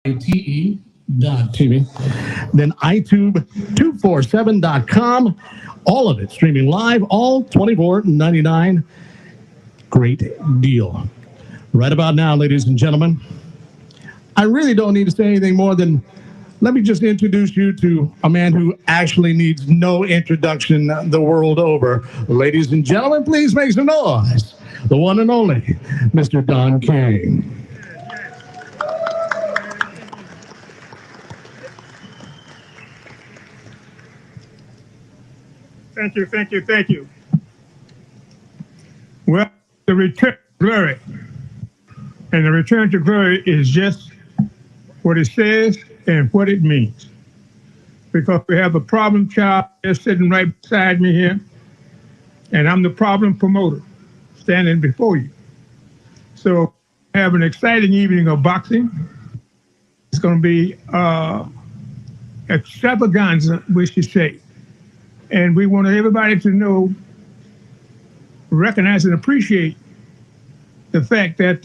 ITE.TV, then iTube247.com. All of it streaming live, all $24.99. Great deal. Right about now, ladies and gentlemen, I really don't need to say anything more than let me just introduce you to a man who actually needs no introduction the world over. Ladies and gentlemen, please make some noise. The one and only Mr. Don King. Thank you, thank you, thank you. Well, the return to glory. And the return to glory is just what it says and what it means. Because we have a problem child just sitting right beside me here, and I'm the problem promoter standing before you. So we have an exciting evening of boxing. It's going to be extravaganza, we should say. And we want everybody to know, recognize and appreciate the fact that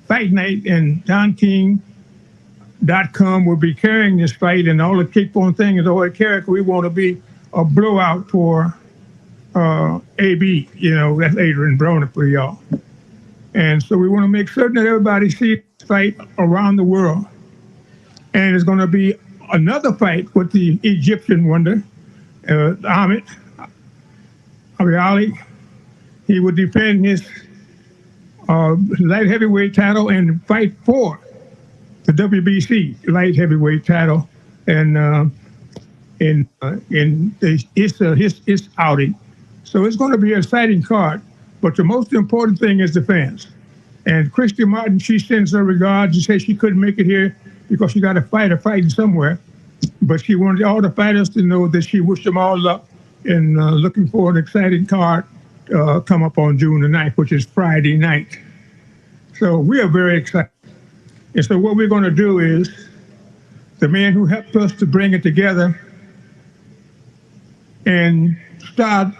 Fight Night and DonKing.com will be carrying this fight, and all the kickbone thing is all the character. We want to be a blowout for AB, you know, that's Adrian Broner for y'all. And so we want to make certain that everybody sees this fight around the world. And it's going to be another fight with the Egyptian wonder, Ahmed Ali. He would defend his light heavyweight title and fight for the WBC light heavyweight title, and in his outing. So it's going to be an exciting card. But the most important thing is the fans. And Christy Martin, she sends her regards and says she couldn't make it here because she got to fight fighting somewhere. But she wanted all the fighters to know that she wished them all luck in looking for an exciting card come up on June the 9th, which is Friday night. So we are very excited. And so what we're going to do is, the man who helped us to bring it together and start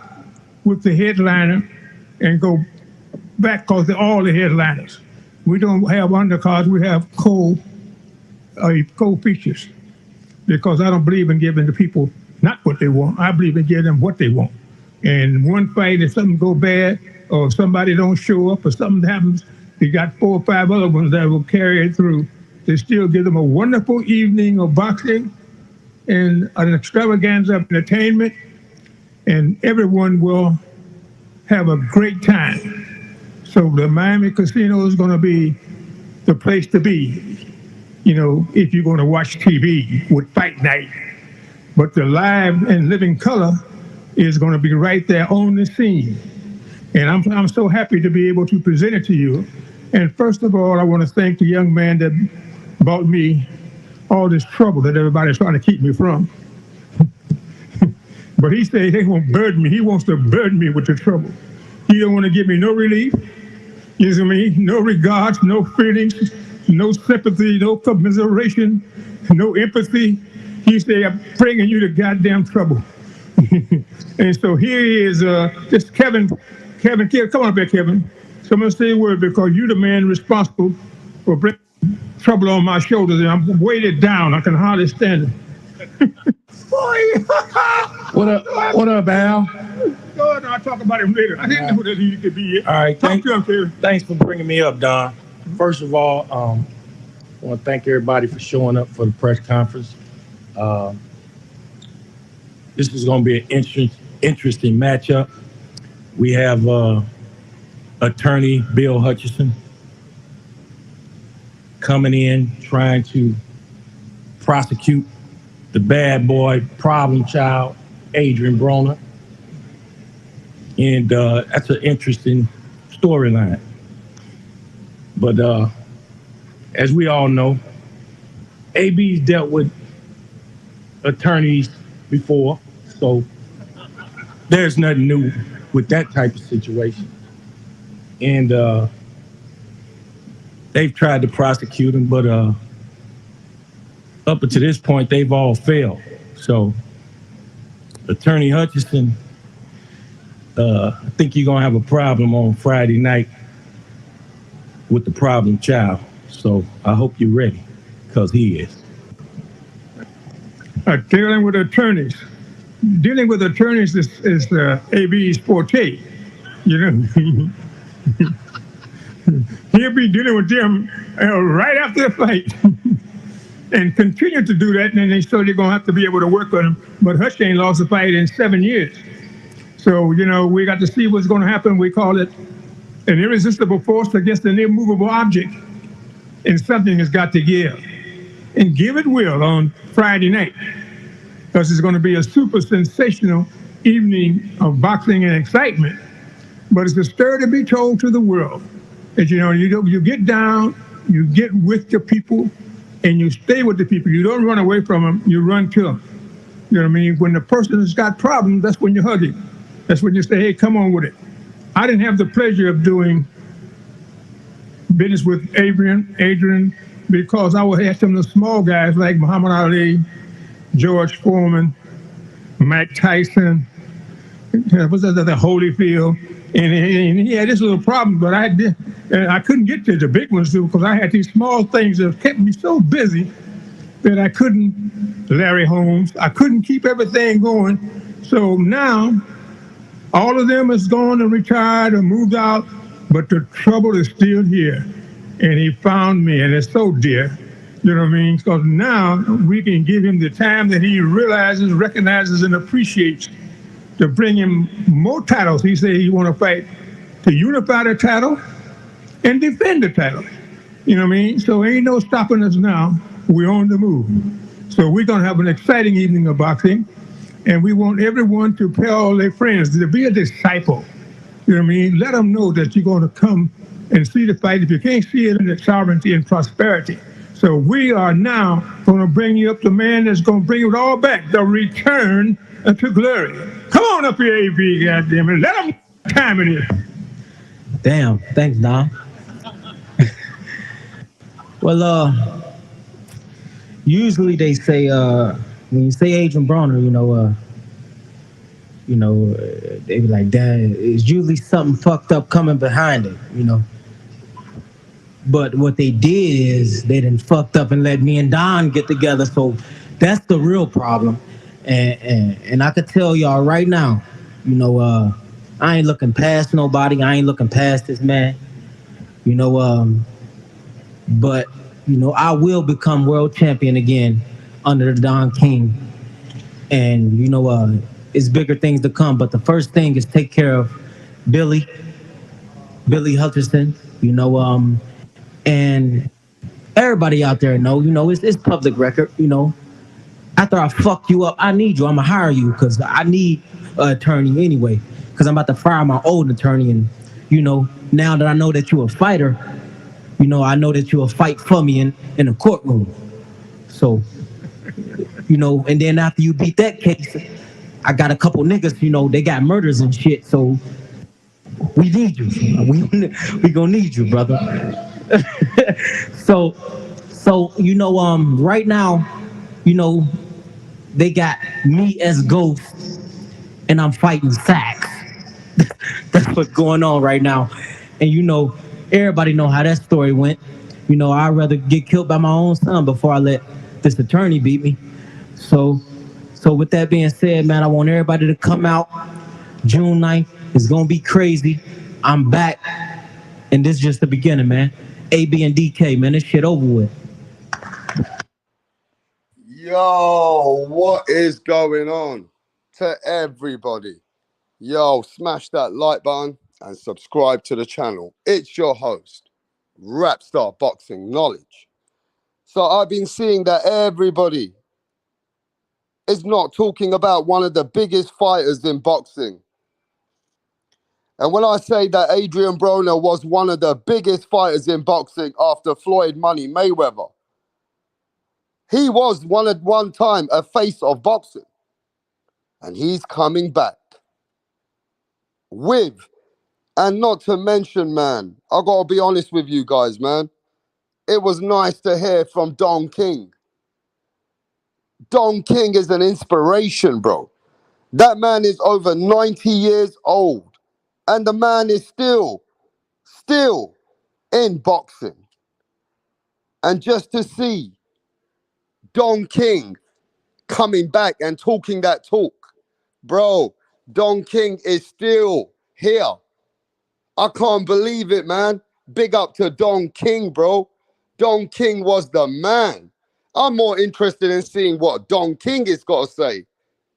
with the headliner and go back, because they're all the headliners. We don't have undercards, we have co-features. Because I don't believe in giving the people not what they want. I believe in giving them what they want. And one fight, if something go bad, or if somebody don't show up, or something happens, you got 4 or 5 other ones that will carry it through. They still give them a wonderful evening of boxing and an extravaganza of entertainment, and everyone will have a great time. So the Miami Casino is going to be the place to be, you know, if you're going to watch TV with Fight Night. But the live and living color is going to be right there on the scene. And I'm so happy to be able to present it to you. And first of all, I want to thank the young man that brought me all this trouble that everybody's trying to keep me from. But he said he won't burden me. He wants to burden me with the trouble. He don't want to give me no relief. You see me? No regards, no feelings, no sympathy, no commiseration, no empathy. He said, I'm bringing you to goddamn trouble. And so here he is, this Kevin, come on up here, Kevin. So I'm going to say a word because you're the man responsible for bringing trouble on my shoulders, and I'm weighted down. I can hardly stand it. What up, Al? Go ahead, I'll talk about him later. I didn't know that he could be here. All right, thanks for bringing me up, Don. First of all, I want to thank everybody for showing up for the press conference. This is going to be an interesting matchup. We have attorney Bill Hutchison coming in trying to prosecute the bad boy, problem child, Adrian Broner. And that's an interesting storyline. But as we all know, AB's dealt with attorneys before, so there's nothing new with that type of situation. And they've tried to prosecute him, but up until this point, they've all failed. So Attorney Hutchison, I think you're gonna have a problem on Friday night with the problem child. So I hope you're ready, because he is. Dealing with attorneys. Dealing with attorneys is AB's forte. You know, he'll be dealing with them right after the fight. And continue to do that, and then they're going to have to be able to work on him. But Hush ain't lost a fight in 7 years. So, you know, we got to see what's going to happen. We call it an irresistible force against an immovable object. And something has got to give. And give it will on Friday night. Because it's going to be a super sensational evening of boxing and excitement. But it's a story to be told to the world. That, you know, you get down, you get with the people, and you stay with the people. You don't run away from them, you run to them. You know what I mean? When the person has got problems, that's when you hug him. That's when you say, hey, come on with it. I didn't have the pleasure of doing business with Adrian, because I would have some of the small guys like Muhammad Ali, George Foreman, Mike Tyson, what's that, Holyfield, and he had this little problem, but I couldn't get to the big ones too, because I had these small things that kept me so busy that I couldn't. Larry Holmes, I couldn't keep everything going. So now, all of them is gone and retired or moved out, but the trouble is still here. And he found me, and it's so dear. You know what I mean? Because now we can give him the time that he realizes, recognizes, and appreciates to bring him more titles. He said he want to fight to unify the title and defend the title. You know what I mean? So ain't no stopping us now. We're on the move. So we're going to have an exciting evening of boxing, and we want everyone to tell their friends to be a disciple. You know what I mean? Let them know that you're going to come and see the fight. If you can't see it, in the sovereignty and prosperity. So we are now going to bring you up the man that's going to bring it all back, the return to glory. Come on up here, AB, goddammit. Let them know what time it is. Damn, thanks, Don. Well, usually they say, when you say Adrian Broner, they be like, "Dad, it's usually something fucked up coming behind it," you know. But what they did is they done fucked up and let me and Don get together. So that's the real problem. And I could tell y'all right now, I ain't looking past nobody. I ain't looking past this man. But I will become world champion again under the Don King. And it's bigger things to come. But the first thing is take care of Billy Hutcherson, and everybody out there it's public record, After I fuck you up, I need you. I'm gonna hire you because I need an attorney anyway. Because I'm about to fire my old attorney, and now that I know that you're a fighter, I know that you'll fight for me in a courtroom. So, and then after you beat that case, I got a couple niggas, they got murders and shit. So we need you. We gonna need you, brother. So right now, they got me as Ghost, and I'm fighting Sax. That's what's going on right now. And everybody know how that story went. I'd rather get killed by my own son before I let this attorney beat me. So with that being said, man, I want everybody to come out June 9th. It's gonna be crazy. I'm back, and this is just the beginning, man. AB and DK, man, this shit over with. Yo, what is going on to everybody? Yo, smash that like button and subscribe to the channel. It's your host, Rapstar Boxing Knowledge. So I've been seeing that everybody is not talking about one of the biggest fighters in boxing. And when I say that Adrian Broner was one of the biggest fighters in boxing after Floyd Money Mayweather, he was one time a face of boxing. And he's coming back with, and not to mention, man, I gotta be honest with you guys, man. It was nice to hear from Don King. Don King is an inspiration, bro. That man is over 90 years old. And the man is still in boxing. And just to see Don King coming back and talking that talk, bro, Don King is still here. I can't believe it, man. Big up to Don King, bro. Don King was the man. I'm more interested in seeing what Don King has got to say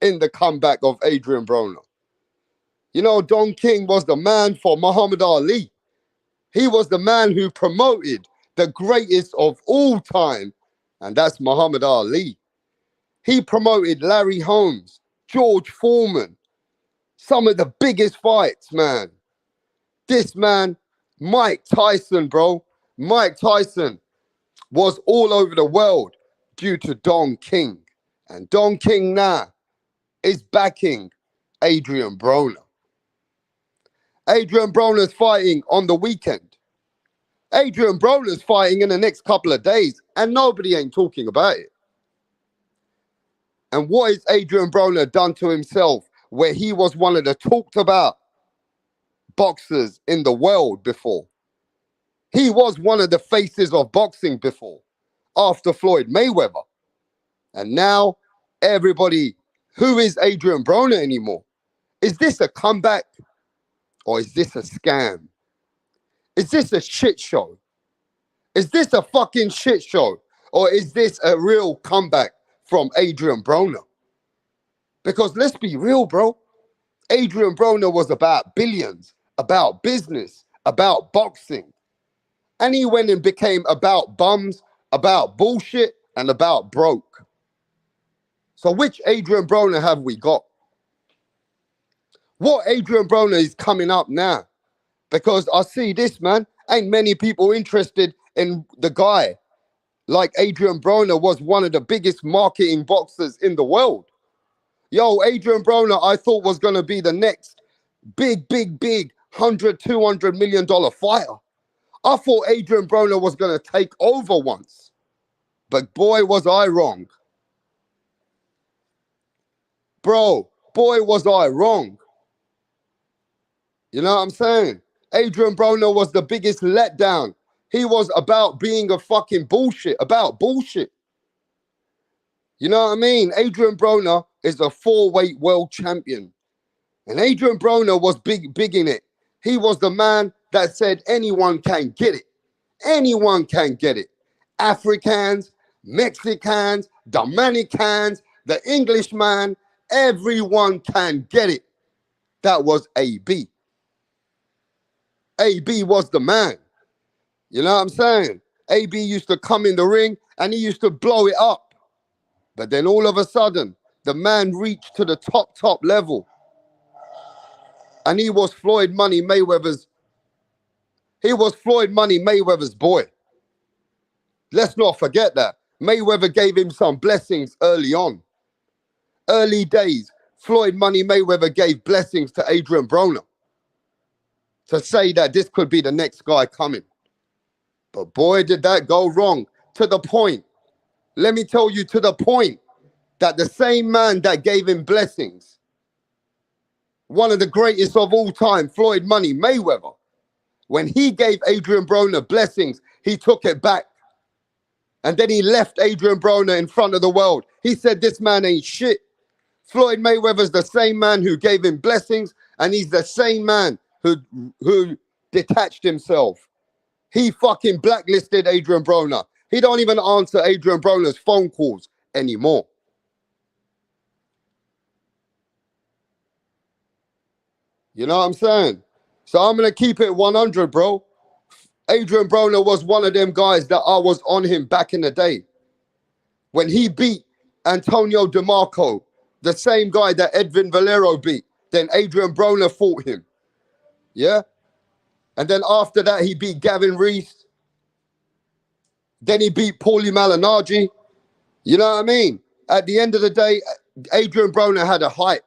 in the comeback of Adrian Broner. You know, Don King was the man for Muhammad Ali. He was the man who promoted the greatest of all time, and that's Muhammad Ali. He promoted Larry Holmes, George Foreman, some of the biggest fights, man. This man, Mike Tyson, bro. Mike Tyson was all over the world due to Don King. And Don King now is backing Adrian Broner. Adrian Broner's fighting on the weekend. Adrian Broner's fighting in the next couple of days, and nobody ain't talking about it. And what has Adrian Broner done to himself where he was one of the talked about boxers in the world before? He was one of the faces of boxing before, after Floyd Mayweather. And now everybody, who is Adrian Broner anymore? Is this a comeback or is this a scam? Is this a shit show? Is this a fucking shit show? Or is this a real comeback from Adrian Broner? Because let's be real, bro. Adrian Broner was about billions, about business, about boxing. And he went and became about bums, about bullshit, and about broke. So which Adrian Broner have we got? What Adrian Broner is coming up now? Because I see this, man. Ain't many people interested in the guy. Like Adrian Broner was one of the biggest marketing boxers in the world. Yo, Adrian Broner, I thought was going to be the next big, $100, $200 million fighter. I thought Adrian Broner was going to take over once. But boy, was I wrong. Bro, boy, was I wrong. You know what I'm saying? Adrian Broner was the biggest letdown. He was about being a fucking bullshit, about bullshit. You know what I mean? Adrian Broner is a 4-weight world champion. And Adrian Broner was big in it. He was the man that said anyone can get it. Anyone can get it. Africans, Mexicans, Dominicans, the Englishman, everyone can get it. That was AB. AB was the man. You know what I'm saying? AB used to come in the ring and he used to blow it up. But then all of a sudden, the man reached to the top level. And he was Floyd Money Mayweather's boy. Let's not forget that. Mayweather gave him some blessings early on. Early days, Floyd Money Mayweather gave blessings to Adrian Broner to say that this could be the next guy coming. But boy, did that go wrong, to the point. Let me tell you, to the point that the same man that gave him blessings, one of the greatest of all time, Floyd Money Mayweather, when he gave Adrian Broner blessings, he took it back. And then he left Adrian Broner in front of the world. He said, this man ain't shit. Floyd Mayweather's the same man who gave him blessings, and he's the same man who detached himself. He fucking blacklisted Adrian Broner. He don't even answer Adrian Broner's phone calls anymore. You know what I'm saying? So I'm going to keep it 100, bro. Adrian Broner was one of them guys that I was on him back in the day. When he beat Antonio DeMarco, the same guy that Edwin Valero beat, then Adrian Broner fought him. Yeah? And then after that, he beat Gavin Reese. Then he beat Paulie Malignaggi. You know what I mean? At the end of the day, Adrian Broner had a hype.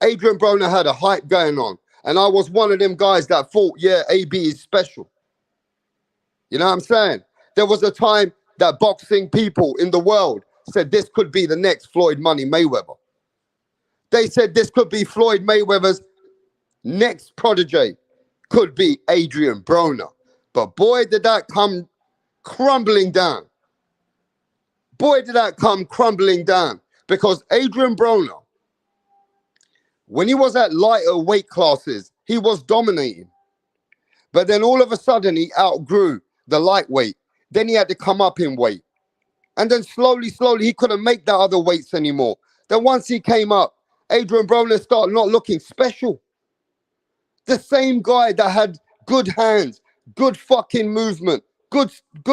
Adrian Broner had a hype going on. And I was one of them guys that thought, yeah, AB is special. You know what I'm saying? There was a time that boxing people in the world said this could be the next Floyd Money Mayweather. They said this could be Floyd Mayweather's next protege, could be Adrian Broner. But boy, did that come crumbling down. Boy, did that come crumbling down. Because Adrian Broner, when he was at lighter weight classes, he was dominating. But then all of a sudden, he outgrew the lightweight. Then he had to come up in weight. And then slowly, he couldn't make that other weights anymore. Then once he came up, Adrian Broner started not looking special. The same guy that had good hands, good fucking movement, good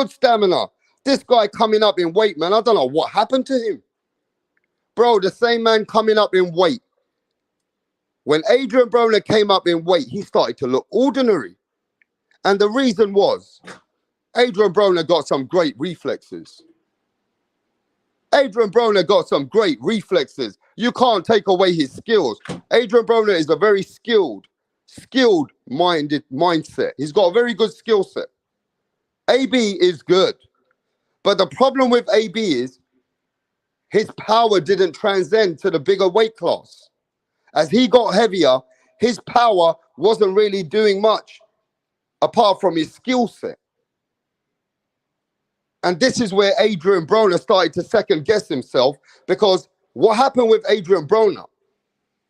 stamina. This guy coming up in weight, man, I don't know what happened to him. Bro, the same man coming up in weight. When Adrian Broner came up in weight, he started to look ordinary. And the reason was, Adrian Broner got some great reflexes. Adrian Broner got some great reflexes. You can't take away his skills. Adrian Broner is a very skilled-minded mindset. He's got a very good skill set. AB is good. But the problem with AB is his power didn't transcend to the bigger weight class. As he got heavier, his power wasn't really doing much apart from his skill set. And this is where Adrian Broner started to second guess himself, because what happened with Adrian Broner,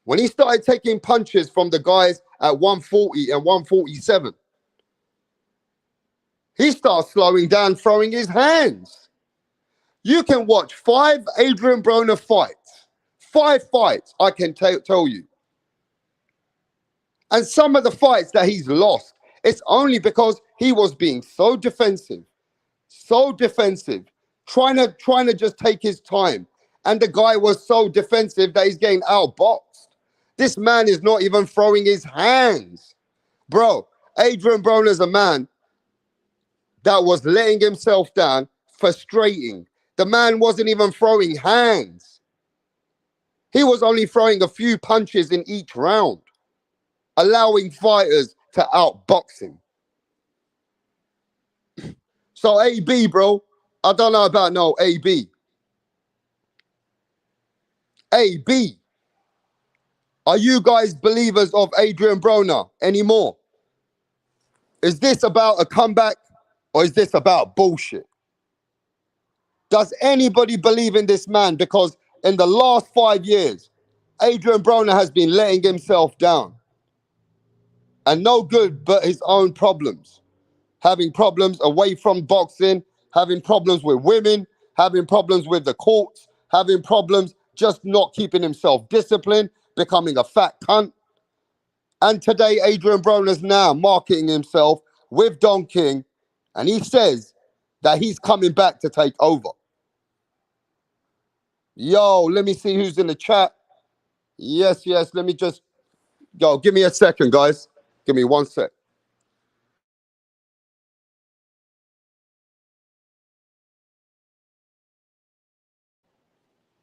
when he started taking punches from the guys at 140 and 147, he started slowing down, throwing his hands. You can watch 5 Adrian Broner fights, 5 fights, I can tell you. And some of the fights that he's lost, it's only because he was being so defensive, trying to just take his time. And the guy was so defensive that he's getting outboxed. This man is not even throwing his hands. Bro, Adrian Broner's a man that was letting himself down, frustrating. The man wasn't even throwing hands. He was only throwing a few punches in each round, allowing fighters to outbox him. So AB, bro, I don't know about no AB. AB, are you guys believers of Adrian Broner anymore? Is this about a comeback or is this about bullshit? Does anybody believe in this man? Because in the last 5 years, Adrian Broner has been letting himself down. And no good but his own problems. Having problems away from boxing, having problems with women, having problems with the courts, having problems just not keeping himself disciplined, becoming a fat cunt. And today, Adrian Broner's now marketing himself with Don King, and he says that he's coming back to take over. Yo, let me see who's in the chat. Yes, let me just go. Give me a second, guys. Give me 1 sec.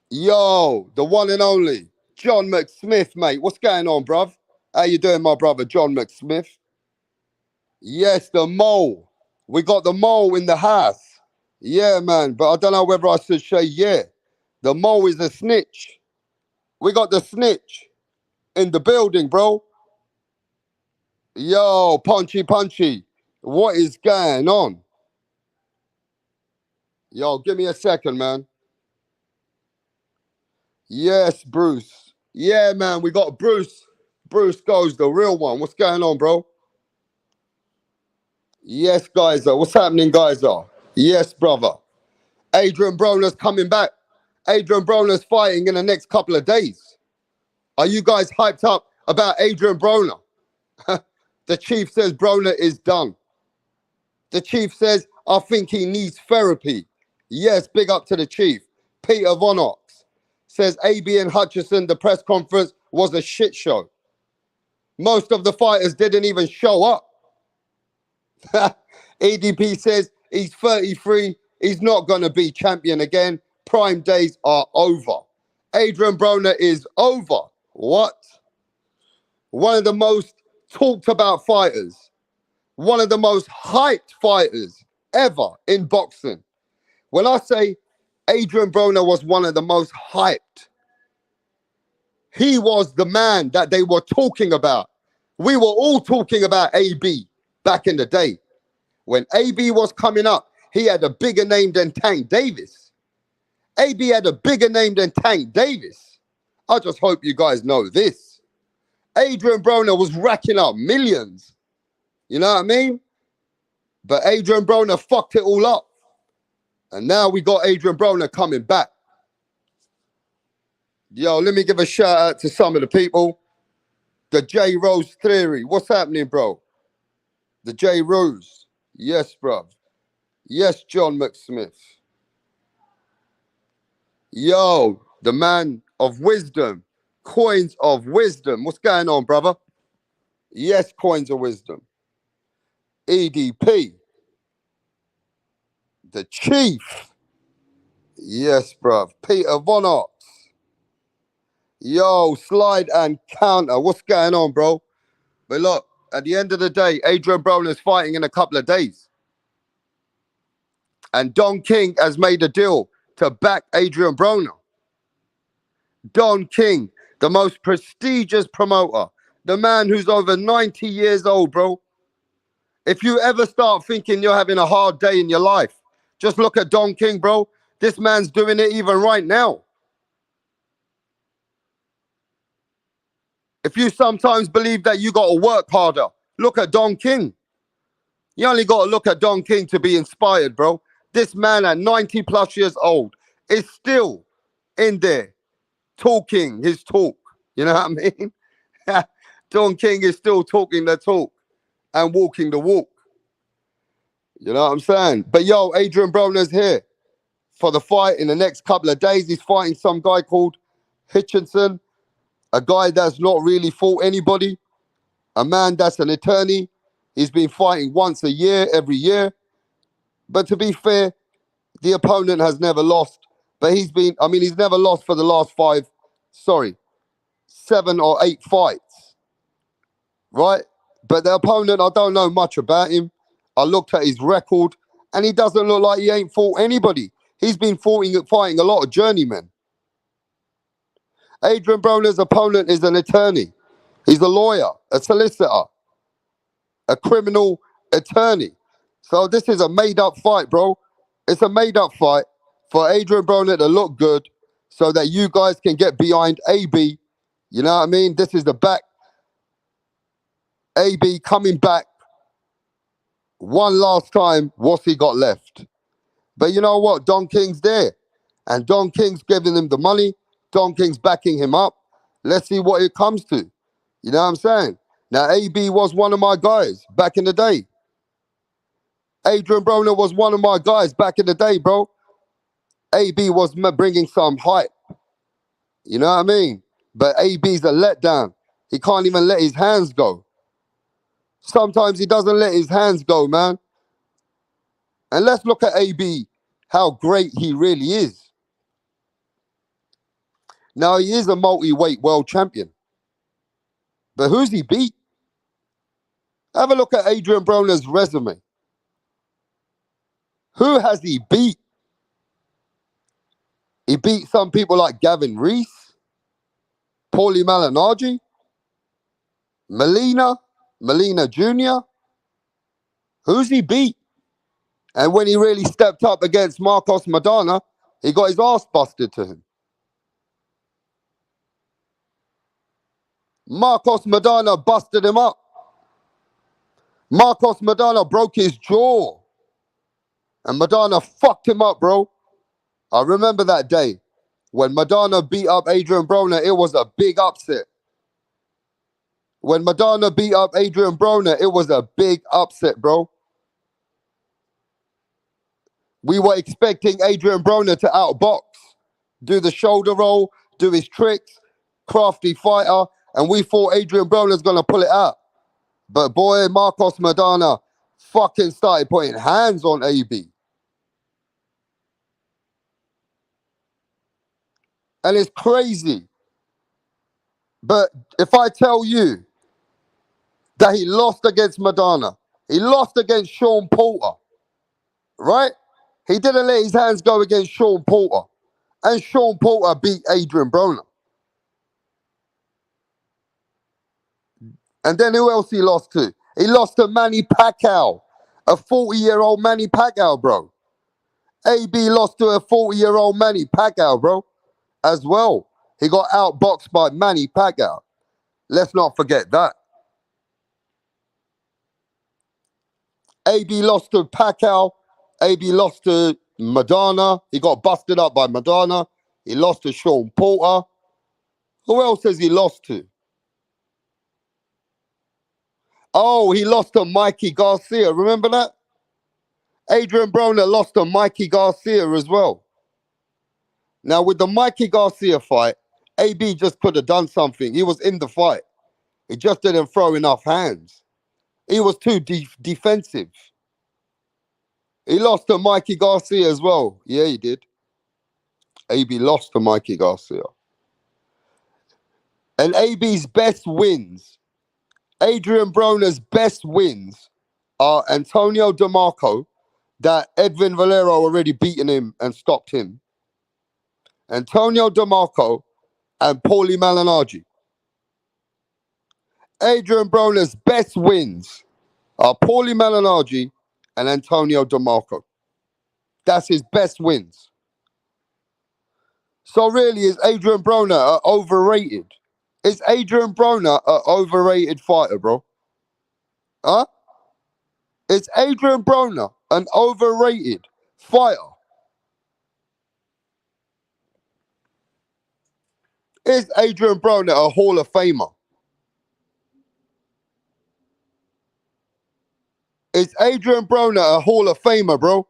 Yo, the one and only John McSmith, mate. What's going on, bruv? How you doing, my brother, John McSmith? Yes, the mole. We got the mole in the house. Yeah, man, but I don't know whether I should say yeah. The mole is a snitch. We got the snitch in the building, bro. Yo, punchy. What is going on? Yo, give me a second, man. Yes, Bruce. Yeah, man, we got Bruce. Bruce goes, the real one. What's going on, bro? Yes, Geyser. What's happening, Geyser? Yes, brother. Adrian Broner's coming back. Adrian Broner's fighting in the next couple of days. Are you guys hyped up about Adrian Broner? The chief says Broner is done. The chief says, I think he needs therapy. Yes, big up to the chief. Peter Von Ox says AB and Hutchison, the press conference was a shit show. Most of the fighters didn't even show up. ADP says he's 33. He's not going to be champion again. Prime days are over. Adrian Broner is over. What? One of the most talked about fighters. One of the most hyped fighters ever in boxing. When I say Adrian Broner was one of the most hyped, he was the man that they were talking about. We were all talking about AB back in the day. When AB was coming up, he had a bigger name than Tank Davis. AB had a bigger name than Tank Davis. I just hope you guys know this. Adrian Broner was racking up millions. You know what I mean? But Adrian Broner fucked it all up. And now we got Adrian Broner coming back. Yo, let me give a shout out to some of the people. The J Rose Theory. What's happening, bro? The J Rose. Yes, bro. Yes, John McSmith. Yo, the man of wisdom. Coins of wisdom. What's going on, brother? Yes, coins of wisdom. EDP. The chief. Yes, bruv. Peter Von Ox. Yo, slide and counter. What's going on, bro? But look, at the end of the day, Adrian Broner's fighting in a couple of days. And Don King has made a deal to back Adrian Broner. Don King, the most prestigious promoter. The man who's over 90 years old, bro. If you ever start thinking you're having a hard day in your life, just look at Don King, bro. This man's doing it even right now. If you sometimes believe that you got to work harder, look at Don King. You only got to look at Don King to be inspired, bro. This man at 90 plus years old is still in there talking his talk. You know what I mean? Don King is still talking the talk and walking the walk. You know what I'm saying? But yo, Adrian Broner's here for the fight in the next couple of days. He's fighting some guy called Hitchinson, a guy that's not really fought anybody, a man that's an attorney. He's been fighting once a year, every year. But to be fair, the opponent has never lost. But he's never lost for the last 7 or 8 fights. Right? But the opponent, I don't know much about him. I looked at his record, and he doesn't look like he ain't fought anybody. He's been fighting a lot of journeymen. Adrian Broner's opponent is an attorney. He's a lawyer, a solicitor, a criminal attorney. So this is a made-up fight, bro. It's a made-up fight for Adrian Broner to look good so that you guys can get behind AB. You know what I mean? This is the back. AB coming back one last time. What's he got left? But you know what? Don King's there. And Don King's giving him the money. Don King's backing him up. Let's see what it comes to. You know what I'm saying? Now, AB was one of my guys back in the day. Adrian Broner was one of my guys back in the day, bro. AB was bringing some hype. You know what I mean? But AB's a letdown. He can't even let his hands go. Sometimes he doesn't let his hands go, man. And let's look at AB, how great he really is. Now, he is a multi-weight world champion. But who's he beat? Have a look at Adrian Broner's resume. Who has he beat? He beat some people like Gavin Reese, Paulie Malignaggi, Molina Jr. Who's he beat? And when he really stepped up against Marcos Maidana, he got his ass busted to him. Marcos Maidana busted him up. Marcos Maidana broke his jaw. And Maidana fucked him up, bro. I remember that day. When Maidana beat up Adrian Broner, it was a big upset. When Maidana beat up Adrian Broner, it was a big upset, bro. We were expecting Adrian Broner to outbox, do the shoulder roll, do his tricks, crafty fighter, and we thought Adrian Broner's going to pull it out. But boy, Marcos Maidana fucking started putting hands on AB. And it's crazy. But if I tell you that he lost against Maidana, he lost against Sean Porter, right? He didn't let his hands go against Sean Porter. And Sean Porter beat Adrian Broner. And then who else he lost to? He lost to Manny Pacquiao, a 40-year-old Manny Pacquiao, bro. AB lost to a 40-year-old Manny Pacquiao, bro, as well. He got outboxed by Manny Pacquiao. Let's not forget that. AB lost to Pacquiao. AB lost to Madonna. He got busted up by Madonna. He lost to Sean Porter. Who else has he lost to? Oh, he lost to Mikey Garcia. Remember that? Adrian Broner lost to Mikey Garcia as well. Now, with the Mikey Garcia fight, AB just could have done something. He was in the fight. He just didn't throw enough hands. He was too defensive. He lost to Mikey Garcia as well. Yeah, he did. AB lost to Mikey Garcia. And AB's best wins, Adrian Broner's best wins are Antonio DeMarco, that Edwin Valero already beaten him and stopped him. Antonio DeMarco and Paulie Malignaggi. Adrian Broner's best wins are Paulie Malignaggi and Antonio DeMarco. That's his best wins. So really, is Adrian Broner overrated? Is Adrian Broner an overrated fighter, bro? Huh? Is Adrian Broner an overrated fighter? Is Adrian Broner a Hall of Famer? Is Adrian Broner a Hall of Famer, bro?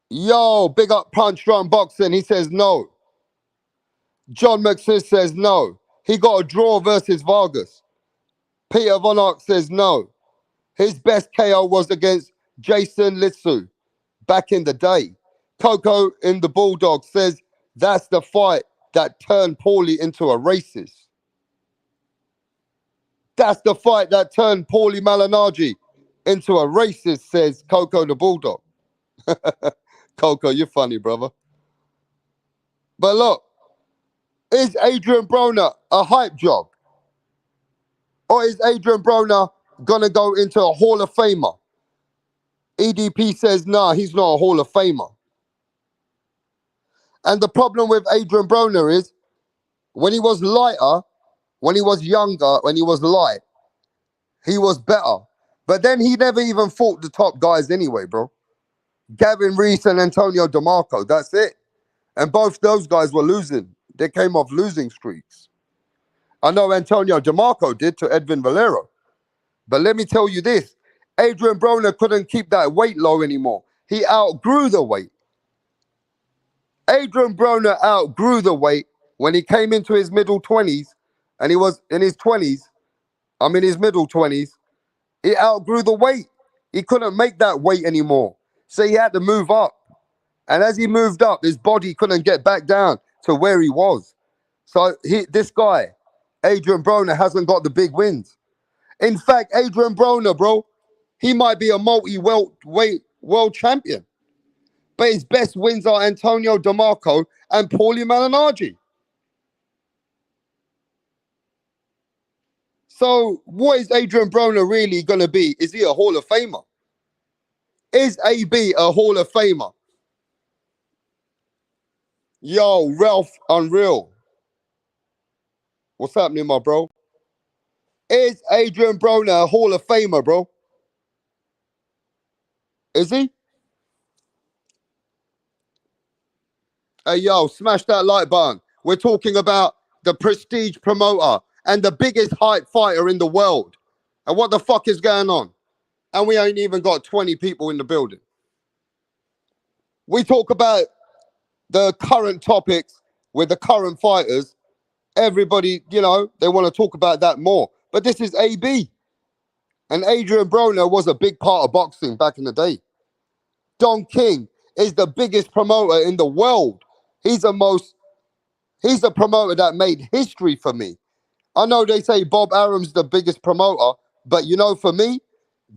Yo, big up Punch Drunk Boxing. He says no. John McSiss says no. He got a draw versus Vargas. Peter Von Ark says no. His best KO was against Jason Litsu back in the day. Coco in the Bulldog says that's the fight that turned Paulie into a racist. That's the fight that turned Paulie Malignaggi into a racist, says Coco the Bulldog. Coco, you're funny, brother. But look, is Adrian Broner a hype job? Or is Adrian Broner going to go into a Hall of Famer? EDP says, nah, he's not a Hall of Famer. And the problem with Adrian Broner is, when he was lighter, when he was younger, when he was light, he was better. But then he never even fought the top guys anyway, bro. Gavin Reese and Antonio DeMarco, that's it. And both those guys were losing. They came off losing streaks. I know Antonio DeMarco did to Edwin Valero. But let me tell you this. Adrian Broner couldn't keep that weight low anymore. He outgrew the weight. Adrian Broner outgrew the weight when he came into his middle 20s, and he was in his 20s, his middle 20s, he outgrew the weight. He couldn't make that weight anymore. So he had to move up. And as he moved up, his body couldn't get back down to where he was. So this guy, Adrian Broner, hasn't got the big wins. In fact, Adrian Broner, bro, he might be a multi-weight world champion. But his best wins are Antonio DeMarco and Paulie Malignaggi. So what is Adrian Broner really going to be? Is he a Hall of Famer? Is AB a Hall of Famer? Yo, Ralph Unreal. What's happening, my bro? Is Adrian Broner a Hall of Famer, bro? Is he? Hey, yo, smash that like button. We're talking about the prestige promoter and the biggest hype fighter in the world. And what the fuck is going on? And we ain't even got 20 people in the building. We talk about the current topics with the current fighters. Everybody, they want to talk about that more. But this is AB. And Adrian Broner was a big part of boxing back in the day. Don King is the biggest promoter in the world. He's the promoter that made history for me. I know they say Bob Arum's the biggest promoter, but for me,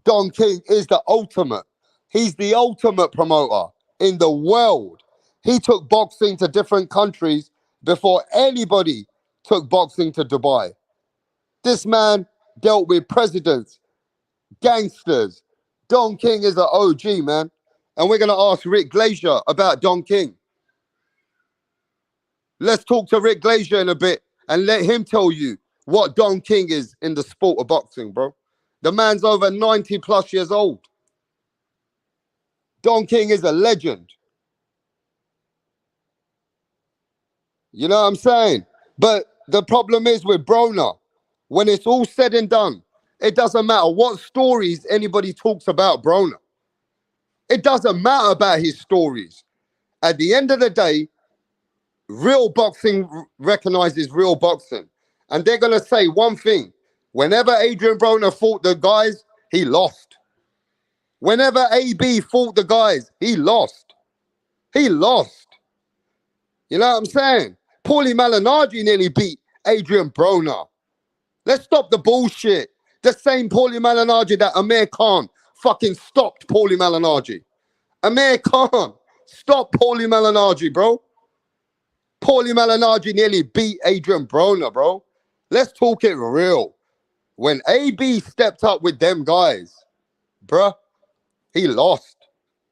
Don King is the ultimate. He's the ultimate promoter in the world. He took boxing to different countries before anybody took boxing to Dubai. This man dealt with presidents, gangsters, Don King is an OG, man. And we're going to ask Rick Glazier about Don King. Let's talk to Rick Glazier in a bit and let him tell you what Don King is in the sport of boxing, bro. The man's over 90 plus years old. Don King is a legend. You know what I'm saying? But the problem is with Broner, when it's all said and done, it doesn't matter what stories anybody talks about Broner. It doesn't matter about his stories. At the end of the day, real boxing recognizes real boxing. And they're going to say one thing. Whenever Adrian Broner fought the guys, he lost. Whenever AB fought the guys, he lost. He lost. You know what I'm saying? Paulie Malignaggi nearly beat Adrian Broner. Let's stop the bullshit. The same Paulie Malignaggi that Amir Khan fucking stopped Paulie Malignaggi. Amir Khan stopped Paulie Malignaggi, bro. Paulie Malignaggi nearly beat Adrian Broner, bro. Let's talk it real. When AB stepped up with them guys, bruh, he lost.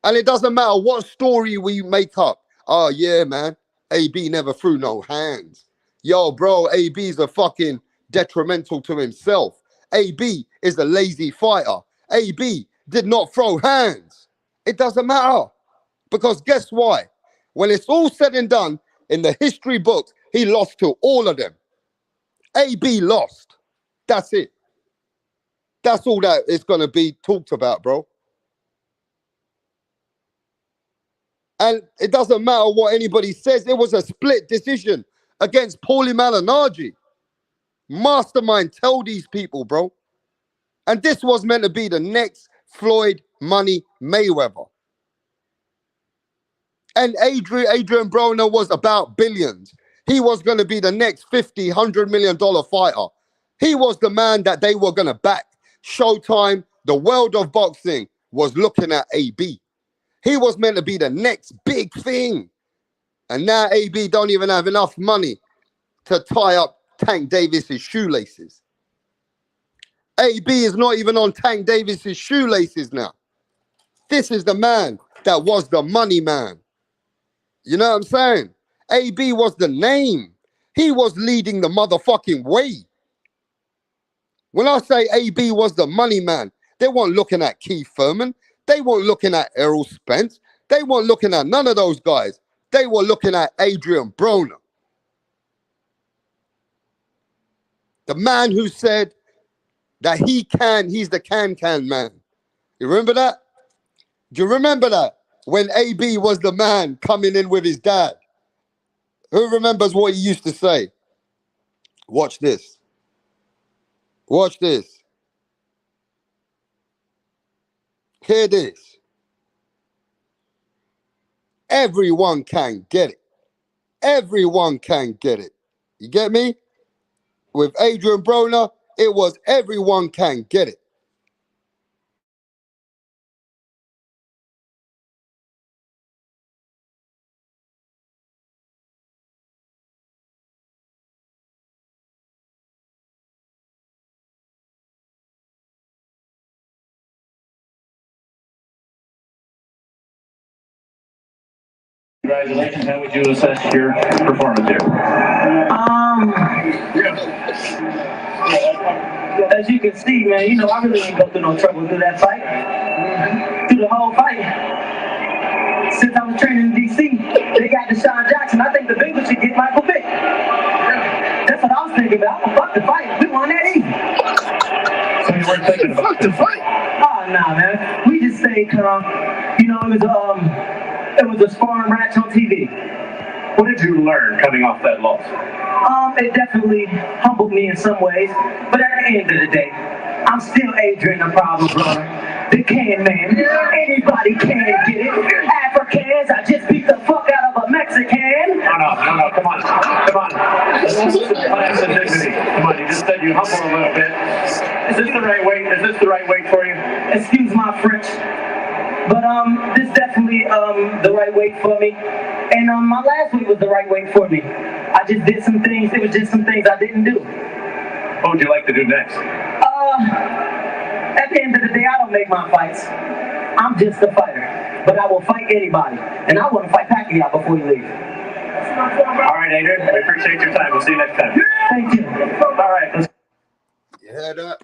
And it doesn't matter what story we make up. Oh, yeah, man. AB never threw no hands. Yo, bro, AB's a fucking detrimental to himself. AB is a lazy fighter. AB did not throw hands. It doesn't matter. Because guess why? When it's all said and done, in the history books, he lost to all of them. AB lost. That's it. That's all that is going to be talked about, bro. And it doesn't matter what anybody says. It was a split decision against Paulie Malignaggi. Mastermind, tell these people, bro. And this was meant to be the next Floyd Money Mayweather. And Adrian Broner was about billions. He was going to be the next $50, $100 million fighter. He was the man that they were going to back. Showtime, the world of boxing was looking at AB. He was meant to be the next big thing. And now AB don't even have enough money to tie up Tank Davis's shoelaces. AB is not even on Tank Davis's shoelaces now. This is the man that was the money man. You know what I'm saying? AB was the name. He was leading the motherfucking way. When I say AB was the money man, they weren't looking at Keith Thurman. They weren't looking at Errol Spence. They weren't looking at none of those guys. They were looking at Adrian Broner. The man who said that he's the can man. You remember that? Do you remember that? When AB was the man coming in with his dad. Who remembers what he used to say? Watch this. Watch this. Hear this. Everyone can get it. Everyone can get it. You get me? With Adrian Broner, it was everyone can get it. Congratulations. How would you assess your performance here? As you can see, man, you know, I really didn't go through no trouble through that fight. Through the whole fight. Since I was training in D.C., they got Deshaun Jackson. I think the Bengals should get Michael Vick. That's what I was thinking about. Fuck the fight. We won that easy. So you weren't thinking about the fight? Oh, nah, man. We just stayed calm. You know, it was a sparring match on TV. What did you learn coming off that loss? It definitely humbled me in some ways, but at the end of the day, I'm still Adrian the Problem Brother, the can man. Anybody can get it. Africans, I just beat the fuck out of a Mexican. No, come on. Let's listen to class and dignity. Come on, you just said you humble a little bit. Is this the right weight? Is this the right weight for you? Excuse my French. But this definitely the right weight for me. And my last weight was the right weight for me. I just did some things. It was just some things I didn't do. What would you like to do next? At the end of the day, I don't make my fights. I'm just a fighter, but I will fight anybody. And I want to fight Pacquiao before you leave. All right, Adrian, we appreciate your time. We'll see you next time. Thank you. All right. You hear that?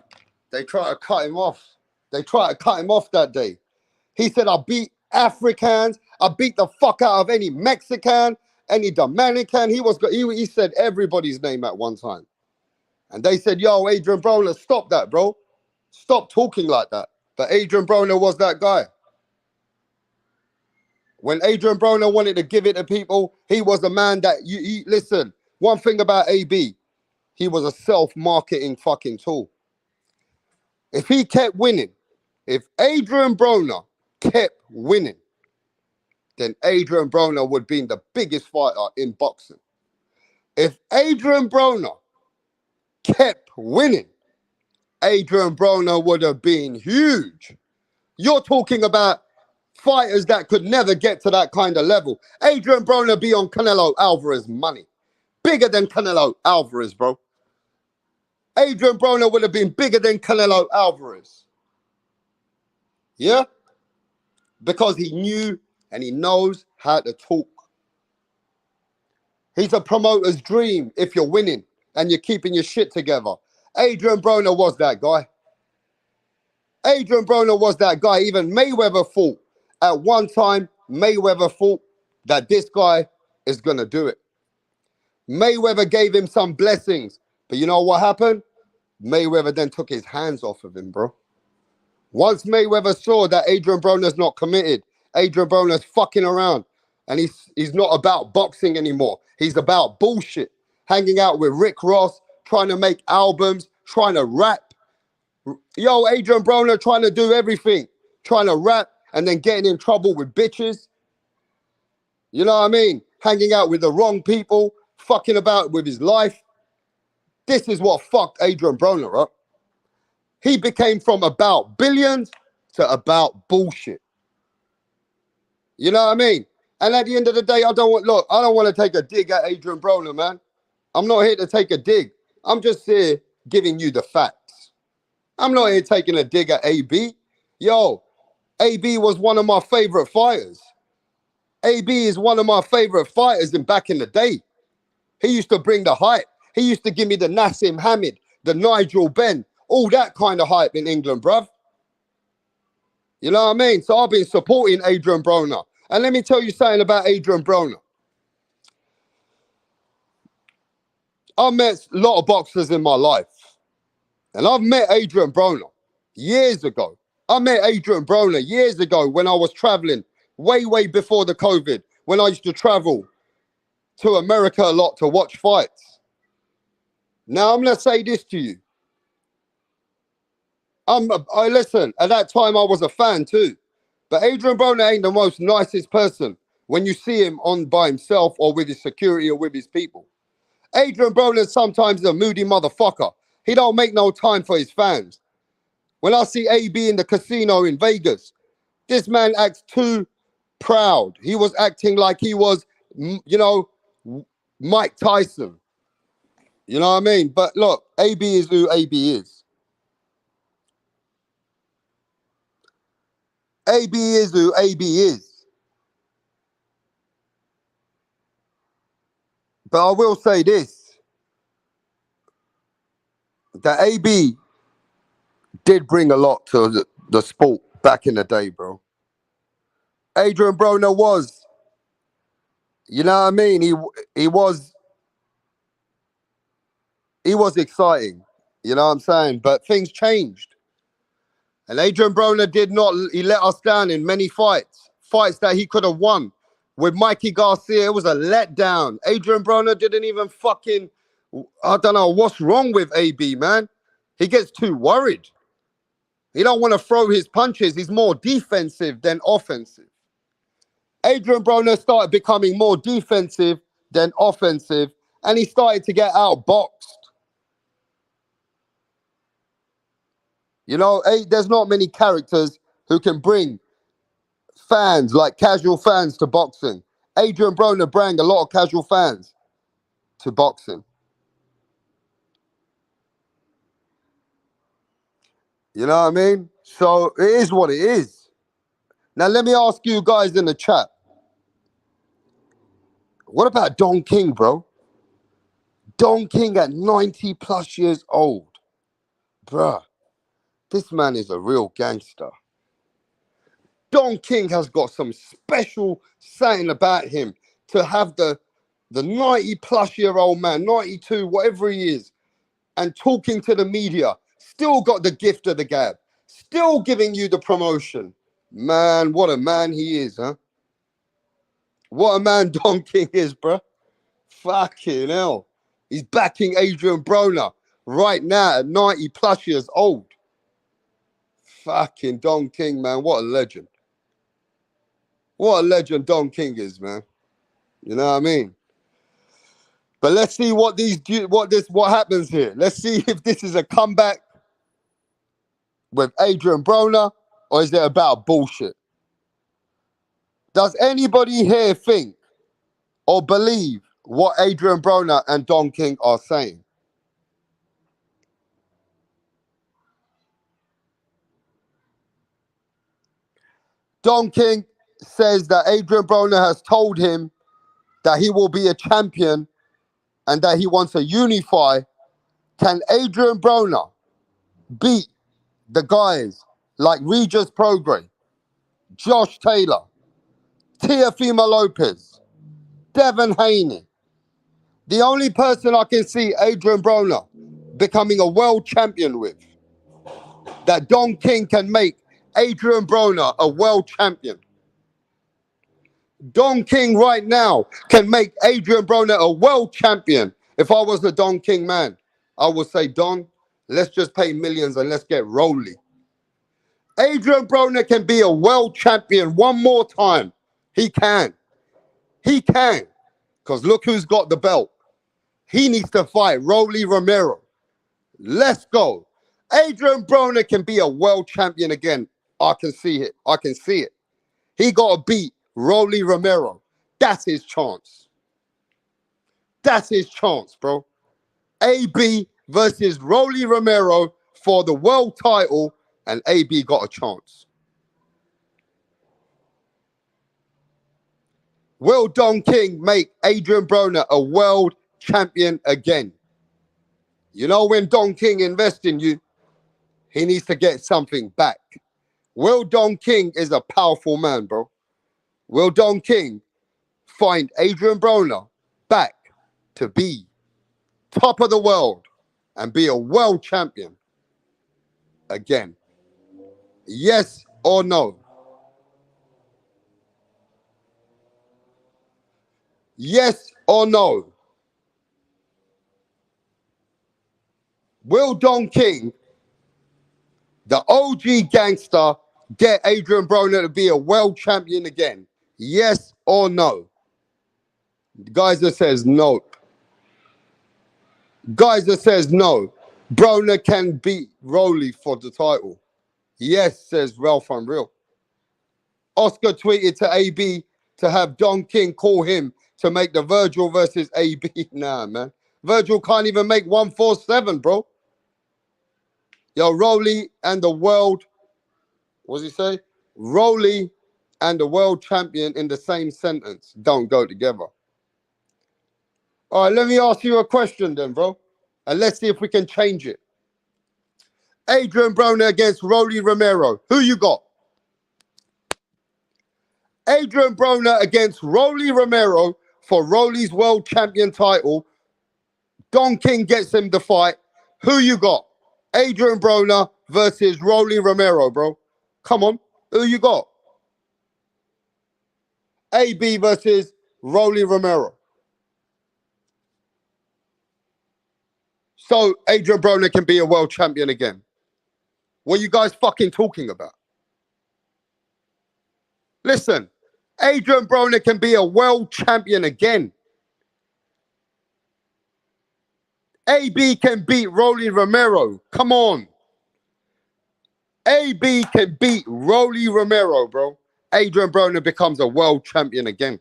They try to cut him off. They try to cut him off that day. He said, I beat Africans. I beat the fuck out of any Mexican, any Dominican. He said everybody's name at one time. And they said, yo, Adrian Broner, stop that, bro. Stop talking like that. But Adrian Broner was that guy. When Adrian Broner wanted to give it to people, he was a man that listen, one thing about AB, he was a self-marketing fucking tool. If he kept winning, if Adrian Broner kept winning, then Adrian Broner would be the biggest fighter in boxing. If Adrian Broner kept winning, Adrian Broner would have been huge. You're talking about fighters that could never get to that kind of level. Adrian Broner be on Canelo Alvarez money. Bigger than Canelo Alvarez, bro. Adrian Broner would have been bigger than Canelo Alvarez. Yeah? Because he knew and he knows how to talk. He's a promoter's dream if you're winning and you're keeping your shit together. Adrian Broner was that guy. Adrian Broner was that guy. Even Mayweather thought at one time, Mayweather thought that this guy is going to do it. Mayweather gave him some blessings. But you know what happened? Mayweather then took his hands off of him, bro. Once Mayweather saw that Adrian Broner's not committed, Adrian Broner's fucking around, and he's not about boxing anymore. He's about bullshit. Hanging out with Rick Ross, trying to make albums, trying to rap. Yo, Adrian Broner trying to do everything. Trying to rap and then getting in trouble with bitches. You know what I mean? Hanging out with the wrong people, fucking about with his life. This is what fucked Adrian Broner up. He became from about billions to about bullshit. You know what I mean? And at the end of the day, I don't want to take a dig at Adrian Broner, man. I'm not here to take a dig. I'm just here giving you the facts. I'm not here taking a dig at AB. Yo, AB was one of my favorite fighters. AB is one of my favorite fighters back in the day. He used to bring the hype. He used to give me the Nassim Hamid, the Nigel Benn, all that kind of hype in England, bruv. You know what I mean? So I've been supporting Adrian Broner. And let me tell you something about Adrian Broner. I've met a lot of boxers in my life. And I've met Adrian Broner years ago. I met Adrian Broner years ago when I was traveling, way before the COVID, when I used to travel to America a lot to watch fights. Now, I'm going to say this to you. Listen, at that time, I was a fan too. But Adrian Broner ain't the most nicest person when you see him on by himself or with his security or with his people. Adrian Broner sometimes is a moody motherfucker. He don't make no time for his fans. When I see AB in the casino in Vegas, this man acts too proud. He was acting like he was, Mike Tyson. You know what I mean? But look, AB is who AB is. AB is who AB is. But I will say this, that AB did bring a lot to the sport back in the day, bro. Adrian Broner was, you know what I mean? He was exciting, you know what I'm saying? But things changed. And Adrian Broner he let us down in many fights that he could have won. With Mikey Garcia, it was a letdown. Adrian Broner didn't even fucking, I don't know what's wrong with AB, man. He gets too worried. He don't want to throw his punches. He's more defensive than offensive. Adrian Broner started becoming more defensive than offensive, and he started to get outboxed. You know, there's not many characters who can bring fans, like casual fans, to boxing. Adrian Broner brought a lot of casual fans to boxing. You know what I mean? So it is what it is. Now, let me ask you guys in the chat. What about Don King, bro? Don King at 90 plus years old. Bruh, this man is a real gangster. Don King has got some special saying about him to have the 90 plus year old man, 92, whatever he is, and talking to the media, still got the gift of the gab, still giving you the promotion. Man, what a man he is, huh? What a man Don King is, bruh. Fucking hell. He's backing Adrian Broner right now at 90 plus years old. Fucking Don King, man. What a legend. What a legend Don King is, man. You know what I mean? But let's see what happens here. Let's see if this is a comeback with Adrian Broner or is it about bullshit? Does anybody here think or believe what Adrian Broner and Don King are saying? Don King says that Adrian Broner has told him that he will be a champion and that he wants to unify. Can Adrian Broner beat the guys like Regis Prograis, Josh Taylor, Teofimo Lopez, Devin Haney? The only person I can see Adrian Broner becoming a world champion with, that Don King can make Adrian Broner a world champion. Don King right now can make Adrian Broner a world champion. If I was the Don King man, I would say, Don, let's just pay millions and let's get rolling. Adrian Broner can be a world champion one more time. He can. He can. Because look who's got the belt. He needs to fight Rolly Romero. Let's go. Adrian Broner can be a world champion again. I can see it. I can see it. He got to beat Rolly Romero. That's his chance. That's his chance, bro. AB versus Rolly Romero for the world title, and AB got a chance. Will Don King make Adrian Broner a world champion again? You know, when Don King invests in you, he needs to get something back. Will Don King is a powerful man, bro. Will Don King find Adrian Broner back to be top of the world and be a world champion again? Yes or no? Yes or no? Will Don King, the OG gangster, get Adrian Broner to be a world champion again? Yes or no? Geyser says no. Geyser says no. Broner can beat Rolly for the title. Yes, says Ralph Unreal. Oscar tweeted to AB to have Don King call him to make the Virgil versus AB. Nah, man. Virgil can't even make 147, bro. Yo, Rolly and the world, what does he say? Rolly and the world champion in the same sentence don't go together. All right, let me ask you a question then, bro. And let's see if we can change it. Adrian Broner against Rolly Romero. Who you got? Adrian Broner against Rolly Romero for Rolly's world champion title. Don King gets him the fight. Who you got? Adrian Broner versus Rolly Romero, bro. Come on. Who you got? AB versus Rolly Romero. So Adrian Broner can be a world champion again. What are you guys fucking talking about? Listen, Adrian Broner can be a world champion again. AB can beat Rolly Romero. Come on. AB can beat Rolly Romero, bro. Adrian Broner becomes a world champion again.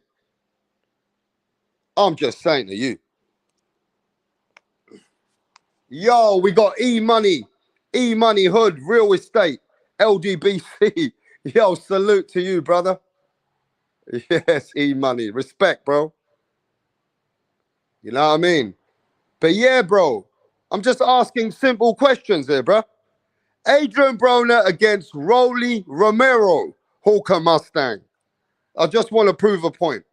I'm just saying to you. Yo, we got E-Money. E-Money Hood, Real Estate, LDBC. Yo, salute to you, brother. Yes, E-Money. Respect, bro. You know what I mean? But yeah, bro, I'm just asking simple questions here, bro. Adrian Broner against Rolly Romero, Hawker Mustang. I just want to prove a point.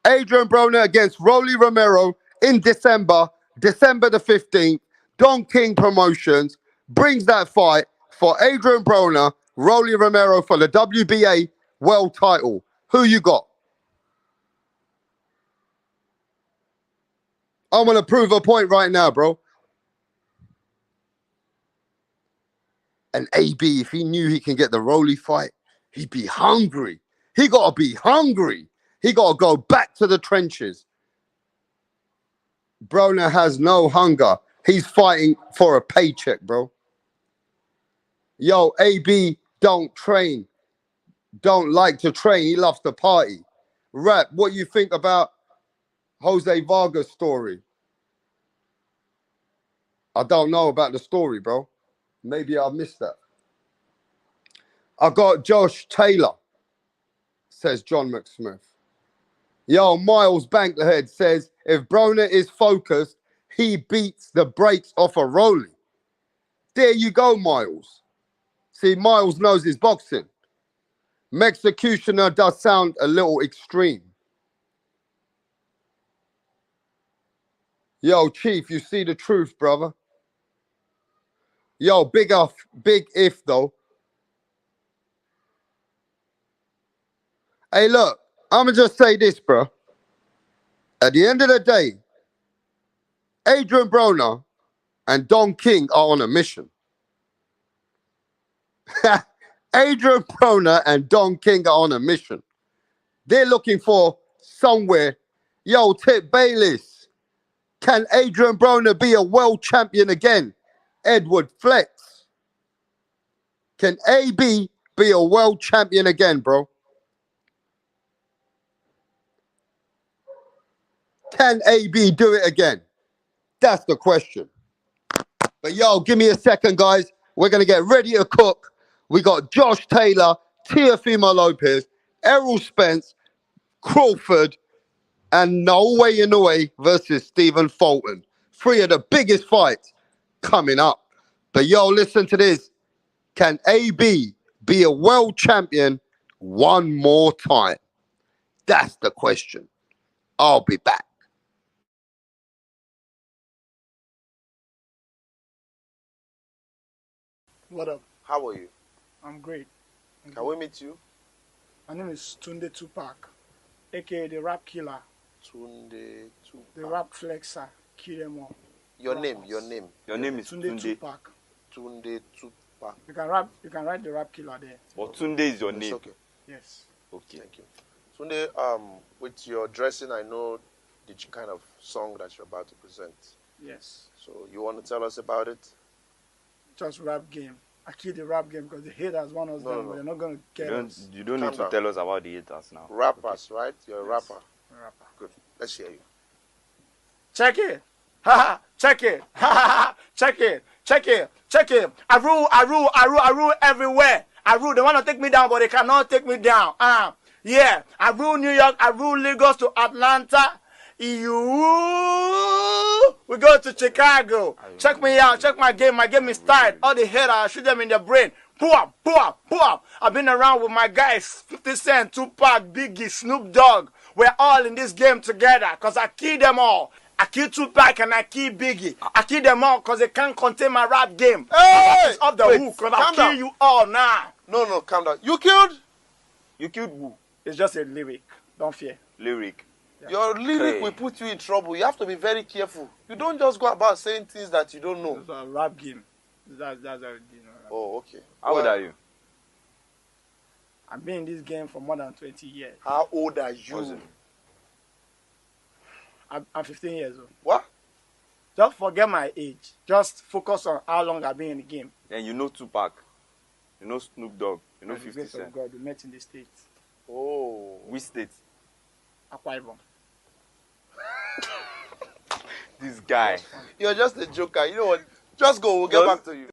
Adrian Broner against Rolly Romero in December the 15th. Don King Promotions brings that fight for Adrian Broner, Rolly Romero for the WBA world title. Who you got? I'm going to prove a point right now, bro. And AB, if he knew he can get the Rolly fight, he'd be hungry. He got to be hungry. He got to go back to the trenches. Broner has no hunger. He's fighting for a paycheck, bro. Yo, AB don't train. Don't like to train. He loves to party. Rap, what you think about Jose Vargas' story? I don't know about the story, bro. Maybe I missed that. I got Josh Taylor, says John McSmith. Yo, Miles Bankhead says, if Broner is focused, he beats the brakes off a Rolly. There you go, Miles. See, Miles knows his boxing. Mexicutioner does sound a little extreme. Yo, Chief, you see the truth, brother. Yo, big if though. Hey, look, I'ma just say this, bro. At the end of the day, Adrian Broner and Don King are on a mission. Adrian Broner and Don King are on a mission. They're looking for somewhere. Yo, Tip Bayless, can Adrian Broner be a world champion again? Edward Flex, can AB be a world champion again, bro? Can AB do it again? That's the question. But yo, give me a second, guys. We're going to get ready to cook. We got Josh Taylor, Teofimo Lopez, Errol Spence, Crawford, and No Way in the Way versus Stephen Fulton. 3 of the biggest fights coming up. But yo, listen to this. Can AB be a world champion one more time? That's the question. I'll be back. What up? How are you? I'm great. Can we meet you? My name is Tunde Tupac, aka the Rap Killer, Tunde Tupac. the Rap Flexer, kill them all. Your Rappers. name, your name. Your name is Tunde Tunde. Tupac. Tunde Tupac. You can write the Rap Killer there. But Tunde is your It's name. okay. Yes. Okay. Thank you. Tunde, with your dressing, I know the kind of song that you're about to present. Yes. So you want to tell us about it? Just rap game. I kill the rap game because the haters want us down, but they're not going to get us. You don't Calm need to down. tell us about the haters now. Rappers, right? You're a Yes. rapper. Rapper. Good. Let's hear you. Check it. Ha ha. Check it. Ha ha. Check it. Check it. Check it. I rule everywhere. I rule. They want to take me down, but they cannot take me down. Yeah. I rule New York. I rule Lagos to Atlanta. We go to Chicago. Check me out. Check my game. My game is tight. All the haters, I shoot them in the brain. Boom, boom, boom. I've been around with my guys, 50 Cent, Tupac, Biggie, Snoop Dogg. We're all in this game together because I kill them all. I kill Tupac and I kill Biggie. I kill them all because they can't contain my rap game. Hey! It's off the hook because I'll calm kill down. you all now. No, calm down. You killed? You killed who? It's just a lyric. Don't fear. Lyric. Your lyric Hey. will put you in trouble. You have to be very careful. You don't just go about saying things that you don't know. It's a rap game. That's how you know. Oh, okay. How old are you? I've been in this game for more than 20 years. How old are What's you? it? I'm 15 years old. What? Just forget my age. Just focus on how long I've been in the game. And you know Tupac. You know Snoop Dogg. You know By the 50 grace of Cent. God, we met in the States. Oh. Which state? Akwa Ibom. This guy. You're just a joker. You know what? Just go. We'll get back to you.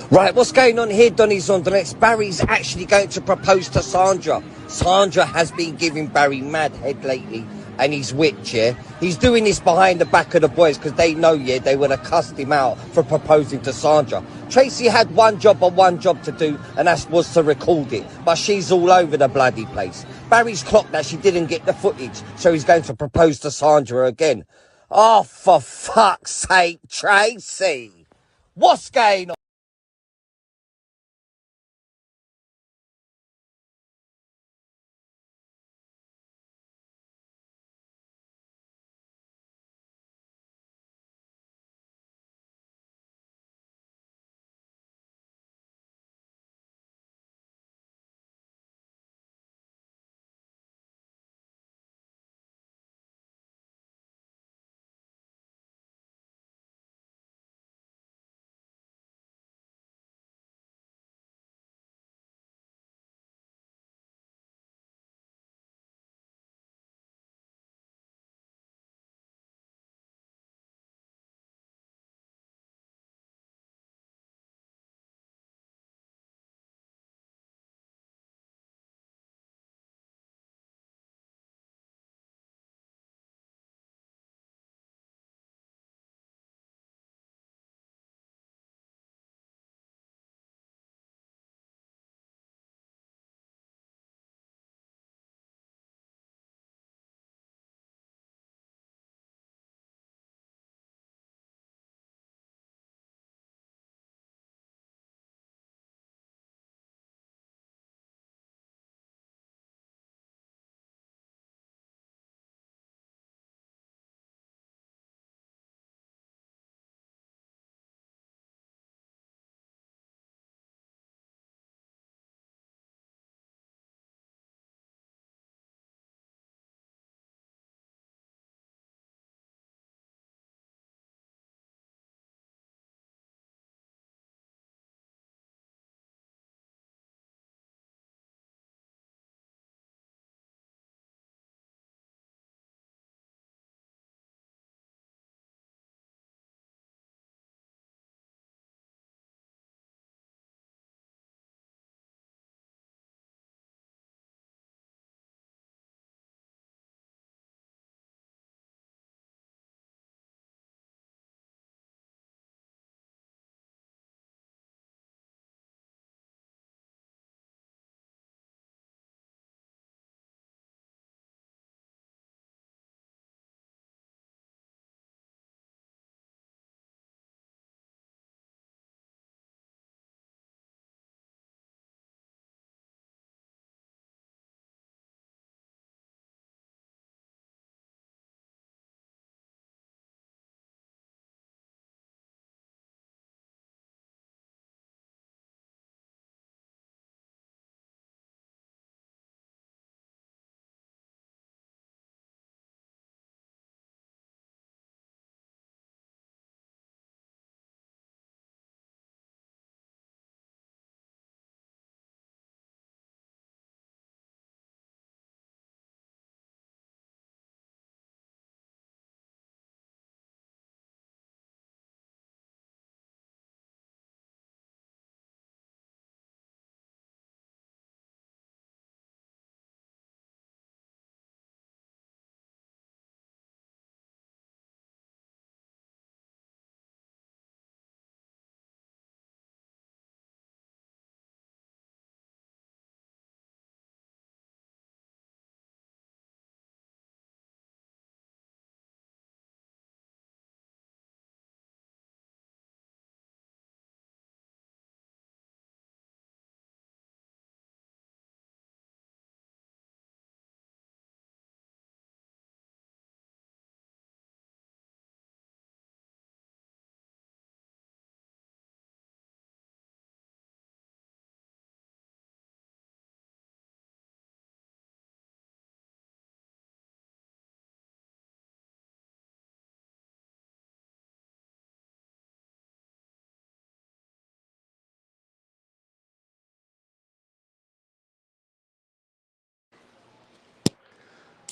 Right, what's going on here, Donny's on the next? Barry's actually going to propose to Sandra. Sandra has been giving Barry mad head lately, and he's witch, yeah? He's doing this behind the back of the boys because they know, yeah, they would have cussed him out for proposing to Sandra. Tracy had one job to do, and that was to record it. But she's all over the bloody place. Barry's clocked that she didn't get the footage, so he's going to propose to Sandra again. Oh, for fuck's sake, Tracy! What's going on?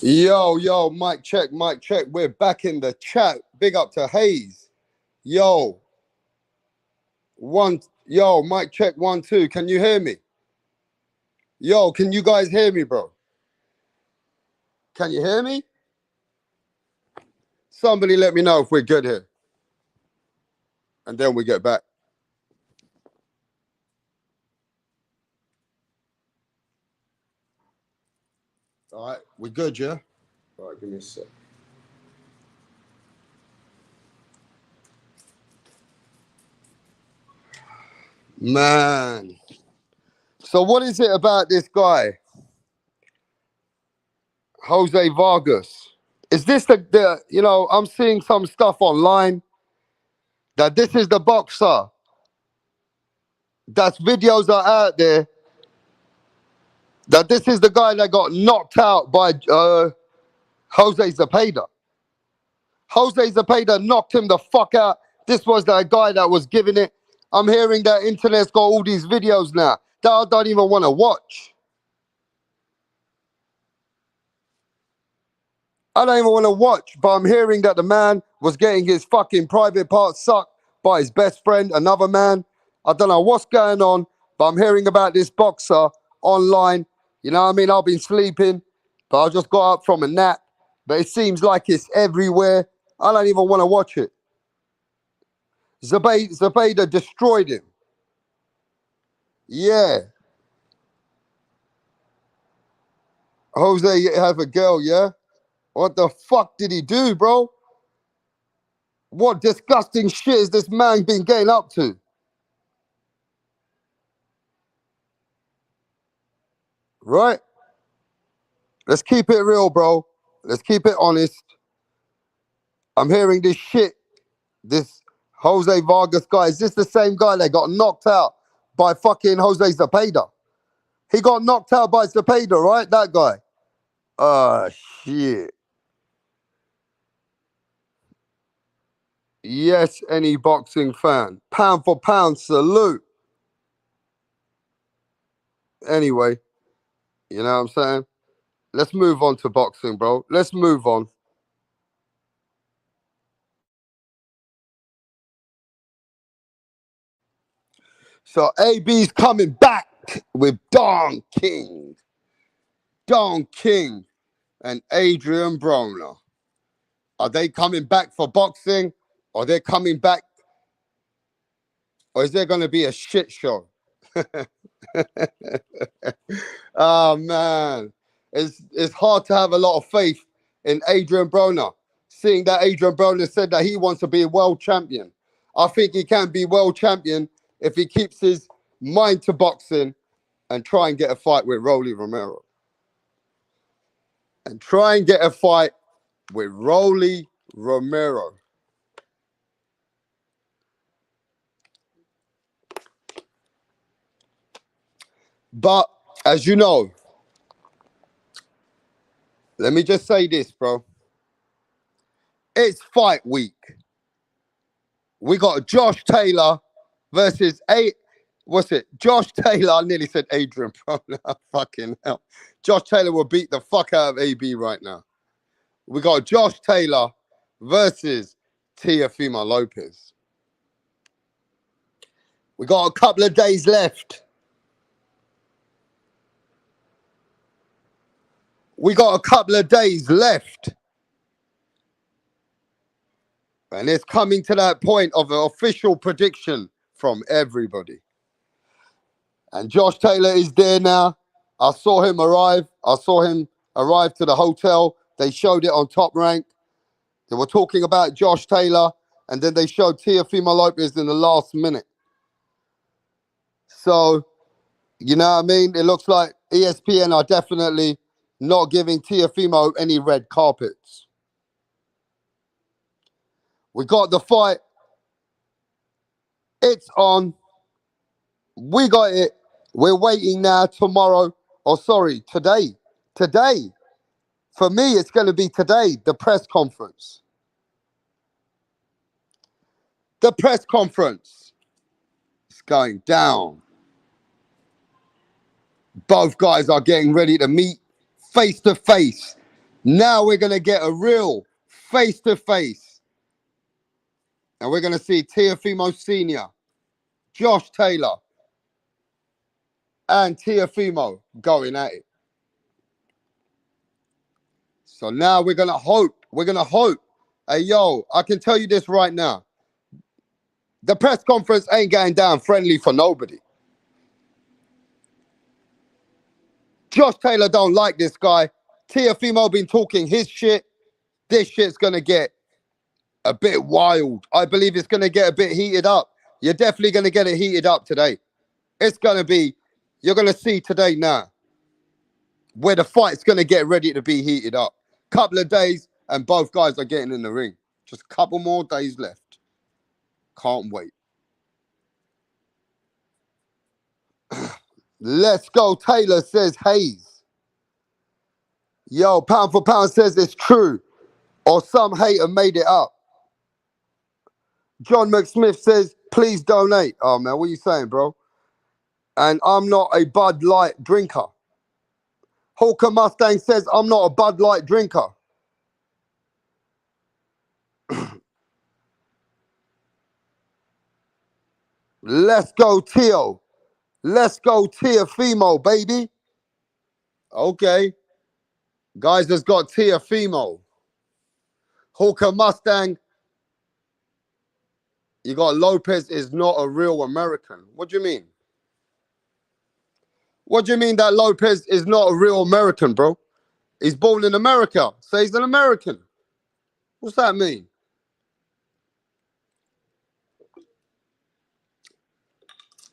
Yo, mic check. We're back in the chat. Big up to Hayes. Yo, one Yo, mic check 1, 2. Can you hear me? Yo, can you guys hear me, bro? Can you hear me? Somebody let me know if we're good here. And then we get back. All right, we good, yeah? All right, give me a sec. Man. So what is it about this guy, Jose Vargas? Is this the you know, I'm seeing some stuff online that this is the boxer. That videos are out there that this is the guy that got knocked out by Jose Zepeda. Jose Zepeda knocked him the fuck out. This was the guy that was giving it. I'm hearing that internet's got all these videos now that I don't even want to watch. I don't even want to watch, but I'm hearing that the man was getting his fucking private parts sucked by his best friend, another man. I don't know what's going on, but I'm hearing about this boxer online. You know what I mean? I've been sleeping, but I just got up from a nap. But it seems like it's everywhere. I don't even want to watch it. Zepeda destroyed him. Yeah. Jose, you have a girl, yeah? What the fuck did he do, bro? What disgusting shit is this man been getting up to? Right? Let's keep it real, bro. Let's keep it honest. I'm hearing this shit. This Jose Vargas guy. Is this the same guy that got knocked out by fucking Jose Zepeda? He got knocked out by Zepeda, right? That guy. Shit. Yes, any boxing fan. Pound for pound, salute. Anyway, you know what I'm saying? Let's move on to boxing, bro. Let's move on. So AB's coming back with Don King. Don King and Adrian Broner. Are they coming back for boxing? Or are they coming back? Or is there going to be a shit show? Oh, man. It's hard to have a lot of faith in Adrian Broner, seeing that Adrian Broner said that he wants to be a world champion. I think he can be world champion if he keeps his mind to boxing and try and get a fight with Rolly Romero. And try and get a fight with Rolly Romero. But as you know, let me just say this, bro. It's fight week. We got Josh Taylor versus Josh Taylor. I nearly said Adrian Broner. Fucking hell. Josh Taylor will beat the fuck out of AB right now. We got Josh Taylor versus Teofimo Lopez. We got a couple of days left. We got a couple of days left. And it's coming to that point of an official prediction from everybody. And Josh Taylor is there now. I saw him arrive. I saw him arrive to the hotel. They showed it on Top Rank. They were talking about Josh Taylor, and then they showed Teofimo Lopez in the last minute. So, you know what I mean? It looks like ESPN are definitely not giving Teofimo any red carpets. We got the fight. It's on. We got it. We're waiting now tomorrow. Oh, sorry, today. Today. For me, it's going to be today, the press conference. The press conference is going down. Both guys are getting ready to meet face to face. Now we're going to get a real face to face. And we're going to see Teofimo Sr. Josh Taylor and Teofimo going at it. So now we're going to hope. We're going to hope. Hey, yo, I can tell you this right now. The press conference ain't going down friendly for nobody. Josh Taylor don't like this guy. Teofimo been talking his shit. This shit's going to get a bit wild. I believe it's going to get a bit heated up. You're definitely going to get it heated up today. It's going to be, you're going to see today now where the fight's going to get ready to be heated up. Couple of days and both guys are getting in the ring. Just a couple more days left. Can't wait. Let's go, Taylor, says Hayes. Yo, pound for pound says it's true. Or some hater made it up. John McSmith says, please donate. Oh, man, what are you saying, bro? And I'm not a Bud Light drinker. Hawker Mustang says, I'm not a Bud Light drinker. Let's go, Teo. Let's go, Teofimo, baby. Okay. Guys, has got Teofimo. Hawker Mustang. You got Lopez is not a real American. What do you mean? What do you mean that Lopez is not a real American, bro? He's born in America, so he's an American. What's that mean?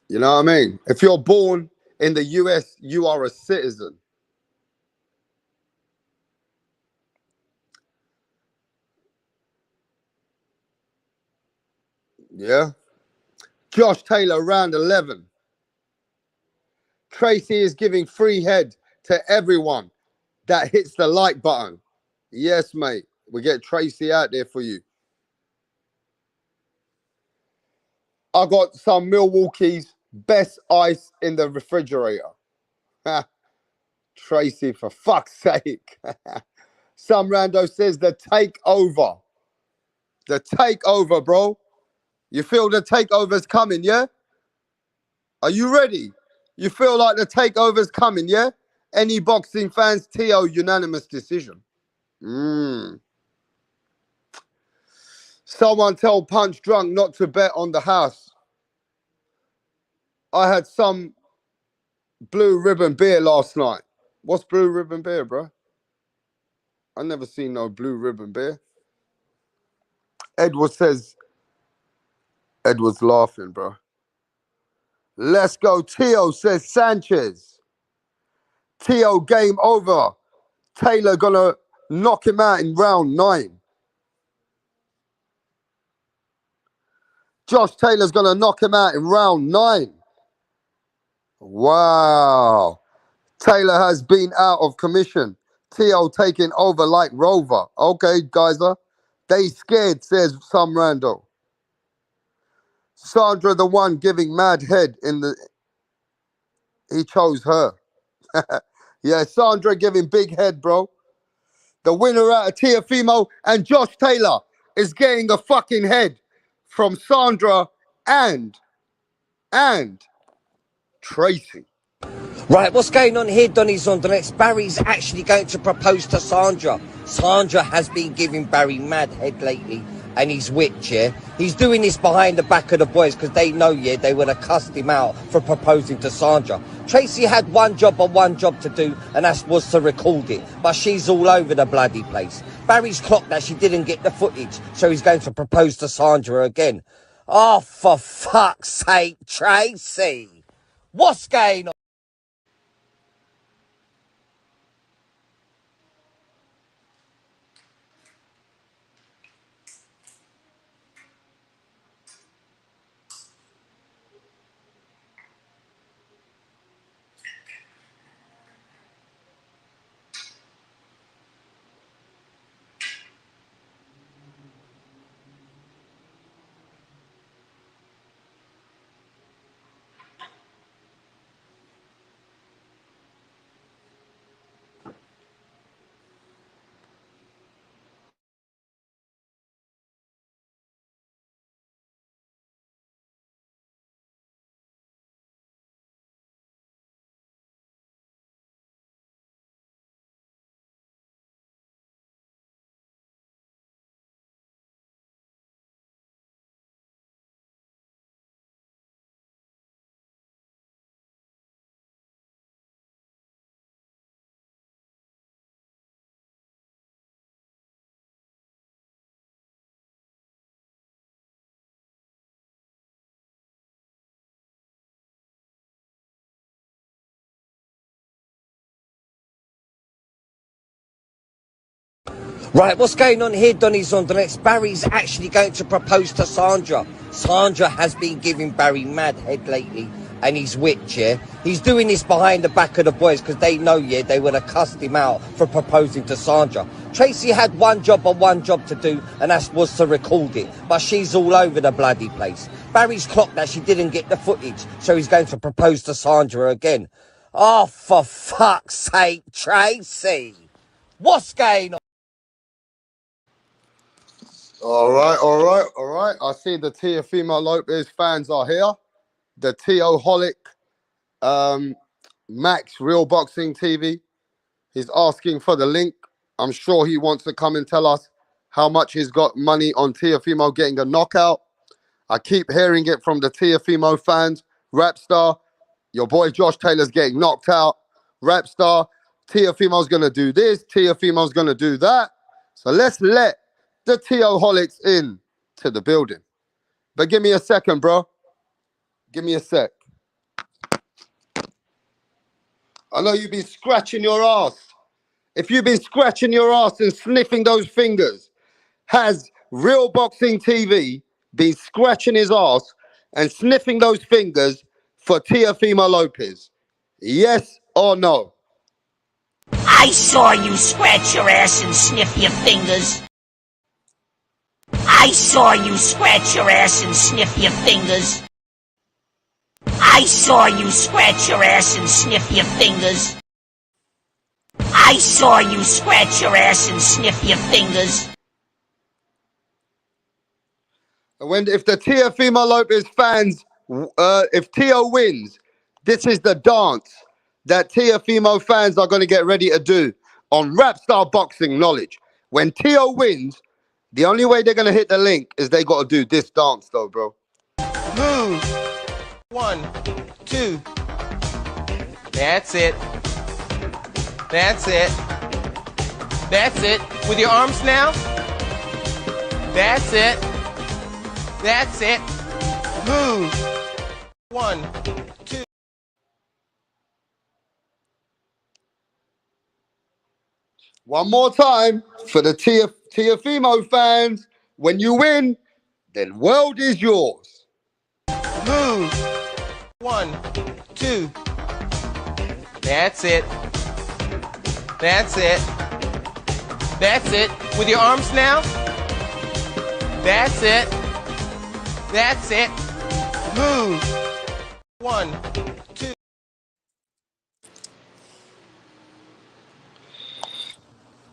You know what I mean? If you're born in the US, you are a citizen. Yeah. Josh Taylor, round 11. Tracy is giving free head to everyone that hits the like button. Yes, mate. We get Tracy out there for you. I got some Milwaukee's best ice in the refrigerator. Tracy, for fuck's sake. Some rando says the takeover. The takeover, bro. You feel the takeover's coming, yeah? Are you ready? You feel like the takeover's coming, yeah? Any boxing fans, TO unanimous decision. Someone tell Punch Drunk not to bet on the house. I had some blue ribbon beer last night. What's blue ribbon beer, bro? I never seen no blue ribbon beer. Edward says, Edward's laughing, bro. Let's go. Tio says Sanchez. Tio, game over. Taylor gonna knock him out in round 9. Josh Taylor's gonna knock him out in round 9. Wow. Taylor has been out of commission. Tio taking over like Rover. Okay, Geyser. They scared, says some rando. Sandra, the one giving mad head in the... He chose her. Yeah, Sandra giving big head, bro. The winner out of Teofimo and Josh Taylor is getting a fucking head from Sandra and Tracy. Right, what's going on here, Donny's on the next? Barry's actually going to propose to Sandra. Sandra has been giving Barry mad head lately, and he's witch, yeah? He's doing this behind the back of the boys because they know, yeah, they would have cussed him out for proposing to Sandra. Tracy had one job to do, and that was to record it, but she's all over the bloody place. Barry's clocked that she didn't get the footage, so he's going to propose to Sandra again. Oh, for fuck's sake, Tracy! What's going on? Right, what's going on here, Donny's on the next? Barry's actually going to propose to Sandra. Sandra has been giving Barry mad head lately, and he's witch, yeah? He's doing this behind the back of the boys because they know, yeah, they would have cussed him out for proposing to Sandra. Tracy had one job to do, and that was to record it. But she's all over the bloody place. Barry's clocked that she didn't get the footage, so he's going to propose to Sandra again. Oh, for fuck's sake, Tracy! What's going on? All right. I see the Teofimo Lopez fans are here. The Teoholic, Max Real Boxing TV. He's asking for the link. I'm sure he wants to come and tell us how much he's got money on Teofimo getting a knockout. I keep hearing it from the Teofimo fans. Rapstar, your boy Josh Taylor's getting knocked out. Rapstar, Teofimo's going to do this. Teofimo's going to do that. So let's let the Teoholics in to the building. But give me a second, bro. Give me a sec. I know you've been scratching your ass. If you've been scratching your ass and sniffing those fingers, has Real Boxing TV been scratching his ass and sniffing those fingers for Teofimo Lopez? Yes or no? I saw you scratch your ass and sniff your fingers. I saw you scratch your ass and sniff your fingers. I saw you scratch your ass and sniff your fingers. I saw you scratch your ass and sniff your fingers. If the Teofimo Lopez fans, if Teo wins, this is the dance that Teofimo fans are going to get ready to do on Rapstar Boxing Knowledge. When Teo wins, the only way they're going to hit the link is they got to do this dance, though, bro. Move. 1, 2. That's it. That's it. That's it. With your arms now. That's it. That's it. Move. 1, 2. One more time for the Teofimo fans. When you win, then world is yours. Move. 1, 2. That's it. That's it. That's it. With your arms now. That's it. That's it. Move. 1, 2.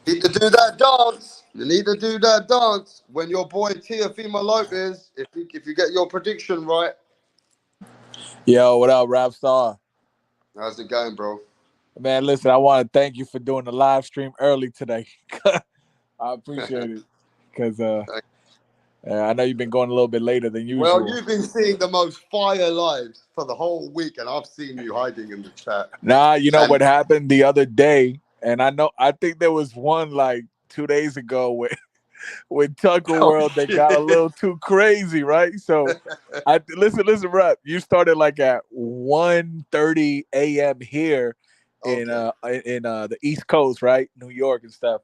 Need to do that dance. You need to do that dance when your boy Teofimo Lopez, if you get your prediction right. Yo, what up, Rapstar? How's it going, bro? Man, listen, I want to thank you for doing the live stream early today. I appreciate it because I know you've been going a little bit later than usual. Well, you've been seeing the most fire lives for the whole week, and I've seen you hiding in the chat. Nah, you know what happened the other day, and I think there was one like 2 days ago with Tucker World that got a little too crazy, right? So listen, Rep, you started like at 1:30 a.m. here in the East Coast, right? New York and stuff.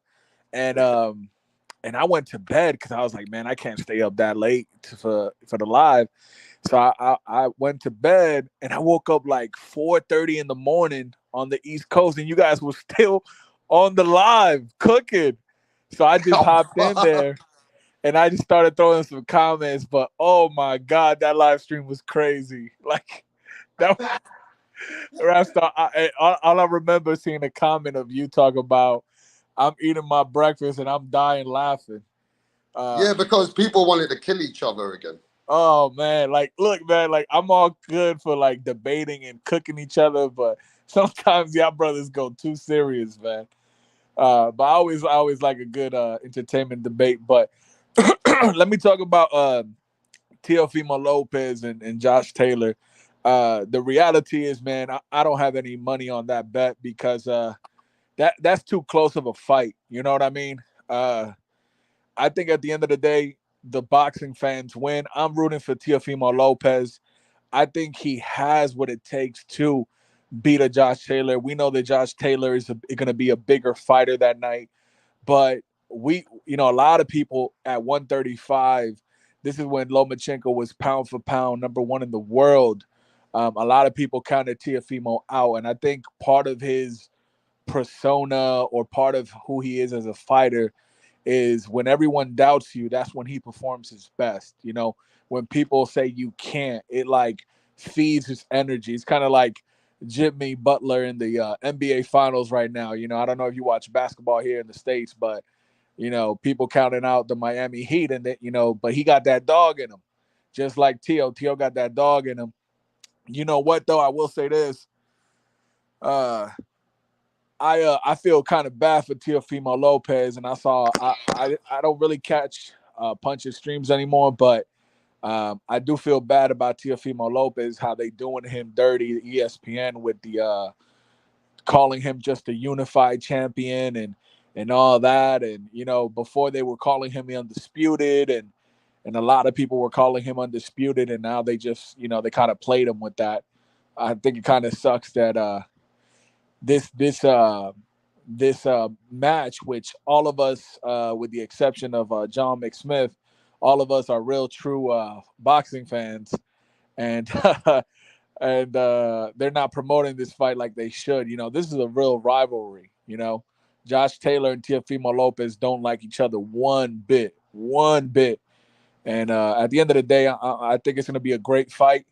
And I went to bed because I was like, man, I can't stay up that late for the live. So I went to bed and I woke up like 4:30 in the morning on the East Coast, and you guys were still on the live cooking. So I just hopped in there and I just started throwing some comments. But oh my God, that live stream was crazy. Like that was, Rapstar, all I remember seeing a comment of you talk about, I'm eating my breakfast and I'm dying laughing. Yeah, because people wanted to kill each other again. Oh man, like look, man, like I'm all good for like debating and cooking each other, but sometimes y'all brothers go too serious, man. But I always like a good entertainment debate. But let me talk about Teofimo Lopez and Josh Taylor. The reality is, man, I don't have any money on that bet because that's too close of a fight. You know what I mean? I think at the end of the day, the boxing fans win. I'm rooting for Teofimo Lopez. I think he has what it takes to beat a Josh Taylor. We know that Josh Taylor is going to be a bigger fighter that night. But a lot of people at 135. This is when Lomachenko was pound for pound #1 in the world. A lot of people counted Teofimo out, and I think part of his persona or part of who he is as a fighter is when everyone doubts you, that's when he performs his best. When people say you can't, it like feeds his energy. It's kind of like Jimmy Butler in the NBA Finals right now. I don't know if you watch basketball here in the States, but people counting out the Miami Heat, and that but he got that dog in him, just like Teo. Teo got that dog in him. You know what though? I will say this. I feel kind of bad for Teofimo Lopez, and I don't really catch punches streams anymore, but I do feel bad about Teofimo Lopez, how they doing him dirty, ESPN, with the calling him just a unified champion and all that, and before they were calling him the undisputed, and a lot of people were calling him undisputed, and now they just they kind of played him with that. I think it kind of sucks that this match, which all of us, with the exception of John McSmith, all of us are real true boxing fans, and and they're not promoting this fight like they should. This is a real rivalry. Josh Taylor and Teofimo Lopez don't like each other one bit. And at the end of the day, I think it's going to be a great fight.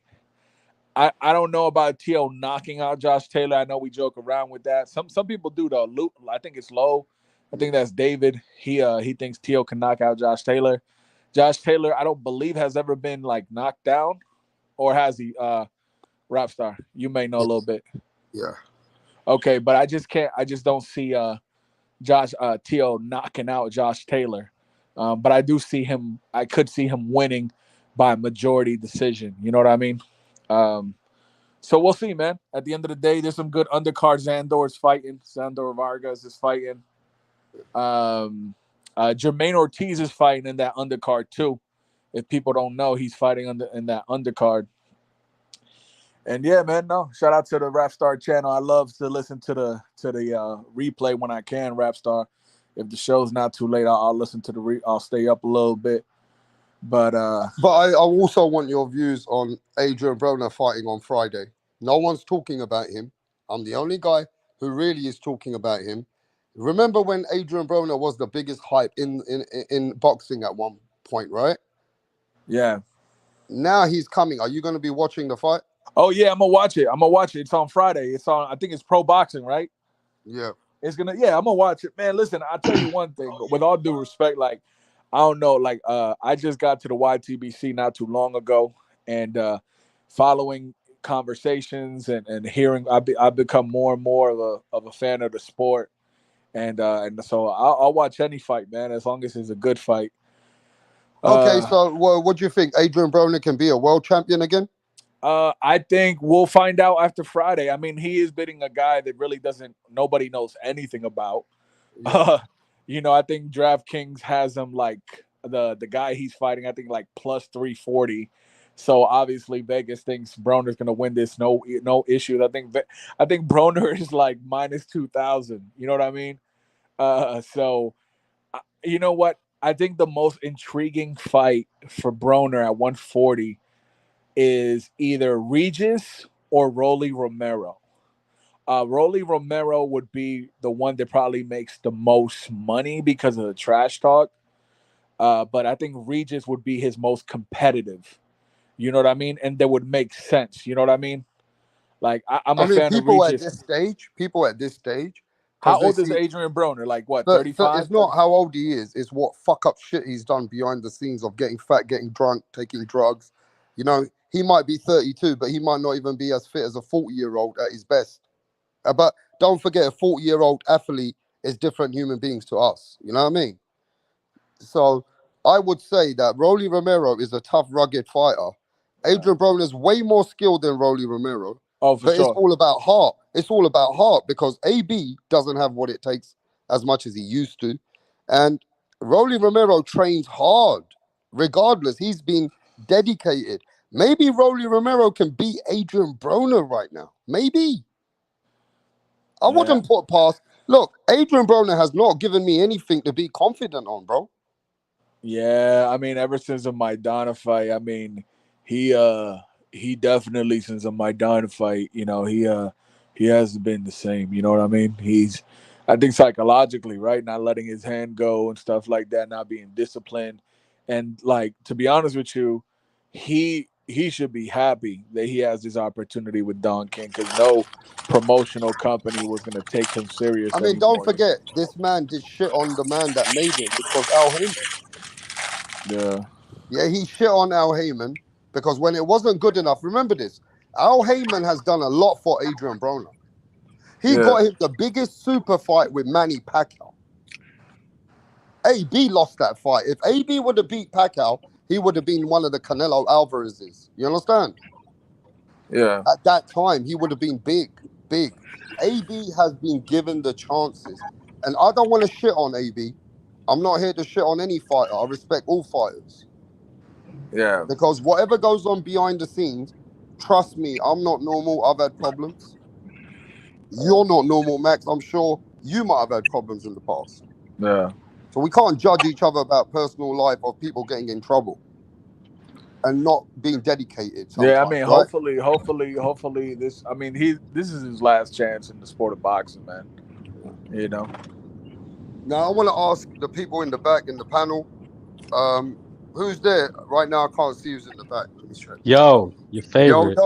I don't know about Teo knocking out Josh Taylor. I know we joke around with that. Some people do though. I think it's low. I think that's David. He thinks Teo can knock out Josh Taylor. Josh Taylor, I don't believe has ever been like knocked down, or has he? Rapstar, you may know a little bit. Yeah. Okay, but I just don't see Teo knocking out Josh Taylor. But I do see him. I could see him winning by majority decision. You know what I mean? So we'll see, man. At the end of the day, there's some good undercards. Zandor's fighting. Zandor Vargas is fighting. Jermaine Ortiz is fighting in that undercard too. If people don't know, he's fighting in that undercard. And yeah, man, no. Shout out to the Rapstar channel. I love to listen to the replay when I can, Rapstar. If the show's not too late, I'll listen to I'll stay up a little bit. But I also want your views on Adrian Broner fighting on Friday. No one's talking about him. I'm the only guy who really is talking about him. Remember when Adrian Broner was the biggest hype in boxing at one point, right? Yeah. Now he's coming. Are you going to be watching the fight? Oh yeah, I'm gonna watch it. It's on Friday. It's on. I think it's Pro Boxing, right? Yeah. I'm gonna watch it, man. Listen, I'll tell you one thing. With all due respect, like, I don't know, like, I just got to the YTBC not too long ago, and following conversations and hearing, I've become more and more of a fan of the sport, and so I'll watch any fight, man, as long as it's a good fight. Okay, so what do you think? Adrian Broner can be a world champion again? I think we'll find out after Friday. I mean, he is bidding a guy that really nobody knows anything about. Yeah. I think DraftKings has him like the guy he's fighting, I think like plus 340. So obviously Vegas thinks Broner's going to win this. No issues. I think Broner is like minus 2,000. You know what I mean? So you know what? I think the most intriguing fight for Broner at 140 is either Regis or Rolly Romero. Rolly Romero would be the one that probably makes the most money because of the trash talk. But I think Regis would be his most competitive. You know what I mean? And that would make sense. You know what I mean? Like, I'm a fan of Regis. People at this stage. How old is Adrian Broner? Like, what, 35? It's not how old he is. It's what fuck up shit he's done behind the scenes of getting fat, getting drunk, taking drugs. He might be 32, but he might not even be as fit as a 40-year-old at his best. But don't forget, a 40-year-old athlete is different human beings to us. You know what I mean? So I would say that Rolly Romero is a tough, rugged fighter. Adrian Broner is way more skilled than Rolly Romero. Oh, for sure. It's all about heart. It's all about heart because AB doesn't have what it takes as much as he used to. And Rolly Romero trains hard. Regardless, he's been dedicated. Maybe Rolly Romero can beat Adrian Broner right now. Maybe. I wouldn't put past Look, Adrian Broner has not given me anything to be confident on, bro. Yeah, I mean, ever since the Maidana fight, I mean, he definitely since the Maidana fight, you know, he hasn't been the same. You know what I mean? I think psychologically, right, not letting his hand go and stuff like that, not being disciplined, and like to be honest with you, he should be happy that he has this opportunity with Don King because no promotional company was gonna take him serious I mean, anymore. don't forget, this man did shit on the man that made him, which was Al Heyman. Yeah. Yeah, he shit on Al Heyman because when it wasn't good enough, remember this, Al Heyman has done a lot for Adrian Broner. He got him the biggest super fight with Manny Pacquiao. AB lost that fight. If AB would have beat Pacquiao, he would have been one of the Canelo Alvarez's. You understand? Yeah. At that time, he would have been big. AB has been given the chances. And I don't want to shit on AB. I'm not here to shit on any fighter. I respect all fighters. Yeah. Because whatever goes on behind the scenes, trust me, I'm not normal. I've had problems. You're not normal, Max. I'm sure you might have had problems in the past. Yeah. So we can't judge each other about personal life of people getting in trouble and not being dedicated sometimes, Yeah, I mean, right? hopefully this. I mean, this is his last chance in the sport of boxing, man. You know. Now I want to ask the people in the back in the panel, who's there right now? I can't see who's in the back. Let me check. Yo, your favorite.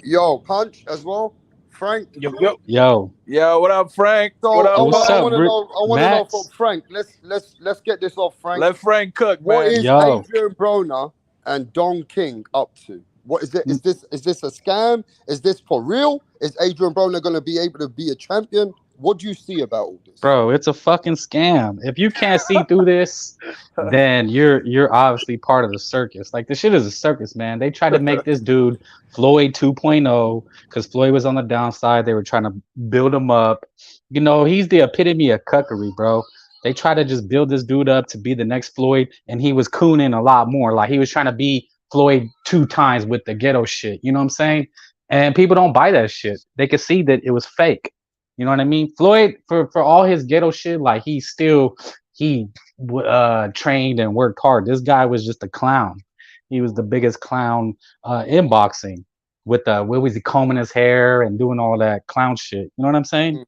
Yo, Punch as well. Frank. Yo. What up, Frank? So what up? I want to know from Frank. Let's get this off, Frank. Let Frank cook, man. What is Adrian Broner and Don King up to? What is it? Is this a scam? Is this for real? Is Adrian Broner going to be able to be a champion? What do you see about all this? Bro, it's a fucking scam. If you can't see through this, then you're obviously part of the circus. Like, this shit is a circus, man. They tried to make this dude Floyd 2.0 because Floyd was on the downside. They were trying to build him up. You know, he's the epitome of cuckery, bro. They tried to just build this dude up to be the next Floyd, and he was cooning a lot more. Like, he was trying to be Floyd 2 times with the ghetto shit. You know what I'm saying? And people don't buy that shit. They could see that it was fake. You know what I mean? Floyd, for all his ghetto shit, like he trained and worked hard. This guy was just a clown. He was the biggest clown in boxing with what was he combing his hair and doing all that clown shit. You know what I'm saying?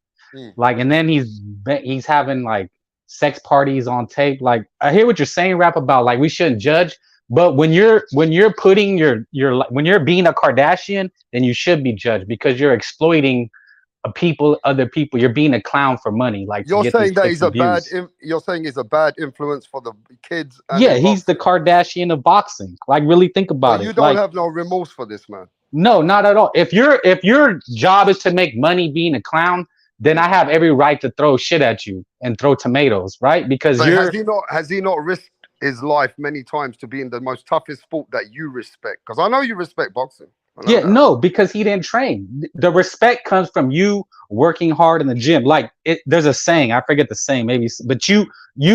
Like, and then he's having like sex parties on tape. Like, I hear what you're saying, Rap, about like we shouldn't judge. But when you're putting when you're being a Kardashian, then you should be judged because you're exploiting other people. You're being a clown for money. Like, you're saying that he's you're saying he's a bad influence for the kids. Yeah, he's the Kardashian of boxing. Like, really think about it. You don't have no remorse for this, man. No, not at all. If your job is to make money being a clown, then I have every right to throw shit at you and throw tomatoes, right? Because has he not risked his life many times to be in the most toughest sport that you respect? Because I know you respect boxing. Yeah, no, because he didn't train. The respect comes from you working hard in the gym. Like, there's a saying, I forget the saying, maybe, but you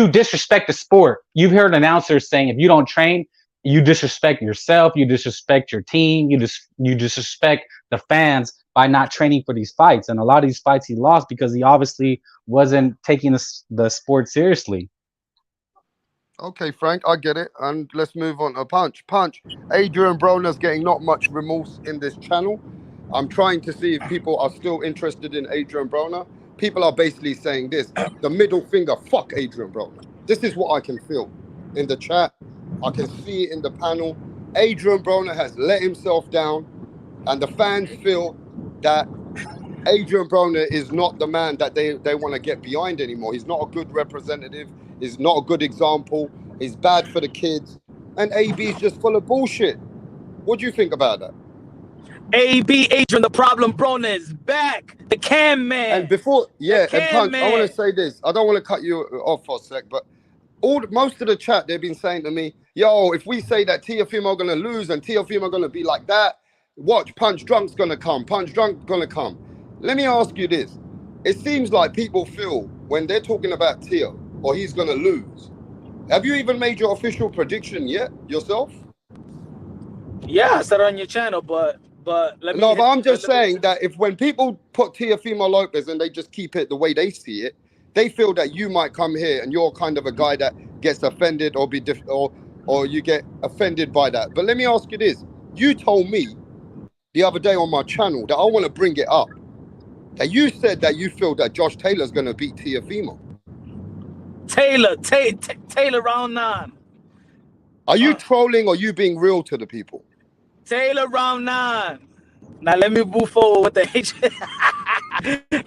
disrespect the sport. You've heard announcers saying if you don't train, you disrespect yourself, you disrespect your team, you disrespect the fans by not training for these fights. And a lot of these fights he lost because he obviously wasn't taking the sport seriously. Okay, Frank, I get it. And let's move on to Punch. Adrian Broner's getting not much remorse in this channel. I'm trying to see if people are still interested in Adrian Broner. People are basically saying this, the middle finger, fuck Adrian Broner. This is what I can feel in the chat. I can see it in the panel. Adrian Broner has let himself down, and the fans feel that Adrian Broner is not the man that they want to get behind anymore. He's not a good representative. He's not a good example. He's bad for the kids. And AB is just full of bullshit. What do you think about that? AB, Adrian, the problem Broner is back. The cam man. And before, and Punch, I want to say this. I don't want to cut you off for a sec, but most of the chat, they've been saying to me, yo, if we say that Teofimo going to lose and Teofimo going to be like that, watch, Punch Drunk's going to come. Punch Drunk going to come. Let me ask you this. It seems like people feel when they're talking about Teo or he's going to lose. Have you even made your official prediction yet yourself? Yeah, I said it on your channel, but But let me. No, but I'm just saying that if when people put Teofimo Lopez and they just keep it the way they see it, they feel that you might come here and you're kind of a guy that gets offended or or you get offended by that. But let me ask you this: you told me the other day on my channel that I want to bring it up. That you said that you feel that Josh Taylor's going to beat Teofimo. Taylor round 9. Are you trolling or you being real to the people? Taylor round 9. Now let me move forward with the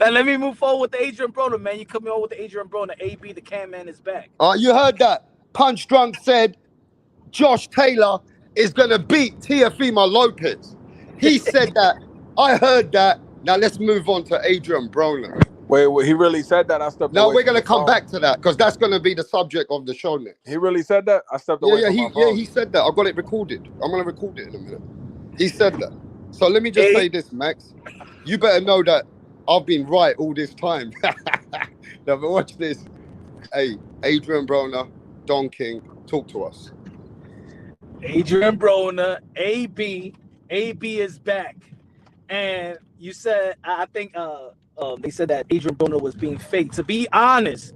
Now let me move forward with the Adrian Broner, man. You coming on with the Adrian Broner? AB, the can man, is back. You heard that? Punch Drunk said Josh Taylor is going to beat Teofimo Lopez. He said that. I heard that. Now let's move on to Adrian Broner. Wait, he really said that? I stepped away. No, we're going to come back to that because that's going to be the subject of the show next. He really said that? I stepped away from my phone. He said that. I got it recorded. I'm going to record it in a minute. He said that. So let me just say this, Max. You better know that I've been right all this time. Now, but watch this. Hey, Adrian Broner, Don King, talk to us. Adrian Broner, AB is back. And you said, I think they said that Adrian Broner was being fake. To be honest,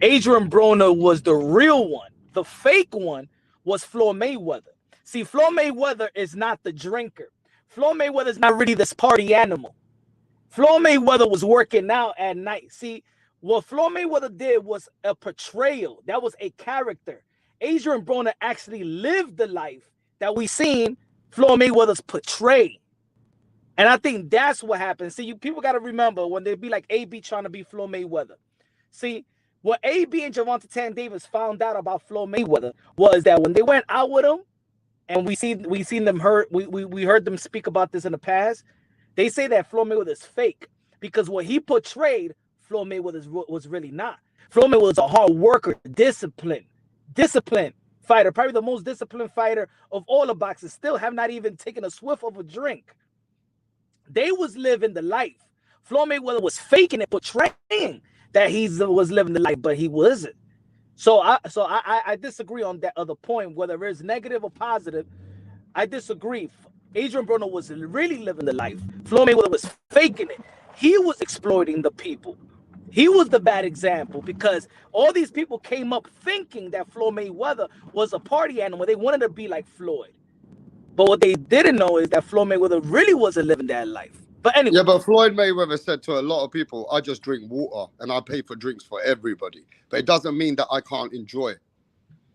Adrian Broner was the real one. The fake one was Floyd Mayweather. See, Floyd Mayweather is not the drinker. Floyd Mayweather is not really this party animal. Floyd Mayweather was working out at night. See, what Floyd Mayweather did was a portrayal. That was a character. Adrian Broner actually lived the life that we seen Floyd Mayweather's portray. And I think that's what happened. See, people got to remember when they be like AB trying to be Floyd Mayweather. See, what AB and Gervonta Tank Davis found out about Floyd Mayweather was that when they went out with him, and we heard them speak about this in the past, they say that Floyd Mayweather is fake because what he portrayed, Floyd Mayweather was really not. Floyd Mayweather was a hard worker, disciplined fighter, probably the most disciplined fighter of all the boxers. Still have not even taken a swift of a drink. They was living the life. Floyd Mayweather was faking it, portraying that he was living the life, but he wasn't. So I disagree on that other point, whether it's negative or positive. I disagree. Adrian Broner was really living the life. Floyd Mayweather was faking it. He was exploiting the people. He was the bad example because all these people came up thinking that Floyd Mayweather was a party animal. They wanted to be like Floyd. But what they didn't know is that Floyd Mayweather really wasn't living that life. But anyway. Yeah, but Floyd Mayweather said to a lot of people, I just drink water and I pay for drinks for everybody. But it doesn't mean that I can't enjoy it.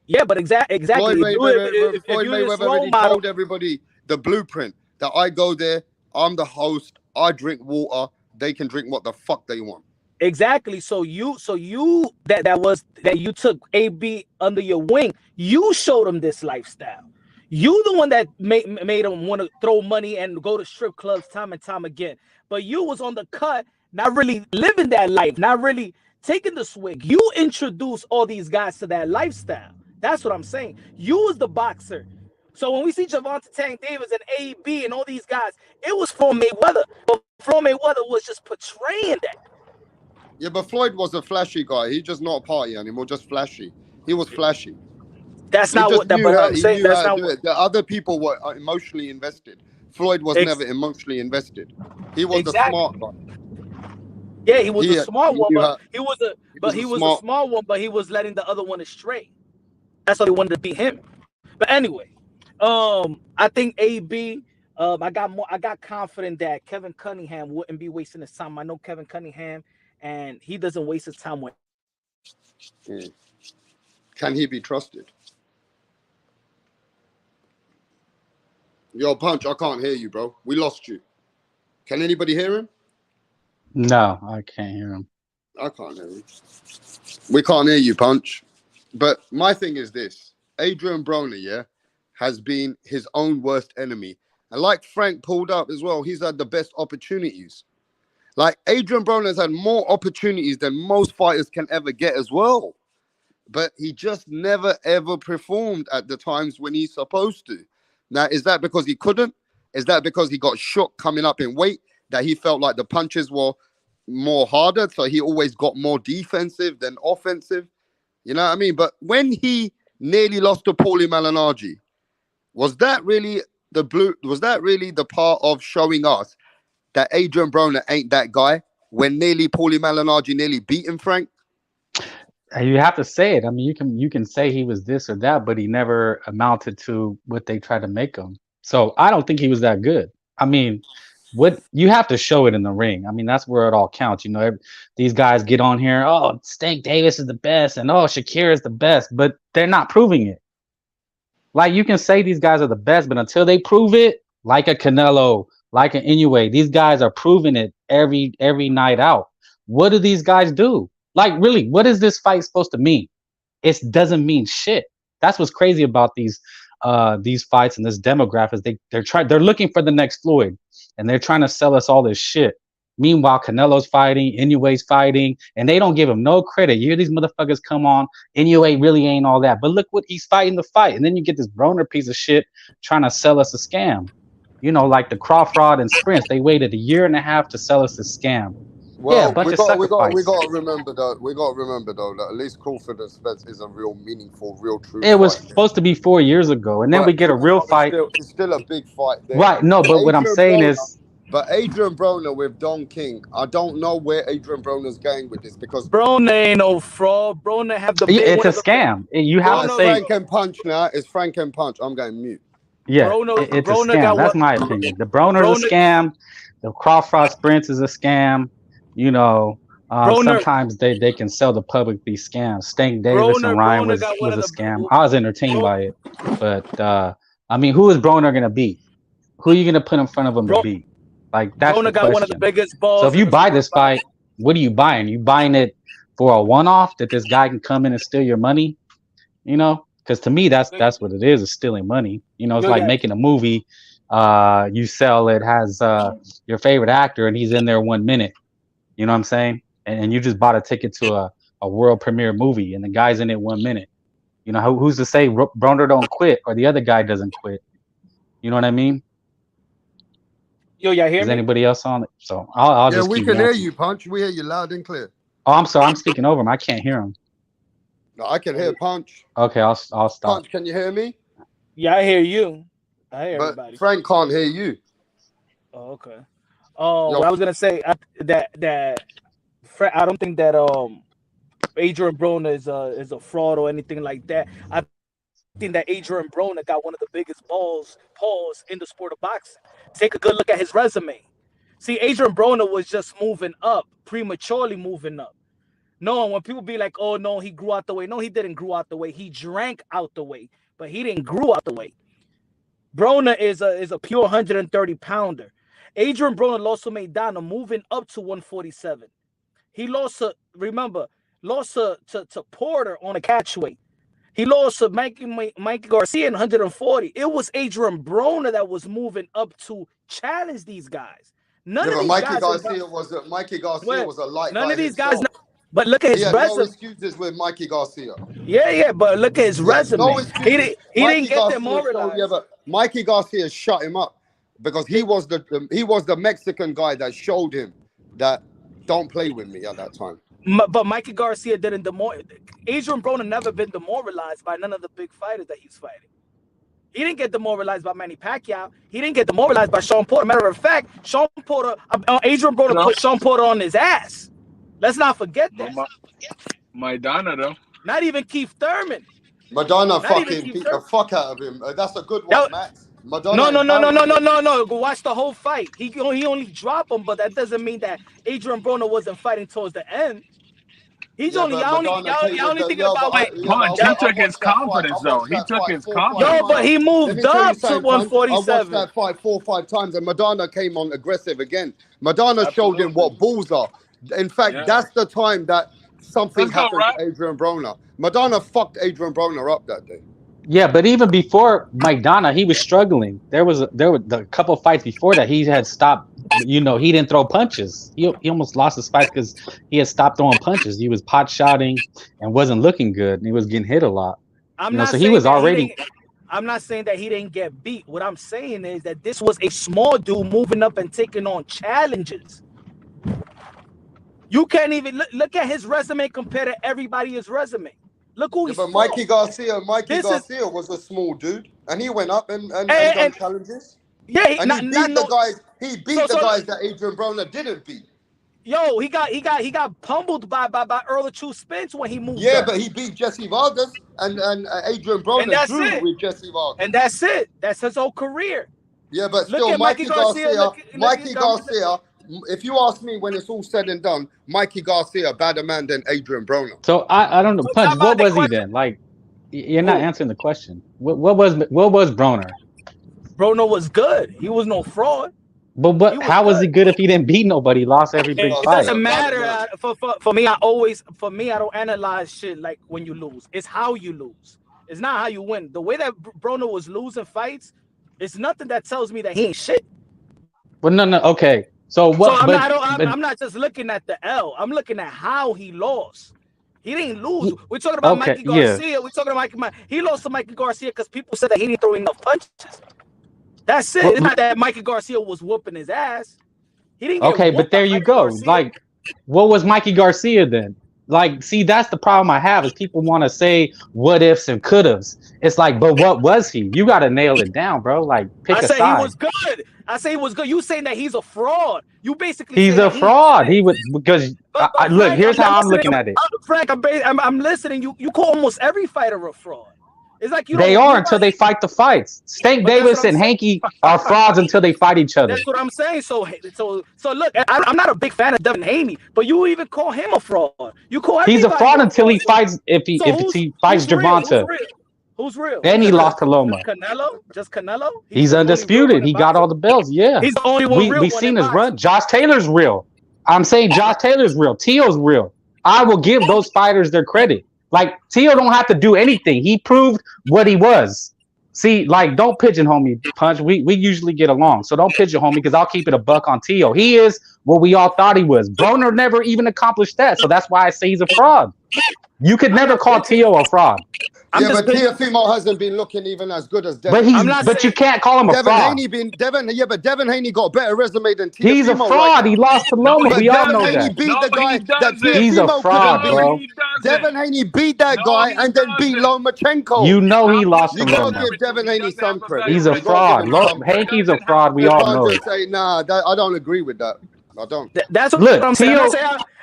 Yeah, but exactly. Floyd Mayweather already told everybody the blueprint that I go there, I'm the host, I drink water, they can drink what the fuck they want. Exactly. So you took AB under your wing. You showed him this lifestyle. You the one that made him want to throw money and go to strip clubs time and time again. But you was on the cut, not really living that life, not really taking the swig. You introduced all these guys to that lifestyle. That's what I'm saying. You was the boxer. So when we see Gervonta Tank Davis and AB and all these guys, it was Floyd Mayweather. But Floyd Mayweather was just portraying that. Yeah, but Floyd was a flashy guy. He's just not a party animal, just flashy. He was flashy. That's not what I'm saying. That's not what the other people were emotionally invested. Floyd was never emotionally invested. He was the smart guy. Yeah, he was a smart one, but he was a smart one, but he was letting the other one astray. That's why they wanted to beat him. But anyway, I think AB. I got confident that Kevin Cunningham wouldn't be wasting his time. I know Kevin Cunningham, and he doesn't waste his time with. Can he be trusted? Yo, Punch, I can't hear you, bro. We lost you. Can anybody hear him? No, I can't hear him. I can't hear him. We can't hear you, Punch. But my thing is this. Adrian Broner, yeah, has been his own worst enemy. And like Frank pulled up as well, he's had the best opportunities. Like Adrian Broner has had more opportunities than most fighters can ever get as well. But he just never, ever performed at the times when he's supposed to. Now, is that because he couldn't? Is that because he got shook coming up in weight, that he felt like the punches were more harder, so he always got more defensive than offensive? You know what I mean? But when he nearly lost to Paulie Malignaggi, was that really really the part of showing us that Adrian Broner ain't that guy when Paulie Malignaggi nearly beat him, Frank? You have to say it. I mean, you can say he was this or that, but he never amounted to what they tried to make him. So I don't think he was that good. I mean, what you have to show it in the ring. I mean, that's where it all counts. You know, these guys get on here. Oh, Stank Davis is the best, and oh, Shakir is the best, but they're not proving it. Like you can say these guys are the best, but until they prove it, like a Canelo, like an Inoue, these guys are proving it every night out. What do these guys do? Like, really, what is this fight supposed to mean? It doesn't mean shit. That's what's crazy about these fights and this demographic. They're looking for the next Floyd, and they're trying to sell us all this shit. Meanwhile, Canelo's fighting, Inoue's fighting, and they don't give him no credit. You hear these motherfuckers come on, Inoue really ain't all that. But look what he's fighting the fight. And then you get this Broner piece of shit trying to sell us a scam. You know, like the Crawford and Sprints, they waited 1.5 years to sell us this scam. Well, yeah, a bunch we of got sacrifice. to remember though that at least Crawford and Spence is a real meaningful, real true. It was supposed to be 4 years ago, and then we get a real fight. It's still a big fight there. Right? No, but what I'm saying is. But Adrian Broner with Don King, I don't know where Adrian Broner's going with this because Broner ain't no fraud. Broner have the. It's a scam. You have to say. Frank and Punch now. It's Frank and Punch. I'm going mute. Yeah, it's a scam. That's my opinion. The Broner's a scam. The Crawford Sprints is a scam. You know, sometimes they can sell the public these scams. Stank Davis and Ryan was a scam. I was entertained by it, but I mean, who is Broner gonna beat? Who are you gonna put in front of him to beat? Like that's Broner got one of the biggest balls. So if you buy this fight, what are you buying? You buying it for a one-off that this guy can come in and steal your money? You know, because to me that's what it is stealing money. You know, it's like making a movie. You sell it has your favorite actor and he's in there 1 minute. You know what I'm saying? And you just bought a ticket to a world premiere movie and the guy's in it 1 minute. You know, who's to say Broner don't quit or the other guy doesn't quit? You know what I mean? Yo, y'all hear Is me? anybody else on it? So I'll just we keep can dancing. hear you, Punch. We hear you loud and clear. Oh, I'm sorry. I'm speaking over him. I can't hear him. No, I can hear Punch. Okay, I'll stop. Punch, can you hear me? Yeah, I hear you. I hear but everybody. Frank can't hear you. Oh, okay. What I was gonna say that I don't think that Adrian Broner is a fraud or anything like that. I think that Adrian Broner got one of the biggest paws in the sport of boxing. Take a good look at his resume. See, Adrian Broner was just moving up, prematurely moving up. No, when people be like, "Oh no, he grew out the way." No, he didn't grow out the way. He drank out the way, but he didn't grow out the way. Broner is a pure 130 pounder. Adrian Broner lost to Maidana, moving up to 147. He lost to Porter on a catchweight. He lost to Mikey Garcia in 140. It was Adrian Broner that was moving up to challenge these guys. None of these Mikey guys Garcia was a light guy. None of these guys. But look at his resume. No excuses with Mikey Garcia. Yeah, but look at his resume. No excuses. He didn't get demoralized. Mikey Garcia shut him up because he was the Mexican guy that showed him that don't play with me at that time. But Mikey Garcia didn't Adrian Broner never been demoralized by none of the big fighters that he's fighting. He didn't get demoralized by Manny Pacquiao. He didn't get demoralized by Sean Porter. Matter of fact, Adrian Broner put Sean Porter on his ass. Let's not forget that. Maidana though. Not even Keith Thurman. Madonna fucking beat the fuck out of him. That's a good one, Max. Madonna No. Go watch the whole fight. He only dropped him, but that doesn't mean that Adrian Broner wasn't fighting towards the end. He's only thinking about Punch. He took his confidence though. He took his confidence. No, but he moved up to 147. I watched that fight 4 or 5 times, and Madonna came on aggressive again. Madonna showed him what balls are. In fact, that's the time that something happened to Adrian Broner. Madonna fucked Adrian Broner up that day. Yeah, but even before Maidana, he was struggling. There were a couple fights before that he had stopped. You know, he didn't throw punches. He almost lost his fight because he had stopped throwing punches. He was pot shotting and wasn't looking good, and he was getting hit a lot. I'm not saying that he didn't get beat. What I'm saying is that this was a small dude moving up and taking on challenges. You can't even look at his resume compared to everybody's resume. Look who he's but fought. Mikey Garcia was a small dude, and he went up and done challenges. Yeah, He beat the guys. He beat the guys that Adrian Broner didn't beat. Yo, he got pummeled by Earl of True Spence when he moved. Yeah, up. but he beat Jesse Vargas and Adrian Broner drew with Jesse Vargas. And that's it. That's his whole career. Yeah, but still, Mikey Garcia. If you ask me, when it's all said and done, Mikey Garcia a better man than Adrian Broner. So I don't know, Punch. What was he then? Like, you're not answering the question. What was Broner? Broner was good. He was no fraud. But how was he good if he didn't beat nobody? He lost every big fight. It doesn't matter. For me, I don't analyze shit like when you lose. It's how you lose. It's not how you win. The way that Broner was losing fights, it's nothing that tells me that he ain't shit. Well, no, okay. So what? So I'm not just looking at the L. I'm looking at how he lost. He didn't lose. We're talking about Mikey Garcia. Yeah. We're talking about He lost to Mikey Garcia because people said that he didn't throw enough punches. That's it. It's not that Mikey Garcia was whooping his ass. He didn't. Okay, but there you go. Garcia. Like, what was Mikey Garcia then? Like, see, that's the problem I have is people want to say what ifs and could haves. It's like, but what was he? You got to nail it down, bro. Like, pick a side. I say he was good. I say he was good. You saying that he's a fraud? You basically he's a fraud. He would because look. Here's how I'm looking at it. Frank, I'm listening. You call almost every fighter a fraud. It's like they are until they fight the fights. Stank Davis and Hanky are frauds until they fight each other. That's what I'm saying. So look, I'm not a big fan of Devin Haney, but you even call him a fraud. You call he's a fraud until he fights. If he fights Gervonta. Who's real? Then he lost to Loma. Just Canelo. He's undisputed. He got all the belts. Yeah, he's the only one real. We've seen his run. Josh Taylor's real. I'm saying Josh Taylor's real. Teo's real. I will give those fighters their credit. Like, Teo don't have to do anything. He proved what he was. See, like, don't pigeonhole me, Punch. We usually get along. So don't pigeonhole me because I'll keep it a buck on Teo. He is what we all thought he was. Broner never even accomplished that. So that's why I say he's a fraud. You could never call Teo a fraud. But Teofimo hasn't been looking even as good as Devin. But you can't call him a fraud. But Devin Haney got a better resume than Teofimo. He's a fraud. He lost to Loma. We all know that. Beat the guy that he's a fraud, bro. Devin Haney beat that guy and then beat Lomachenko. You know he lost to Loma. You gotta give Devin Haney some credit. He's a fraud. Hanky's a fraud. We all know it. Nah, I don't agree with that. I don't. That's what I'm saying.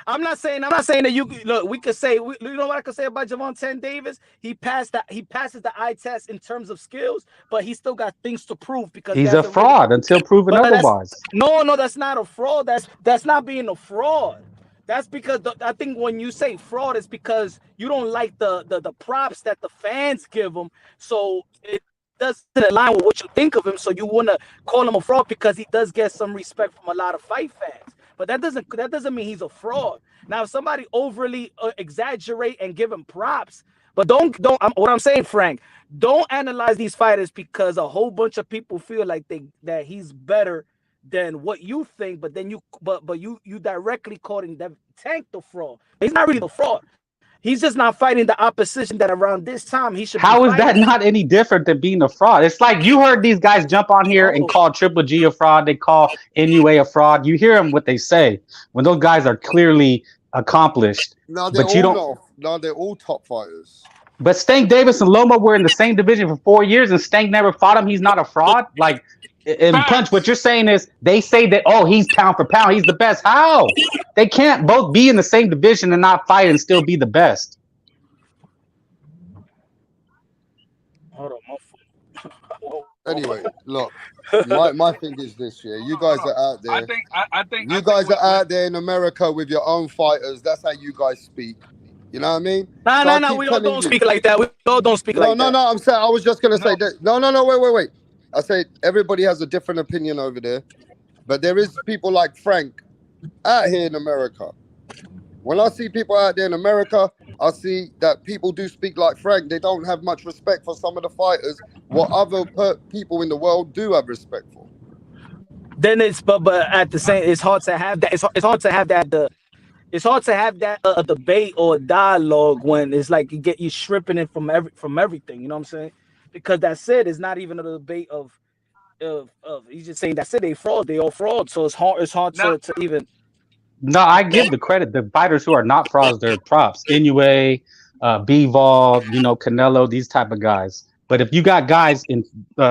I'm not saying that you look. We could say, you know what I could say about Gervonta Davis? He passes the eye test in terms of skills, but he still got things to prove because he's a fraud until proven otherwise. No, that's not a fraud. That's not being a fraud. That's because I think when you say fraud, it's because you don't like the props that the fans give him. So it doesn't align with what you think of him. So you want to call him a fraud because he does get some respect from a lot of fight fans. But that doesn't mean he's a fraud. Now, if somebody overly exaggerate and give him props, but don't. What I'm saying, Frank, don't analyze these fighters because a whole bunch of people feel like that he's better than what you think. But then you directly called him Tank the fraud. He's not really the fraud. He's just not fighting the opposition that around this time he should. How is that not any different than being a fraud? It's like you heard these guys jump on here and call Triple G a fraud. They call NUA a fraud. You hear them what they say when those guys are clearly accomplished. No, they're all top fighters. But Stank Davis and Loma were in the same division for 4 years, and Stank never fought him. He's not a fraud. Like, and Punch, what you're saying is they say that, oh, he's pound for pound. He's the best. How? They can't both be in the same division and not fight and still be the best. Hold on, anyway, look, my thing is this year. You guys are out there. I think you guys are out there in America with your own fighters. That's how you guys speak. You know what I mean? No, we all don't speak like that. We all don't speak like that. No, I'm saying I was just gonna say that. No, wait. I say everybody has a different opinion over there, but there is people like Frank out here in America. When I see people out there in America, I see that people do speak like Frank. They don't have much respect for some of the fighters, what other people in the world do have respect for. Then but at the same, it's hard to have that. It's hard to have that. It's hard to have that a debate or a dialogue when it's like you stripping it from everything. You know what I'm saying? Because that's it. It's not even a debate of he's just saying that's it. They fraud. They all fraud. So it's hard to even. No, I give the credit. The fighters who are not frauds, they're props. Inoue, B-Vol, Canelo, these type of guys. But if you got guys in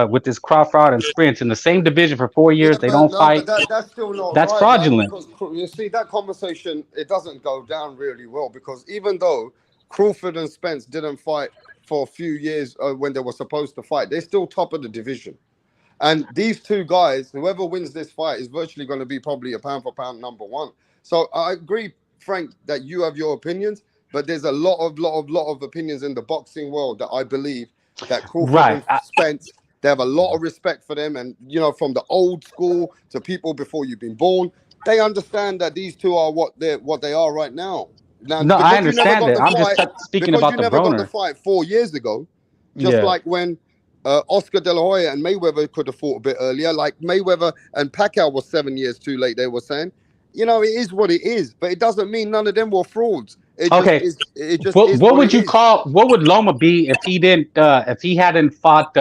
with this Crawford and Spence in the same division for 4 years, they don't fight. But that's still not That's right, fraudulent. man, because you see that conversation, it doesn't go down really well because even though Crawford and Spence didn't fight for a few years when they were supposed to fight, they're still top of the division. And these two guys, whoever wins this fight is virtually going to be probably a pound for pound number one. So I agree, Frank, that you have your opinions, but there's a lot of opinions in the boxing world that I believe that Crawford and Spence, they have a lot of respect for them. And, from the old school to people before you've been born, they understand that these two are what they are right now. Now, no, I understand that. I'm just speaking about the Broner. Because you never got the fight 4 years ago, just like when Oscar De La Hoya and Mayweather could have fought a bit earlier, like Mayweather and Pacquiao was 7 years too late, they were saying. It is what it is, but it doesn't mean none of them were frauds. What would Loma be if he didn't if he hadn't fought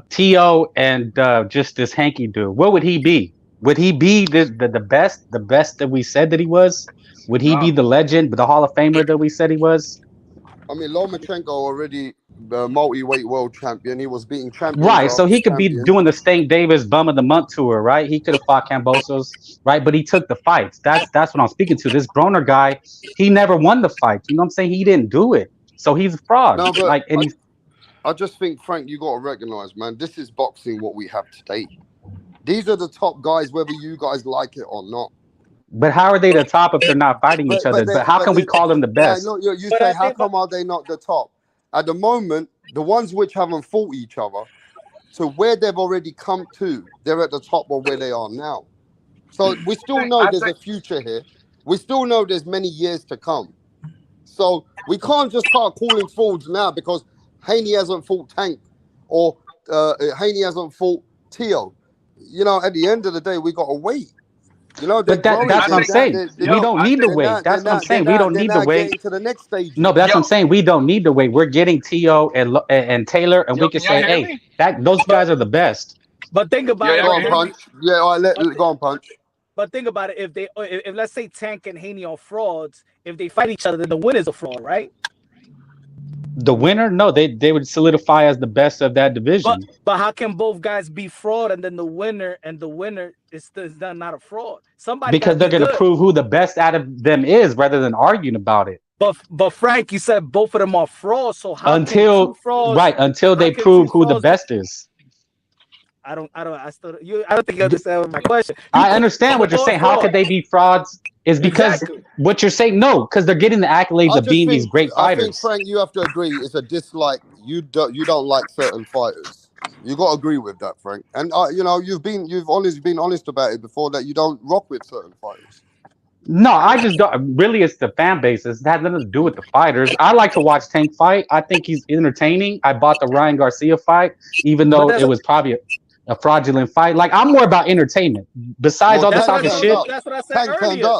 Tio and just this hanky dude? What would he be? Would he be the best that we said that he was? Would he be the legend, the Hall of Famer that we said he was? I mean, Lomachenko already the multi-weight world champion. He was beating champions. Right, so he could be doing the Stank Davis Bum of the Month tour, right? He could have fought Kambosos, right? But he took the fights. That's what I'm speaking to. This Broner guy, he never won the fight. You know what I'm saying? He didn't do it. So he's a fraud. No, but I just think, Frank, you got to recognize, man, this is boxing what we have today. These are the top guys, whether you guys like it or not. But how are they the top if they're not fighting each other? But how can we call them the best? Yeah, no, you say, how come are they not the top? At the moment, the ones which haven't fought each other, to where they've already come to, they're at the top of where they are now. So we still know there's a future here. We still know there's many years to come. So we can't just start calling frauds now because Haney hasn't fought Tank or Haney hasn't fought Tio. At the end of the day, we got to wait. But that's what I'm saying. We don't need to wait. That's what I'm saying. We don't need to wait. To the next stage. No, but that's what I'm saying. We don't need to wait. We're getting Tio and Taylor, and we can say, hey, those guys are the best. But think about it. Go on, Punch. Yeah, all right, go on, Punch. But think about it. If let's say Tank and Haney are frauds, if they fight each other, then the winner's a fraud, right? The winner? No, they would solidify as the best of that division. But how can both guys be fraud and then the winner is not a fraud? Because they're going to prove who the best out of them is rather than arguing about it. But Frank, you said both of them are frauds. So how until they prove who the best is. I don't think you understand my question. I understand what you're saying. How could they be frauds? Is because what you're saying, no, because they're getting the accolades of being these great fighters. I think, Frank, you have to agree it's a dislike. You don't like certain fighters. You got to agree with that, Frank. And you've always been honest about it before that you don't rock with certain fighters. No, I just don't. Really, it's the fan base. It has nothing to do with the fighters. I like to watch Tank fight. I think he's entertaining. I bought the Ryan Garcia fight, even though it was probably a fraudulent fight. Like, I'm more about entertainment. Besides all this other shit. That's what I said earlier.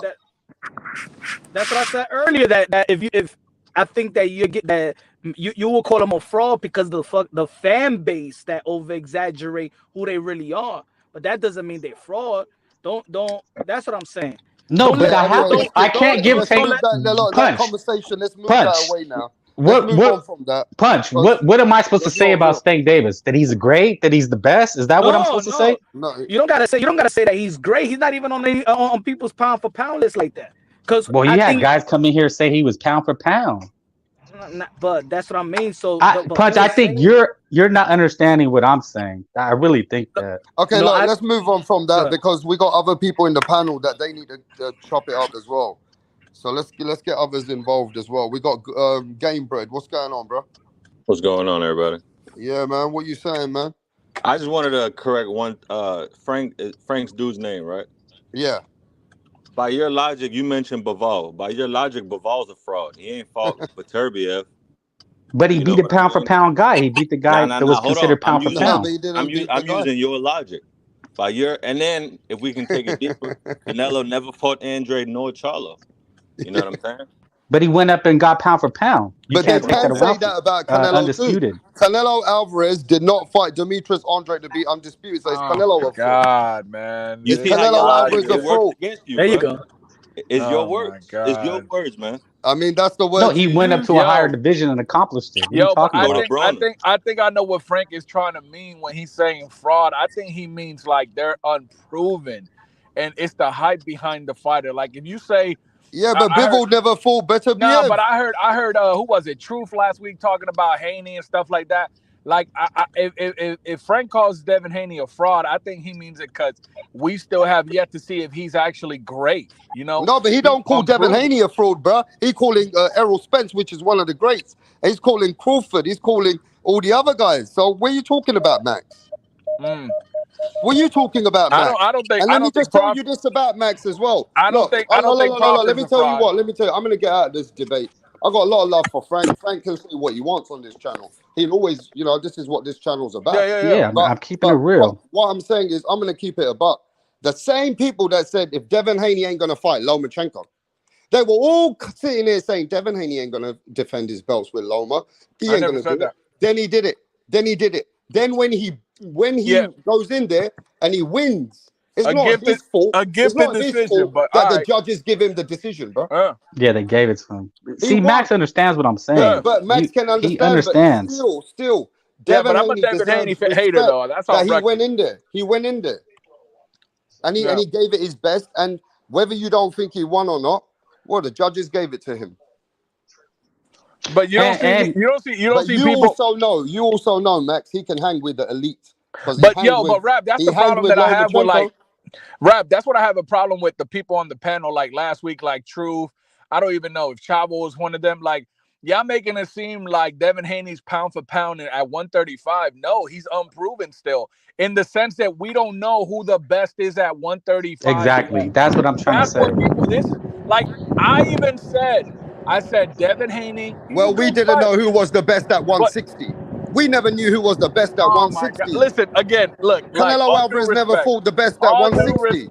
That's what I said earlier. That if I think that you get that you will call them a fraud because the fan base that over exaggerate who they really are. But that doesn't mean they're fraud. Don't. That's what I'm saying. No, but I can't give Tank that conversation. Let's move that away now. What What am I supposed to say about Stank Davis? That he's great? That he's the best? Is that what I'm supposed to say? No, you don't gotta say that he's great. He's not even on people's pound for pound list like that. Well, he had guys come in here say he was pound for pound. But that's what I mean. So Punch, I think you're not understanding what I'm saying. I really think that. Okay, let's move on from that because we got other people in the panel that they need to chop it up as well. So let's get others involved as well. We got Game Bread. What's going on, bro? What's going on, everybody? Yeah, man. What you saying, man? I just wanted to correct one. Frank's dude's name, right? Yeah. By your logic, you mentioned Bivol. By your logic, Bivol's a fraud. He ain't fought Beterbiev. But he beat the pound for pound guy. He beat the guy that was considered pound for pound. I'm using your logic. And then if we can take it deeper, Canelo never fought Andrade nor Charlo. You know what I'm saying? But he went up and got pound for pound. But they can say that about Canelo undisputed. Too. Canelo Alvarez did not fight Demetrius Andrade to be undisputed. So it's Canelo a fault. God, man. It's Canelo Alvarez a fault. There you go. It's your words. It's your words, man. I mean, that's the word. No, he went up to a higher division and accomplished it. What are you Yo, but talking about? I think I know what Frank is trying to mean when he's saying fraud. I think he means like they're unproven, and it's the hype behind the fighter. Like if you say, yeah, but Bivol never fought better. No, but I heard who was it? Truth last week talking about Haney and stuff like that. Like if Frank calls Devin Haney a fraud, I think he means it because we still have yet to see if he's actually great. You know? No, but he don't call Devin Haney a fraud, bro. He calling Errol Spence, which is one of the greats. He's calling Crawford. He's calling all the other guys. So what are you talking about, Max? What are you talking about, Max? I don't think. And let me just tell you this about Max as well. I don't think. Let me tell you what. Let me tell you. I'm going to get out of this debate. I got a lot of love for Frank. Frank can say what he wants on this channel. He'll always, you know, this is what this channel's about. Yeah, I'm keeping it real. What I'm saying is, I'm going to keep it a buck. The same people that said if Devin Haney ain't going to fight Lomachenko, they were all sitting there saying Devin Haney ain't going to defend his belts with Loma. He ain't going to do it. Then he did it. Then when he goes in there and he wins, it's not his fault. It's not his fault that the judges give him the decision, bro. Yeah, they gave it to him. See, Max understands what I'm saying. Yeah, but Max can understand. He understands. But still, Devin I'm a Devin Haney hater though. That's all. He went in there. And he gave it his best. And whether you don't think he won or not, well, the judges gave it to him. But you don't see people. You also know, Max. He can hang with the elite. But Rap, that's the problem that I have with like Rap. That's what I have a problem with the people on the panel. Like last week, like Truth. I don't even know if Chavo was one of them. Like, y'all making it seem like Devin Haney's pound for pound at 135. No, he's unproven still. In the sense that we don't know who the best is at 135. Exactly. That's what I'm trying to say. I said Devin Haney. Well, we didn't know who was the best at 160. We never knew who was the best at 160. Listen, again, look. Canelo Alvarez never fought the best at 160.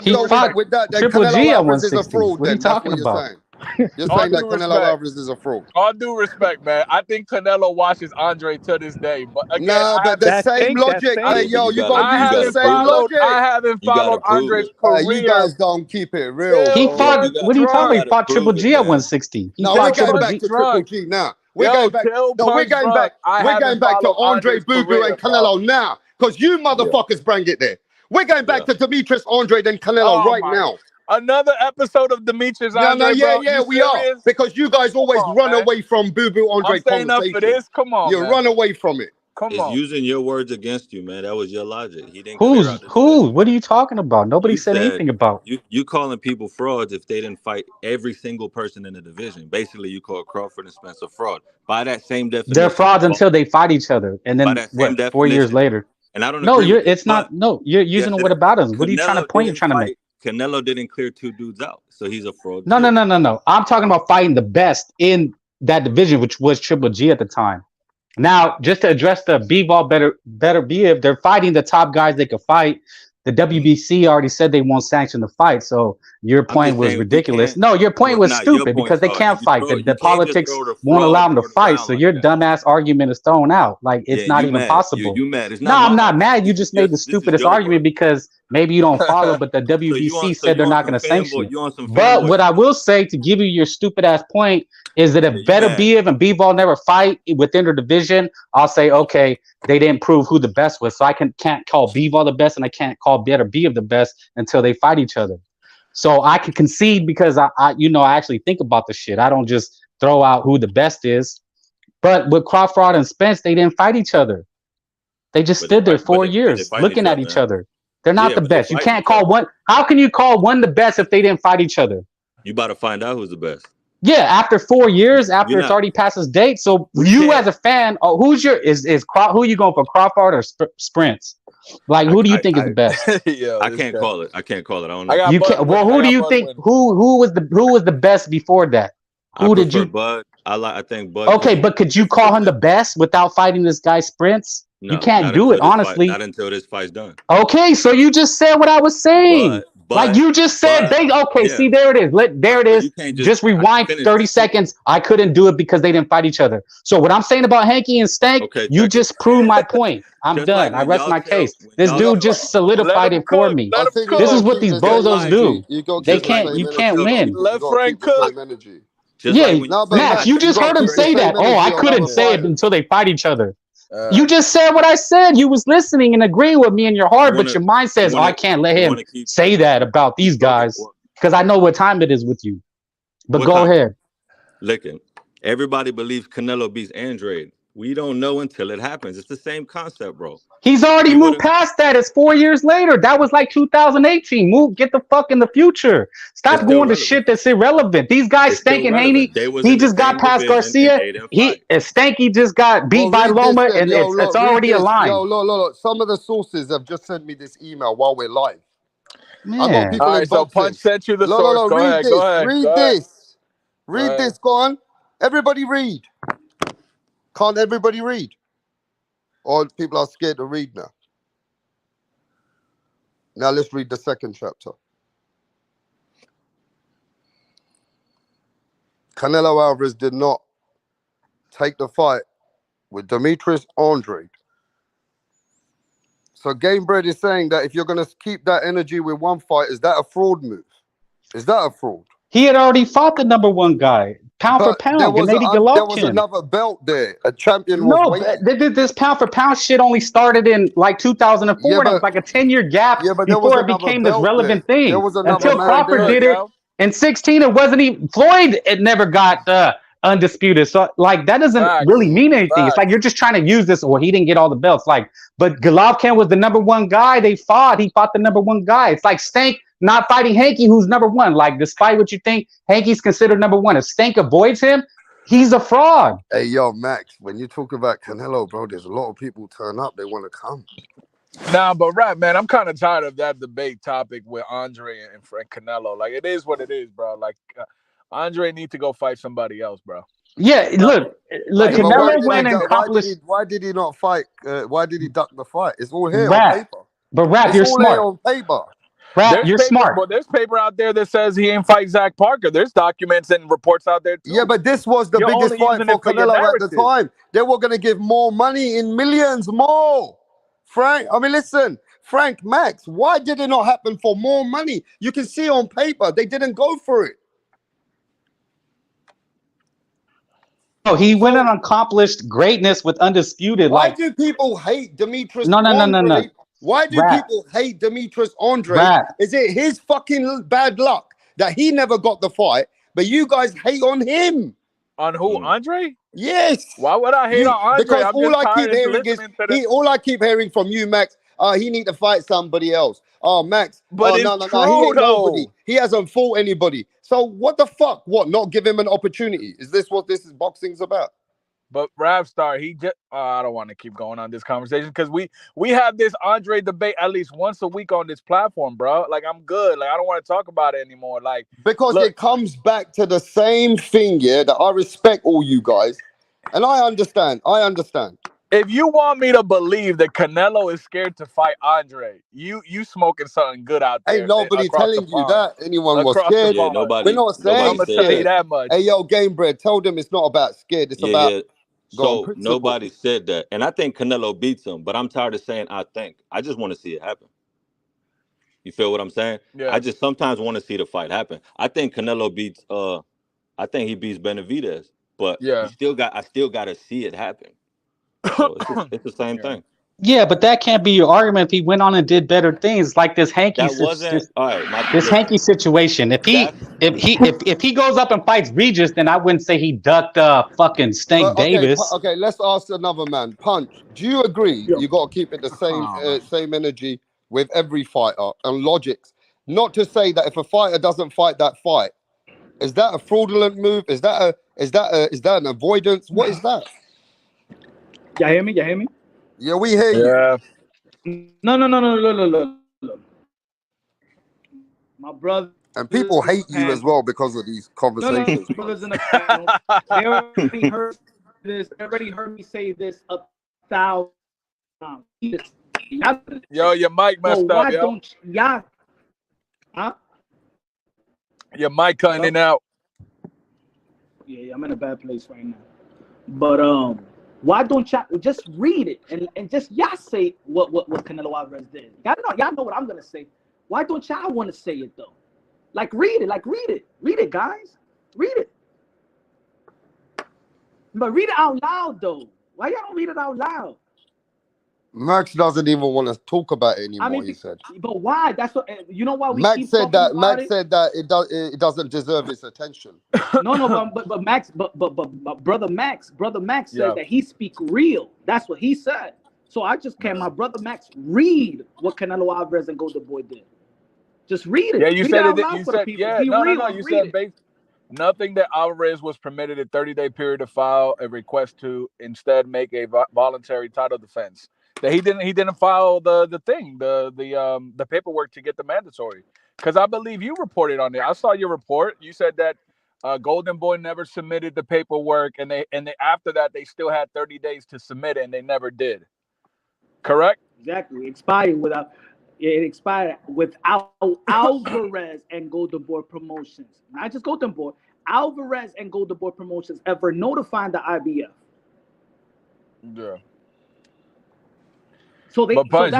He fought with that, then Triple G at 160. Is a fraud, what are you talking about? You're saying that Canelo Alvarez is a fraud. All due respect, man. I think Canelo watches Andre to this day. But again, but the same logic. Hey, yo, you got to use the same logic. I haven't followed Andre's career. You guys don't keep it real. He fought. What are you talking about? He fought Triple G at 160. No, we're going back to Triple G now. We're going back to Andre Boo Boo and Canelo now, because you motherfuckers bring it there. We're going back to Demetrius Andre and Canelo right now. Another episode of Demetrius Andre. We are, because you guys always run away from Boo Boo Andre conversation. Up for this. Come on, you run away from it. He's using your words against you, man. That was your logic. He didn't. Who? What are you talking about? Nobody said anything about you calling people frauds if they didn't fight every single person in the division. Basically, you call Crawford and Spencer fraud. By that same definition, they're frauds until they fight each other, and then 4 years later. And I don't. No, it's not. No, you're using it with about What are you trying to point? You're trying to make. Canelo didn't clear 2 dudes out, so he's a fraud. No. I'm talking about fighting the best in that division, which was Triple G at the time. Now, just to address the Bivol better be if they're fighting the top guys they could fight. The WBC already said they won't sanction the fight, so your point was ridiculous. No, your point was stupid because they can't fight. The politics won't allow them to fight, so your dumbass argument is thrown out. Like it's not even possible. You mad? No, I'm not mad. You just made the stupidest argument because maybe you don't follow, but the WBC said they're not going to sanction it. But what I will say to give you your stupid ass point is that if Benavidez and Bivol never fight within their division, I'll say, okay, they didn't prove who the best was. So I can't call Bivol the best and I can't call Benavidez the best until they fight each other. So I can concede because I actually think about the shit. I don't just throw out who the best is. But with Crawford and Spence, they didn't fight each other. They just stood there 4 years looking at each other. They're not the best. You can't call one. How can you call one the best if they didn't fight each other? You about to find out who's the best. Yeah, after 4 years, after it's already past its date. So you as a fan, who are you going for, Crawford or Sprints? Like, who do you think is the best? I can't call it. I don't know. You can't. Well, who do you think? Who was the best before that? Who did you? Bud. I think Bud. Okay, but could you call him the best without fighting this guy Sprints? No, you can't do it, honestly. Not until this fight's done. Okay, so you just said what I was saying. Like you just said, see, there it is. There it is. Just rewind 30 seconds. I couldn't do it because they didn't fight each other. So what I'm saying about Hanky and Stank, you just proved my point. I'm done. I rest my case. This dude just solidified it for me. This is what these bozos do. They can't. You can't win. Let Frank cook. Just Yeah, like when No, you but say Max, Max, you that, you just got heard to him keep the say same that. Oh, energy I on couldn't other say it fighters. until they fight each other. You just said what I said. You was listening and agreeing with me in your you heart, but wanna your mind you says, "Oh, I wanna can't let you him wanna keep say that about these okay. guys because I know what time it is with you." But What go time? ahead. Looking. Everybody believes Canelo beats Andrade. We don't know until it happens. It's the same concept, bro. He's already He would moved have. past that. It's 4 years later. That was like 2018. Move, get the fuck in the future. It's Stop still going to relevant. shit that's irrelevant. These guys, It's still Stank and relevant. Haney, They was he in the just got same past division and Garcia. they didn't fight. Stanky just got beat Well, by read this Loma, then. and Yo, it's look, read already this. aligned. Yo, look. Some of the sources have just sent me this email while we're live. I got Man. people All in right, so Punch boxing. sent you the Look, source. Go read ahead. Go this. ahead. Go Read ahead. this. Read this. Go on. Everybody read. Can't everybody read? Or people are scared to read now. Now let's read the second chapter. Canelo Alvarez did not take the fight with Demetrius Andrade. So Gamebred is saying that if you're going to keep that energy with one fight, is that a fraud move? Is that a fraud? He had already fought the number one guy, pound for But pound, Gennady there was Golovkin. another belt there. A champion was No, waiting. this pound for pound shit only started in like 2004, Yeah, and it was like a 10-year gap but there was before it another became this belt there. relevant thing. There was another Until man Crawford there. did it in 16, it wasn't even Floyd. It never got undisputed. So like that doesn't really mean anything. It's like you're just trying to use this. Or he didn't get all the belts. Like, but Golovkin was the number one guy. They fought. He fought the number one guy. It's like Stank not fighting Hanky, who's number one. Like, despite what you think, Hanky's considered number one. If Stank avoids him, he's a fraud. Hey, yo, Max, when you talk about Canelo, bro, there's a lot of people turn up. They want to come. Nah, but rap, man, I'm kind of tired of that debate topic with Andre and Frank Canelo. Like, it is what it is, bro. Like, Andre needs to go fight somebody else, bro. Yeah, look, Yeah, but Canelo went and accomplished. why did he not fight? Why did he duck the fight? It's all here on Rap, paper. but Rap, It's you're all here smart. on paper. Rap, you're smart. But there's paper out there that says he ain't fight Zach Parker. There's documents and reports out there too. Yeah, but this was the biggest fight for Canelo at the time. They were going to give more money in millions more. Frank, I mean, listen, Frank, Max, why did it not happen for more money? You can see on paper, they didn't go for it. Oh, he went and accomplished greatness with undisputed. Why Like, do people hate Demetrius no. Andrade? Why do Rap. people hate Demetrius Andrade? Rap. Is it his fucking bad luck that he never got the fight, but you guys hate on him? On who, Andre? Yes. Why would I hate on Andre? Because I'm all just I keep tired of hearing is listening to this. all I keep hearing from you, Max. He need to fight somebody else. Oh, Max. But it's no. true, He ain't nobody. though. He hasn't fought anybody. So what the fuck? What? Not give him an opportunity? Is this what this is boxing's about? But Rapstar, he just I don't want to keep going on this conversation because we have this Andre debate at least once a week on this platform, bro. Like, I'm good. Like, I don't want to talk about it anymore. Like, because it comes back to the same thing, yeah, that I respect all you guys. And I understand. If you want me to believe that Canelo is scared to fight Andre, you smoking something good out there. Ain't nobody telling you that anyone was scared. Yeah, We're not saying I'm gonna tell you that much. Hey, yo, Gamebred, tell them it's not about scared. It's about So nobody said that. And I think Canelo beats him, but I'm tired of saying I think. I just want to see it happen. You feel what I'm saying? Yeah. I just sometimes want to see the fight happen. I think Canelo beats I think he beats Benavidez, but I still got to see it happen. So it's the same thing. Yeah, but that can't be your argument if he went on and did better things like this Hanky. That wasn't all right. This Hanky situation. If he goes up and fights Regis, then I wouldn't say he ducked fucking Stank Davis. Okay, let's ask another man. Punch, do you agree you got to keep it the same energy with every fighter and logics? Not to say that if a fighter doesn't fight that fight, is that a fraudulent move? Is that an avoidance? What is that? Y'all hear me? Y'all hear me? Yeah, we hear you. No. My brother. And people hate you as well because of these conversations. No, brothers in the panel. They already heard this. They already heard me say this 1,000 times. Yo, your mic messed up, why yo. don't y'all? Huh? Your mic cutting in and out. Yeah, I'm in a bad place right now. But why don't y'all just read it and just y'all say what Canelo Alvarez did? Y'all know what I'm gonna say. Why don't y'all want to say it though? Like read it, guys. Read it. But read it out loud though. Why y'all don't read it out loud? Max doesn't even want to talk about it anymore. I mean, he said. But why? That's what you know. Why we Max keep said talking that. about Max it? said that it doesn't deserve its attention. No, but Max, but brother Max said that he speak real. That's what he said. So I just can my brother Max read what Canelo Alvarez and Golden Boy did. Just read it. Yeah, you read said it. it. You said no. You said nothing that Alvarez was permitted a 30-day period to file a request to instead make a voluntary title defense. That he didn't file the paperwork to get the mandatory. Because I believe you reported on it. I saw your report. You said that Golden Boy never submitted the paperwork, and they after that they still had 30 days to submit it, and they never did. Correct? Exactly. It expired without Alvarez and Golden Boy Promotions. Not just Golden Boy. Alvarez and Golden Boy Promotions ever notifying the IBF. Yeah. So they. But Punch,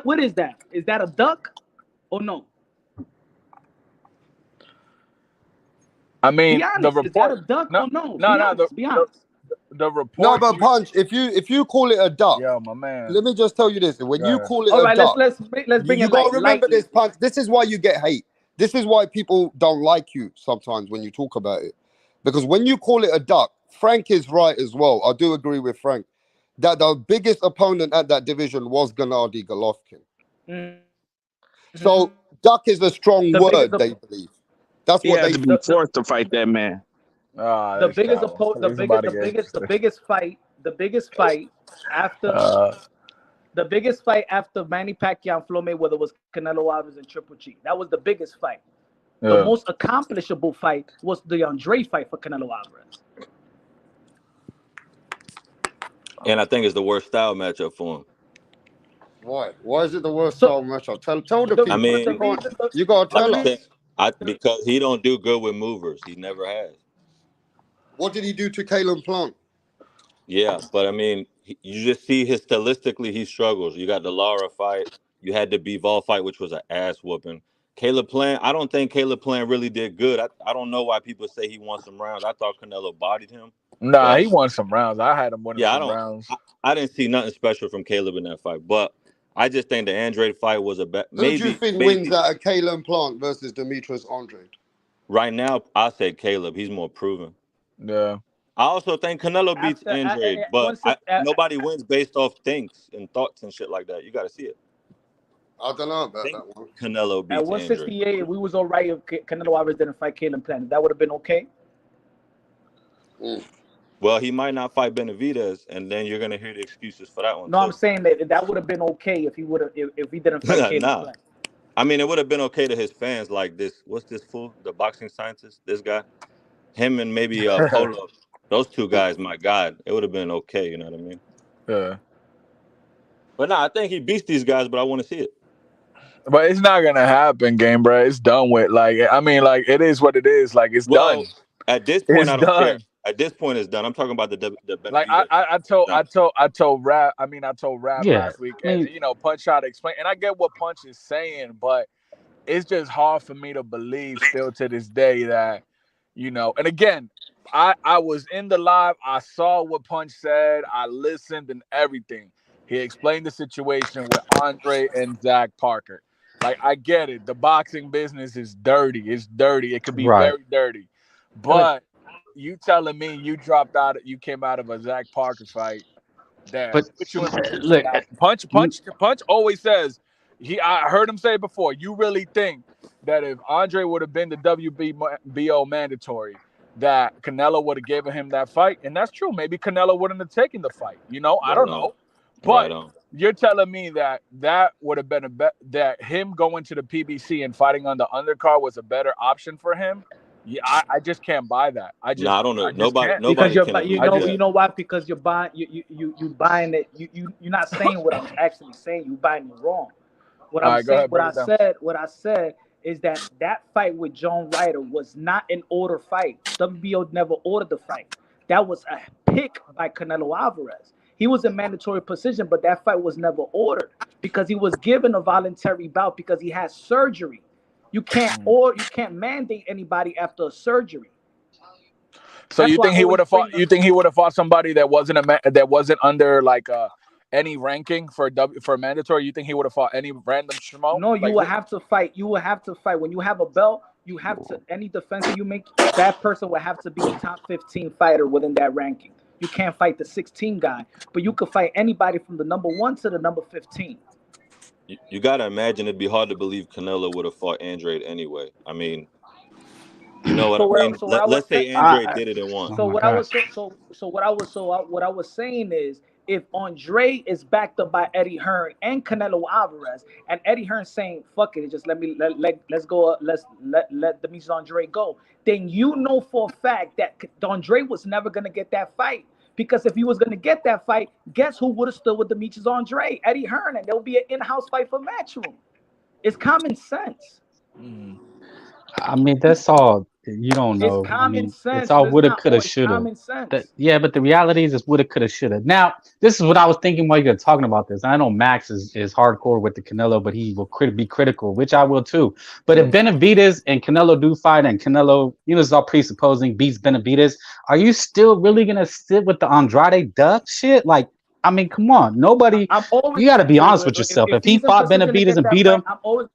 what is that? Is that a duck or no? I mean, the report. Is that a duck or no? Be honest. The report. No, but Punch, if you call it a duck, yeah, my man. Let me just tell you this: when you call it a duck, let's bring you it. You gotta remember this, Punch. This is why you get hate. This is why people don't like you sometimes when you talk about it, because when you call it a duck, Frank is right as well. I do agree with Frank that the biggest opponent at that division was Gennady Golovkin. Mm-hmm. So duck is a strong word. They believe that's what they had to be forced to fight that man. The biggest fight after Manny Pacquiao and Floyd Mayweather was Canelo Alvarez and Triple G. That was the biggest fight. The most accomplishable fight was the Andrade fight for Canelo Alvarez. And I think it's the worst style matchup for him. Why? Why is it the worst style matchup? Tell the people. I mean, you gotta tell us. Because he don't do good with movers. He never has. What did he do to Caleb Plant? Yeah, but I mean, you just see stylistically he struggles. You got the Lara fight. You had the Bivol fight, which was an ass whooping. Caleb Plant, I don't think Caleb Plant really did good. I don't know why people say he won some rounds. I thought Canelo bodied him. Nah, he won some rounds. I had him winning some rounds. I didn't see nothing special from Caleb in that fight, but I just think the Andrade fight was a bet. Who do you think wins out of Caleb Plant versus Demetrius Andrade? Right now, I say Caleb. He's more proven. Yeah. I also think Canelo beats Andrade, but nobody wins based off things and thoughts and shit like that. You got to see it. I don't know about that one. Canelo beats at 168, if we was all right if Canelo Alvarez didn't fight Caleb Plant, that would have been okay. Well, he might not fight Benavidez, and then you're gonna hear the excuses for that one. No, I'm saying that would have been okay if he would have if he didn't fight Caleb Plant. I mean, it would have been okay to his fans like this. What's this fool? The boxing scientist? This guy? Him and maybe Polo. Those two guys, my God, it would have been okay. You know what I mean? Yeah. But no, I think he beats these guys, but I want to see it. But it's not gonna happen, game, bro. It's done with. Like, I mean, like it is what it is. Like, it's done. At this point, I don't care. At this point, it's done. I'm talking about the like I told Rap. I mean, I told Rap last week, and Punch tried to explain, and I get what Punch is saying, but it's just hard for me to believe still to this day that, and again, I was in the live. I saw what Punch said. I listened and everything. He explained the situation with Andre and Zach Parker. Like, I get it. The boxing business is dirty. It's dirty. It could be very dirty. But you telling me you came out of a Zach Parker fight that put you in look, Punch always says, I heard him say before, you really think that if Andre would have been the WBO mandatory, that Canelo would have given him that fight? And that's true. Maybe Canelo wouldn't have taken the fight. I don't know. But you're telling me that would have been that him going to the PBC and fighting on the undercard was a better option for him? Yeah, I just can't buy that. I don't know. Nobody because you know why? Because you're buying you buying it. You're not saying what I'm actually saying. You're buying it wrong. What I said is that fight with John Ryder was not an order fight. WBO never ordered the fight. That was a pick by Canelo Alvarez. He was in mandatory position, but that fight was never ordered because he was given a voluntary bout because he had surgery. You can't mandate anybody after a surgery. So That's you why think I he would always have fought? bring You think he would have fought somebody that wasn't under like any ranking for mandatory? You think he would have fought any random schmo? No, you Like will what? have to fight. You will have to fight. When you have a belt, you have to, any defense that you make, that person will have to be a top 15 fighter within that ranking. You can't fight the 16 guy, but you could fight anybody from the number 1 to the number 15. You got to imagine it'd be hard to believe Canelo would have fought Andrade anyway. I mean, you know what I mean? Let's say Andrade did it and won. So what I was saying, what I was saying is, if Andre is backed up by Eddie Hearn and Canelo Alvarez, and Eddie Hearn saying "fuck it, just let's go, let Demetrius Andre go," then you know for a fact that Andre was never gonna get that fight. Because if he was gonna get that fight, guess who would have stood with Demetrius Andre? Eddie Hearn, and there'll be an in-house fight for Matchroom. It's common sense. I mean, that's all. You don't know. It's common sense. It's all It's woulda, not coulda, always shoulda. common sense. Yeah, but the reality is woulda, coulda, shoulda. Now, this is what I was thinking while you're talking about this. I know Max is hardcore with the Canelo, but he will be critical, which I will too. But if Benavidez and Canelo do fight, and Canelo, this is all presupposing, beats Benavidez, are you still really gonna sit with the Andrade duck shit? Like, I mean, come on. Nobody. You got to be honest with yourself. If he fought Benavidez and beat him,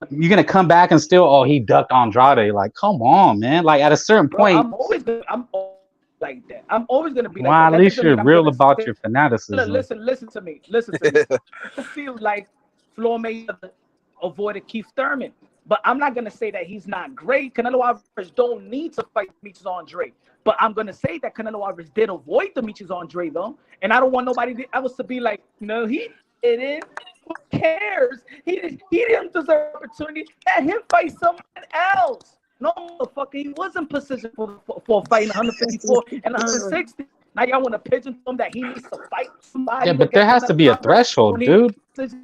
you're gonna come back and still, he ducked Andrade. Like, come on, man. Like, at a certain point. I'm always like that. I'm always gonna be like well, that. At least you're real about your fanaticism. Listen to me. I feel like Floyd Mayweather avoided Keith Thurman, but I'm not gonna say that he's not great. Canelo Alvarez don't need to fight Demetrius Andre. But I'm gonna say that Canelo Alvarez did avoid Demetrius Andre though, and I don't want nobody else to be like, no, he didn't. Who cares? He didn't deserve opportunity. Let him fight someone else. No, motherfucker, he wasn't positioned for fighting 154 and 160. Now y'all want to pigeon him that he needs to fight somebody. Yeah, but there has to be a threshold, dude.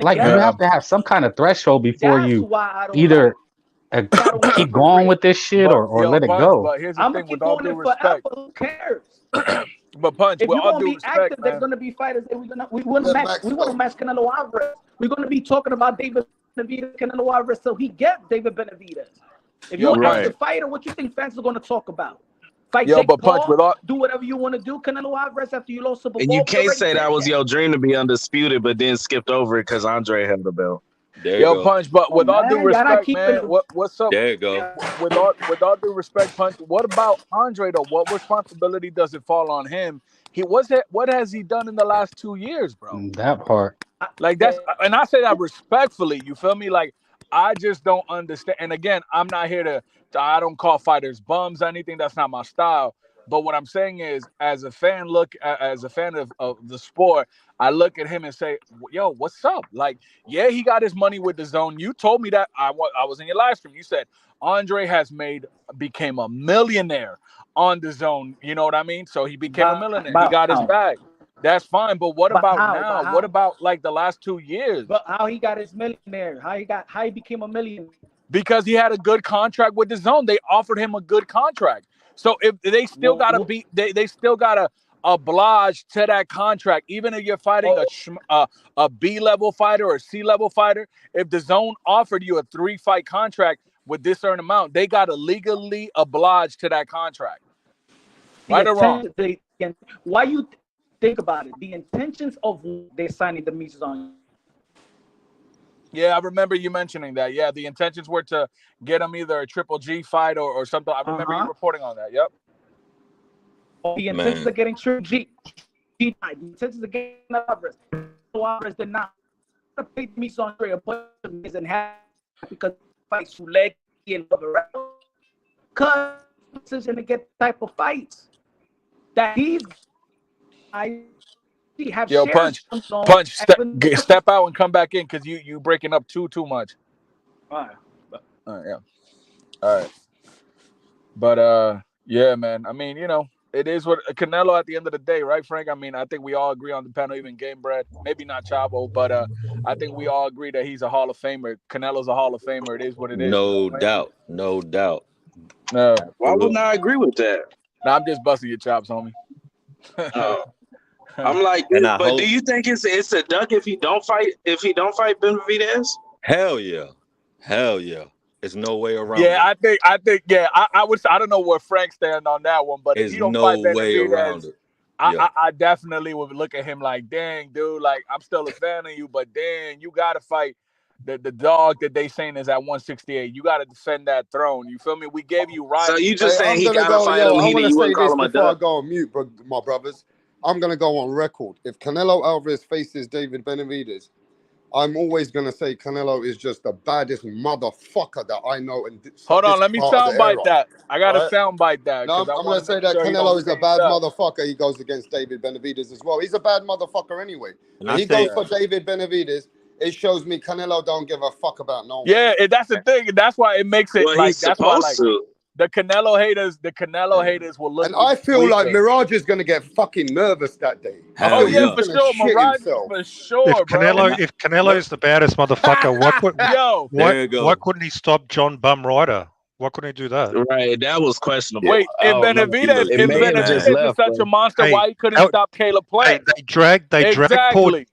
Like, you have to have some kind of threshold before you either keep going with this shit or let it go. But here's the I'm thing, gonna keep with all going due it forever. respect. Who cares? But Punch, If with you're all gonna due be respect, active, man. there's gonna be fighters. We want to match Canelo Alvarez. We're gonna be talking about David Benavidez, Canelo Alvarez, so he gets David Benavidez. If you're an active fighter, what you think fans are gonna talk about? Fight Jake Paul, do whatever you want to do. Canelo Alvarez after you lost Super Bowl. And you can't say that was your dream to be undisputed, but then skipped over it because Andre held the belt. There you go. Punch, but with all due respect, man, what's up? There you go. With all due respect, Punch, what about Andre though? What responsibility does it fall on him? What has he done in the last 2 years, bro? That part. Like that's, and I say that respectfully. You feel me? Like, I just don't understand. And again, I'm not here I don't call fighters bums or anything. That's not my style. But what I'm saying is, as a fan of the sport, I look at him and say, yo, what's up? Like, yeah, he got his money with the zone. You told me that. I was in your live stream. You said Andre became a millionaire on the zone. You know what I mean? So he became a millionaire. He got his bag. That's fine. But what about now? What about like the last 2 years? But how he got his millionaire? How he became a millionaire? Because he had a good contract with the zone. They offered him a good contract. So if they still gotta they still gotta oblige to that contract, even if you're fighting a B level fighter or a C level fighter. If the zone offered you a 3-fight contract with this certain amount, they gotta legally oblige to that contract. Right or wrong? Why you think about it? The intentions of they signing the Demetrius on. Yeah, I remember you mentioning that. Yeah, the intentions were to get him either a Triple G fight or something. I remember you reporting on that. Yep. The intentions of getting Triple G. The intentions of getting Alvarez did not pay Demetrius Andre a bunch of years and have because fights through leg and because decision to get type of fights that these have. Yo, Punch, step out and come back in because you breaking up too much. All right. Yeah. All right. But yeah, man. I mean, it is what Canelo at the end of the day, right, Frank? I mean, I think we all agree on the panel, even Game Bread, maybe not Chavo, but I think we all agree that he's a Hall of Famer. Canelo's a Hall of Famer. It is what it is. No doubt. No doubt. Why wouldn't I agree with that? Nah, I'm just busting your chops, homie. I'm like, but do you think it's a duck if he don't fight Benavidez? Hell yeah. There's no way around Yeah, it. I think, yeah, I don't know where Frank stand on that one, but if There's he don't no fight way around Benavidez, it. Yeah. I definitely would look at him like, dang, dude, like I'm still a fan of you, but dang, you gotta fight the dog that they saying is at 168. You gotta defend that throne. You feel me? We gave you Ryan. So you just Hey, saying I'm he gonna gotta go. fight Yo, him? I want to You say wouldn't call this him a before I dub? go on mute, my brothers. I'm gonna go on record. If Canelo Alvarez faces David Benavidez, I'm always gonna say Canelo is just the baddest motherfucker that I know in Hold this on, let me part of the soundbite era. that. I gotta Right? soundbite that No, because I I'm want gonna to say make that sure he don't Canelo is a change bad up. motherfucker. He goes against David Benavidez as well. He's a bad motherfucker anyway. And When I he say, goes for David Benavidez, it shows me Canelo don't give a fuck about no one. Yeah, that's the thing. That's why it makes it Well, like he's that's why supposed like to. the Canelo haters will look And even I feel like weaker. Mirage is gonna get fucking nervous that day. I Oh feel hell yeah, he's yeah. for gonna sure. shit Mirage himself. for sure, bro. And I, If Canelo is the baddest motherfucker, Yo, there you why go. couldn't he stop John Bum Ryder? Why couldn't he do that? Right, that was questionable. Yeah. wait, I don't know. He looked It If may have just Benavidez is left, such a bro. monster, Hey, why he couldn't how- stop Caleb hey, Plant? they dragged Exactly.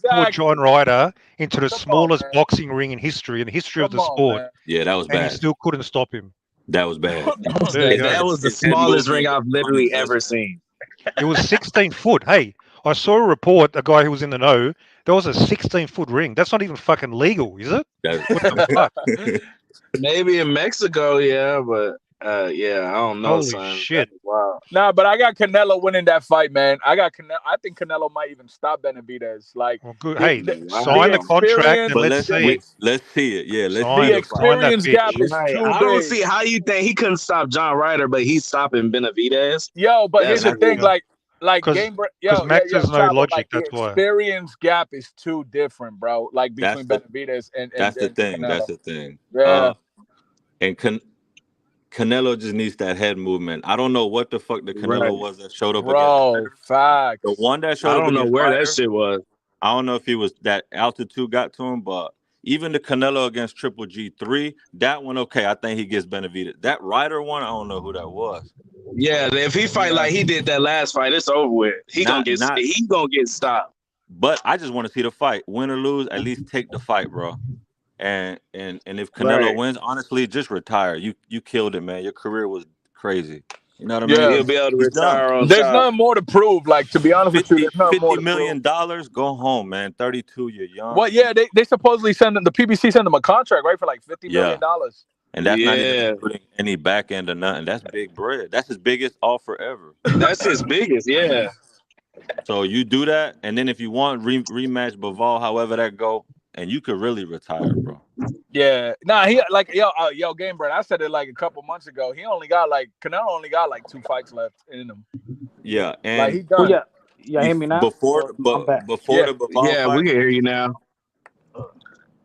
poor John Ryder into the Come on, smallest man. boxing ring in the history of Come the on, sport, man. Yeah, that was and he bad. still couldn't stop him. That was bad. There you go. That was the His head smallest ring movement I've was literally ever non-existent. seen. It was 16 foot. Hey, I saw a report, a guy who was in the know, there was a 16-foot ring. That's not even fucking legal, is it? What the fuck? Maybe in Mexico, yeah, but yeah, I don't know, Holy son. shit. That's wild. Nah, but I got Canelo winning that fight, man. I think Canelo might even stop Benavidez. Like, Well, good. the, Hey, the, sign the the contract and experience, But let's see. let's see it. Yeah, let's the see the fight. Sign that experience bitch. gap is Right. too I don't big. see how you think he couldn't stop John Ryder, but he's stopping Benavidez. Yo, but That's here's the thing, weird. like Because game, yo, Max has no Chavo, logic. like the That's why. experience gap is too different, bro. Like That's between the Benavidez and that's the thing. Canelo. That's the thing. Yeah, And Canelo just needs that head movement. I don't know what the fuck the Canelo Right. was that showed up against bro, Ryder. facts. The one that I showed up don't know against where Ryder, that shit was. I don't know if he was that altitude got to him, but even the Canelo against Triple G3, that one okay. I think he gets Benavidez. That Ryder one, I don't know who that was. Yeah, if he fight like he did that last fight, it's over with. He gonna get stopped. But I just want to see the fight. Win or lose, at least take the fight, bro. And if Canelo Right. wins, honestly, just retire. You killed it, man. Your career was crazy. You know what I mean? Yeah. He'll be able to He's done. retire on There's top. nothing more to prove. Like, to be honest with you, there's nothing more $50 to million, prove. go home, man. 32, you're young. Well, yeah, they supposedly sent him, the PBC sent him a contract, right, for like $50 million. And that's not even Yeah. including any back end or nothing. That's big bread. That's his biggest offer ever. That's his biggest, yeah. So you do that, and then if you want rematch Bivol, however that go, and you could really retire, bro. Yeah, nah, he like yo, Game Bread. I said it like a couple months ago. Canelo only got like 2 fights left in him. Yeah, and Like he done. Yeah, hear me now? before I'm back. the Yeah. Bivol Yeah, fight, we can hear you now.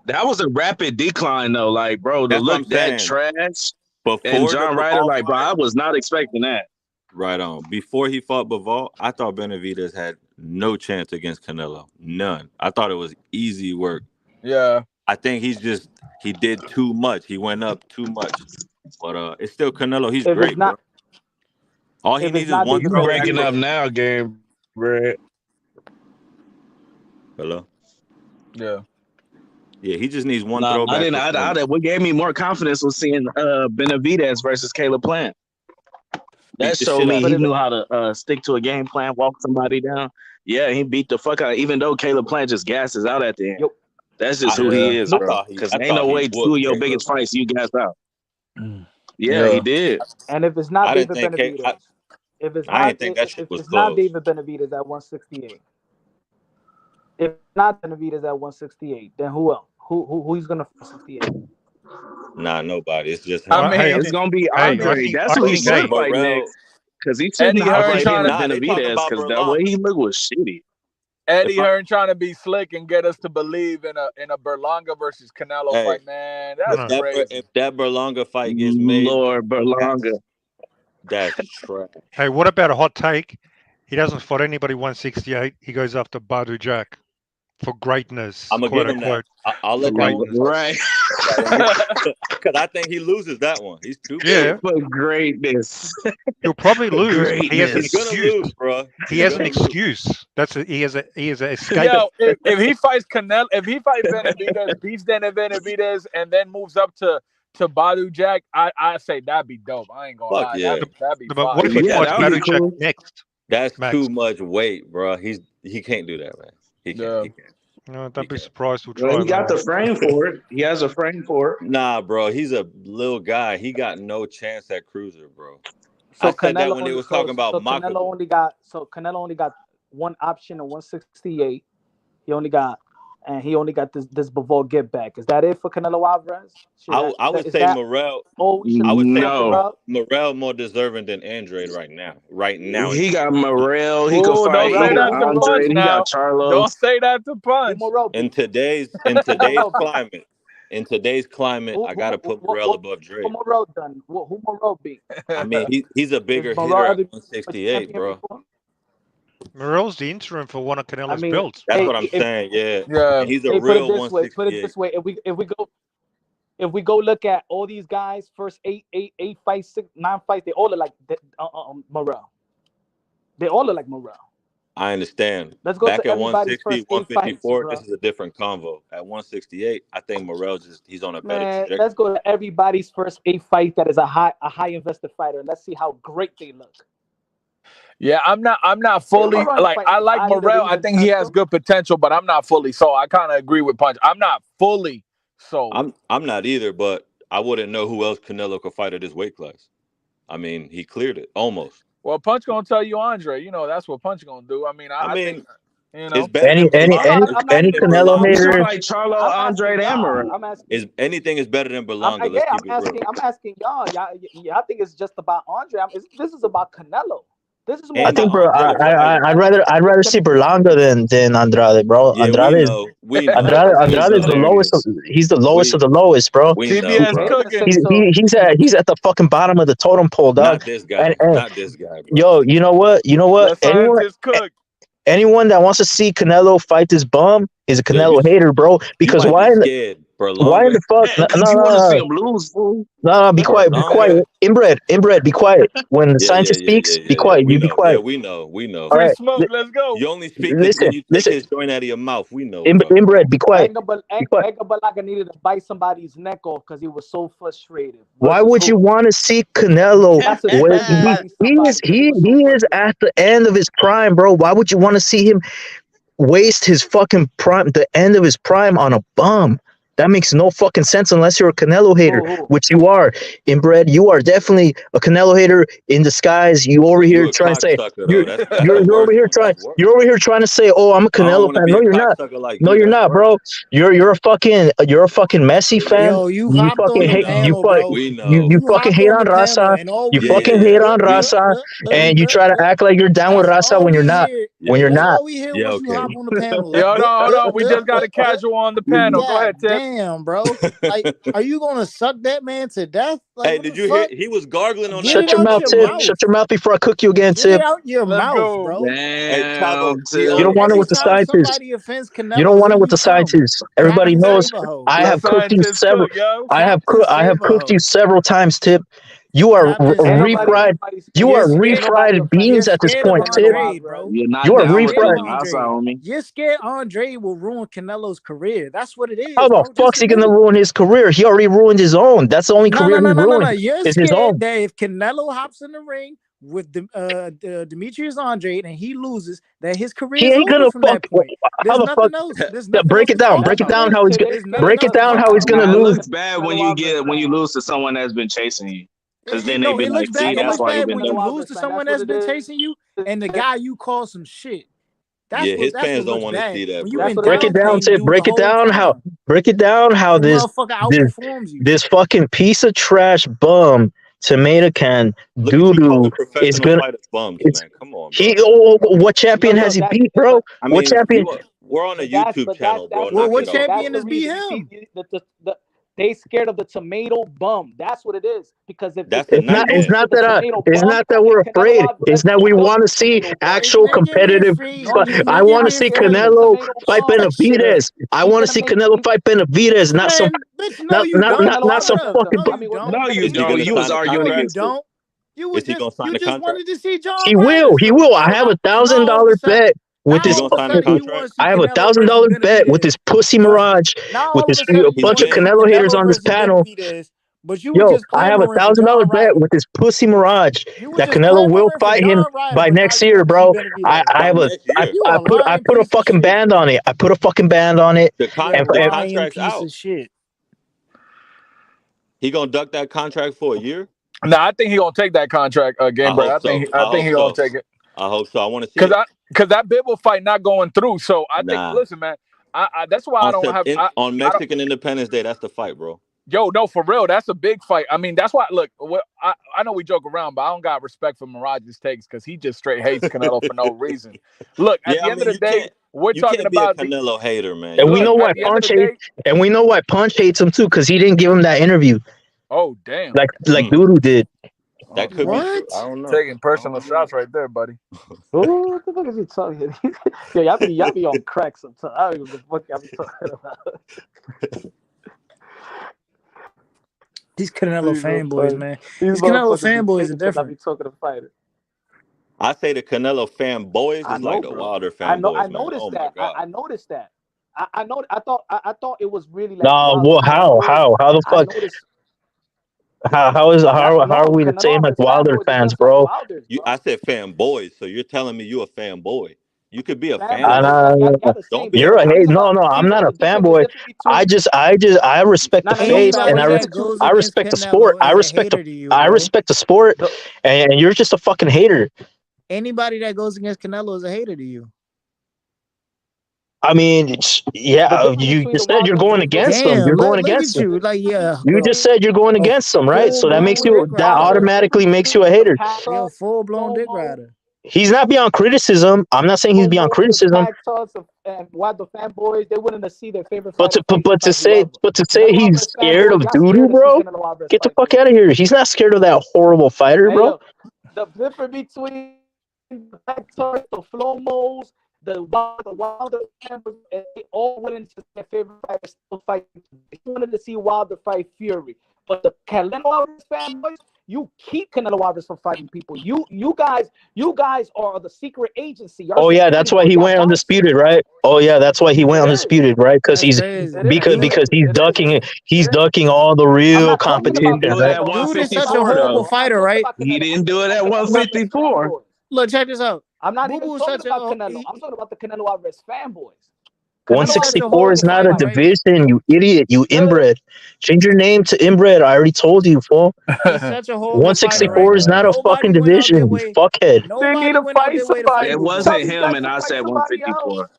That was a rapid decline though. Like, bro, to That's what look I'm that saying. trash before and the John Ryder, Bivol like, bro, fight, I was not expecting that. right on. Before he fought Bivol, I thought Benavidez had no chance against Canelo. None. I thought it was easy work. Yeah. I think he did too much. He went up too much. But it's still Canelo. He's If great, it's not, bro. All he if needs it's is not one You throw. breaking up now, Game Bread. Hello? Yeah. Yeah, he just needs one Nah, throwback. I didn't. What gave me more confidence was seeing Benavidez versus Caleb Plant. That Beat the showed shit me out of he him. knew how to stick to a game plan, walk somebody down. Yeah, he beat the fuck out. Even though Caleb Plant just gasses out at the end. Yo. That's just who he is, I bro. thought Because I ain't thought no he way two of whooped your Caleb. biggest fights you gas out. Yeah. Yeah, he did. and if it's not I didn't David think Benavidez, if it's I not didn't think that shit if was it's not close. David Benavidez at 168, if not Benavidez at 168, then who else? Who's gonna 168? Nah, nobody. It's just I him. mean, It's gonna be I Andre. think That's who he should fight Burrell. next. Because he Eddie shouldn't have Hearn fight trying him to and Nah, they talking Benavidez. about Because the Berlanga. way he looked was shitty. Eddie Hearn trying to be slick and get us to believe in a Berlanga versus Canelo Hey, fight, man. That's crazy. if that Berlanga fight gets made, Lord Berlanga. that's trash. Hey, what about a hot take? He doesn't fight anybody 168. He goes after Badu Jack for greatness, I'm gonna quote give him unquote. that. I'll let For that one greatness. Right. because I think he loses that one. He's too Yeah. good. For greatness. He'll probably lose, but he has an He's gonna excuse. lose, bro. He has an excuse. He has an escape. Yo, if he fights Canelo, if he fights Benavidez, beats Benavidez, and then moves up to to Badu Jack, I say that'd be dope. I ain't gonna Fuck lie. yeah. That'd be But fire. what if he Yeah, fights that would be Badu Jack cool. next? That's Max. too much weight, bro. He can't do that, man. He can't. Yeah. He can't. No, don't be surprised. We'll Well, try, he got man. the frame for it. He has a frame for it. Nah, bro. He's a little guy. He got no chance at cruiser, bro. So I said that Canelo when they only, was talking about Canelo Makabu. Canelo only got one option at 168. He only got this Bivol get back. Is that it for Canelo Alvarez? I would say Morrell. Should I would say No. Morrell more deserving than Andrade right now. Right now, He got Morrell. He could Ooh, fight. don't He say got that to Andre. Punch He now. got Charlo. Don't say that to Punch. in today's climate, I gotta put Morrell above Dre. Who Morrell done? Who Morrell beat? I mean, he's a bigger Is Morrell hitter at ever 168, bro. Morrell's the interim for one of Canelo's belts. That's what I'm saying. Yeah. And he's a Put real it this way. 168. Put it this way. If we go look at all these guys, first eight fights, 9 fights, they all look like Morrell. They all look like Morrell. I understand. Let's go Back to at everybody's 160, first 8 154, fights, this is a different convo. At 168, I think Morrell he's on a better Man, trajectory. let's go to everybody's first 8 fights that is a high invested fighter, and let's see how great they look. Yeah, I'm not fully like I like Morrell. I think he has good potential, but I'm not fully sold. I kind of agree with Punch. I'm not fully sold. I'm not either, but I wouldn't know who else Canelo could fight at his weight class. I mean, he cleared it almost. Well, Punch gonna tell you Andre. You know that's what Punch gonna do. I mean, I think, you know, it's better any Canelo hater. Like Charlo, Andre, and Morrell. Anything is better than Berlanga. Let's keep it real. I'm asking y'all. Y'all think it's just about Andre. This is about Canelo. This is more I think, about bro. Andre. I'd rather see Berlanga than Andrade, bro. Yeah, Andrade we know. Andrade is the lowest. He's the lowest of the lowest, bro. TBS cooking. He's at the fucking bottom of the totem pole, dog. Not this guy. Not this guy, bro. Yo, you know what? Anyone that wants to see Canelo fight this bum is a Canelo hater, bro. Because why in the fuck? No, be quiet. Inbred, be quiet. When the scientist speaks, be quiet. You be quiet. Yeah, we know. All right. Smoke, let's go. You only speak when you take his joint out of your mouth. We know. Inbred, be quiet. Edgar Berlanga needed to bite somebody's neck off because he was so frustrated. Why would you want to see Canelo? He is at the end of his prime, bro. Why would you want to see him waste his fucking prime, the end of his prime, on a bum? That makes no fucking sense unless you're a Canelo hater, which you are. Inbred, you are definitely a Canelo hater in disguise. You over here trying to say you're over here trying to say, "Oh, I'm a Canelo fan." No, you're not. No, you're not, bro. You're a fucking Messi fan. Yo, you fucking hate you fucking hate on Raza. You fucking hate on Raza, and you try to act like you're down with Raza when you're not. When you're not. Yo, hold on. We just got a casual on the panel. Go ahead, Tim. Damn, bro. Like, are you gonna suck that man to death? Like, hey, did you hear? He was gargling on. Shut your mouth, Tip. Shut your mouth before I cook you again, Tip. Get out your mouth, bro. Damn, you don't want it with the scientists. You don't want it with the scientists. Everybody knows I have cooked you several. I have cooked you several times, Tip. You are refried. You are refried beans at this point, Tip. You are refried. You're scared Andre will ruin Canelo's career. That's what it is. How the fuck's he gonna ruin his career? He already ruined his own. That's the only career he ruined. You're is his scared own. that if Canelo hops in the ring with Demetrius Andrade and he loses, that his career He ain't gonna fuck. How the fuck? Break it down. Break it down. How he's gonna break it down. How he's gonna lose. It looks bad when you lose to someone that's been chasing you. Because then they've been like, see, that's why you've been when you lose to someone that's been chasing you, and the guy you call some shit. His fans don't want to see that. Break it down, Tip. Break it down. How this fucking piece of trash bum tomato can doo-doo is gonna. Come on, what champion has he beat, bro? What champion? We're on a YouTube channel, bro. What champion has beat him? They scared of the tomato bum. That's what it is. Because if it's not that we're afraid. It's that we want to see actual competitive. I want to see Canelo fight Benavidez. I want to see Canelo fight Benavidez, not some fucking. No, you don't. You was arguing against. You just wanted to see John. He will. I have $1,000 bet. With this, I have $1,000 bet with this pussy mirage, with this bunch of Canelo haters on this panel. But you were Yo, just I have clamoring for $1,000 John bet Ryder. with this pussy Mirage John Ryder. with this pussy Mirage You were that just Canelo will clamoring for fight him John Ryder, by but now next you year, want to see bro. Benavidez. I have By a next year. You a I lying put a piece of fucking shit. band on it. I put a fucking band on it. The Lying contract's piece out. of shit. He gonna duck that contract for a year? Nah, I think he gonna take that contract I again, bro. hope so. I think he gonna take it. I hope so. I want to see it. Cause that Bibble fight not going through. So I think, Nah. listen, man, I that's why I don't have On Mexican Independence Day, that's the fight, bro. Yo, no, for real, that's a big fight. I mean, that's why. Look, I know we joke around, but I don't got respect for Mirage's takes because he just straight hates Canelo for no reason. Look, at the end of the day, we're talking about a Canelo hater, man. And we know why Punch hates. And we know why Punch hates him too, because he didn't give him that interview. Oh damn! Like Doodoo did. That could be true. I don't know. Taking personal shots right there, buddy. Oh, what the fuck is he talking? Yeah, y'all be on crack sometimes. I don't even know what y'all be talking about. These Canelo These fanboys, motherfuckers- man. these These Canelo motherfuckers be fanboys are hating 'cause I different. be talking to fighter. I say the Canelo fanboys I is know, like the bro. Wilder I know. fanboys, I man. noticed Oh my that. god. I noticed that. I know. I thought it was really like. No, Wilder well, how the fanboys. I fuck? noticed. How are we the same as Wilder fans, bro? I said fanboys, so you're telling me you a fanboy. You could be a fan. Don't be You're a hate. fan. No, I'm not a fanboy. I respect the face and I respect the sport. I respect the sport, and you're just a fucking hater. Anybody that goes against Canelo is a hater to you. I mean, yeah, you just said you're going against them. You're going against them. you. Like, yeah. You just said you're going against them, right? So that automatically makes you a hater. Yo, full blown dick rider. He's not beyond criticism. I'm not saying he's beyond criticism. And why the fanboys they wanted to see their favorite. But to say he's scared of Doodoo, bro, get the fuck out of here. He's not scared of that horrible fighter, bro. The difference between the back turns, the flow-mos, the Wilder fanboys, and they all went into their favorite fighter still fighting. They wanted to see Wilder fight Fury, but the Canelo fanboys. You keep Canelo Alvarez from fighting people. You guys are the secret agency. Oh yeah, that's why he went undisputed, right? Oh yeah, that's why he went undisputed, right? Because he's ducking all the real competition. Dude is such a horrible fighter, right? He didn't do it at 154. Look, check this out. I'm not even talking about Canelo. I'm talking about the Canelo Alvarez fanboys. 164 is not a division, you idiot, you inbred. Change your name to inbred. I already told you, fool. 164 is not a fucking division, you fuckhead. They need to fight somebody. It wasn't him, and I said 154.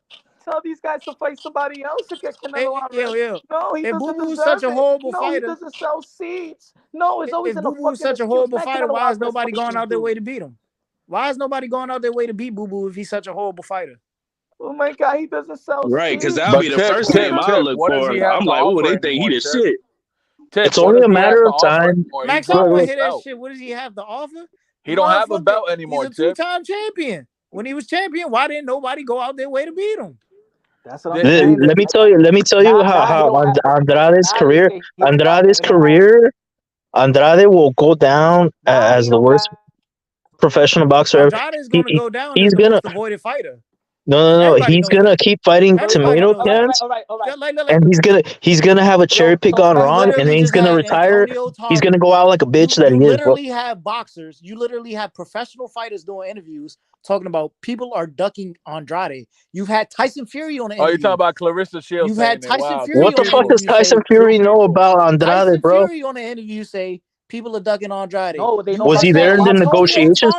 Tell these guys to fight somebody else to get Canelo Alvarez. Yo. No, he If doesn't Boo Boo's deserve such a it. horrible No, fighter. he doesn't sell seats. No, it's always If in Boo the Boo's such a fucking horrible excuse. fighter, Canelo why is Alvarez nobody fighting going out their dude. way to beat him? Why is nobody going out their way to beat Boo Boo if he's such a horrible fighter? Oh my God, he doesn't sell Right, because seats. that'll be the first name I'll look for. I'm like, oh, they think he the shit. It's only a matter of time. Max, I don't want to hear that shit. What does he have to offer? He don't have a belt anymore, He's a two-time champion. When he was champion, why didn't nobody go out their way to beat him? That's what I'm saying. Let me tell you how Andrade's career Andrade will go down as the worst professional boxer ever. Andrade's going to go down as the most avoided fighter. No. He's gonna keep fighting tomato cans, and he's gonna have a cherry pick on Ron, and then he's gonna retire. He's gonna go out like a bitch that he is. You literally have boxers. You literally have professional fighters doing interviews talking about people are ducking Andrade. You've had Tyson Fury on the interview. Oh, you talking about Clarissa Shields? You've had Tyson Fury. What the fuck does Tyson Fury know about Andrade, bro? Tyson Fury on the interview say people are ducking Andrade. No, they was he there in the negotiations?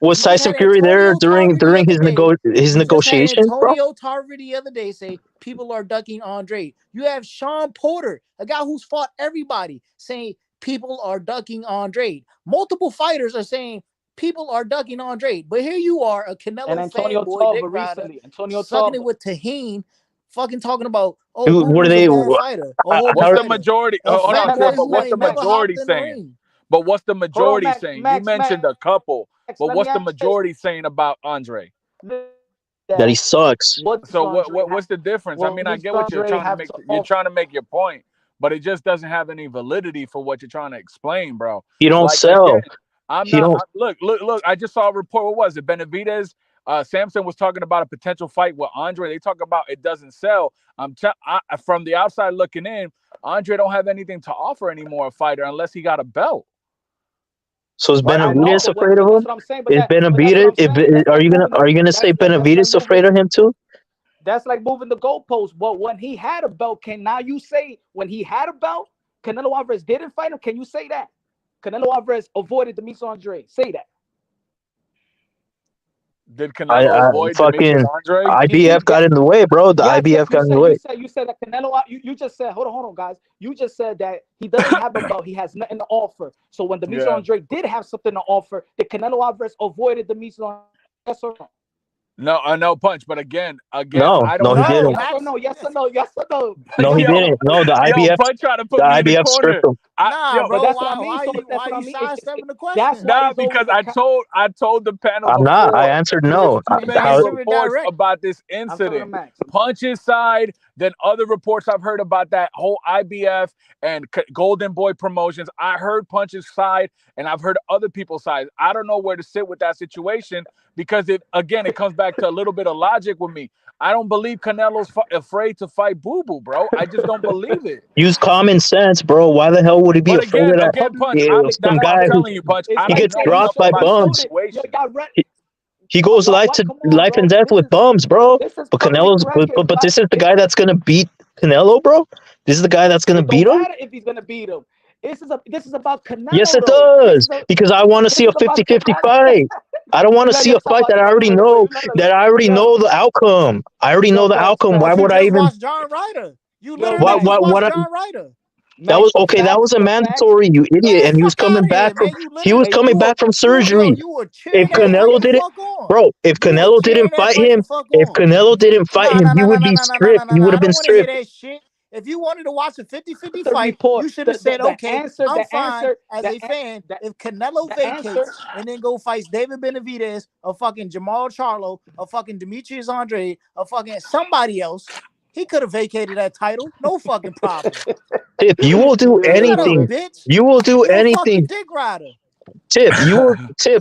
Was Tyson Fury there during his negotiations, bro? Antonio Tarver the other day say people are ducking Andrade. You have Sean Porter, a guy who's fought everybody, saying people are ducking Andrade. Multiple fighters are saying people are ducking Andrade. But here you are, a Canelo and Antonio fanboy, Tarver recently. Antonio sucking Tarver. it with Tahine, fucking talking about what are they? What's the majority? Hold on, but what's the majority saying? But what's the majority saying? You mentioned a couple, but what's the majority saying about Andre? That he sucks. So what's the difference? I mean, I get what you're trying to make. You're trying to make your point, but it just doesn't have any validity for what you're trying to explain, bro. He don't sell. Again, Look. I just saw a report. What was it? Benavidez Samson was talking about a potential fight with Andre. They talk about it doesn't sell. From the outside looking in, Andre don't have anything to offer anymore, a fighter, unless he got a belt. So is Right, I know, Benavidez but afraid of that's him? what I'm saying. But Is that's what I'm Benavidez? saying. Are you gonna say Benavidez afraid of him too? That's like moving the goalposts. But when he had a belt, now you say when he had a belt, Canelo Alvarez didn't fight him? Can you say that? Canelo Alvarez avoided Demetrius Andrade. Say that. Did Canelo avoid Demetrius fucking Andrade? IBF got in the way, bro. The IBF got in the way. You said that Canelo. You just said, hold on, guys. You just said that he doesn't have a belt. He has nothing to offer. So when Demetrius Andrade did have something to offer, did Canelo Alvarez avoided Demetrius Andrade? Yes or no? No, I know punch, but again, No, I don't no, he didn't. Yes or no? Yes or no? Yes or no? No, he didn't. No, the IBF. punch trying to The put me in the IBF corner. stripped him. Nah, bro. but that's what I mean. Why So you that's what I mean. sidestepping the question? That's Nah, why because I told the panel I'm before. not. I answered no. There's too many reports about this incident. Punch's side, then other reports I've heard about that whole IBF and Golden Boy promotions. I heard Punch's side, and I've heard other people's sides. I don't know where to sit with that situation because it comes back to a little bit of logic with me. I don't believe Canelo's afraid to fight Boo Boo, bro. I just don't believe it. Use common sense, bro. Why the hell would he be afraid of that? Punch, Some guy telling you, Punch, he gets dropped by bums. He goes life and death with bums, bro. But Canelo's, but this is the guy that's gonna beat Canelo, bro. This is the guy that's gonna beat him. If he's gonna beat him, this is about Canelo. Yes, it does. Because I want to see a 50-50 fight. I don't want to see a fight that I already know. That I already know the outcome. I already know the outcome. Why would I even? Watch John Ryder. You literally watch John Ryder. That was okay. That was a mandatory, you idiot, and he was coming back from. He was coming back from surgery. If Canelo didn't, bro, if Canelo didn't fight him, he would be stripped. He would have been stripped. If you wanted to watch a 50-50 fight, you should have said, okay, I'm fine as a fan. If Canelo vacates and then go fights David Benavidez, a fucking Jamal Charlo, a fucking Demetrius Andrade, a fucking somebody else, he could have vacated that title. No fucking problem. Tip, you will do anything. You will do anything. Dick rider. Tip,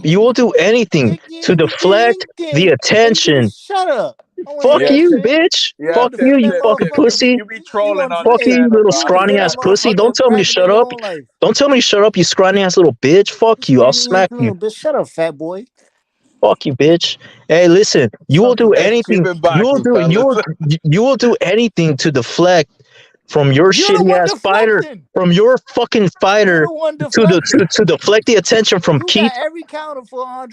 you will do anything to deflect the attention. Shut up. Fuck you, bitch. Fuck you, you fucking pussy. You be trolling on Fuck you, little scrawny ass pussy. Don't tell me to shut up. Don't tell me to shut up, you scrawny ass little bitch. Fuck you. I'll smack you. Bitch, shut up, fat boy. Fuck you, bitch. Hey, listen. You will do anything. You will do anything to deflect from your shitty ass fighter, from your fucking fighter, to deflect the attention from Keith.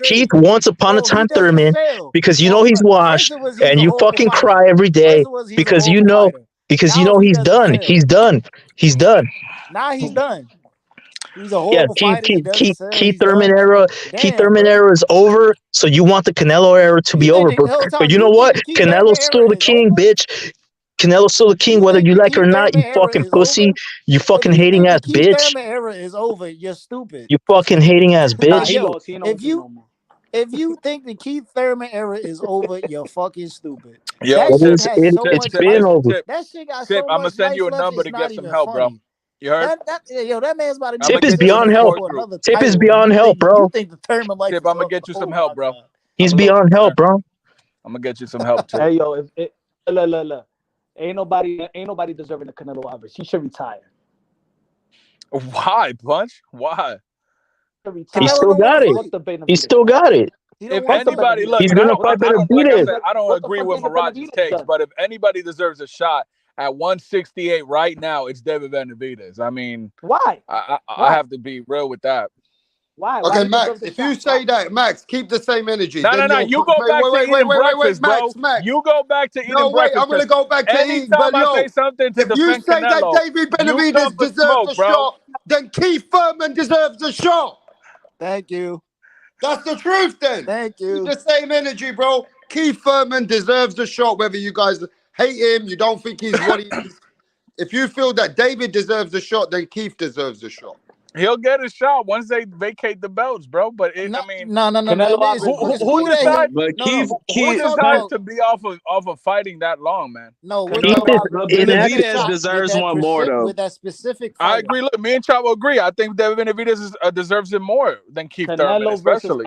Keith, once upon a time, Thurman, because you know he's washed, and you fucking cry every day because you know he's done. He's done. He's done. Now he's done. He's a horrible fighter. Keith Thurman era. Keith Thurman era is over. So you want the Canelo era to be over, but you know what? Canelo's still the king, bitch. Canelo's still the king, whether you like it or not. You fucking pussy. You fucking hating ass bitch. The Thurman era is over. You're stupid. You fucking hating ass bitch. If you think the Keith Thurman era is over, you're fucking stupid. Yo, it's been over. That shit got so much. I'm gonna send you a number to get some help, bro. You heard? That man's about to Tip is beyond help. Tip is beyond help, bro. You think the Thurman life? Tip, I'm gonna get you some help, bro. He's beyond help, bro. I'm gonna get you some help too. Hey yo, look. Ain't nobody deserving the Canelo Alvarez. He should retire. Why, Punch? Why? He still got it. He still got it. If anybody, look, he's gonna fight Benavidez. I don't agree with Miraj's takes, but if anybody deserves a shot at 168 right now, it's David Benavidez. I mean, why? I have to be real with that. Why? Okay, Max, if you say that, Max, keep the same energy. No. You go back to eating breakfast, bro. Max. You go back to eating breakfast. I'm going to go back to eating, but I say something to if you say Canelo, that David Benavidez deserves a shot, then Keith Thurman deserves a shot. Thank you. That's the truth, then. Thank you. Keep the same energy, bro. Keith Thurman deserves a shot, whether you guys hate him, you don't think he's what he is. If you feel that David deserves a shot, then Keith deserves a shot. He'll get a shot once they vacate the belts, bro. But I mean, No. Who decides? But Keith, Who decides to be off of fighting that long, man? No, Benavidez deserves one more though. With that specific fighter. I agree. Look, me and Chavo agree. I think that Benavidez deserves it more than Keith Thurman, especially.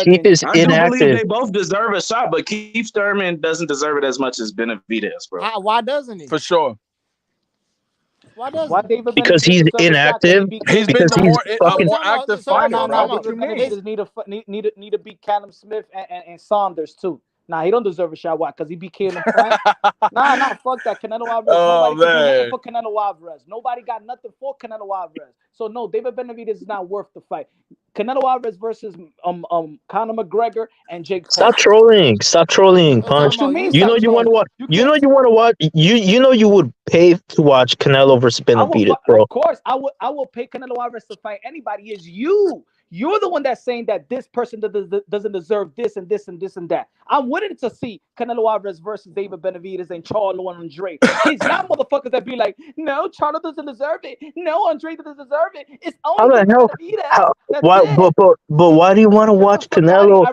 Keith is I do inactive. believe they both deserve a shot, but Keith Thurman doesn't deserve it as much as Benavidez, bro. Why doesn't he? For sure. Why doesn't? Because he's inactive. He's been a more active fighter. What you mean? Need to beat Callum Smith and Saunders too. Nah, he don't deserve a shot. Why? Because he beat Caleb Plant. Nah, fuck that. Canelo Alvarez. Oh, Nobody can do man. nothing for Canelo Alvarez. Nobody got nothing for Canelo Alvarez. So no, David Benavidez is not worth the fight. Canelo Alvarez versus Conor McGregor and Jake Paul. Stop trolling, Punch. You know you want to watch. You know you want to watch. You know you would pay to watch Canelo versus Benavidez, bro. Of course, I will pay Canelo Alvarez to fight anybody. It's you. You're the one that's saying that this person doesn't deserve this and this and this and that. I'm willing to see Canelo Alvarez versus David Benavidez and Charlo and Andrade. It's not motherfuckers that be like, no, Charlo doesn't deserve it. No, Andrade doesn't deserve it. It's only How the hell? Benavidez. But why do you want to watch Canelo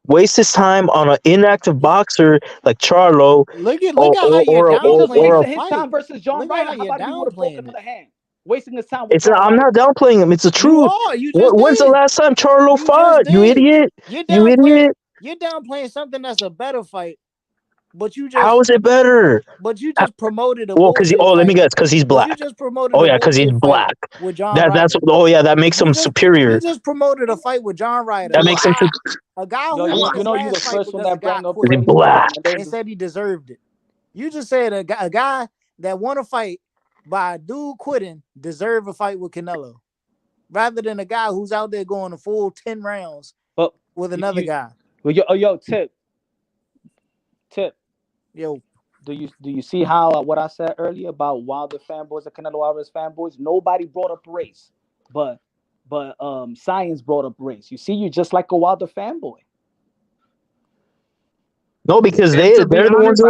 waste his time on an inactive boxer like Charlo? Look at how you're wasting his time versus John Ryder. How about you would have broken the hand? Wasting his time. I'm not downplaying him. It's the truth. When's the last time Charlo fought? You idiot! You idiot! You're downplaying something that's a better fight, but you just how is it better? But you just promoted a because let me guess, because he's black. You just promoted because he's black. With John that's that makes him superior. You just promoted a fight with John Ryder. That makes him a guy who you know you the first one that brought up he's black and said he deserved it. You just said a guy that won a fight by a dude quitting deserve a fight with Canelo, rather than a guy who's out there going a full 10 rounds with another guy. Well, Tip. Yo, do you see how what I said earlier about Wilder fanboys and Canelo Alvarez fanboys? Nobody brought up race, but science brought up race. You see, you're just like a Wilder fanboy. No, because they're the ones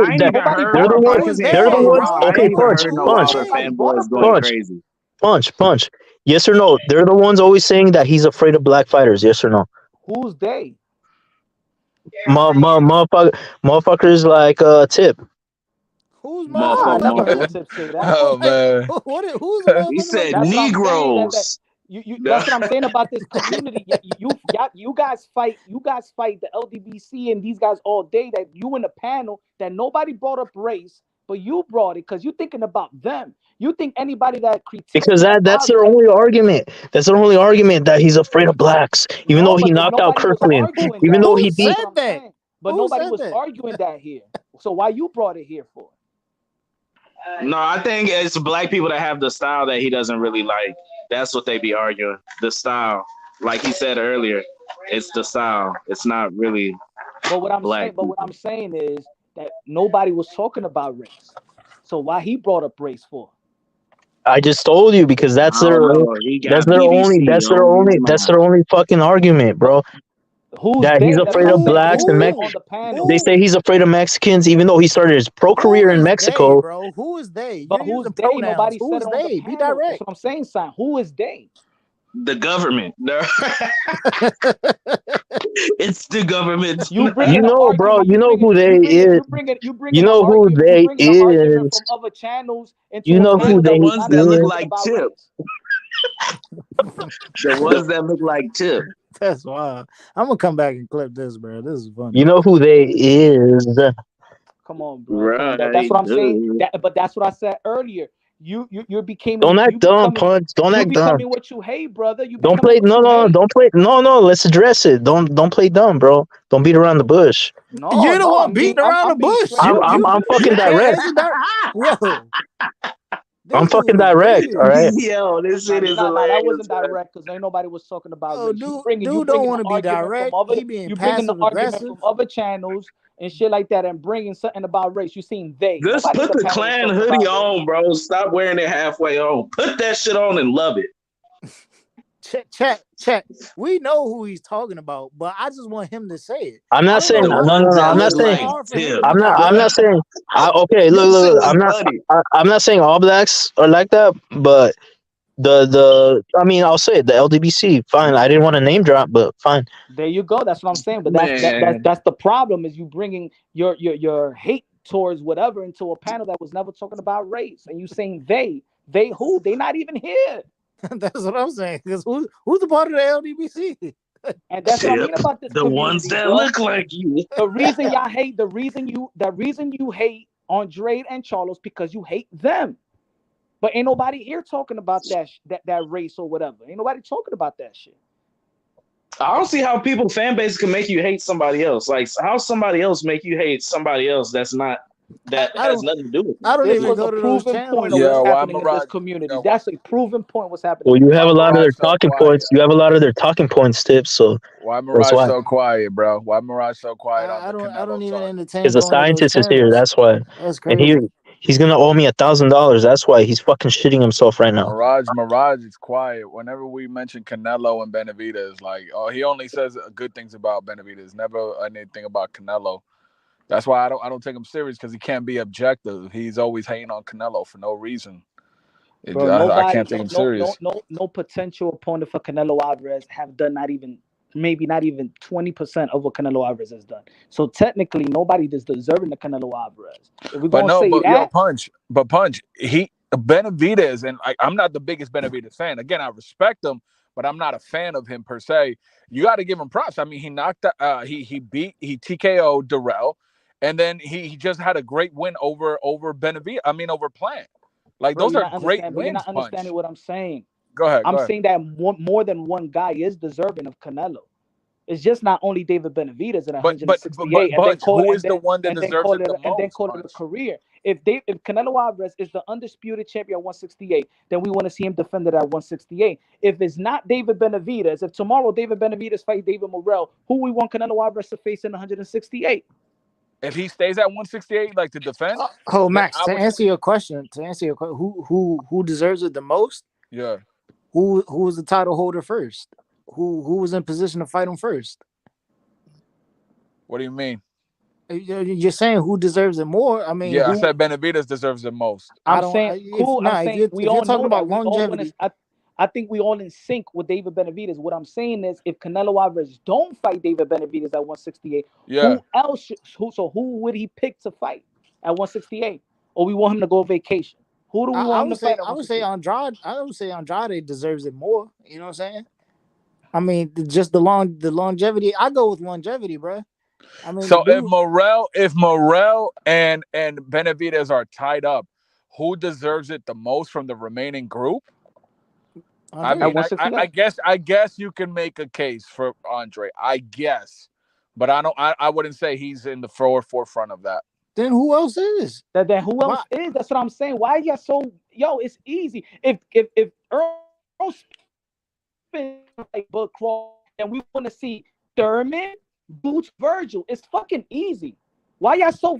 Punch. Yes or no? They're the ones always saying that he's afraid of black fighters. Yes or no? Who's they? Motherfuckers like Tip. Who's motherfuckers? Oh man. Who's he said Negroes. That's what I'm saying about this community. You guys fight the LDBC and these guys all day. That you in the panel that nobody brought up race, but you brought it because you're thinking about them. You think anybody that critiques because that's their only argument. That's their only argument that he's afraid of blacks, even though he knocked out Kirkland, even though he beat. But nobody was arguing that here. So why you brought it here for? No, I think it's black people that have the style that he doesn't really like. That's what they be arguing. The style, like he said earlier, it's the style. It's not really. But what I'm saying is that nobody was talking about race. So why he brought up race for? I just told you because that's their only fucking argument, bro. He's afraid of blacks and Mexicans. They say he's afraid of Mexicans, even though he started his pro career in Mexico. Bro, who is they? But who's they? Nobody said it they? Be direct. That's what I'm saying, son. Who is they? The government. It's the government. You know, bro. You know who they is. You know who they is. You know who they is. The ones that look like Chip. The ones that look like Chip. That's wild. I'm gonna come back and clip this, bro. This is funny. You know who they is. Come on, bro. Right, that's what I'm saying. But that's what I said earlier. You became. Don't act dumb, Punch. Don't act dumb. What you hate, brother. Don't play. No. Don't play. No. Let's address it. Don't play dumb, bro. Don't beat around the bush. No, you're the one beating around the bush. I'm fucking direct. I'm fucking direct, all right? Yo, this shit is hilarious. That wasn't direct because ain't nobody was talking about. Dude don't want to be direct. He being passive aggressive from other channels and shit like that, and bringing something about race. You seen they? Just put the Klan hoodie on, bro. Stop wearing it halfway on. Put that shit on and love it. Check. We know who he's talking about, but I just want him to say it. I'm not saying. No. I'm not saying. I'm not saying. Okay, look. I'm not saying all blacks are like that, but I mean, I'll say it, the LDBC. Fine, I didn't want to name drop, but fine. There you go. That's what I'm saying. But that's the problem is you bringing your hate towards whatever into a panel that was never talking about race, and you saying they who? They not even here. That's what I'm saying. Because who's a part of the LDBC? And that's what I mean about this. The ones that bro. look like you. The reason y'all hate, the reason you hate Andrade and Charles because you hate them. But ain't nobody here talking about that race or whatever. Ain't nobody talking about that shit. I don't see how people fan base can make you hate somebody else. Like how somebody else make you hate somebody else that's not that has nothing to do with it. I don't This even was go a to those proven channels. point of what's happening in this community. That's a proven point what's happening. Well, you have a lot of their talking points. You have a lot of their talking points, Tips. So why that's Mirage why. so quiet, bro? Why Mirage so quiet I on the Canelo? I don't even entertain. Because the scientist is here. That's why. That's And crazy. he's gonna owe me $1,000. That's why he's fucking shitting himself right now. Mirage is quiet. Whenever we mention Canelo and Benavidez, like, oh, he only says good things about Benavidez, never anything about Canelo. That's why I don't take him serious because he can't be objective. He's always hating on Canelo for no reason. Bro, I can't take him serious. No potential opponent for Canelo Alvarez have done not even 20% of what Canelo Alvarez has done. So technically, nobody is deserving the Canelo Alvarez. If we're gonna say that, Punch, Benavidez, and I'm not the biggest Benavidez fan. Again, I respect him, but I'm not a fan of him per se. You got to give him props. I mean, he knocked, he TKO'd Durrell, and then he just had a great win over Benavidez. I mean, over Plant. Like, bro, those are great wins. wins. You're not understanding what I'm saying. Go ahead. I'm saying that more than one guy is deserving of Canelo. It's just not only David Benavidez at 168, and then call it a career. If Canelo Alvarez is the undisputed champion at 168, then we want to see him defend it at 168. If it's not David Benavidez, if tomorrow David Benavidez fight David Morrell, who we want Canelo Alvarez to face in 168? If he stays at 168, like to defend. Oh, Max, to answer your question, who deserves it the most? Yeah. Who was the title holder first? Who was in position to fight him first? What do you mean? You're saying who deserves it more? I mean, I said Benavidez deserves it most. I'm saying cool. If you're talking about longevity, I think we all in sync with David Benavidez. What I'm saying is, if Canelo Alvarez don't fight David Benavidez at 168, who else? Who would he pick to fight at 168? Or we want him to go vacation? Who do we want him to fight? I would say Andrade. I would say Andrade deserves it more. You know what I'm saying? I mean, just the longevity. I go with longevity, bro. I mean, so if Morrell and Benavidez are tied up, who deserves it the most from the remaining group? I mean, I guess you can make a case for Andre. I guess, but I wouldn't say he's in the forefront of that. Then who else is? Then who else is? That's what I'm saying. Why are you so? Yo, it's easy. If Earl like Bud Crawl, and we want to see Thurman, Boots, Virgil, it's fucking easy. Why y'all so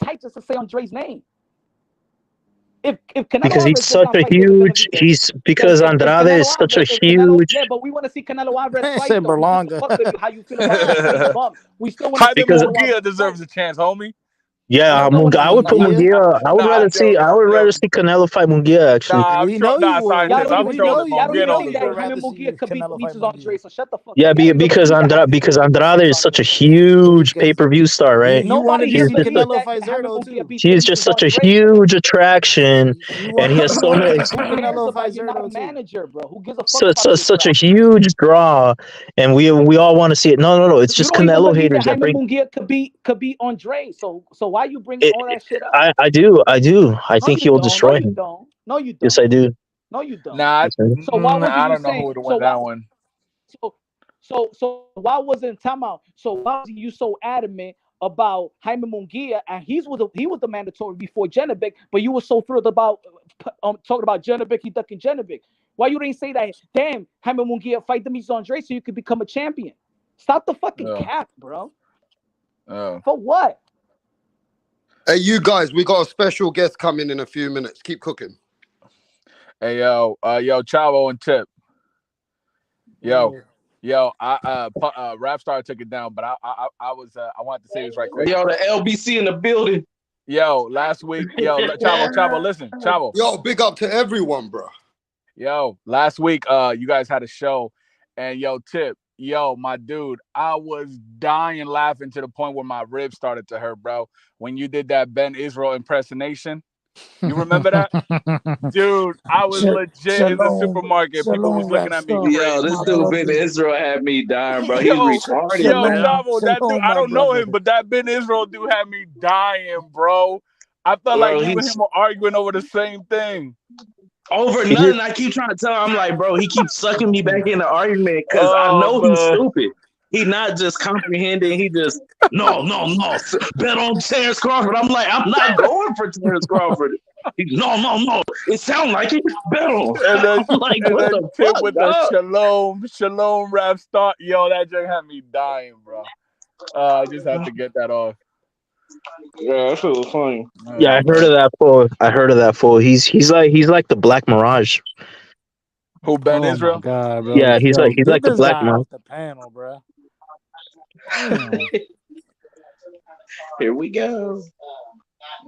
tight just to say Andre's name? If Canelo because he's such a huge, because Andrade is such a huge. Yeah, but we want to see Canelo Alvarez fight. How you feel about that? We still want to see Jaime Munguia deserves a chance, homie. Yeah, I would put Munguia. I would rather see Canelo fight Munguia actually. I'm trolling Munguia could beat Andre, so shut the fuck up. Yeah, because Andrade is such a huge pay-per-view star, right? He is just such a huge attraction, and he has so many. You're not a manager, bro. Who gives a fuck? Such a huge draw, and we all want to see it. No. It's just Canelo haters that bring. Munguia could beat Andre. So why you bring all that shit up? I do. I think he will destroy him. No, you don't. Yes, I do. No, you don't. Nah, so why was I don't know who would have won that one. So why wasn't timeout? So why was you so adamant about Jaime Munguia? And he was the mandatory before Genovic, but you were so thrilled about talking about Genovic, he ducking Genovic. Why you didn't say that? Damn, Jaime Munguia fight Demetrius Andre so you could become a champion. Stop the fucking cap, bro. For what? Hey, you guys, we got a special guest coming in a few minutes. Keep cooking. Hey, yo, Chavo and Tip. Yo, Rap Star took it down, but I wanted to say this right quick. Yo, the LBC in the building. Yo, last week, Chavo, listen, Chavo. Yo, big up to everyone, bro. Yo, last week, you guys had a show, and yo, Tip, yo, my dude, I was dying laughing to the point where my ribs started to hurt, bro. When you did that Ben Israel impersonation, you remember that, dude? I was legit in the supermarket. People was looking at me crazy. Yo, this dude Ben Israel had me dying, bro. He's Yo, retarded, man. Chavo, that dude, I don't know him, but that Ben Israel dude had me dying, bro. I felt like Bro, you and him were arguing over the same thing. Over nothing. I keep trying to tell him, I'm like, bro, he keeps sucking me back in the argument because I know he's stupid. He not just comprehending. He just, no. Bet on Terrence Crawford. I'm like, I'm not going for Terrence Crawford. No. It sounds like it. Bet on. And then, I'm like, and what then the Tip fuck, with dog? the shalom rap start. Yo, that joke had me dying, bro. I just had to get that off. Yeah, that shit was funny. Yeah, I heard of that fool. He's like the Black Mirage. Who, Ben Israel? My God, bro. Yeah, he's like get the this Black guy Mirage. off the panel, bro. Damn. Here we go.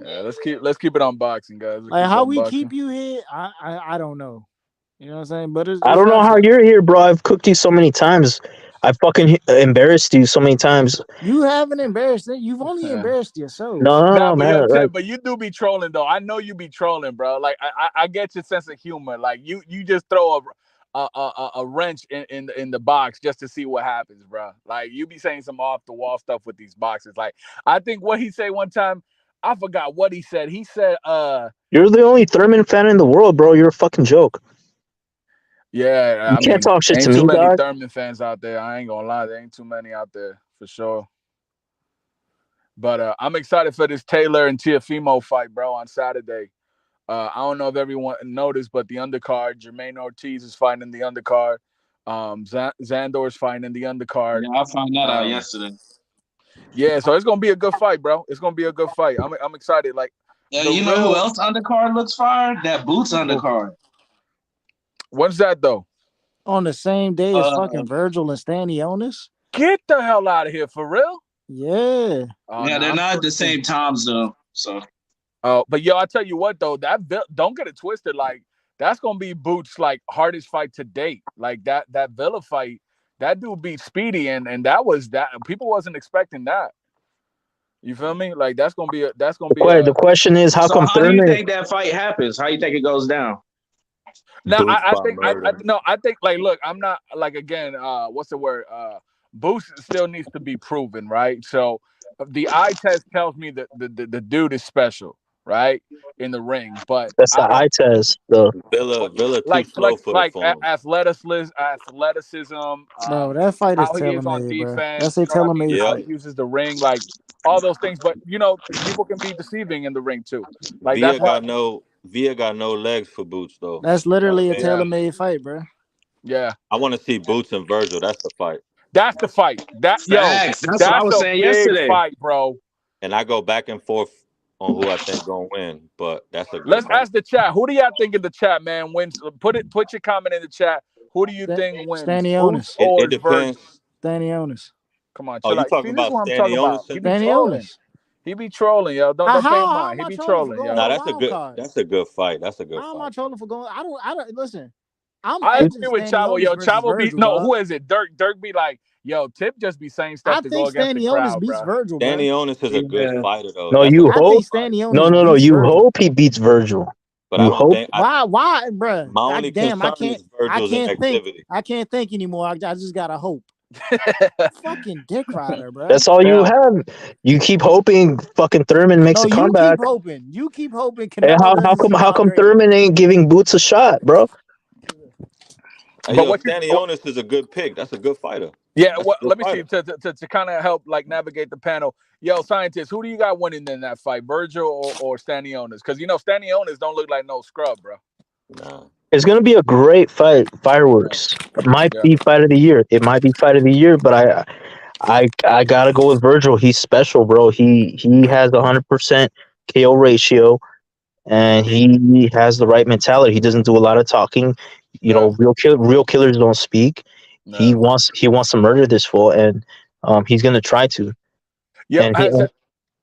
Yeah, let's keep it unboxing, guys. Like how we keep you here, I don't know. You know what I'm saying? But I don't know how you're here, bro. I've cooked you so many times. I fucking embarrassed you so many times. You haven't embarrassed it. You've only embarrassed yourself. No, but man. yo, Tip, Like, but you do be trolling though. I know you be trolling, bro. Like I get your sense of humor. Like you just throw a wrench in the box just to see what happens, bro. Like you be saying some off the wall stuff with these boxes. Like I think what he said one time, I forgot what he said. He said, you're the only Thurman fan in the world, bro. You're a fucking joke. yeah, You can't talk shit ain't to too me, many dog. Thurman fans out there. I ain't gonna lie, there ain't too many out there for sure. But I'm excited for this Taylor and Teofimo fight, bro, on Saturday. I don't know if everyone noticed, but the undercard, Jermaine Ortiz is fighting in the undercard. Zandor's fighting in the undercard. Yeah, I found that out yesterday. Yeah, so it's gonna be a good fight, bro. It's gonna be a good fight. I'm excited. Like, you know who else undercard looks fire? That Boots undercard. When's that though? On the same day as fucking Virgil and Stanionis? Get the hell out of here, for real? Yeah. Yeah, they're not at the same times though. So. Oh, but yo, I tell you what though, don't get it twisted. Like that's gonna be Boots' like hardest fight to date. Like that Villa fight, that dude beat Speedy, and that was that. People wasn't expecting that. You feel me? Like that's gonna be The question is, how come do you Thurman? think that fight happens? How you think it goes down? No, I think like, look, I'm not like, again, what's the word? Boost still needs to be proven, right? So the eye test tells me that the dude is special, right, in the ring. But That's the eye test, though. Villa too like slow for the phone. athleticism. Bro, that fight is how he is on tailor-made, bro. defense. That's a You know what I mean? tailor-made How fight. he uses the ring, like all those things. But you know, people can be deceiving in the ring too. Like Villa that's why. got no legs for Boots though. That's literally a tailor-made fight, bro. Yeah. I want to see Boots and Virgil. That's the fight. That's the fight. That's what I was saying yesterday. Fight, bro. And I go back and forth on who I think gonna win, but that's a good Let's fight. ask the chat. Who do y'all think in the chat, man, wins? Put your comment in the chat. Who do you think wins? Stanionis. Or It depends. Stanionis. Come on, Oh, chill you out. talking See, this is about what I'm talking about. He be trolling. Stanionis. He be trolling, yo. Don't pay him mind. He be trolling, yo. Nah, that's a good fight. That's a good How am fight. I trolling for going? I don't listen. I agree with Chavo, yo. Chavo be who is it? Dirk be like, yo, Tip just be saying stuff to go against the crowd, beats bro. Virgil, bro. Stanionis is a good fighter, though. No, That's you a good hope. fight. No. You hope he beats Virgil. But you I don't hope. think. Why, bro? My only concern is Virgil's inactivity. I can't think anymore. I just gotta hope. Fucking dick rider, bro. That's all you have. You keep hoping fucking Thurman makes a comeback. You keep hoping. And how come Thurman ain't giving Boots a shot, bro? But Stanionis is a good pick. That's a good fighter. Yeah, let me see to kind of help like navigate the panel. Yo, scientists, who do you got winning in that fight, Virgil or Stanionis? Because you know Stanionis don't look like no scrub, bro. Nah. It's gonna be a great fight. Fireworks. It might be fight of the year. It might be fight of the year, but I gotta go with Virgil. He's special, bro. He has 100% KO ratio, and he has the right mentality. He doesn't do a lot of talking. You know, real killers don't speak. No. He wants to murder this fool, and he's gonna try to. Yeah.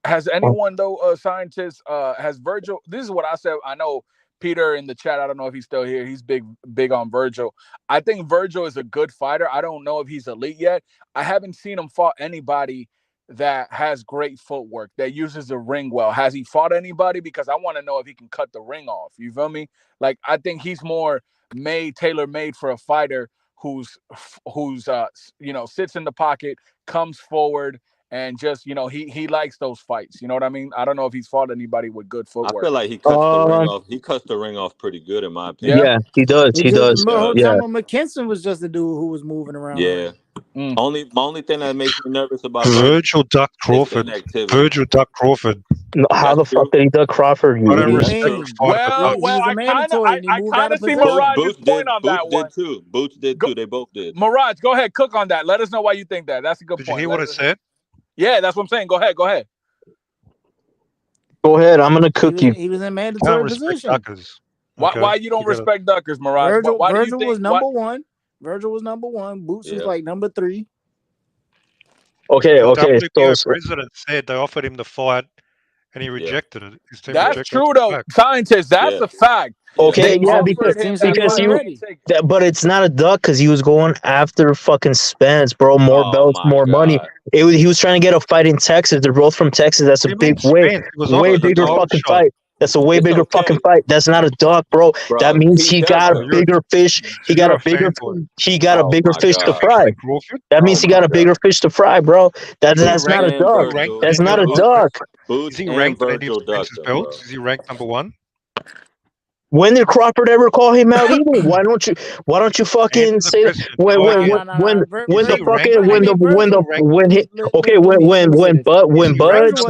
Has anyone though, scientists? Has Virgil? This is what I said. I know Peter in the chat, I don't know if he's still here. He's big on Virgil. I think Virgil is a good fighter. I don't know if he's elite yet. I haven't seen him fought anybody that has great footwork, that uses the ring well. Has he fought anybody? Because I want to know if he can cut the ring off. You feel me? Like, I think he's more tailor-made for a fighter who's sits in the pocket, comes forward, and just, he likes those fights. You know what I mean? I don't know if he's fought anybody with good I footwork. feel like he cuts the ring off. He cuts the ring off pretty good, in my opinion. Yeah, he does. He does. Yeah. McKinson was just a dude who was moving around. Yeah. My only thing that makes me nervous about Virgil Duck Crawford. Virgil Duck Crawford. No, how the fuck did he duck Crawford? I don't respect Well, I kind of see Mirage's point on that one. Boots did too. They both did. Mirage, go ahead, cook on that. Let us know why you think that. That's a good point. Did you hear what I said? Yeah, that's what I'm saying. Go ahead. Go ahead. I'm gonna cook you. He was in mandatory position. Why you don't respect duckers, Mirage? Virgil was number one. Virgil was number one. Boots was like number 3. Okay. WBO president said they offered him the fight, and he rejected it. That's true, though, scientist. That's a fact. Okay, because but it's not a duck because he was going after fucking Spence, bro. More belts, more money. He was trying to get a fight in Texas. They're both from Texas. That's a big, way bigger fucking fight. That's a way bigger fucking fight. That's not a duck, bro. That means he got a bigger fish. He got a bigger fish to fry. That means he got a bigger fish to fry, bro. That's not a duck. That's not a duck. Is he ranked on any of Spence's belts? Is he ranked number 1? When did Crawford ever call him out either? Why don't you fucking say that when Bud's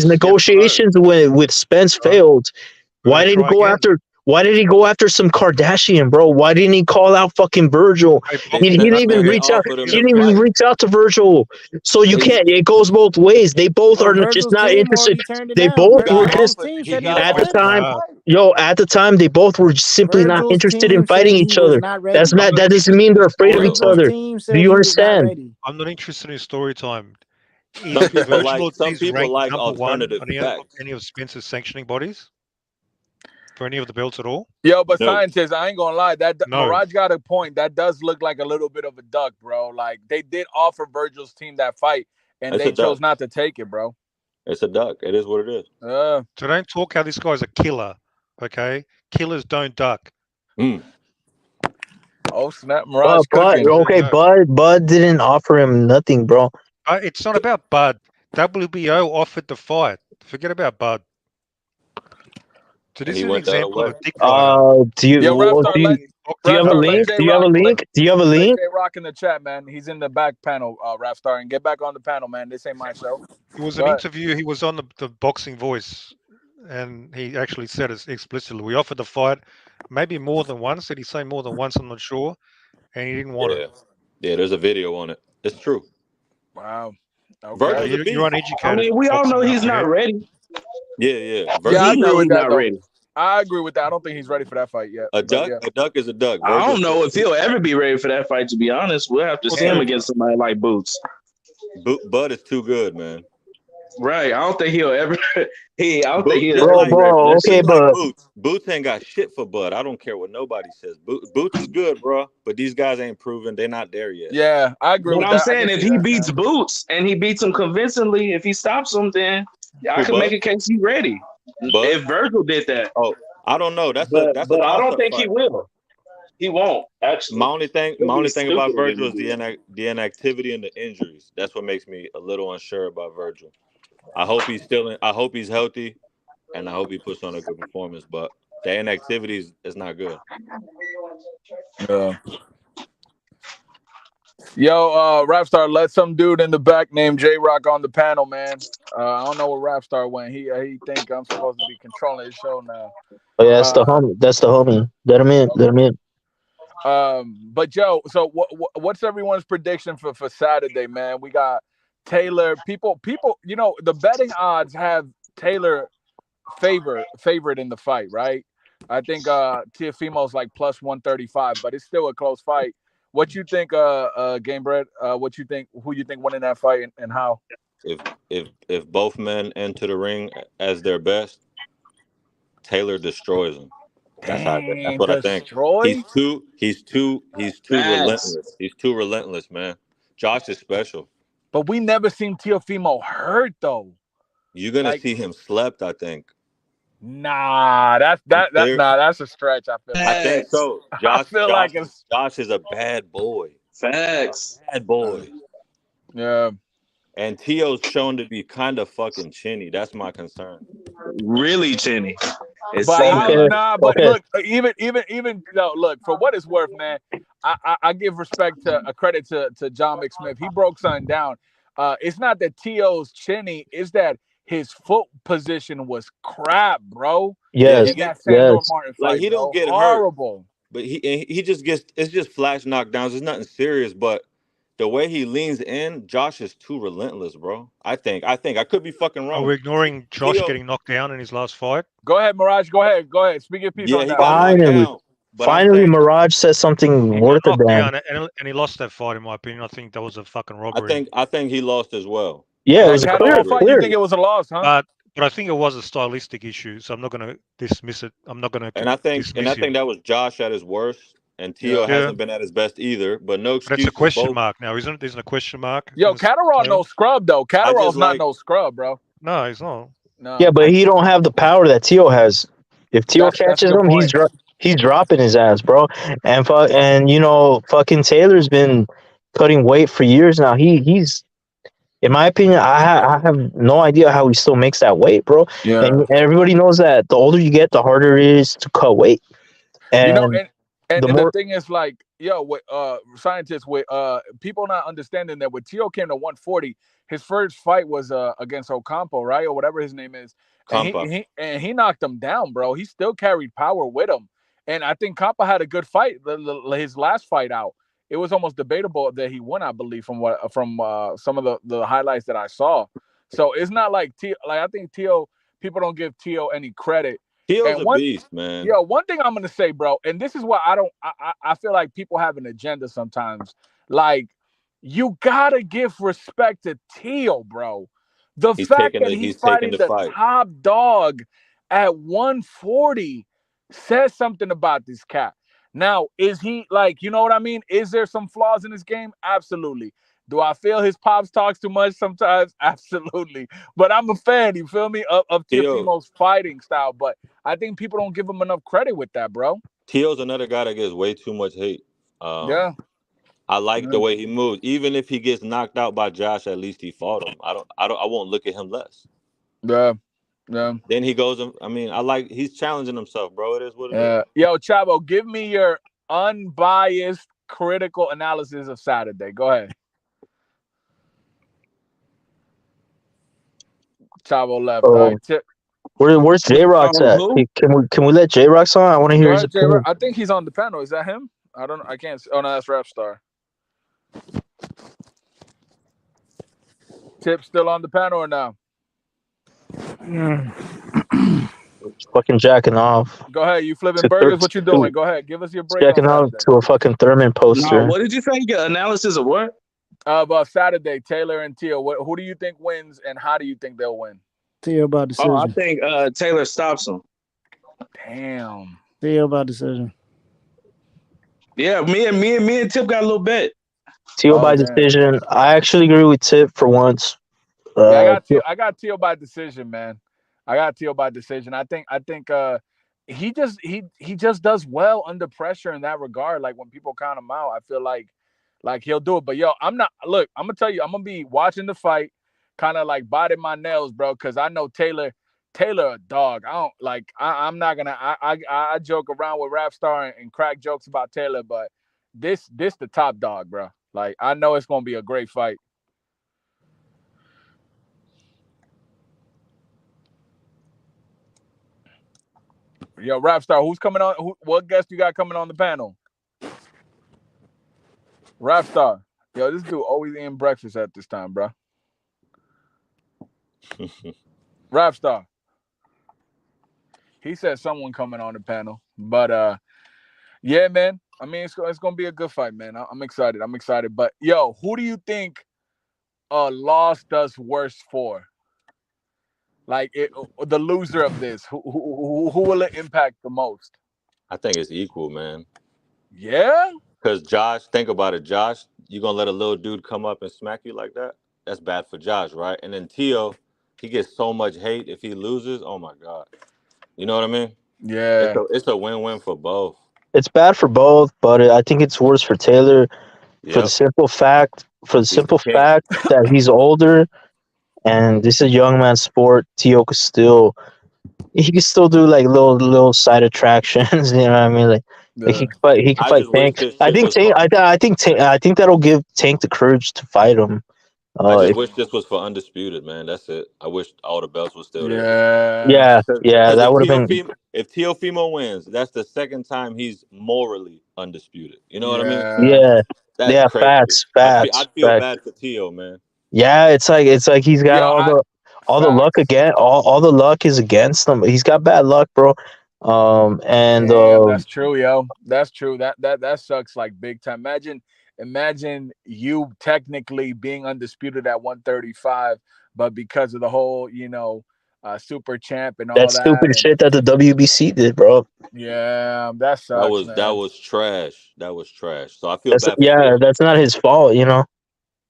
negotiations with Spence failed, why did he go after some Kardashian, bro? Why didn't he call out fucking Virgil? He didn't even reach out. He didn't even reach out to Virgil. So you can't. It goes both ways. They both are just not interested. They both were just at the time. At the time, they both were simply not interested in fighting each other. That doesn't mean they're afraid of each other. Do you understand? I'm not interested in story time. Some people like alternative any of Spence's sanctioning bodies? For any of the belts at all? Yo, but scientists, I ain't gonna lie. Mirage got a point. That does look like a little bit of a duck, bro. Like, they did offer Virgil's team that fight, and they chose not to take it, bro. It's a duck. It is what it is. So don't talk how this guy's a killer, okay? Killers don't duck. Oh, snap. Mirage Bud didn't offer him nothing, bro. It's not about Bud. WBO offered the fight. Forget about Bud. So this is an example of a dick fighter. Do you have a link? Do you have a link? Do you have a link? Rock in the chat, man. He's in the back panel, Rapstar, and get back on the panel, man. This ain't my show. It was an interview. He was on the Boxing Voice, and he actually said it explicitly. We offered the fight, maybe more than once. Did he say more than once? I'm not sure. And he didn't want it. Yeah, there's a video on it. It's true. Wow. Okay. You're uneducated. I mean, we all know he's not ready. Yeah. I agree with that. I agree with that. I don't think he's ready for that fight yet. A duck is a duck. I don't know if he'll ever be ready for that fight, to be honest. We'll have to see him against somebody like Boots. Bud is too good, man. Right. I don't think he'll ever. Boots ain't got shit for Bud. I don't care what nobody says. Boots is good, bro. But these guys ain't proven. They're not there yet. Yeah, I agree with that. I'm saying, if he beats Boots and he beats him convincingly, if he stops him, then I can make a case he's ready. If Virgil did that. Oh, I don't know. But I don't think he will. He won't. Actually, my only thing about Virgil is the inactivity and the injuries. That's what makes me a little unsure about Virgil. I hope he's healthy, and I hope he puts on a good performance. But the inactivity is not good. Yo, Rapstar, let some dude in the back named J-Rock on the panel, man. I don't know where Rapstar went. He think I'm supposed to be controlling his show now. Oh yeah, that's the homie. Let him in. But Joe, so what's everyone's prediction for Saturday, man? We got Taylor. People, the betting odds have Taylor favored in the fight, right? I think Teofimo's like plus 135, but it's still a close fight. What you think, Gamebred? What you think? Who you think winning that fight and how? If both men enter the ring as their best, Taylor destroys him. That's Dang, what I think. destroy? He's too Facts. relentless. He's too relentless, man. Josh is special. But we never seen Teofimo hurt though. You're gonna Like- see him slept, I think. Nah, that's a stretch. I feel. I think so. I feel like it's Josh is a bad boy. Facts. Bad boy. Yeah. And Tio's shown to be kind of fucking chinny. That's my concern. Really chinny. It's But Okay. look, even look, for what it's worth, man. I give respect to credit to John McSmith. He broke something down. It's not that Tio's chinny, it's that his foot position was crap, bro. Yes, In that Sandor yes. Martin fight, Like he don't bro. get horrible. hurt, but he just gets, it's just flash knockdowns. It's nothing serious, but the way he leans in, Josh is too relentless, bro. I think I could be fucking wrong. Are we ignoring Josh Tio- getting knocked down in his last fight? Go ahead, Mirage. Go ahead. Speak your piece Yeah, on he that. got knocked Finally, down. But I'm finally, saying, Mirage says something worth a Knocked damn. down and he lost that fight, in my opinion. I think that was a fucking robbery. I think he lost as well. Yeah, it was a Canelo clear, fight, you think it was a loss, huh? But I think it was a stylistic issue, so I'm not going to dismiss it. I'm not going to. And I think that was Josh at his worst, and Tio hasn't been at his best either. But no excuse. That's a question for both. mark now, isn't it? Isn't a question mark? Yo, Catterall no scrub though. Catterall's not like- no scrub, bro. No, he's not. No. Yeah, but he don't have the power that Tio has. If Tio That's a catches good him, point. he's dropping his ass, bro. And fucking Taylor's been cutting weight for years now. He's, in my opinion, I have no idea how he still makes that weight, bro. Yeah. And everybody knows that the older you get, the harder it is to cut weight. And and the the more thing is, like, yo, with scientists, with people not understanding that when Tio came to 140, his first fight was against Ocampo, right, or whatever his name is. Campa. And he knocked him down, bro. He still carried power with him. And I think Campa had a good fight. His last fight out, it was almost debatable that he won, I believe, from some of the highlights that I saw. So it's not like Tio. Like, I think Tio, people don't give Tio any credit. Tio's a beast, man. Yeah, one thing I'm gonna say, bro, and this is why I feel like people have an agenda sometimes. Like, you gotta give respect to Tio, bro. The fact that he's fighting the top dog at 140 says something about this cat. Now, is he, like, you know what I mean? Is there some flaws in his game? Absolutely. Do I feel his pops talks too much sometimes? Absolutely. But I'm a fan, you feel me, of Teofimo's fighting style. But I think people don't give him enough credit with that, bro. Tio's another guy that gets way too much hate. Yeah. I like the way he moves. Even if he gets knocked out by Josh, at least he fought him. I won't look at him less. Yeah. Yeah. Then he goes, I mean, he's challenging himself, bro. It is what it is. Yo, Chavo, give me your unbiased critical analysis of Saturday. Go ahead. Chavo left. Right? Where's J-Rox at? Can we let J-Rox on? I want to hear his opinion. I think he's on the panel. Is that him? I can't see. Oh no, that's Rapstar. Tip still on the panel or now? Fucking jacking off. Go ahead. You flipping burgers? What you doing? Go ahead. Give us your break. Jacking off to a fucking Thurman poster. No, what did you say? Your analysis of what? About Saturday, Taylor and Tio. Who do you think wins, and how do you think they'll win? Tio by decision. Oh, I think Taylor stops him. Damn. Tio by decision. Yeah, me and Tip got a little bet. Tio by decision. I actually agree with Tip for once. I got Tio by decision, man. I got Tio by decision. I think he just does well under pressure in that regard. Like, when people count him out, I feel like he'll do it. But yo, I'm gonna tell you, I'm gonna be watching the fight, kind of like biting my nails, bro, because I know Taylor a dog. I'm not gonna I joke around with Rapstar and crack jokes about Taylor, but this the top dog, bro. Like, I know it's gonna be a great fight. Yo, Rapstar, who's coming on? What guest you got coming on the panel? Rapstar. Yo, this dude always eating breakfast at this time, bro. Rapstar. He said someone coming on the panel. But yeah, man. I mean, it's gonna be a good fight, man. I'm excited. But yo, who do you think a loss does worse for? Like the loser of this, who will it impact the most? I think it's equal, man. Yeah. Because Josh, think about it, Josh. You gonna let a little dude come up and smack you like that? That's bad for Josh, right? And then Tio, he gets so much hate if he loses. Oh my god, you know what I mean? Yeah. It's a win-win for both. It's bad for both, but I think it's worse for Taylor for the Yep. simple fact He's the king. that he's older, and this is a young man's sport. Tio could still do like little side attractions. You know what I mean? Like he could fight. He could I fight just wish Tank. this I shit think was Tank. for. I think that'll give Tank the courage to fight him. I just If, wish this was for undisputed, man. That's it. I wish all the belts were still there. Yeah. yeah, Because that would have been. if Teofimo wins, that's the second time he's morally undisputed. You know what I mean? Yeah, That's yeah, crazy. facts. I'd feel bad for Tio, man. Yeah, it's like he's got all the luck again. All the luck is against him. He's got bad luck, bro. And Damn, that's true, yo. That's true. That sucks like big time. Imagine you technically being undisputed at 135, but because of the whole, super champ and all that that. stupid shit that the WBC did, bro. Yeah, that sucks, man. That was trash. That was trash. So I feel bad for Tio. That's not his fault, you know.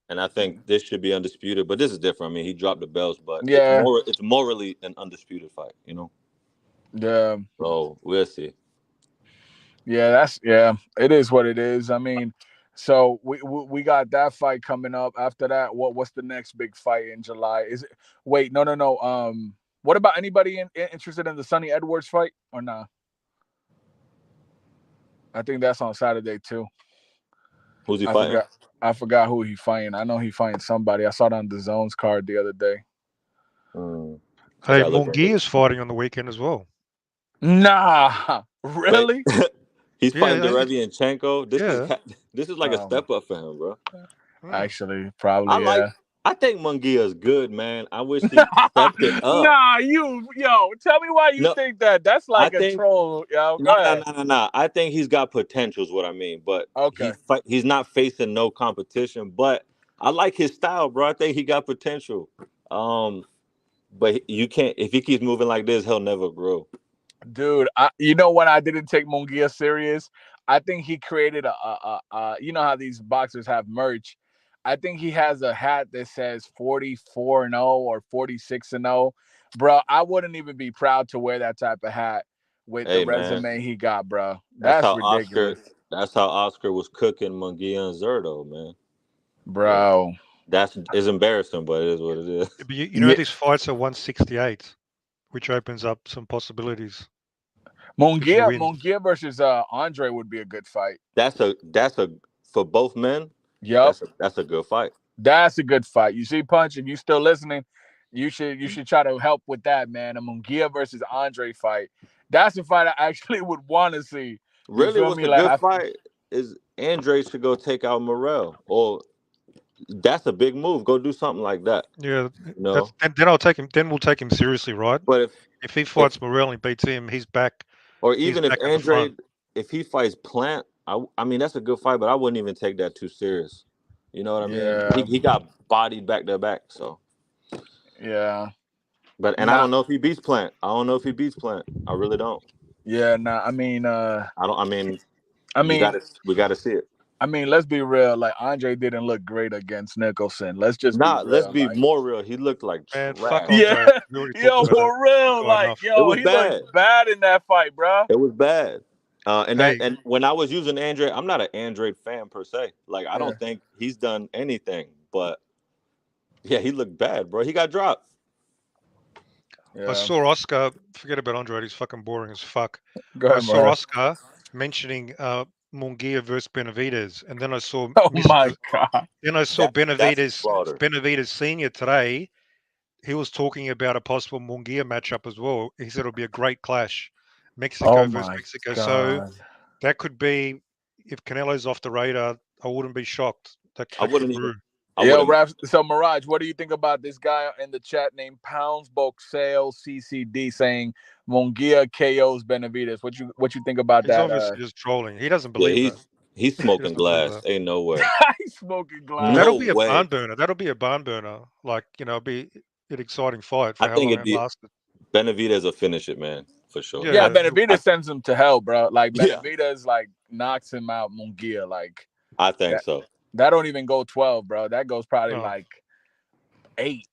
And I think this should be undisputed, but this is different. I mean, he dropped the belts, but Yeah. it's morally an undisputed fight, you know. Yeah. So we'll see. Yeah, it is what it is. I mean, so we got that fight coming up. After that, what's the next big fight in July? Is it? Wait, no. What about anybody interested in the Sonny Edwards fight or not? Nah? I think that's on Saturday too. Who's he fighting? I forgot who he fighting. I know he fighting somebody. I saw it on the Zone's card the other day. Hey, Munguia is fighting on the weekend as well. Nah, really? He's fighting Derevianchenko. This is like a step up for him, bro. Actually, probably. I think Munguia is good, man. I wish he stepped it up. Nah, tell me why you think that. That's like a troll, yo. No. I think he's got potential, is what I mean. But he's not facing no competition. But I like his style, bro. I think he got potential. But you can't. If he keeps moving like this, he'll never grow. Dude, when I didn't take Munguia serious, I think he created you know how these boxers have merch. I think he has a hat that says 44-0 or 46-0. Bro, I wouldn't even be proud to wear that type of hat with the resume he got, bro. That's ridiculous. That's how Oscar was cooking Munguia and Zerto, man. Bro. It's embarrassing, but it is what it is. But you know these fights are 168, which opens up some possibilities. Munguia versus Andre would be a good fight. That's a for both men. Yep. That's a good fight. That's a good fight. You see, Punch, if you still listening, you should try to help with that, man. A Munguia versus Andre fight. That's a fight I actually would want to see. Really, what's a good fight is Andre should go take out Morrell. Or that's a big move. Go do something like that. Yeah. No. Then I'll take him. Then we'll take him seriously, right? But if he fights Morrell and beats him, he's back. Or even if Andre, if he fights Plant, I mean that's a good fight, but I wouldn't even take that too serious. You know what I mean? Yeah. He got bodied back to back, so yeah. But I don't know if he beats Plant. I really don't. Yeah, I mean, we got to see it. I mean, let's be real. Like Andre didn't look great against Nicholson. Let's just let's be more real. He looked like trash. Yeah, yo, for real. Like, yo, he looked bad in that fight, bro. It was bad. And when I was using Andrade, I'm not an Andrade fan per se. Like, I don't think he's done anything. But yeah, he looked bad, bro. He got dropped. I saw Oscar. Forget about Andrade. He's fucking boring as fuck. Go ahead, I saw Oscar mentioning Munguia versus Benavidez, and then I saw. Oh my god! Then I saw Benavidez Senior today. He was talking about a possible Munguia matchup as well. He said it'll be a great clash, Mexico versus Mexico. God. So that could be if Canelo's off the radar. I wouldn't be shocked. I wouldn't either. Raph, so Mirage, what do you think about this guy in the chat named Pounds Boxale CCD saying Munguia KOs Benavidez? What you think about that? He's obviously just trolling. He doesn't believe that. He's smoking glass. Ain't no way. He's smoking glass. That'll be a barn burner. Like, be an exciting fight for I how think long it'd it be lasted. Benavidez will finish it, man, for sure. Yeah, Benavidez sends him to hell, bro. Like Yeah. Benavidez like knocks him out Munguia. Like I think so. that don't even go 12, bro. That goes probably No. like 8.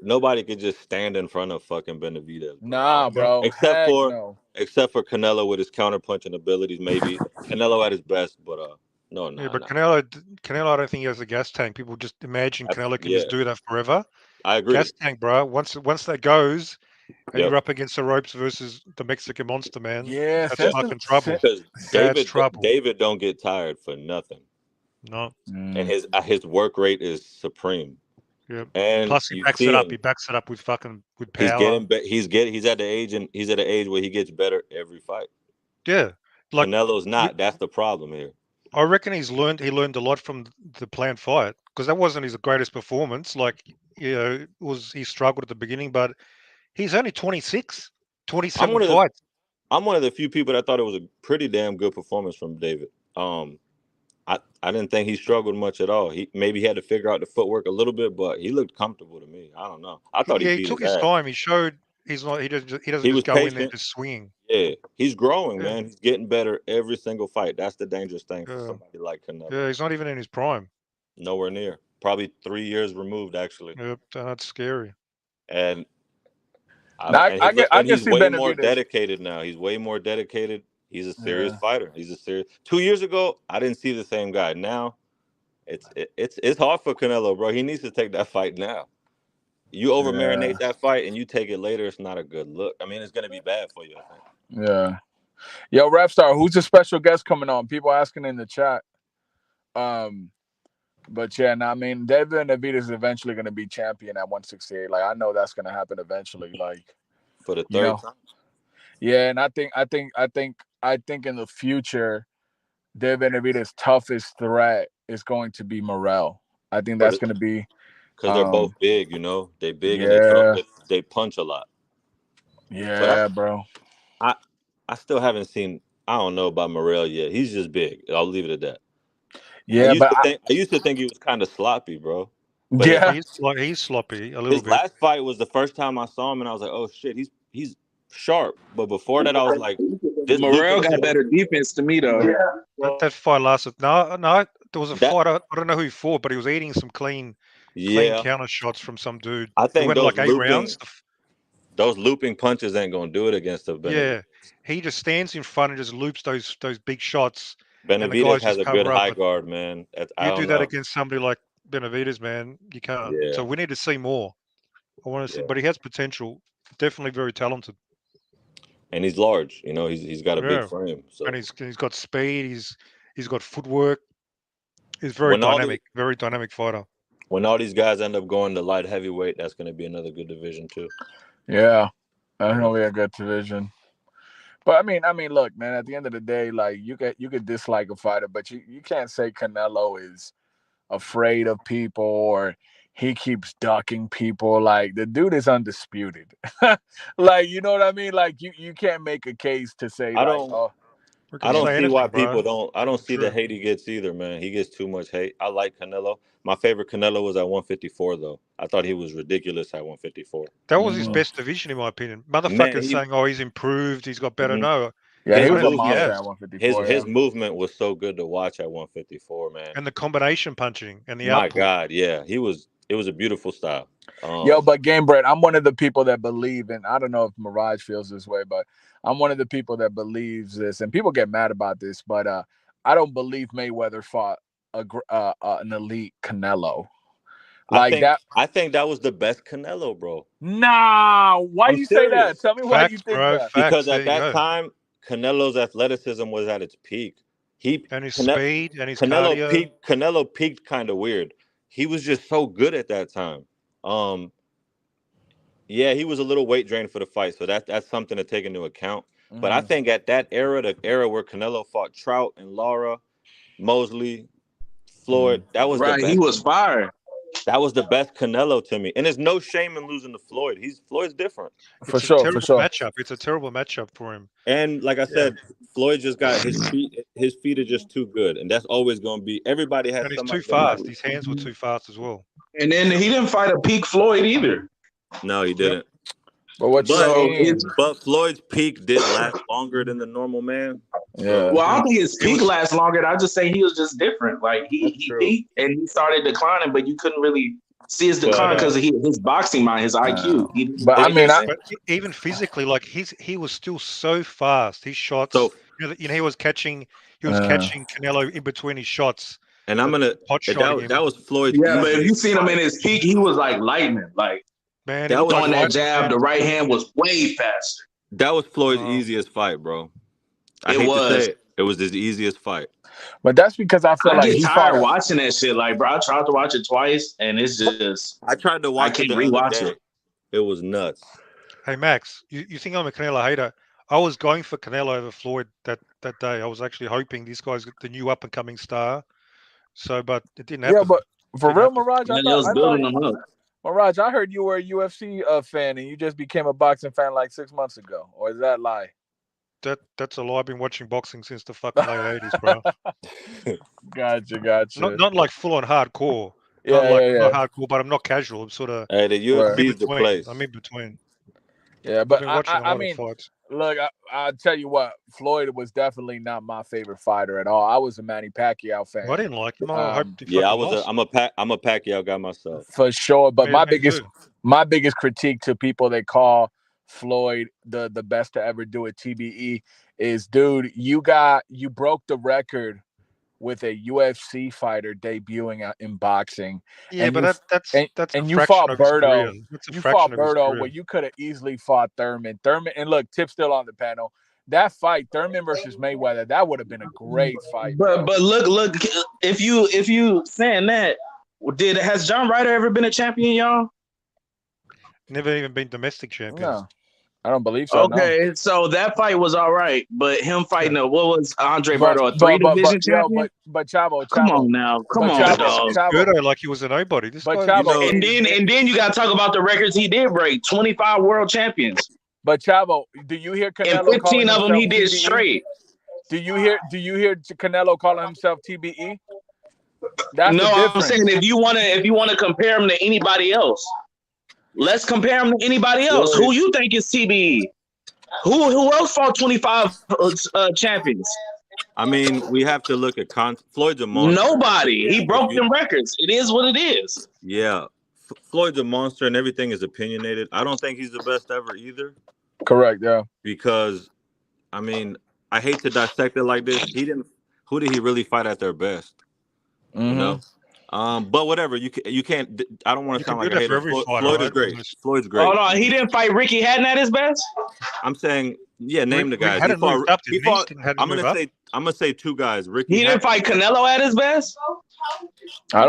Nobody could just stand in front of fucking Benavidez. Nah, bro. Except Heck for no. Canelo with his counterpunching abilities, maybe. Canelo at his best, but no. Yeah, but Canelo, I don't think he has a gas tank. People just imagine Canelo can just do that forever. I agree. Gas tank, bro. Once that goes, and Yep. you're up against the ropes versus the Mexican monster, man. Yeah, that's fucking trouble. Because That's trouble. David don't get tired for nothing. No. And his work rate is supreme. Yeah. And Plus he backs it up. He backs it up with power. He's at the age and he's at an age where he gets better every fight. Yeah. Like Canelo's not. That's the problem here. I reckon he learned a lot from the planned fight, because that wasn't his greatest performance. Like, he struggled at the beginning, but he's only 26, 27 fights. I'm one of the few people that thought it was a pretty damn good performance from David. I didn't think he struggled much at all. Maybe he had to figure out the footwork a little bit, but he looked comfortable to me. I don't know. I thought he took his time. He showed he doesn't just go in there just swinging. Yeah, he's growing, man. He's getting better every single fight. That's the dangerous thing for somebody like Canelo. Yeah, he's not even in his prime. Nowhere near. Probably 3 years removed, actually. Yep, that's scary. And I he's see way Benavidez. more dedicated now. He's way more dedicated. He's a serious fighter. 2 years ago, I didn't see the same guy. Now, it's hard for Canelo, bro. He needs to take that fight now. You over marinate that fight and you take it later, it's not a good look. I mean, it's gonna be bad for you, I think. Yeah. Yo, Rapstar, who's the special guest coming on? People asking in the chat. But yeah, I mean, David Benavidez is eventually gonna be champion at 168. Like, I know that's gonna happen eventually. Like, for the third time. Yeah, and I think in the future, David Benavidez's toughest threat is going to be Morrell. I think that's going to be because they're both big. They big and they punch a lot. Yeah, bro. I still haven't seen. I don't know about Morrell yet. He's just big. I'll leave it at that. Yeah, I used to think he was kind of sloppy, bro. But he's sloppy a little bit. His last fight was the first time I saw him, and I was like, "Oh shit, he's sharp." But before that, I was like, Morrell got better defense to me though. Yeah. That fight lasted. No, there was a fight. I don't know who he fought, but he was eating some clean counter shots from some dude. I think went like 8 rounds. Those looping punches ain't gonna do it against the Benavidez. Yeah, he just stands in front and just loops those big shots. Benavidez has a good high guard, man. You do that against somebody like Benavidez, man, you can't. Yeah. So we need to see more. I want to see, but he has potential. Definitely very talented. And he's large, he's got a big frame. So. And he's got speed. He's got footwork. He's very dynamic, very dynamic fighter. When all these guys end up going to light heavyweight, that's going to be another good division too. Yeah, definitely a good division. But I mean, look, man. At the end of the day, like you could dislike a fighter, but you can't say Canelo is afraid of people or he keeps ducking people. Like the dude is undisputed. Like, you know what I mean? Like you can't make a case to say I don't see why people don't. I don't see the hate he gets either, man. He gets too much hate. I like Canelo. My favorite Canelo was at 154, though. I thought he was ridiculous at 154. That was his best division, in my opinion. Motherfuckers saying, "Oh, he's improved. He's got better." No, yeah, he was a monster at 154. His movement was so good to watch at 154, man. And the combination punching and the my output. God, yeah, it was a beautiful style. But Game Bread, I'm one of the people that believe, and I don't know if Mirage feels this way, but I'm one of the people that believes this, and people get mad about this, but I don't believe Mayweather fought an elite Canelo. I think that was the best Canelo, bro. Nah, why do you say that? Tell me why you think that. Because at that time, Canelo's athleticism was at its peak. And his speed and his cardio. Canelo peaked kind of weird. He was just so good at that time. Yeah, he was a little weight drained for the fight, so that's something to take into account. Mm-hmm. But I think at that era, the era where Canelo fought Trout and Lara, Mosley, Floyd, that was the best. He was fire. That was the best Canelo to me, and there's no shame in losing to Floyd. Floyd's different. For sure. Matchup. It's a terrible matchup for him. And like I said, Floyd just got his feet. His feet are just too good, and that's always going to be. Everybody has. And he's too fast. His hands were too fast as well. And then he didn't fight a peak Floyd either. No, he didn't. But what you saying? But Floyd's peak did last longer than the normal man. Yeah. Well, I don't think his peak lasts longer. I just say he was just different. Like he peaked and he started declining, but you couldn't really see his decline because of his boxing mind, his IQ. But I mean, but even physically, like he was still so fast. His shots, you know, he was catching Canelo in between his shots. And I'm gonna that was Floyd's. Yeah, but if you seen him in his peak, he was like lightning. Like man, that was throwing that jab. The right hand was way faster. That was Floyd's easiest fight, bro. I hate to say it was his easiest fight. But that's because I feel like get tired watching that shit. Like, bro, I tried to watch it twice, and it's just I tried to watch it. I can't rewatch it. It was nuts. Hey Max, you think I'm a Canelo hater? I was going for Canelo over Floyd that day. I was actually hoping this guy's the new up and coming star. So, but it didn't happen. Yeah, but for real, Mirage, Mirage, I heard you were a UFC fan and you just became a boxing fan like 6 months ago. Or is that a lie? That's a lie. I've been watching boxing since the fucking late 80s, bro. Gotcha. Not like full on hardcore. Yeah, not hardcore, but I'm not casual. I'm sort of. Hey, the UFC is the place. I'm in between. Yeah, but I mean, look, I'll tell you what, Floyd was definitely not my favorite fighter at all. I was a Manny Pacquiao fan. Well, I didn't like him. I'm a Pacquiao guy myself. For sure, but my biggest critique to people that call Floyd the best to ever do it, TBE, is, dude, you broke the record with a UFC fighter debuting in boxing. Yeah, but that's you fought Berto. You fought Berto where you could have easily fought Thurman. And look, Tip's still on the panel. That fight, Thurman versus Mayweather, that would have been a great fight. But look, if you saying that, has John Ryder ever been a champion, y'all? Never even been domestic champion. No. I don't believe so. Okay, so that fight was all right, but him fighting what was Andre Berto, a three-division champion? But Chavo, come on now, come on, dog. Berto like he was a nobody. This but guy, Chavo, and then you got to talk about the records he did break: 25 world champions. But Chavo, do you hear Canelo? And 15 of them he did TBE? straight. Do you hear Canelo calling himself TBE? No, I'm saying if you wanna compare him to anybody else. Let's compare him to anybody else. Who you think is TBE? Who else fought 25 champions? I mean, we have to look at Floyd's a monster. Nobody. He broke them records. It is what it is. Yeah. Floyd's a monster and everything is opinionated. I don't think he's the best ever either. Correct, yeah. Because, I mean, I hate to dissect it like this. Who did he really fight at their best? Mm-hmm. You know? But whatever, you can't. I don't want to sound like a hater. Floyd is great. Floyd's great. Hold on, he didn't fight Ricky Hatton at his best. I'm saying, yeah, name the guys. I'm gonna say two guys. Ricky. He didn't fight Canelo at his best. I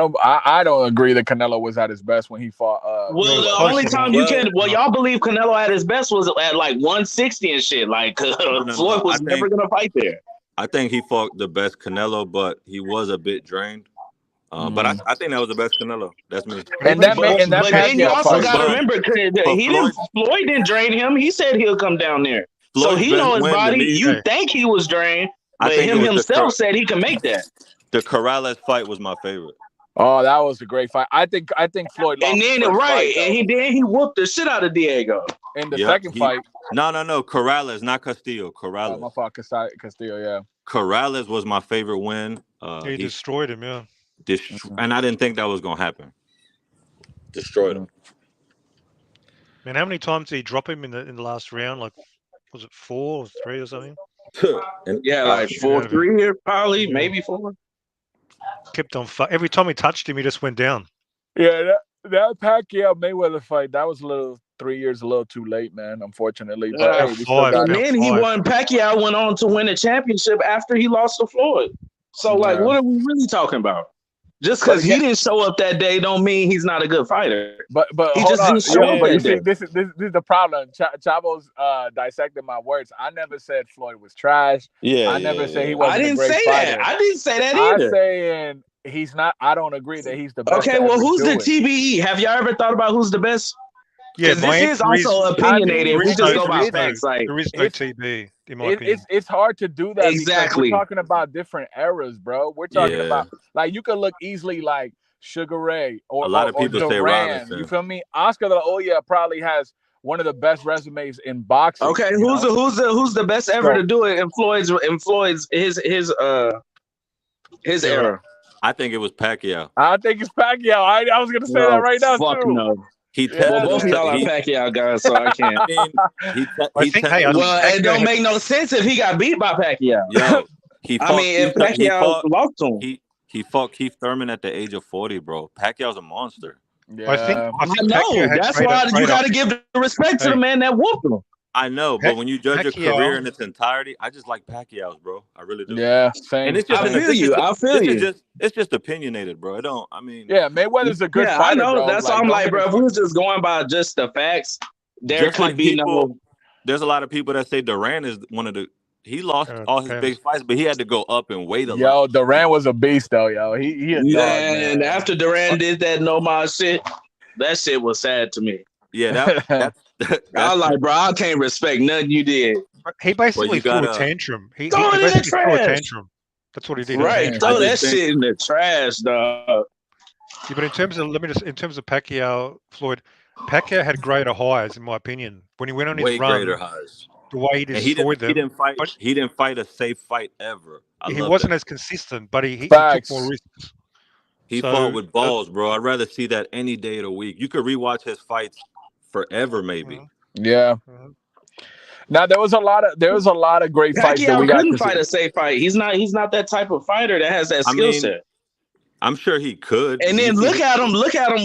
don't agree that Canelo was at his best when he fought. Well, the only time y'all believe Canelo at his best was at like 160 and shit. Like Floyd was never gonna fight there. I think he fought the best Canelo, but he was a bit drained. But I think that was the best Canelo. That's me. But then you also got to remember, Floyd didn't drain him. He said he'll come down there. So he knows his body. You think he was drained, but him himself said he can make that. The Corrales fight was my favorite. Oh, that was a great fight. I think Floyd lost. And then he whooped the shit out of Diego in the second fight. No, Corrales, not Castillo. Corrales. My fault, Castillo. Yeah. Corrales was my favorite win. He destroyed him. Yeah. And I didn't think that was gonna happen. Destroyed him. Man, how many times did he drop him in the last round? Like, was it 4 or 3 or something? Yeah, like 4-3 here, probably, maybe 4. Kept on every time he touched him, he just went down. Yeah, that Pacquiao Mayweather fight, that was 3 years a little too late, man. Unfortunately, but and then Pacquiao went on to win a championship after he lost to Floyd. So, like, what are we really talking about? Just because he didn't show up that day don't mean he's not a good fighter. But he just didn't show up that day. This is the problem. Chavo's dissecting my words. I never said Floyd was trash. I never said he wasn't a great fighter. I didn't say that either. I'm saying he's not. I don't agree that he's the best. Okay, well, who's the TBE? Have y'all ever thought about who's the best? Yeah, this is also opinionated. We just go by facts. Like, there is no TB. It's hard to do that. Exactly. We're talking about different eras, bro. We're talking about, like, you could look easily like Sugar Ray or A lot of or people say Duran. Robinson. You feel me? Oscar De La Hoya probably has one of the best resumes in boxing. Okay, you know? who's the best ever to do it in Floyd's his era? I think it was Pacquiao. I think it's Pacquiao. I was gonna say that right now fuck too. no. He Well, both of y'all are Pacquiao guys, so I can't. Well, it don't make no sense if he got beat by Pacquiao. Yo, he fought, if Pacquiao lost to him. He fought Keith Thurman at the age of 40, bro. Pacquiao's a monster. Yeah. I know. That's why you got to give the respect to the man that whooped him. I know, but when you judge a career in its entirety, I just like Pacquiao's, bro. I really do. Yeah, same. And it's just it's just opinionated, bro. Yeah, Mayweather's a good I fighter, know. bro. That's why I'm like, bro, if we was just going by just the facts, there just could like be people, no. There's a lot of people that say Duran is one of the. He lost all his big fights, but he had to go up and weight a lot. Yo, Duran was a beast, though, yo. He a dog, man. After Duran did that no mod shit, that shit was sad to me. Yeah, that's I was like, bro, I can't respect nothing you did. He basically threw a tantrum. He throw it in the basically threw a trash. tantrum. That's what he did. Right, throw that shit in the trash, dog. Yeah, but in terms of Pacquiao, Floyd, Pacquiao had greater highs, in my opinion, when he went on his way run. greater highs. The way he destroyed them. He didn't fight a safe fight ever. He wasn't as consistent, but he took more risks. He fought with balls, bro. I'd rather see that any day of the week. You could rewatch his fights forever, maybe. Yeah. Now there was a lot of great fights that Pacquiao we got couldn't to fight see. a safe fight. He's not that type of fighter that has that skill set. I'm sure he could. And then look at him.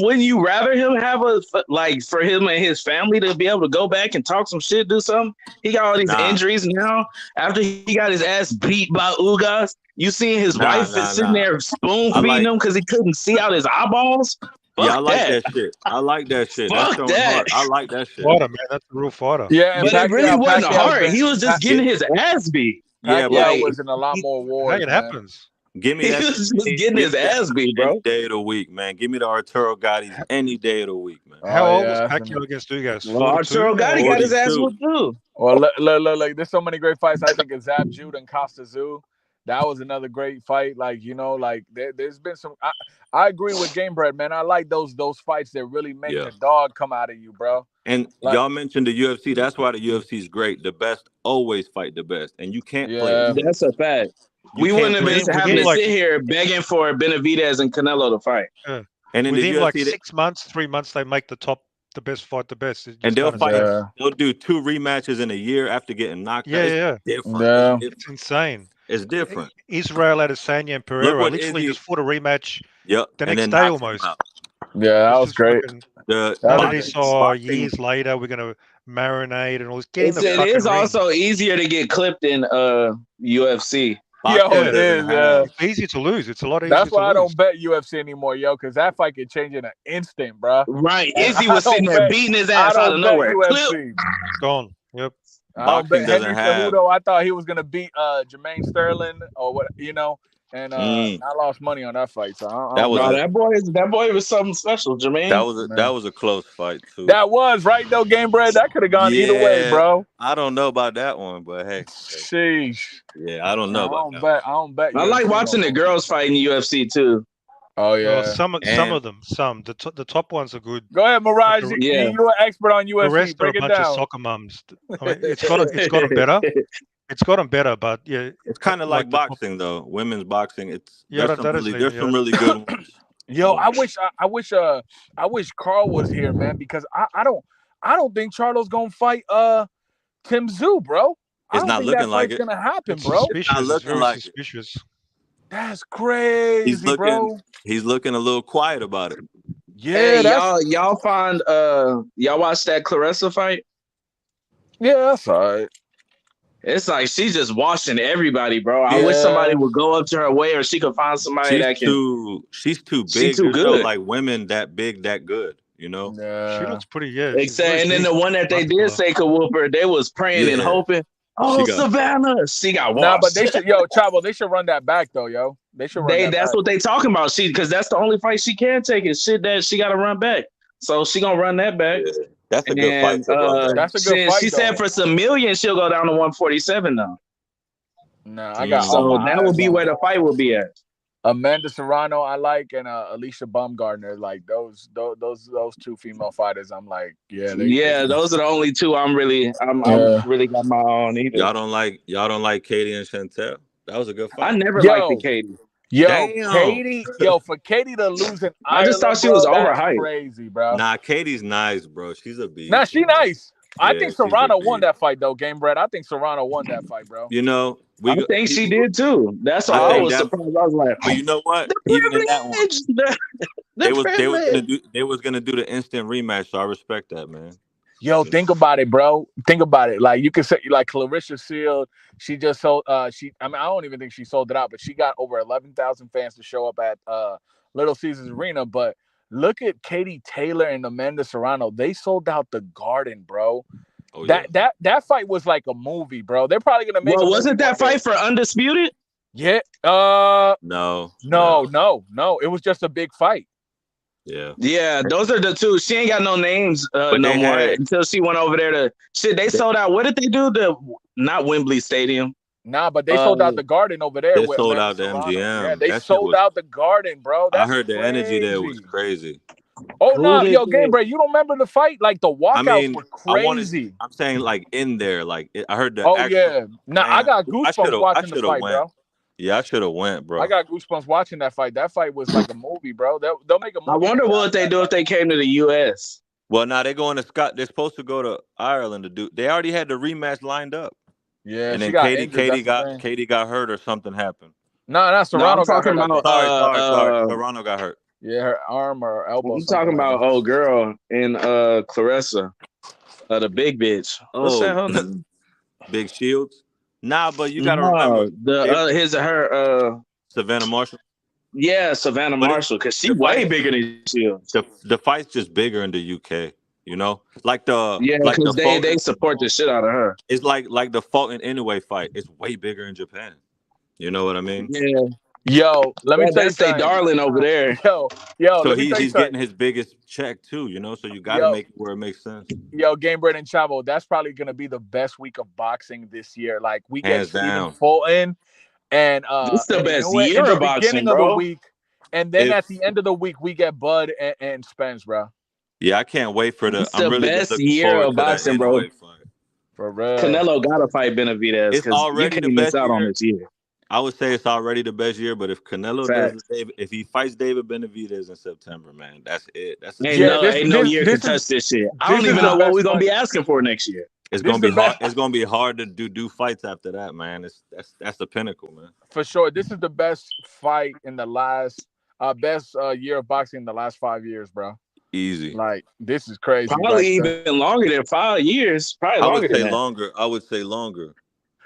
Wouldn't you rather him have for him and his family to be able to go back and talk some shit, do something? He got all these injuries now. After he got his ass beat by Ugas, you seeing his wife sitting there spoon feeding him because he couldn't see out his eyeballs. I like that shit. I like that shit. Fuck That's that. heart. I like that shit. Fighter, man. That's a real fighter. Yeah, but it really wasn't hard. He was just getting his ass beat. Yeah, Pacquiao was in a lot more wars. Hey, it happens. Give me He that. was just getting his ass beat, bro. Any day of the week, man. Give me the Arturo Gottis any day of the week, man. How old was Pacquiao against Ugas? Well, Arturo Gotti got his ass whooped too. Well, look, there's so many great fights. I think of Zab Jude and Costa Zoo. That was another great fight. Like, you know, like there's been some. I agree with Game Bread, man. I like those fights that really make the dog come out of you, bro. And y'all mentioned the UFC. That's why the UFC is great. The best always fight the best, and you can't play. That's a fact. We wouldn't have been having to sit here begging for Benavidez and Canelo to fight. Yeah. And in within the UFC, like 6 months, 3 months, they make the best fight the best. And they'll fight. They'll do 2 rematches in a year after getting knocked out. Yeah. It's different. It's insane. It's different. Israel Adesanya and Pereira literally just fought a rematch. The next day almost. Yeah, that was great. They saw years later. We're gonna marinate and all this. It is also easier to get clipped in UFC. It is. It's easy to lose. It's a lot easier. That's why I don't bet UFC anymore, yo, because that fight could change in an instant, bro. Right. Izzy was sitting there beating his ass out of nowhere. Gone. Yep. I don't bet Henry Cejudo. I thought he was gonna beat Jermaine Sterling or what, you know, and I lost money on that fight. So that boy was something special, Jermaine. That was a close fight too. That was right though, Game Bread. That could have gone either way, bro. I don't know about that one, but hey. Sheesh. Yeah, I don't know about that. I don't bet. I like watching the girls fight in UFC too. Oh yeah, some of them. The top ones are good. Go ahead, Mirage. You're an expert on UFC. The rest Break are a it bunch down. of soccer mums. I mean, it's gotten better. It's gotten better, but yeah, it's kind of like boxing though. Women's boxing. There's some really good ones. Yo, I wish Carl was here, man, because I don't think Charlo's gonna fight Tim Tszyu, bro. It's not looking like it. Gonna happen, bro. It's not looking like suspicious. That's crazy, bro. He's looking a little quiet about it. Yeah, hey, y'all find y'all watch that Clarissa fight? Yeah, that's all right. It's like she's just washing everybody, bro. I wish somebody would go up to her way, or she could find somebody that can. She's too big. She's too good. Like women that big, that good. You know. She looks pretty. Yeah. And then the one that they did say could whoop her, they was praying and hoping. Oh, Savannah, she got washed. Nah, but they should, Chavo, they should run that back though, yo. They should run that that's back. what they talking about. Because that's the only fight she can take is shit that she got to run back. So she gonna run that back. Yeah, that's a good fight. That's a good fight. She said for some million she'll go down to 147 now. Nah, I got. So that will be where the fight will be at. Amanda Serrano I like, and Alicia Baumgartner. Like those two female fighters. I'm like, yeah, Yeah, those are the only two I'm really got my own either. Y'all don't like Katie and Chantel? That was a good fight. I never liked the Katie. Katie, for Katie to lose in Ireland, I just thought she was overhyped. Crazy, bro. Nah, Katie's nice, bro. She's a beast. Nah, she nice. I Yeah, think she's a Serrano won beast. that fight though, Game Bread. I think Serrano won that fight, bro. You know, I think she did too. That's why I was surprised. I was like, but you know what? The Even in that one, the they was gonna do the instant rematch. So I respect that, man. Yo, think about it, bro. Think about it. Like you could say, like Clarissa Shield, she just sold. I don't even think she sold it out, but she got over 11,000 fans to show up at Little Caesars Arena. But look at Katie Taylor and Amanda Serrano. They sold out the Garden, bro. Oh, that fight was like a movie, bro. They're probably gonna make. Well, wasn't that fight for Undisputed? Yeah. No. It was just a big fight. Yeah. Yeah, those are the two. She ain't got no names no more until she went over there to shit. They sold out. What did they do? Not Wembley Stadium. Nah, but they sold out the Garden over there. They sold out the MGM. Yeah, they sold out the Garden, bro. I heard the energy there was crazy. Oh no, yo, Game Break, you don't remember the fight? Like the walkouts were crazy. I'm saying like in there, like I heard the. Oh yeah, nah, I got goosebumps watching the fight, bro. Yeah, I should have went, bro. I got goosebumps watching that fight. That fight was like a movie, bro. They'll make a movie. I wonder what they do if they came to the U.S. Well, now they're going to Scott. They're supposed to go to Ireland to do. They already had the rematch lined up. Yeah, and then Katie got hurt or something happened. No, Serrano got hurt. Sorry, Serrano got hurt. Yeah, her arm or elbow. You talking about old girl in Clarissa, the big bitch. What's that her name? Big Shields. Nah, but you gotta remember Savannah Marshall. Yeah, Savannah Marshall, because she's way bigger than Shields. The fight's just bigger in the UK. You know, like because they support the shit out of her. It's like the Fulton Anyway fight. It's way bigger in Japan. You know what I mean? Yeah. Yo, let me tell you something. Darling over there. Yo. So he's getting his biggest check too. You know, so you got to make it where it makes sense. Yo, Game Bread and Chavo, that's probably gonna be the best week of boxing this year. Like we get Stephen Fulton, and it's the best year of boxing, bro. Of the week, and then at the end of the week we get Bud and Spence, bro. Yeah, I can't wait for the. It's the best year of boxing, bro. For real. Canelo gotta fight Benavidez. It's already the best out year. on this year. I would say it's already the best year, but if Canelo if he fights David Benavidez in September, man, that's it. Ain't no year to touch this shit. I don't even know what we're gonna be asking for next year. It's gonna be hard. It's gonna be hard to do fights after that, man. That's the pinnacle, man. For sure, this is the best fight in the last best year of boxing in the last 5 years, bro. Easy. Like this is crazy. Probably even longer than 5 years. Probably longer than that. I would say longer.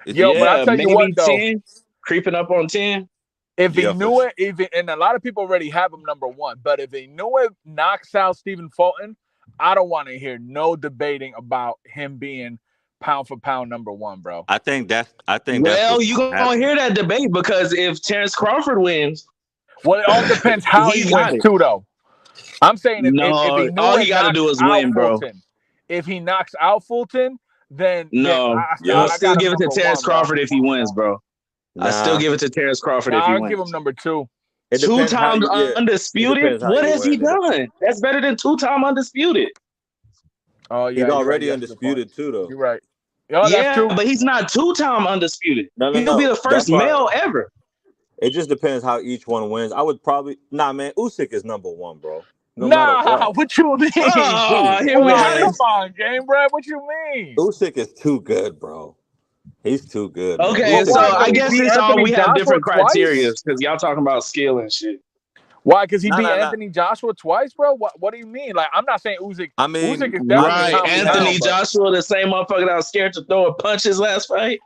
Yo, but I tell you what though. 10, creeping up on 10. If he knew it, and a lot of people already have him number one, but if he knew it knocks out Stephen Fulton, I don't want to hear no debating about him being pound for pound number one, bro. I think that's well, you gonna hear that debate because if Terrence Crawford wins, well, it all depends how he wins too, though. I'm saying if he knew all he got to do is win, bro. If he knocks out Fulton, then I'll still give it to Terrence Crawford if he wins, bro. I still give it to Terrence Crawford if he wins. I'll give him number two. 2 times undisputed? What has he done? That's better than 2-time undisputed. Oh yeah, he's already undisputed too, though. You're right. That's true. But he's not 2-time undisputed. He'll be the first male ever. It just depends how each one wins. I would probably man. Usyk is number one, bro. What you mean? Here we are. Come on, Game Brad. What you mean? Usyk is too good, bro. He's too good. Okay, man. so I guess it's all we have different criteria because y'all talking about skill and shit. Why? Because he beat Anthony Joshua twice, bro. What do you mean? Like, I'm not saying Usyk. I mean, Usyk is right? Anthony Joshua, the same motherfucker that was scared to throw a punch his last fight.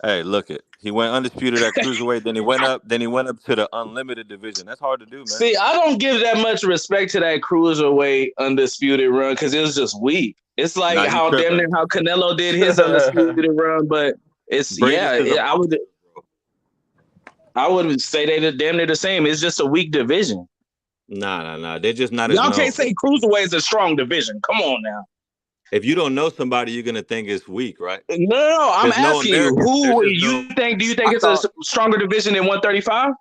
Hey, look it. He went undisputed at cruiserweight. Then he went up. Then he went up to the unlimited division. That's hard to do, man. See, I don't give that much respect to that cruiserweight undisputed run because it was just weak. It's like how Canelo did his undisputed run, but it's I would say they're damn near the same. It's just a weak division. Nah. They're just not. Y'all can't say cruiserweight is a strong division. Come on now. If you don't know somebody, you're gonna think it's weak, right? No. I'm asking you, who you think? Do you think it's a stronger division than 135?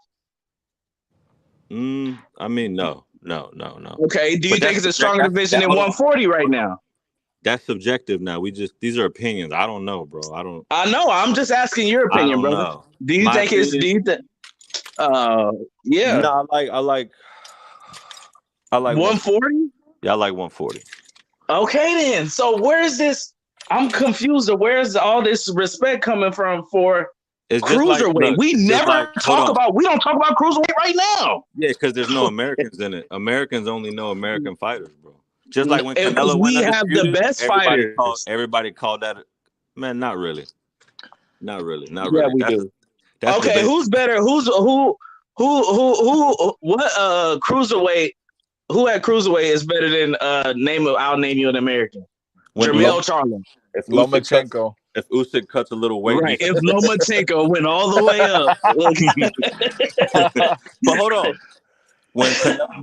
I mean, no. Okay, do you think it's a stronger division than 140 right now? That's subjective now. These are opinions. I don't know, bro. I know. I'm just asking your opinion, brother. Know. Do you think it's? Do you think? Yeah. No, I like 140. Yeah, I like 140. Okay, then. So where's this? I'm confused. Where's all this respect coming from for cruiserweight? We never talk about. We don't talk about cruiserweight right now. Yeah, because there's no Americans in it. Americans only know American fighters, bro. Just like when Canelo we have the best fighters. Everybody called that. Man, not really. Not really. Yeah, we do. Okay, who's better? Who? What? Cruiserweight. Who at cruiserweight is better than I'll name you an American. Jermell Charlo. If Lomachenko. If Usyk cuts a little weight, right? If Lomachenko went all the way up. But hold on.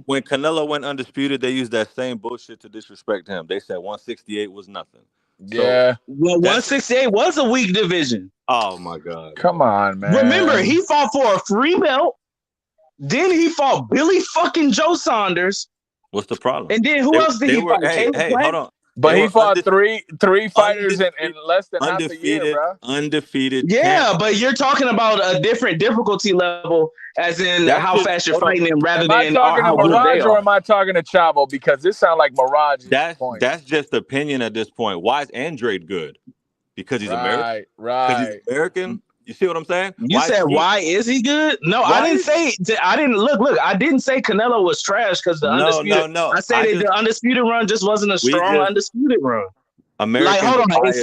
When Canelo went undisputed, they used that same bullshit to disrespect him. They said 168 was nothing. Yeah. Well, 168 was a weak division. Oh my God. Come on, man. Remember, he fought for a free belt. Then he fought Billy fucking Joe Saunders. What's the problem? And then who else did he fight? Hey, hold on. But he fought three fighters in less than half a year, bro. Undefeated. Yeah, champ. but you're talking about a different difficulty level, as in how fast you're fighting him, rather than how good good they or are. am I talking to Chavo? Because this sounds like Mirage. That's just opinion at this point. Why is Andrade good? Because he's American. Right. Because he's American. You see what I'm saying? You said why is he good? No, I didn't say. I didn't look. I didn't say Canelo was trash because the undisputed. No. I said the undisputed run just wasn't a strong undisputed run. American. Like, hold on. If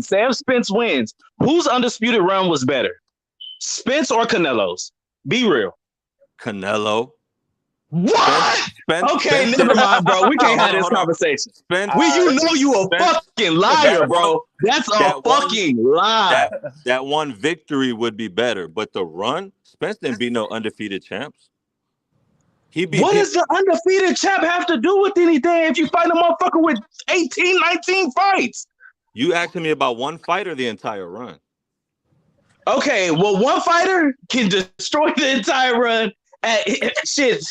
Sam Spence wins, whose undisputed run was better? Spence or Canelo's? Be real. Canelo. What? Okay, never mind, bro. We can't have this conversation. You a fucking liar, bro. That's a fucking lie. That one victory would be better, but the run, Spence didn't beat no undefeated champs. What does the undefeated champ have to do with anything if you fight a motherfucker with 18, 19 fights? You asking me about one fighter the entire run. Okay, well, one fighter can destroy the entire run. Shit.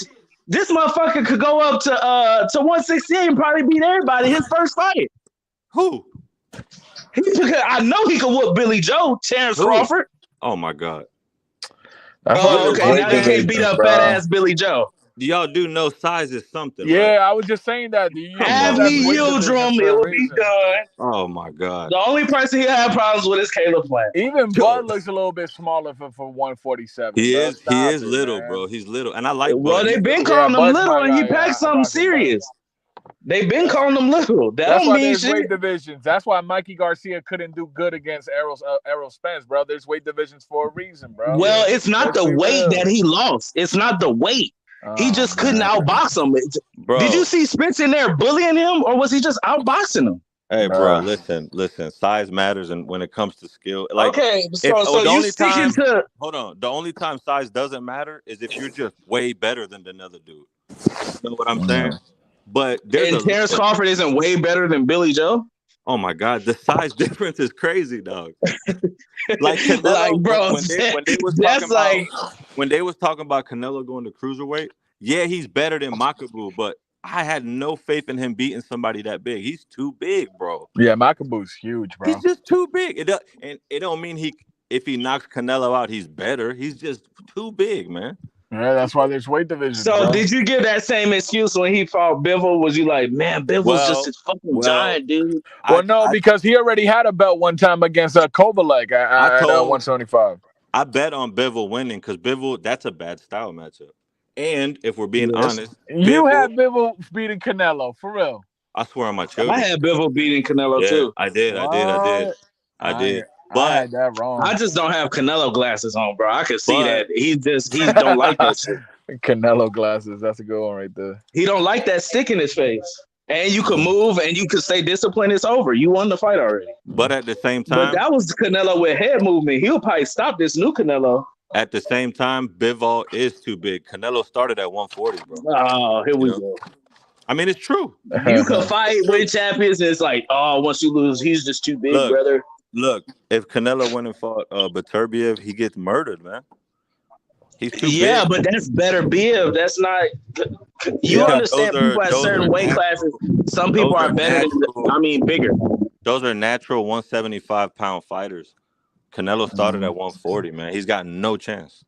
This motherfucker could go up to 168 and probably beat everybody his first fight. Who? I know he could whoop Billy Joe, Terrence Crawford. Oh my God. Okay. Now he can't beat up fat ass Billy Joe. Do y'all do know size is something? Yeah, right? I was just saying that. Have me Yildirim, it will be done. Oh my God. The only person he had problems with is Caleb Plant. Even Bud looks a little bit smaller for 147. He is little, man. Bro. He's little. And I like Well, they've been calling him little and he packed something serious. They've been calling him little. That's why mean there's shit. weight divisions. That's why Mikey Garcia couldn't do good against Errol Spence, bro. There's weight divisions for a reason, bro. Well, it's not the weight that he lost. It's not the weight. He just couldn't outbox him. Bro. Did you see Spence in there bullying him, or was he just outboxing him? Hey, bro, listen. Size matters, and when it comes to skill, like okay. So you sticking to? Hold on. The only time size doesn't matter is if you're just way better than another dude. You know what I'm saying? But Terrence Crawford isn't way better than Billy Joe. Oh my God, the size difference is crazy, dog. Like Canelo, bro, when they was talking about Canelo going to cruiserweight, yeah, he's better than Makabu, but I had no faith in him beating somebody that big. He's too big, bro. Yeah, Makabu's huge, bro. He's just too big. It don't mean if he knocks Canelo out, he's better. He's just too big, man. Yeah, that's why there's weight divisions. So bro. Did you give that same excuse when he fought Bivol? Was you like, man, Bivol's just a fucking giant, dude? Well, because he already had a belt one time against Kovalek at 175. I bet on Bivol winning because Bivol, that's a bad style matchup. And if we're being honest, you had Bivol beating Canelo, for real. I swear on my children. I had Bivol beating Canelo too. I did. But I had that wrong. I just don't have Canelo glasses on, bro. I can see that he don't like that shit. Canelo glasses, that's a good one right there. He don't like that stick in his face. And you can move and you can stay disciplined. It's over. You won the fight already. But at the same time, but that was Canelo with head movement. He'll probably stop this new Canelo. At the same time, Bivol is too big. Canelo started at 140, bro. Oh, here we go. I mean, it's true. You can fight with champions. And it's like, oh, once you lose, he's just too big, brother. Look, if Canelo went and fought Beterbiev, he gets murdered, man. He's too Yeah, big. but that's better Biv. That's not. You understand people at certain weight classes. Some people are better than. Bigger. Those are natural 175-pound fighters. Canelo started at 140. Man, he's got no chance.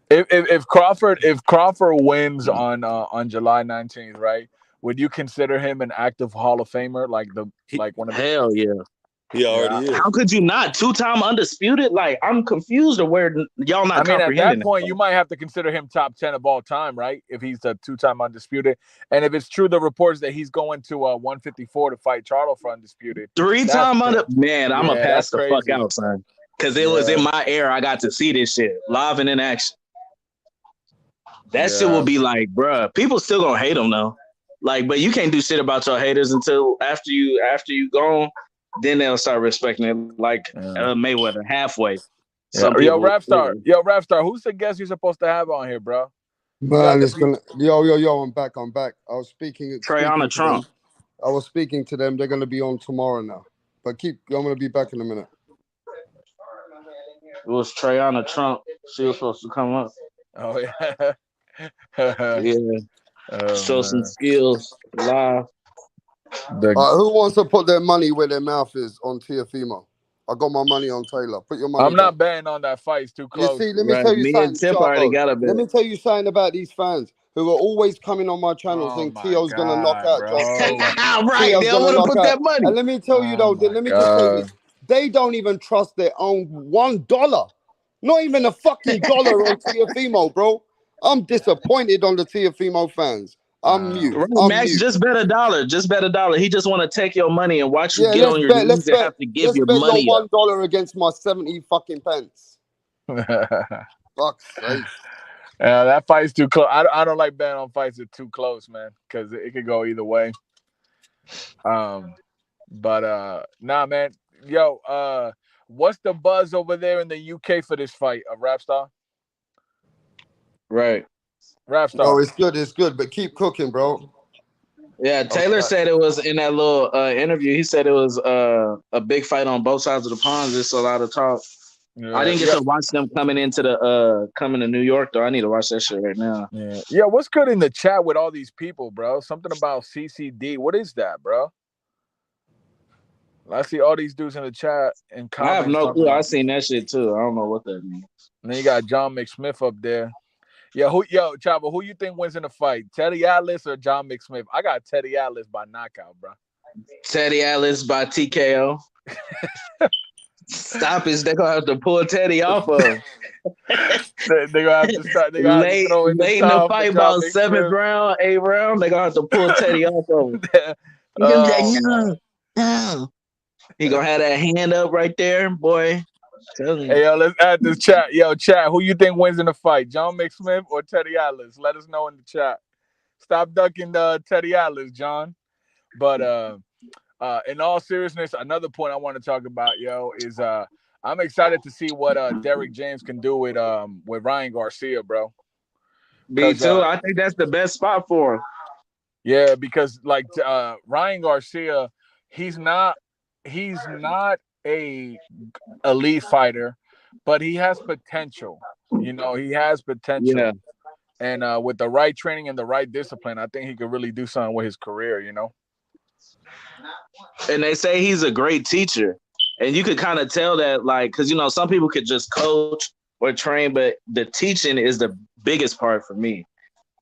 If Crawford wins on July 19th, right? Would you consider him an active Hall of Famer, like one of the? Hell yeah. He already is. How could you not? 2-time undisputed? Like, I'm confused of where y'all not comprehending. At that point, you might have to consider him top 10 of all time, right? If he's a 2-time undisputed. And if it's true, the reports that he's going to 154 to fight Charlo for undisputed. 3-time man, I'm going to pass the fuck out, son. Because it was in my era, I got to see this shit live and in action. That shit will be like, bruh, people still going to hate him, though. Like, but you can't do shit about your haters until after you gone. Then they'll start respecting it, like Mayweather, halfway. Yo, Rapstar, who's the guest you're supposed to have on here, bro? Man, it's gonna. Yo, I'm back. I was speaking. Trayana Trump. I was speaking to them. They're gonna be on tomorrow now. But I'm gonna be back in a minute. It was Trayana Trump. She was supposed to come up. Oh yeah. Show some skills live. Who wants to put their money where their mouth is on Teofimo? I got my money on Taylor. Put your money. I'm not betting on that fight. It's too close. You see, let me tell you something. Let me tell you something about these fans who are always coming on my channel saying Teo's gonna knock out John. Right, they don't want to put that money. And let me tell you though, let me just tell you this. They don't even trust their own $1. Not even a fucking dollar on Teofimo, bro. I'm disappointed on the Teofimo fans. I'm mute. Max, just bet $1. Just bet $1. He just want to take your money and watch you get on your knees and have to give your money your $1 against my 70 fucking pence. Fuck's sake. Yeah, that fight's too close. I don't like betting on fights that are too close, man, because it could go either way. But nah, man. Yo, what's the buzz over there in the UK for this fight, Rapstar? Right. Rapstar. Oh, it's good, but keep cooking, bro. Yeah, Taylor said it was in that little interview. He said it was a big fight on both sides of the pond. Just a lot of talk. I didn't get to watch them coming to New York though. I need to watch that shit right now. Yeah, what's good in the chat with all these people, bro? Something about CCD. What is that, bro? I see all these dudes in the chat and comments. I have no clue. I seen that shit too. I don't know what that means. And then you got John McSmith up there. Chavo, who you think wins in the fight? Teddy Atlas or John McSmith? I got Teddy Atlas by knockout, bro. Teddy Atlas by TKO. Stop it. They're going to have to pull Teddy off of him. They're going to have to start. They're going to throw in late in the fight, about 7th round, 8th round, they're going to have to pull Teddy off of him. No. He going to have that hand up right there, boy. Hey, yo, let's add this chat. Yo, chat, who you think wins in the fight? John McSmith or Teddy Atlas? Let us know in the chat. Stop ducking Teddy Atlas, John. But in all seriousness, another point I want to talk about, is I'm excited to see what Derrick James can do with Ryan Garcia, bro. Me too. I think that's the best spot for him. Yeah, because like Ryan Garcia, he's not a elite fighter, but he has potential. He has potential. Yeah. And with the right training and the right discipline, I think he could really do something with his career, And they say he's a great teacher. And you could kind of tell that, like, because, some people could just coach or train, but the teaching is the biggest part for me.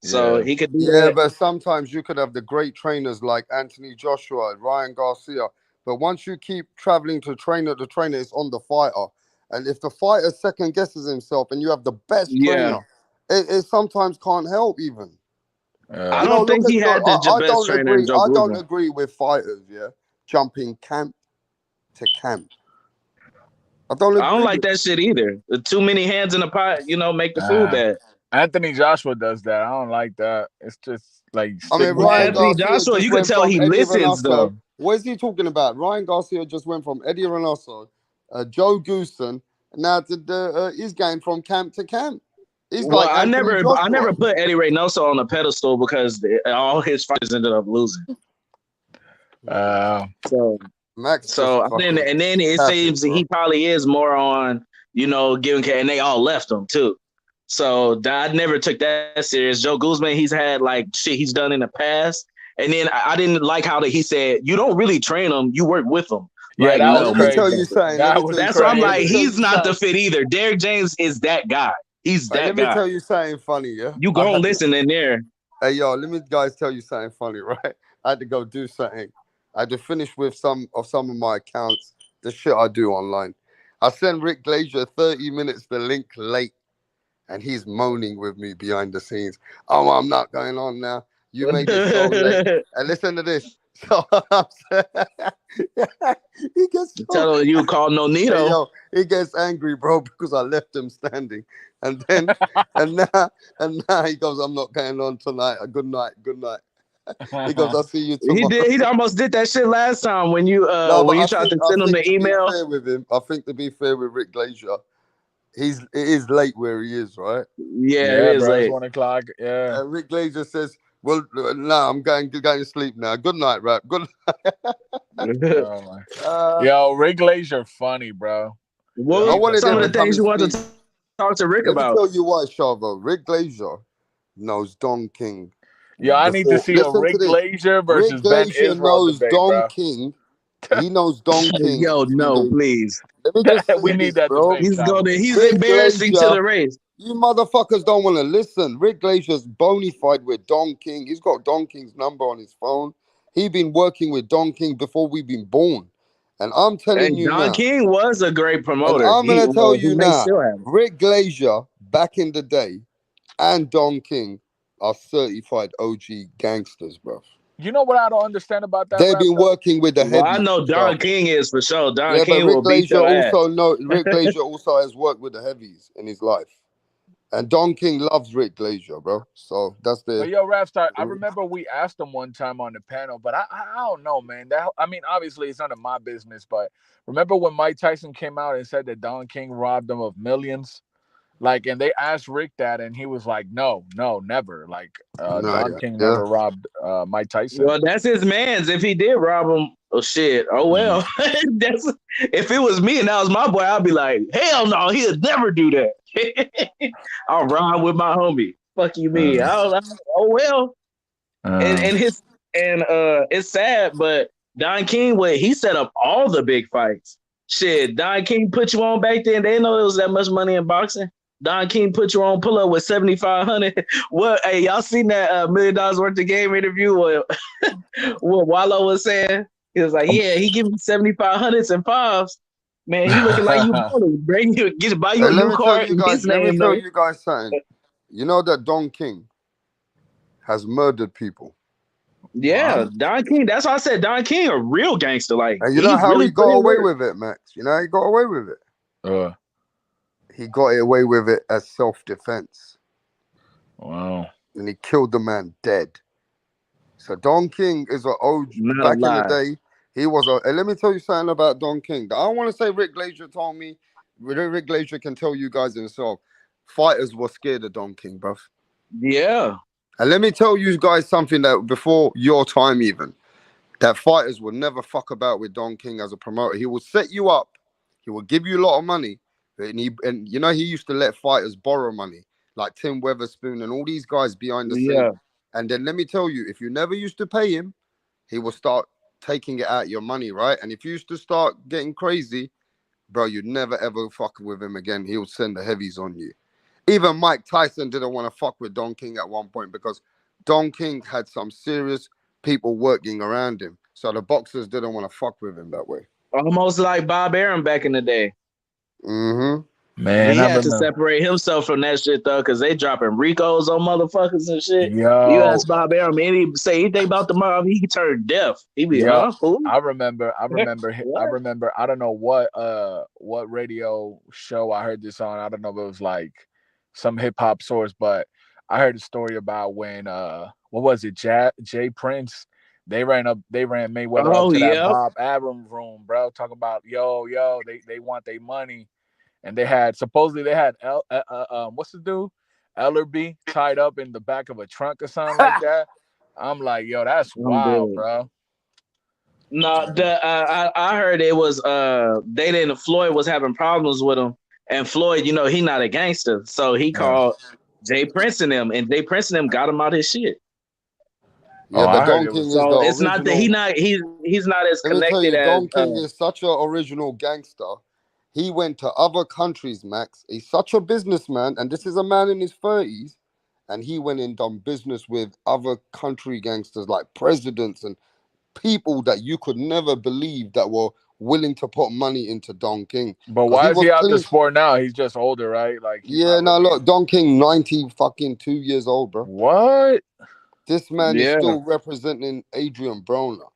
So he could do that. But sometimes you could have the great trainers like Anthony Joshua, Ryan Garcia. But once you keep traveling to trainer to trainer, it's on the fighter. And if the fighter second guesses himself and you have the best trainer, it sometimes can't help even. I don't think he had the best trainer. I don't agree with fighters, jumping camp to camp. I don't like that shit either. Too many hands in the pot, make the food bad. Anthony Joshua does that. I don't like that. It's just like Anthony Joshua, you can tell he listens though. What is he talking about? Ryan Garcia just went from Eddie Reynoso, Joe Goosen, now to he's going from camp to camp. He's I never put Eddie Reynoso on a pedestal because all his fighters ended up losing. So then it seems he probably is more on giving, and they all left him too. So I never took that serious. Joe Guzman, he's had like shit he's done in the past. And then I didn't like how he said, you don't really train them, you work with them. Yeah, like, that no, was Let me crazy. tell you something. That was that's crazy. why I'm like, Let me tell he's you not the something. fit either. Derrick James is that guy. He's Hey, that let me guy. tell you something funny, yeah? You gonna listen in there. Hey, yo, let me guys tell you something funny, right? I had to go do something. I had to finish with some of my accounts, the shit I do online. I sent Rick Glazier 30 minutes the link late, and he's moaning with me behind the scenes. Oh, I'm not going on now. You made it so late. And listen to this. So I'm saying, he gets so, Tell him you call no Nito. Hey, yo, he gets angry, bro, because I left him standing. And then and now he goes, I'm not going on tonight. Good night. He goes, I'll see you tomorrow. He almost did that shit last time when you No, but when you I tried think, to send him the email. I think to be fair with Rick Glazier, it is late where he is, right? Yeah, it is bro, late. It's 1 o'clock. Yeah. And Rick Glazier says, well, no, I'm going to sleep now. Good night, rap. Good night. Oh my. Yo, Rick Glazier funny, bro. What were some of the things you want to talk to Rick Let about? me tell you why, Chavo. Rick Glazier knows Don King. Yeah, I need to see a Rick Glazier versus Ben Israel knows debate, Don bro. King. He knows Don King. Yo, no, please. Let me just say we need that bro. debate. He's Rick embarrassing Glazier, to the race. You motherfuckers don't want to listen. Rick Glazier's bonafide with Don King. He's got Don King's number on his phone. He been working with Don King before we've been born. And I'm telling you Don now. King was a great promoter. And I'm going to tell you now. Still have. Rick Glazier, back in the day, and Don King are certified OG gangsters, bro. You know what I don't understand about that? They've been working with the heavies. Well, I know Don King is for sure. Don Yeah, King but Rick will beat Glazier your ass. Rick Glazier also has worked with the heavies in his life. And Don King loves Rick Glazier, bro. So that's the. But yo, Rapstar, I remember we asked him one time on the panel, but I don't know, man. Obviously it's none of my business, but remember when Mike Tyson came out and said that Don King robbed him of millions? Like, and they asked Rick that, and he was like, "No, never." Like, Don King never robbed Mike Tyson. Well, that's his man's. If he did rob him, oh shit. Oh well. That's if it was me and that was my boy, I'd be like, hell no, he'll never do that. I'll ride with my homie. Fuck you, me. Oh well. And it's sad, but Don King, he set up all the big fights. Shit, Don King put you on back then. They didn't know there was that much money in boxing. Don King put you on pull up with 7,500. What? Hey, y'all seen that $1 million worth of game interview? What Wallow was saying? He was like, "Yeah, he give me 7,500s and fives. Man, he looking like you bring you buy you a new car." Let me tell you guys something. You know that Don King has murdered people. Yeah, Don King. That's why I said Don King a real gangster. Like, and you know how he got away with it, Max? You know how he got away with it? He got away with it as self-defense. Wow. And he killed the man dead. So Don King is an OG. Back in the day, he was a... And let me tell you something about Don King. I don't want to say Rick Glazier told me. Rick Glazier can tell you guys himself. Fighters were scared of Don King, bruv. Yeah. And let me tell you guys something that before your time even, that fighters would never fuck about with Don King as a promoter. He will set you up. He will give you a lot of money. And you know, he used to let fighters borrow money, like Tim Weatherspoon and all these guys behind the scene. And then let me tell you, if you never used to pay him, he will start taking it out your money, right? And if you used to start getting crazy, bro, you'd never ever fuck with him again. He would send the heavies on you. Even Mike Tyson didn't want to fuck with Don King at one point because Don King had some serious people working around him. So the boxers didn't want to fuck with him that way. Almost like Bob Arum back in the day. Mm-hmm. Man, he had to separate himself from that shit though, because they dropping Ricos on motherfuckers and shit. Yo. You ask Bob Arum, and he say anything about the mob, he turned deaf. He be, Who? I remember. I don't know what radio show I heard this on. I don't know if it was like some hip hop source, but I heard a story about when what was it, Jay Prince? They ran Mayweather up to that Bob Arum room, bro. Talking about they want their money, and supposedly they had what's the dude, Ellerby, tied up in the back of a trunk or something like that. I'm like, yo, that's wild, bro. No, I heard it was Floyd was having problems with him, And Floyd, you know, he not a gangster, so he called Jay Prince and them, and Jay Prince and them got him out his shit. Yeah, but Don King is the it's not that original. he's not as Let me tell connected you, as Don King is such an original gangster. He went to other countries, Max. He's such a businessman, and this is a man in his 30s, and he went and done business with other country gangsters like presidents and people that you could never believe that were willing to put money into Don King. But 'Cause why is he out the clean. sport now? He's just older, right? Like Yeah, now look, Don King, 92 years old, bro. What? This man is still representing Adrian Broner.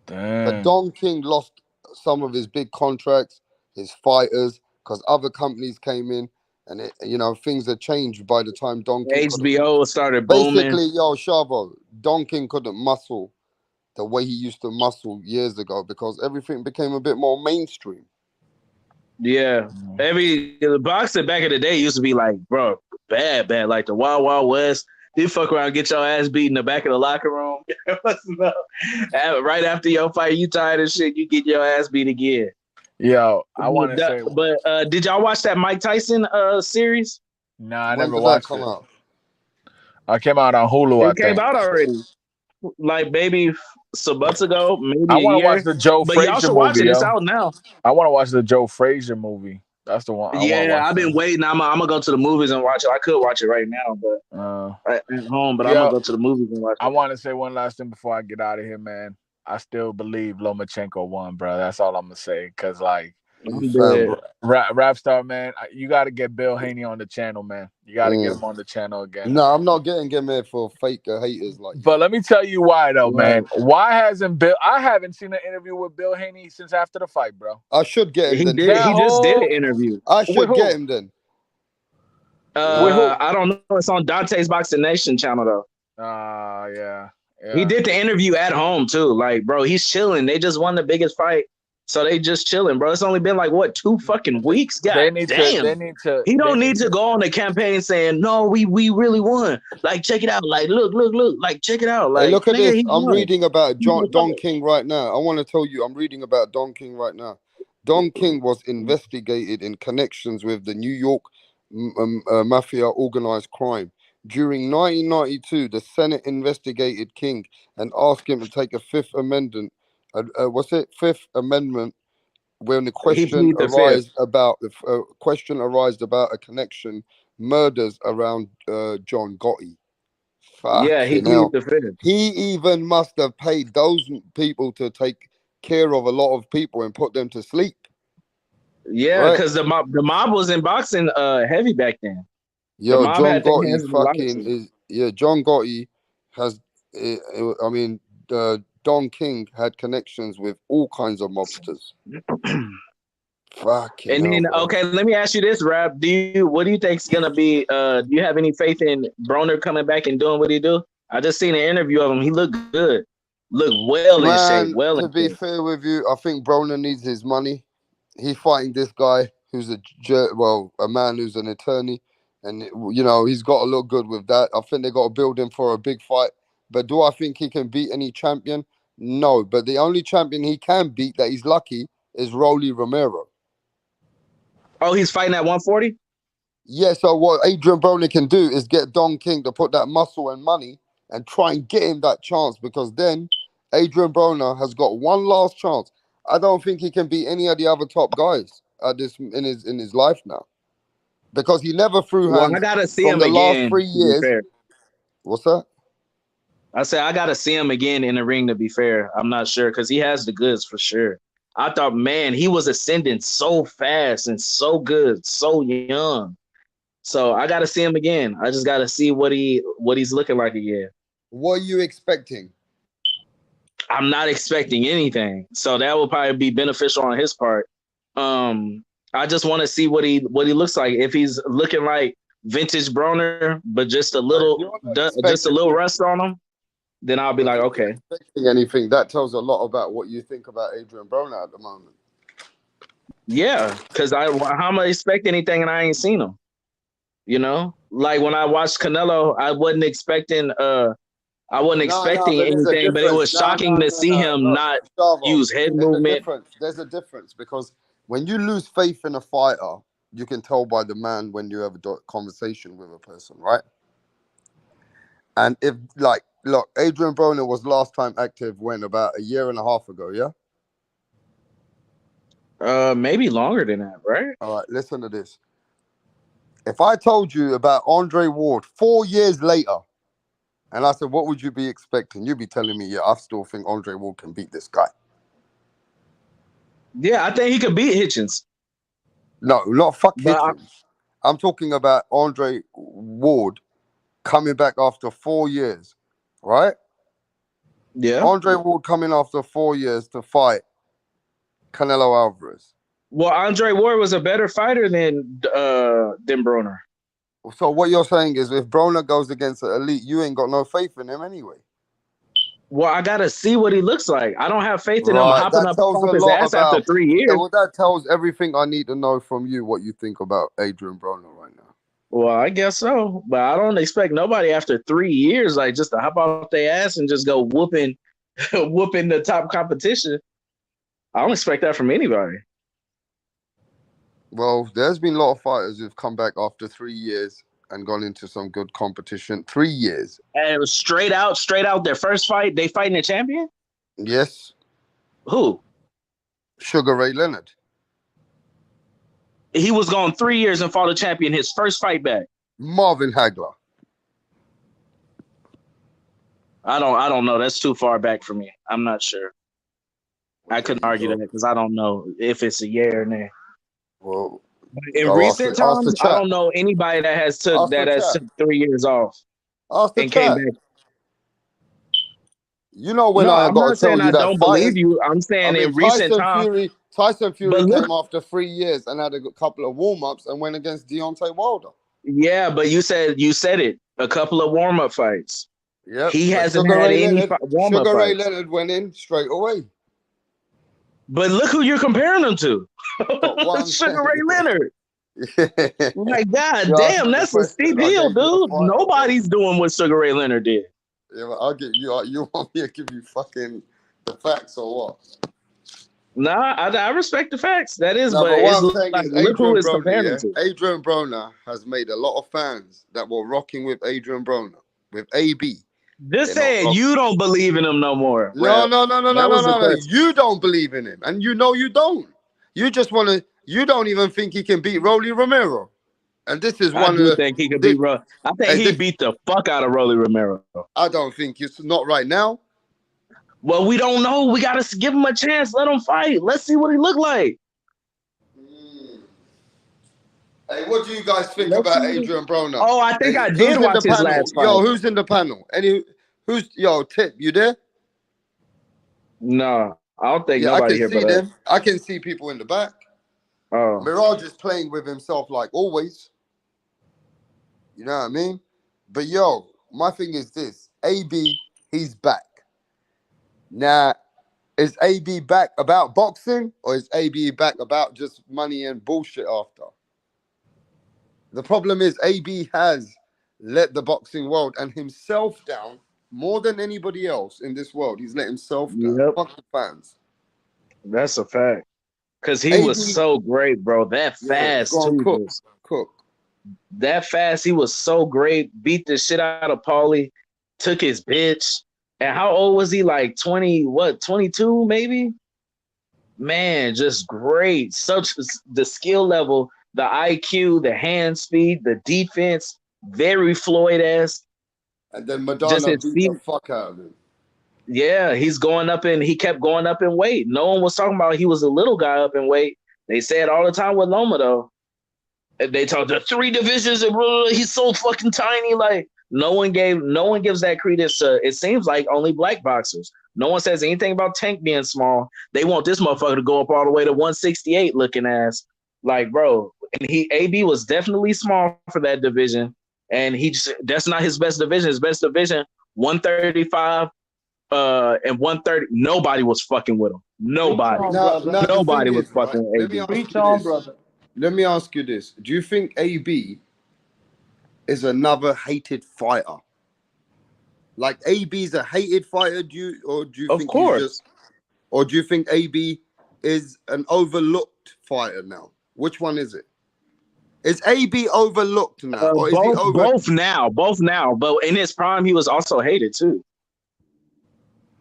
But Don King lost some of his big contracts, his fighters, because other companies came in, and things had changed by the time Don King. HBO started booming. Basically, Shavo, Don King couldn't muscle the way he used to muscle years ago because everything became a bit more mainstream. Yeah, the boxing back in the day used to be like, bro, bad, like the Wild Wild West. You fuck around, get your ass beat in the back of the locker room. Right after your fight, you tired of shit, you get your ass beat again. Yo, I want to say, but did y'all watch that Mike Tyson series? Nah, I never watched it. I came out on Hulu. It came out already, like maybe some months ago, maybe I want to watch the Joe but Frazier y'all should movie. watch it. It's out now. I want to watch the Joe Frazier movie. That's the one. I've been waiting. I'm gonna go to the movies and watch it. I could watch it right now, but at home. But I'm gonna go to the movies and watch it. I want to say one last thing before I get out of here, man. I still believe Lomachenko won, bro. That's all I'm gonna say. Cause like, rap star, man, you got to get Bill Haney on the channel, man. You got to get him on the channel again. No, I'm not getting him here for fake haters like. But let me tell you why, though, man. Why hasn't Bill? I haven't seen an interview with Bill Haney since after the fight, bro. I should get him. He just did an interview. I should get him then. I don't know. It's on Dante's Boxing Nation channel though. Yeah. He did the interview at home too. Like, bro, he's chilling. They just won the biggest fight. So they just chilling, bro. It's only been like 2 fucking weeks. God damn. He don't need to go on the campaign saying, no, we really won. Like, check it out. Like, look. Like, check it out. Like, hey, look at this. I'm reading about Don King right now. I want to tell you, I'm reading about Don King right now. Don King was investigated in connections with the New York mafia organized crime. During 1992, the Senate investigated King and asked him to take a Fifth Amendment. Fifth Amendment, when the question arises about a connection, murders around John Gotti. He pleaded the Fifth. He even must have paid those people to take care of a lot of people and put them to sleep. Yeah, because the mob was in boxing heavy back then. Yo, John Gotti John Gotti has. Don King had connections with all kinds of mobsters. Okay, let me ask you this, Rap. What do you think's gonna be? Do you have any faith in Broner coming back and doing what he do? I just seen an interview of him. He looked good, look in shape. To be fair with you, I think Broner needs his money. He's fighting this guy who's a man who's an attorney, and he's got to look good with that. I think they got to build him for a big fight. But do I think he can beat any champion? No, but the only champion he can beat that he's lucky is Rolly Romero. Oh, he's fighting at 140? Yeah, so what Adrian Broner can do is get Don King to put that muscle and money and try and get him that chance, because then Adrian Broner has got one last chance. I don't think he can beat any of the other top guys at this in his life now, because he never threw hands. I gotta see from him the again, last 3 years. What's that? I said I gotta see him again in the ring. To be fair, I'm not sure because he has the goods for sure. I thought, man, he was ascending so fast and so good, so young. So I gotta see him again. I just gotta see what he's looking like again. What are you expecting? I'm not expecting anything, so that will probably be beneficial on his part. I just want to see what he looks like. If he's looking like vintage Broner, but just a little rust on him, then I'll be like, okay. Expecting anything, that tells a lot about what you think about Adrian Broner at the moment. Yeah, because how am I expect anything and I ain't seen him? Like when I watched Canelo, I wasn't expecting anything, but it was shocking to see him not use head movement. There's a difference because when you lose faith in a fighter, You can tell by the man when you have a conversation with a person, right? And if, like, look, Adrian Broner was last time active when, about a year and a half ago, yeah? Maybe longer than that, right? All right, listen to this. If I told you about Andre Ward 4 years later, and I said, what would you be expecting? You'd be telling me, yeah, I still think Andre Ward can beat this guy. Yeah, I think he could beat Hitchens. No, not fuck Hitchens. I'm talking about Andre Ward coming back after 4 years, right? Yeah. Andre Ward coming after 4 years to fight Canelo Alvarez. Well, Andre Ward was a better fighter than Broner. So what you're saying is, if Broner goes against an elite, you ain't got no faith in him anyway. Well, I gotta see what he looks like. I don't have faith in him hopping up off his ass after 3 years. Well, that tells everything I need to know from you what you think about Adrian Broner right now. Well, I guess so, but I don't expect nobody after 3 years like just to hop off their ass and just go whooping the top competition. I don't expect that from anybody. Well, there's been a lot of fighters who've come back after 3 years and gone into some good competition. 3 years. And it was straight out their first fight, they fighting a champion? Yes. Who? Sugar Ray Leonard. He was gone 3 years and fought a champion his first fight back. Marvin Hagler. I don't know. That's too far back for me. I'm not sure. I couldn't argue that because I don't know if it's a year or nay. Well, in recent times, I don't know anybody that has took 3 years off and came back. You know when I'm got not to saying tell you I that don't believe you. I'm saying in recent times. Tyson Fury came after 3 years and had a couple of warm-ups and went against Deontay Wilder. Yeah, but you said it. A couple of warm-up fights. Yeah, he hasn't had any warm-up fights. Sugar Ray Leonard went in straight away. But look who you're comparing him to. Sugar Ray Leonard. My God damn, that's a steep hill, dude. Nobody's doing what Sugar Ray Leonard did. Yeah, but I'll give you. You want me to give you fucking the facts or what? Nah, I respect the facts. That is, no, but what I'm saying is look who is comparing him to. Adrian Broner has made a lot of fans that were rocking with Adrian Broner, with AB. Just saying, you don't believe in him no more. No. You don't believe in him, and you know you don't. You just want to. You don't even think he can beat Rolly Romero, and this is one of the. I think he can beat. I think he beat the fuck out of Rolly Romero. I don't think it's not right now. Well, we don't know. We gotta give him a chance. Let him fight. Let's see what he look like. Hey, what do you guys think about Adrian Broner? Oh, I think I did watch his last fight. Yo, who's in the panel? Tip, you there? No, I don't think nobody here but us. I can see people in the back. Oh. Mirage is playing with himself like always. You know what I mean? But yo, my thing is this. AB, he's back. Now, is AB back about boxing or is AB back about just money and bullshit after? The problem is AB has let the boxing world and himself down more than anybody else in this world. He's let himself down. Fuck the fans. That's a fact. Because he was so great, bro. That fast, too. Cook. That fast, he was so great. Beat the shit out of Paulie. Took his bitch. And how old was he? Like 22 maybe? Man, just great. Such the skill level, the IQ, the hand speed, the defense, very Floyd-esque. And then Madonna beat the fuck out of him. Yeah, he kept going up in weight. No one was talking about he was a little guy up in weight. They say it all the time with Loma, though. They talk the 3 divisions and he's so fucking tiny. Like no one gives that credence to. It seems like only black boxers. No one says anything about Tank being small. They want this motherfucker to go up all the way to 168 looking ass. Like, bro, and AB was definitely small for that division. And that's not his best division. His best division, 135 and 130. Nobody was fucking with him. Nobody. Nobody was fucking with AB. Let me ask you this. Do you think AB is another hated fighter? Like AB's a hated fighter, do you of think course. Or do you think AB is an overlooked fighter now? Which one is it? Is AB overlooked now, or is he over? Both now. But in his prime, he was also hated too.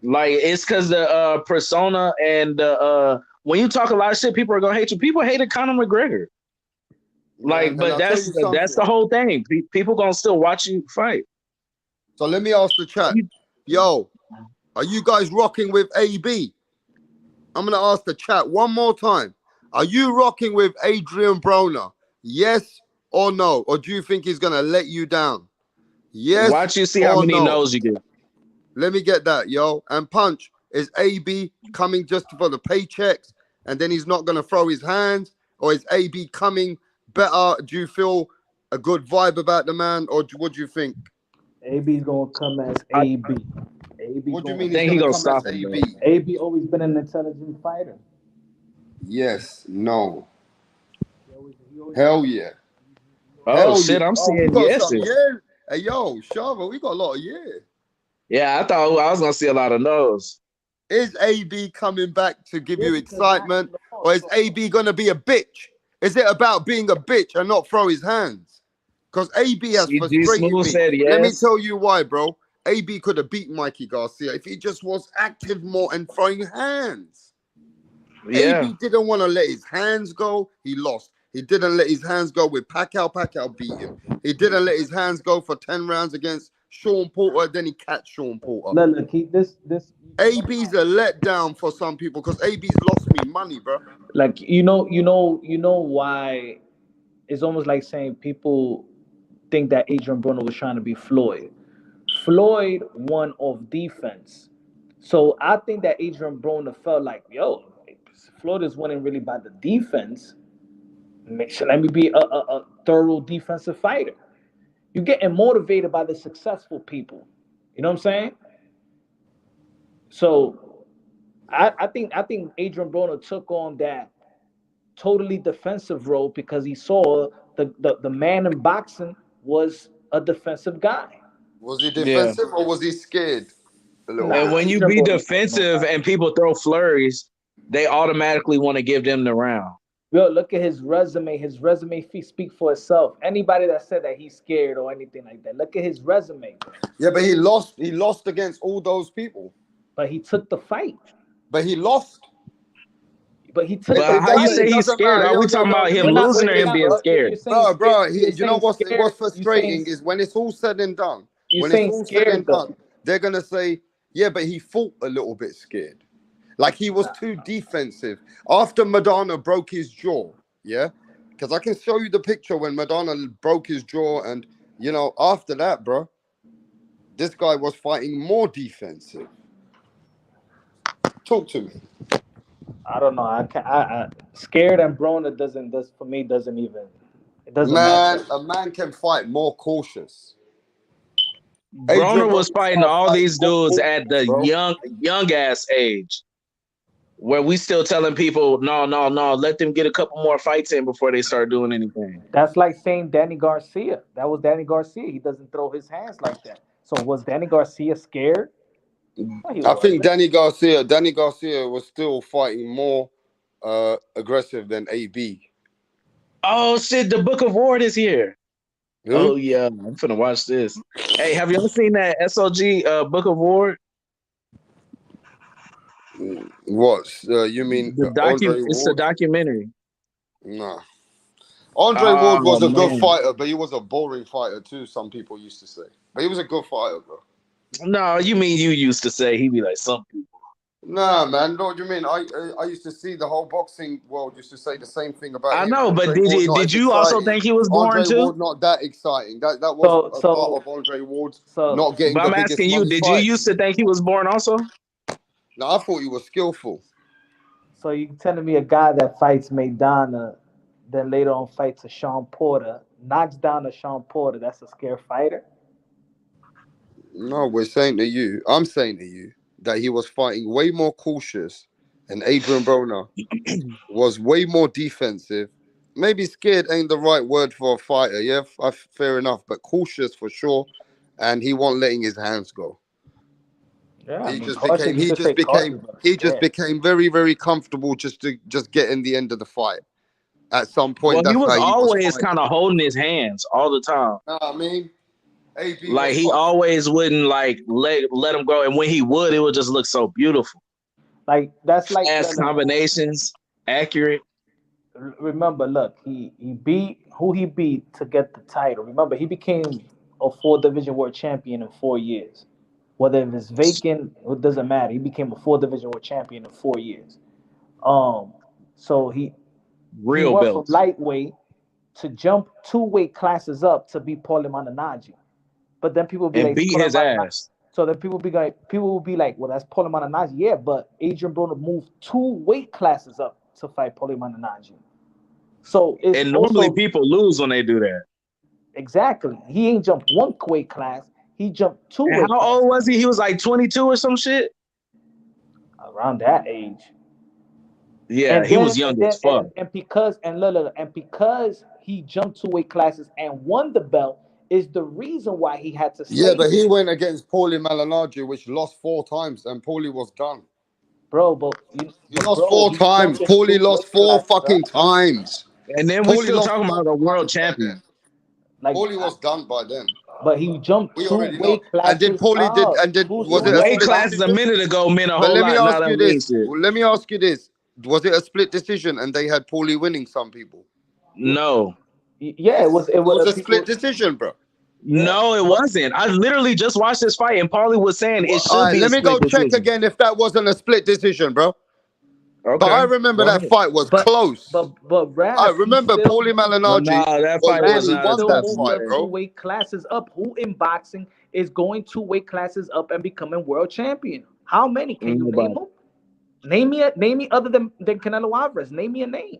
Like it's because the persona and when you talk a lot of shit, people are gonna hate you. People hated Conor McGregor. Like, but that's the whole thing. People gonna still watch you fight. So let me ask the chat. Yo, are you guys rocking with AB? I'm gonna ask the chat one more time. Are you rocking with Adrian Broner? Yes or no? Or do you think he's gonna let you down? Yes. Watch you see how many no's you get. Let me get that, yo. And Punch, is AB coming just for the paychecks and then he's not gonna throw his hands? Or is AB coming better? Do you feel a good vibe about the man, or what do you think? AB's gonna come as AB. AB. What do you mean he's gonna come as him, AB? AB always been an intelligent fighter. Yes, no. Hell yeah. Oh Hell shit, yeah. I'm seeing we got yeses. some, yeah. Hey yo, Shava, we got a lot of yeah. Yeah, I thought I was gonna see a lot of no's. Is AB coming back to give you excitement, or is AB gonna be a bitch? Is it about being a bitch and not throw his hands? Because AB has frustrated me. Said yes. Let me tell you why, bro. AB could have beat Mikey Garcia if he just was active more and throwing hands. Yeah. AB didn't want to let his hands go. He lost. He didn't let his hands go with Pacquiao. Pacquiao beat him. He didn't let his hands go for 10 rounds against Sean Porter. Then he catch Sean Porter. Look, keep this. AB's a letdown for some people because AB's lost me money, bro. Like you know why? It's almost like saying people think that Adrian Broner was trying to be Floyd. Floyd won off defense. So I think that Adrian Broner felt like, yo, Floyd is winning really by the defense. Let me be a thorough defensive fighter. You're getting motivated by the successful people. You know what I'm saying? So I think Adrian Broner took on that totally defensive role because he saw the man in boxing was a defensive guy. Was he defensive or was he scared? And when you be defensive and people throw flurries, they automatically want to give them the round. Yo, look at his resume. His resume speak for itself. Anybody that said that he's scared or anything like that, look at his resume. Yeah, but he lost. He lost against all those people. But he took the fight. But he lost. But he took. But how you say he's scared? Are we talking about him losing or him being scared? Bro, you know what's frustrating is when it's all said and done. When it's all said and done, they're gonna say, yeah, but he fought a little bit scared. Like he was too defensive. After Madonna broke his jaw, yeah? Because I can show you the picture when Madonna broke his jaw, and you know, after that, bro, this guy was fighting more defensive. Talk to me. I don't know. I scared and Broner doesn't even. It doesn't Man, matter. a man can fight more cautious. Broner was fighting all these dudes at the young ass age, where we still telling people, no, let them get a couple more fights in before they start doing anything. That's like saying Danny Garcia. That was Danny Garcia. He doesn't throw his hands like that. So was Danny Garcia scared? I think Danny Garcia was still fighting more aggressive than AB. Oh shit, the Book of Ward is here. Who? Oh yeah, I'm finna watch this. Hey, have you ever seen that SOG Book of Ward? What? You mean it's a documentary. Nah. Andre Ward was a good fighter, but he was a boring fighter too, some people used to say. But he was a good fighter, bro. No, you mean you used to say he'd be like some people. Nah, man. What do you mean? I used to see the whole boxing world used to say the same thing about him. I know, but did you also think he was boring Andre too? Ward not that exciting. That was a part of Andre Ward's not getting. But I'm asking you, did you used to think he was boring also? No, I thought he was skillful. So you telling me a guy that fights Maidana, then later on fights a Sean Porter, knocks down a Sean Porter, that's a scared fighter? No, I'm saying to you that he was fighting way more cautious, and Adrian Broner was way more defensive. Maybe scared ain't the right word for a fighter, yeah, fair enough, but cautious for sure, and he wasn't letting his hands go. Yeah, he just became very, very comfortable just getting the end of the fight. At some point, Well, he that's was how he was always fighting. kind of holding his hands all the time. Know what I mean? AB Like was he always wouldn't like let him go, and when he would, it would just look so beautiful. Like that's like Fast combinations, accurate. Remember, look, he beat who he beat to get the title. Remember, he became a 4-division world champion in 4 years. Whether it was vacant, it doesn't matter. He became a 4-division world champion in 4 years. So he Real went belts. from lightweight to jump 2 weight classes up to beat Paulie Malignaggi. But then people be And like, beat his ass. So then people will be like, well, that's Paulie Malignaggi. Yeah, but Adrian Broner moved 2 weight classes up to fight Paulie Malignaggi. So it's and normally also, people lose when they do that. Exactly. He ain't jumped 1 weight class. He jumped 2 And weight how old was he? He was like 22 or some shit? around that age. Yeah, And he then- was young and then- as fuck. And because he jumped 2 weight classes and won the belt is the reason why he had to stay. Yeah, but he went against Paulie Malignaggi, which lost 4 times, and Paulie was done. Bro, but he lost 4 times. Paulie lost 4 fucking times. And then we Paulie still lost talking 4 about a world times by champion. then. Paulie was done by then. But he jumped We 2 already know. weight classes. And did Paulie was it a Weight split classes a minute ago meant a But whole let me lot. ask Now you that means this. shit. Let me ask you this. Was it a split decision and they had Paulie winning some people? No. Yeah, it was. It was a split decision, bro. No, it wasn't. I literally just watched this fight, and Paulie was saying it should All right, be. let me go check again if that wasn't a split decision, bro. Okay. But I remember that fight was close. But Raz, I remember Paulie Malignaggi that fight was not won that moved fight, up bro. 2 weight classes up. Who in boxing is going 2 weight classes up and becoming world champion? How many? Can you name them? Name me other than Canelo Alvarez. Name me a name.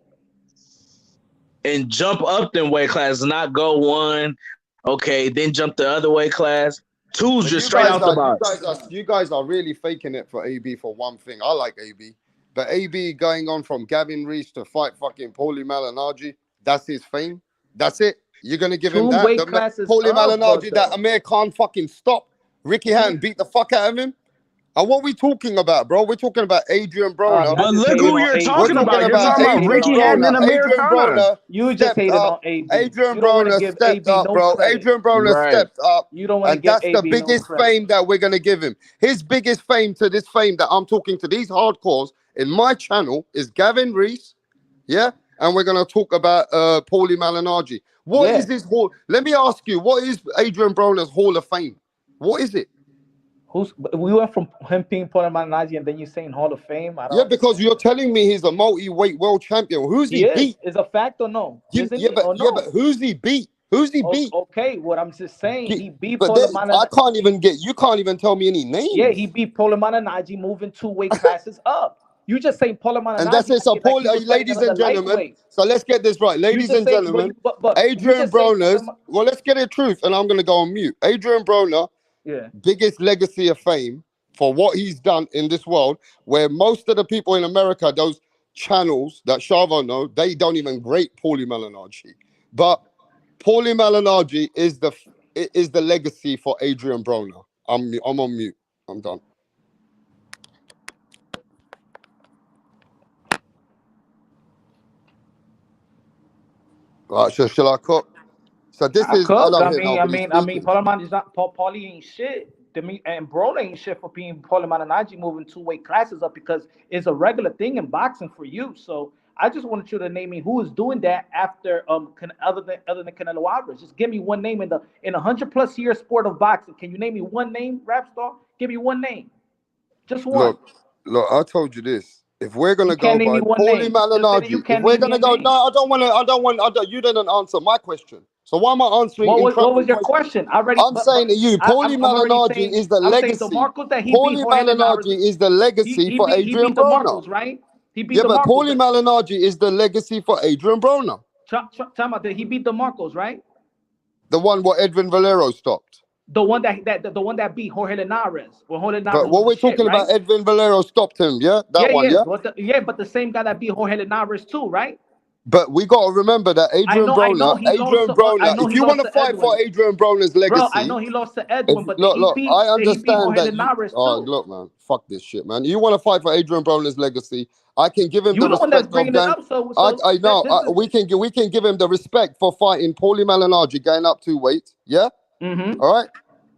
And jump up them weight classes, not go 1. Okay, then jump the other weight class. 2's just straight out the box. You guys are really faking it for AB for one thing. I like AB. But AB going on from Gavin Reese to fight fucking Paulie Malignaggi, that's his fame. That's it. You're going to give him 2 that? weight The classes Paulie up, Malignaggi brother. that Amir Khan fucking stopped. Ricky Hatton beat the fuck out of him. And what we talking about, bro? We're talking about Adrian Broner. But look who you're talking about. You're talking about Ricky Hatton and Amir Khan. You just hated on AB. Adrian You don't wanna Broner give stepped AB up, no bro. credit. Adrian Broner stepped up. You don't want to And give that's AB the biggest no credit. fame that we're going to give him. His biggest fame to this fame that I'm talking to these hardcores in my channel is Gavin Reese. Yeah? And we're going to talk about Paulie Malignaggi. What is his hall? Let me ask you, what is Adrian Broner's Hall of Fame? What is it? We went from him being Paulie Malignaggi and then you're saying Hall of Fame? I don't Yeah, because you're telling me he's a multi-weight world champion. Who's he beat? Is a fact or no? Yeah, but who's he beat? Who's he beat? Okay, what I'm just saying, he beat But Paulie then, Malignaggi. you can't even tell me any names. Yeah, he beat Paulie Malignaggi moving 2 weight classes up. You just say Paulie Malignaggi. And that's it. So, ladies and gentlemen, so let's get this right. Ladies and gentlemen, Adrian Broner's, well, let's get it truth, and I'm going to go on mute. Adrian Broner, biggest legacy of fame for what he's done in this world, where most of the people in America, those channels that Shavo know, they don't even rate Paulie Malignaggi. But Paulie Malignaggi is the legacy for Adrian Broner. I'm on mute. I'm done. Right, so shall I cook? So this is. I mean, Paulie ain't shit. And Broner ain't shit for being Paulie Malignaggi moving 2 weight classes up because it's a regular thing in boxing for you. So I just wanted you to name me who is doing that after other than Canelo Alvarez. Just give me one name in 100+ year sport of boxing. Can you name me one name, Rapstar? Give me one name, just one. Look, I told you this. If we're gonna go by Paulie name. Malignaggi, if we're gonna go, no, I don't want. You didn't answer my question. So why am I answering? What was your question? I'm saying to you, Paulie Malignaggi is the legacy. Paulie Malignaggi is the legacy for Adrian Broner, right? He beat but Paulie Malignaggi is the legacy for Adrian Broner. He beat DeMarcos, right? The one where Edwin Valero stopped. The one that beat Jorge Linares. But what we're talking about, Edwin Valero stopped him, yeah? That one, yeah? But the same guy that beat Jorge Linares too, right? But we got to remember that Adrian Broner, if you want to fight for Adrian Broner's legacy, bro, I know he lost to Edwin, but look, I understand that. too. Look, man, fuck this shit, man. You want to fight for Adrian Broner's legacy? I can give him You the the one that's respect of bringing it going. up, so I know we can give him the respect for fighting Paulie Malignaggi going up 2 weights. Yeah. Mm-hmm. All right.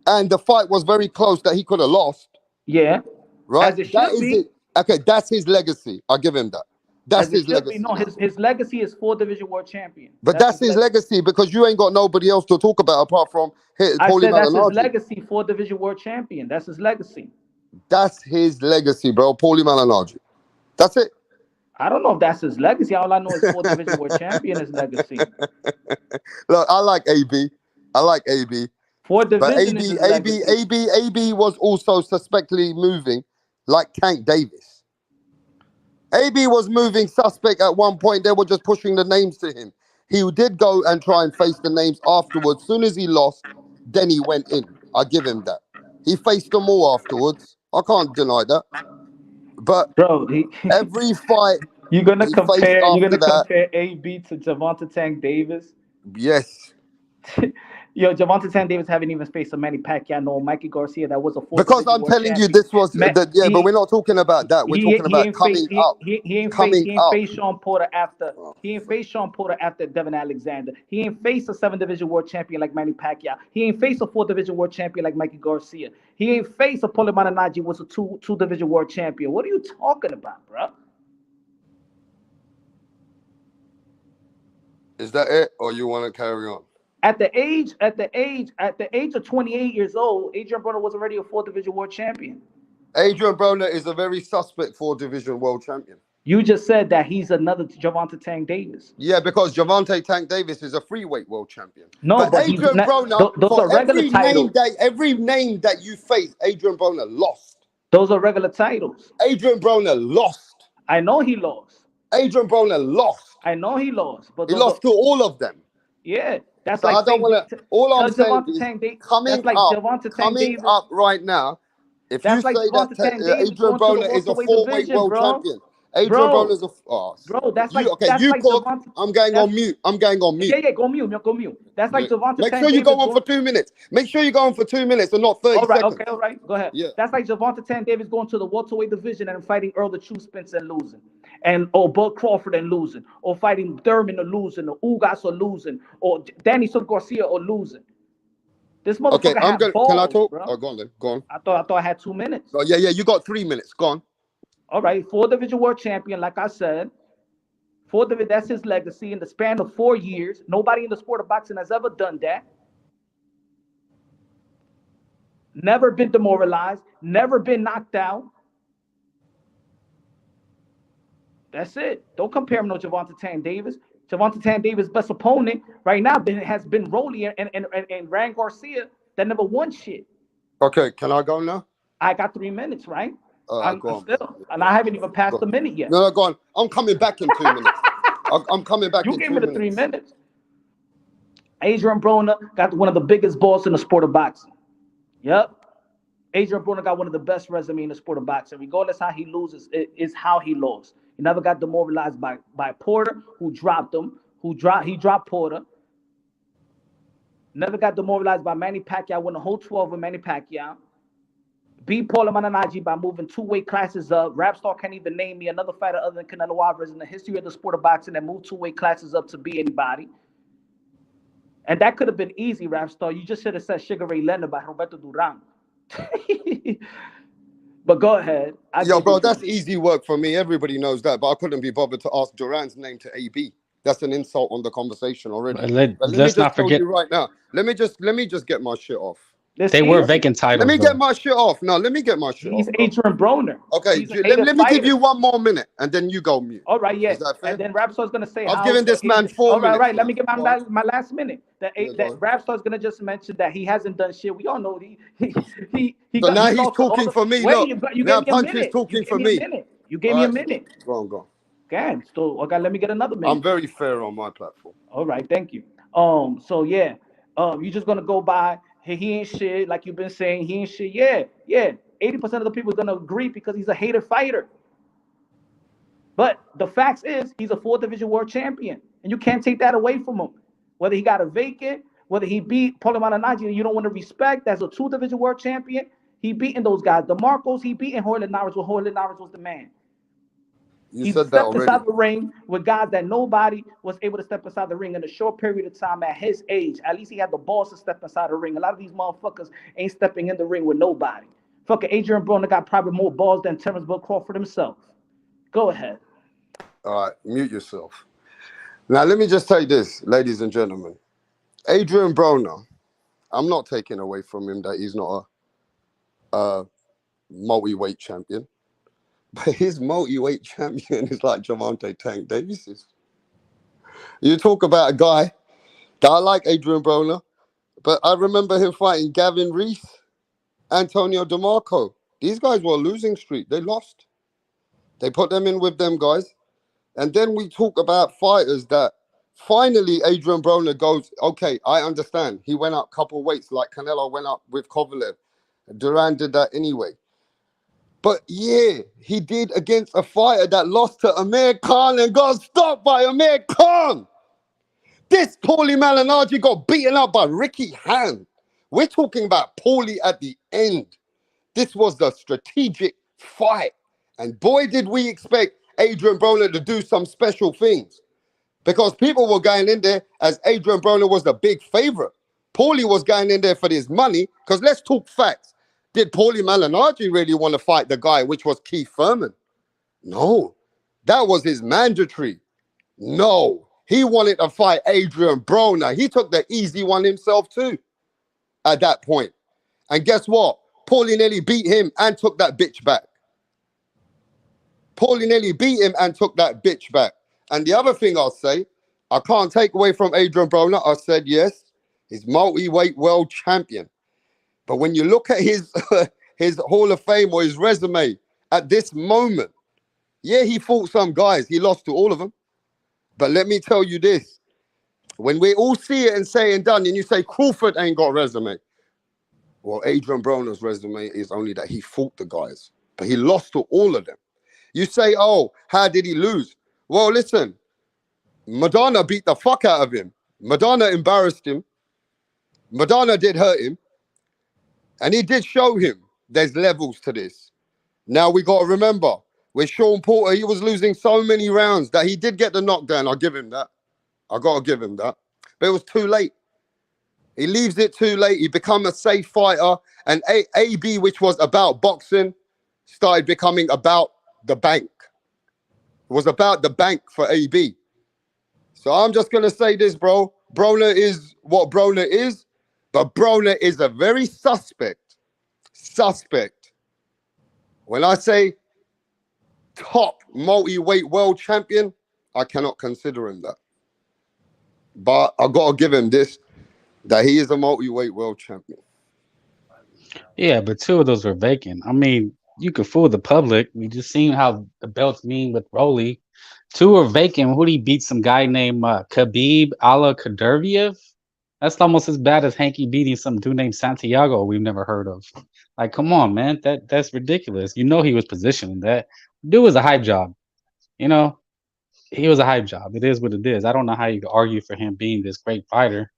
And the fight was very close that he could have lost. Yeah. Right. As it That should is be. it. Okay, that's his legacy. I'll give him that. That's his legacy. No, his legacy is 4 division world champion. But that's his legacy because you ain't got nobody else to talk about apart from Paulie That's his Malignaggi. legacy, 4 division world champion. That's his legacy. That's his legacy, bro. Paulie Malignaggi. That's it. I don't know if that's his legacy. All I know is 4 division world champion is legacy. Look, I like AB. 4 division but is his legacy. AB was also suspectly moving like Tank Davis. AB was moving suspect at one point. They were just pushing the names to him. He did go and try and face the names afterwards. Soon as he lost, then he went in. I give him that. He faced them all afterwards. I can't deny that. But bro, every fight you're gonna compare AB to Gervonta Tank Davis? Yes. Yo, Gervonta Tank Davis haven't even faced a Manny Pacquiao, no Mikey Garcia. That was a 4th because I'm telling you, this was but we're not talking about that. We're talking about coming up. He ain't faced Sean Porter after. He ain't faced Sean Porter after Devin Alexander. He ain't faced a 7 division world champion like Manny Pacquiao. He ain't faced a 4 division world champion like Mikey Garcia. He ain't faced a Paulie Malignaggi was a 2 division world champion. What are you talking about, bro? Is that it, or you want to carry on? At the age of 28 years old, Adrian Broner was already a 4 division world champion. Adrian Broner is a very suspect 4 division world champion. You just said that he's another Gervonta Tank Davis. Yeah, because Gervonta Tank Davis is a 3-weight world champion. No, but Adrian Broner, those are regular titles. Every name that you face, Adrian Broner lost. Those are regular titles. Adrian Broner lost. I know he lost. Adrian Broner lost. I know he lost, but he lost to all of them. Yeah, that's so like I don't want to. All I'm saying is coming up right now. If you say that Adrian Broner is a 4-weight world champion, Adrian Broner is a bro. That's you, like okay. that's You like talk. I'm going on mute. Yeah, go mute. That's like Gervonta. Make sure you go on for 2 minutes. Make sure you go on for 2 minutes and not 30 seconds. All right. Go ahead. Yeah. That's like Gervonta Tank Davis going to the welterweight division and fighting Earl the True Spence and losing, or Bud Crawford and losing, or fighting Thurman or losing, or Ugas or losing, or Danny Garcia or losing. This motherfucker has balls, can I talk? Bro. Oh, go on then. Go on. I thought I had 2 minutes. Oh, yeah. You got 3 minutes. Go on. All right, 4 division world champion, like I said. 4 division, that's his legacy in the span of 4 years. Nobody in the sport of boxing has ever done that. Never been demoralized, never been knocked out. That's it. Don't compare him to Gervonta Tank Davis. Gervonta Tank Davis' best opponent right now has been Rolly and Rand Garcia that never won shit. Okay, can I go now? I got 3 minutes, right? And I haven't even passed the minute yet. No, go on. I'm coming back in 2 minutes. I'm coming back in 2 minutes. You gave me the 3 minutes. Adrian Broner got one of the biggest balls in the sport of boxing. Yep. Adrian Broner got one of the best resumes in the sport of boxing. Regardless how he loses, it is how he lost. He never got demoralized by Porter, who dropped him. He dropped Porter. Never got demoralized by Manny Pacquiao. Won the whole 12 with Manny Pacquiao. Beat Paulie Malignaggi by moving 2 weight classes up. Rapstar can't even name me another fighter other than Canelo Alvarez in the history of the sport of boxing that moved 2 weight classes up to be anybody. And that could have been easy, Rapstar. You just should have said Sugar Ray Leonard by Roberto Duran. But go ahead. Yo, bro, that's easy work for me. Everybody knows that. But I couldn't be bothered to ask Duran's name to AB. That's an insult on the conversation already. Let's not forget right now. Let me just get my shit off. They were vacant titles. Let me get my shit off. No, let me get my shit off. He's Adrian Broner. Okay, let me give you 1 more minute, and then you go mute. All right, yes. Is that fair? And then Rapstar's going to say... I've given this man 4 minutes. All right. Let me get my last minute. That Rapstar's going to just mention that he hasn't done shit. We all know he So now he's talking for me. Look, now Punch is talking for me. You gave me a minute. Go on. Okay, so okay, let me get another minute. I'm very fair on my platform. All right, thank you. So yeah, you're just gonna go by. Hey, he ain't shit, like you've been saying. He ain't shit. Yeah. 80% of the people are gonna agree because he's a hated fighter. But the facts is he's a 4th division world champion, and you can't take that away from him. Whether he got a vacant, whether he beat Paulie Malignaggi, you don't want to respect. That's a 2 division world champion. He beating those guys. The Marcos, he beating Hoyland Norris when Hoyland Norris was the man. You said that already. Inside the ring with guys that nobody was able to step inside the ring in a short period of time at his age. At least he had the balls to step inside the ring. A lot of these motherfuckers ain't stepping in the ring with nobody. Fucking Adrian Broner got probably more balls than Terrence Bud Crawford himself. Go ahead. All right, mute yourself. Now, let me just say this, ladies and gentlemen. Adrian Broner, I'm not taking away from him that he's not a multi-weight champion. But his multi-weight champion is like Gervonta Tank Davis. You talk about a guy that I like, Adrian Broner, but I remember him fighting Gavin Reese, Antonio DeMarco. These guys were a losing streak. They lost. They put them in with them guys. And then we talk about fighters that finally Adrian Broner goes, okay, I understand. He went up a couple weights like Canelo went up with Kovalev. Duran did that anyway. But yeah, he did against a fighter that lost to Amir Khan and got stopped by Amir Khan. This Paulie Malignaggi got beaten up by Ricky Han. We're talking about Paulie at the end. This was the strategic fight. And boy, did we expect Adrian Broner to do some special things. Because people were going in there as Adrian Broner was the big favorite. Paulie was going in there for his money. Because let's talk facts. Did Paulie Malignaggi really want to fight the guy, which was Keith Thurman? No. That was his mandatory. No. He wanted to fight Adrian Broner. He took the easy one himself too at that point. And guess what? Paulie nearly beat him and took that bitch back. Paulie nearly beat him and took that bitch back. And the other thing I'll say, I can't take away from Adrian Broner. I said, yes, he's multi-weight world champion. But when you look at his his Hall of Fame or his resume at this moment, yeah, he fought some guys. He lost to all of them. But let me tell you this. When we all see it and say and done, and you say Crawford ain't got a resume. Well, Adrian Broner's resume is only that he fought the guys. But he lost to all of them. You say, oh, how did he lose? Well, listen, Madonna beat the fuck out of him. Madonna embarrassed him. Madonna did hurt him. And he did show him there's levels to this. Now we got to remember, with Sean Porter, he was losing so many rounds that he did get the knockdown. I'll give him that. I got to give him that. But it was too late. He leaves it too late. He become a safe fighter. And AB, which was about boxing, started becoming about the bank. It was about the bank for AB. So I'm just going to say this, bro. Broner is what Broner is. But Broner is a very suspect. When I say top multi-weight world champion, I cannot consider him that. But I got to give him this, that he is a multi-weight world champion. Yeah, but 2 of those were vacant. I mean, you could fool the public. We just seen how the belts mean with Rolly. 2 are vacant. Who did he beat? Some guy named Khabib Al-Kadirviev? That's almost as bad as Hanky beating some dude named Santiago we've never heard of. Like, come on, man. That's ridiculous. You know he was positioning that. Dude was a hype job. You know, he was a hype job. It is what it is. I don't know how you could argue for him being this great fighter.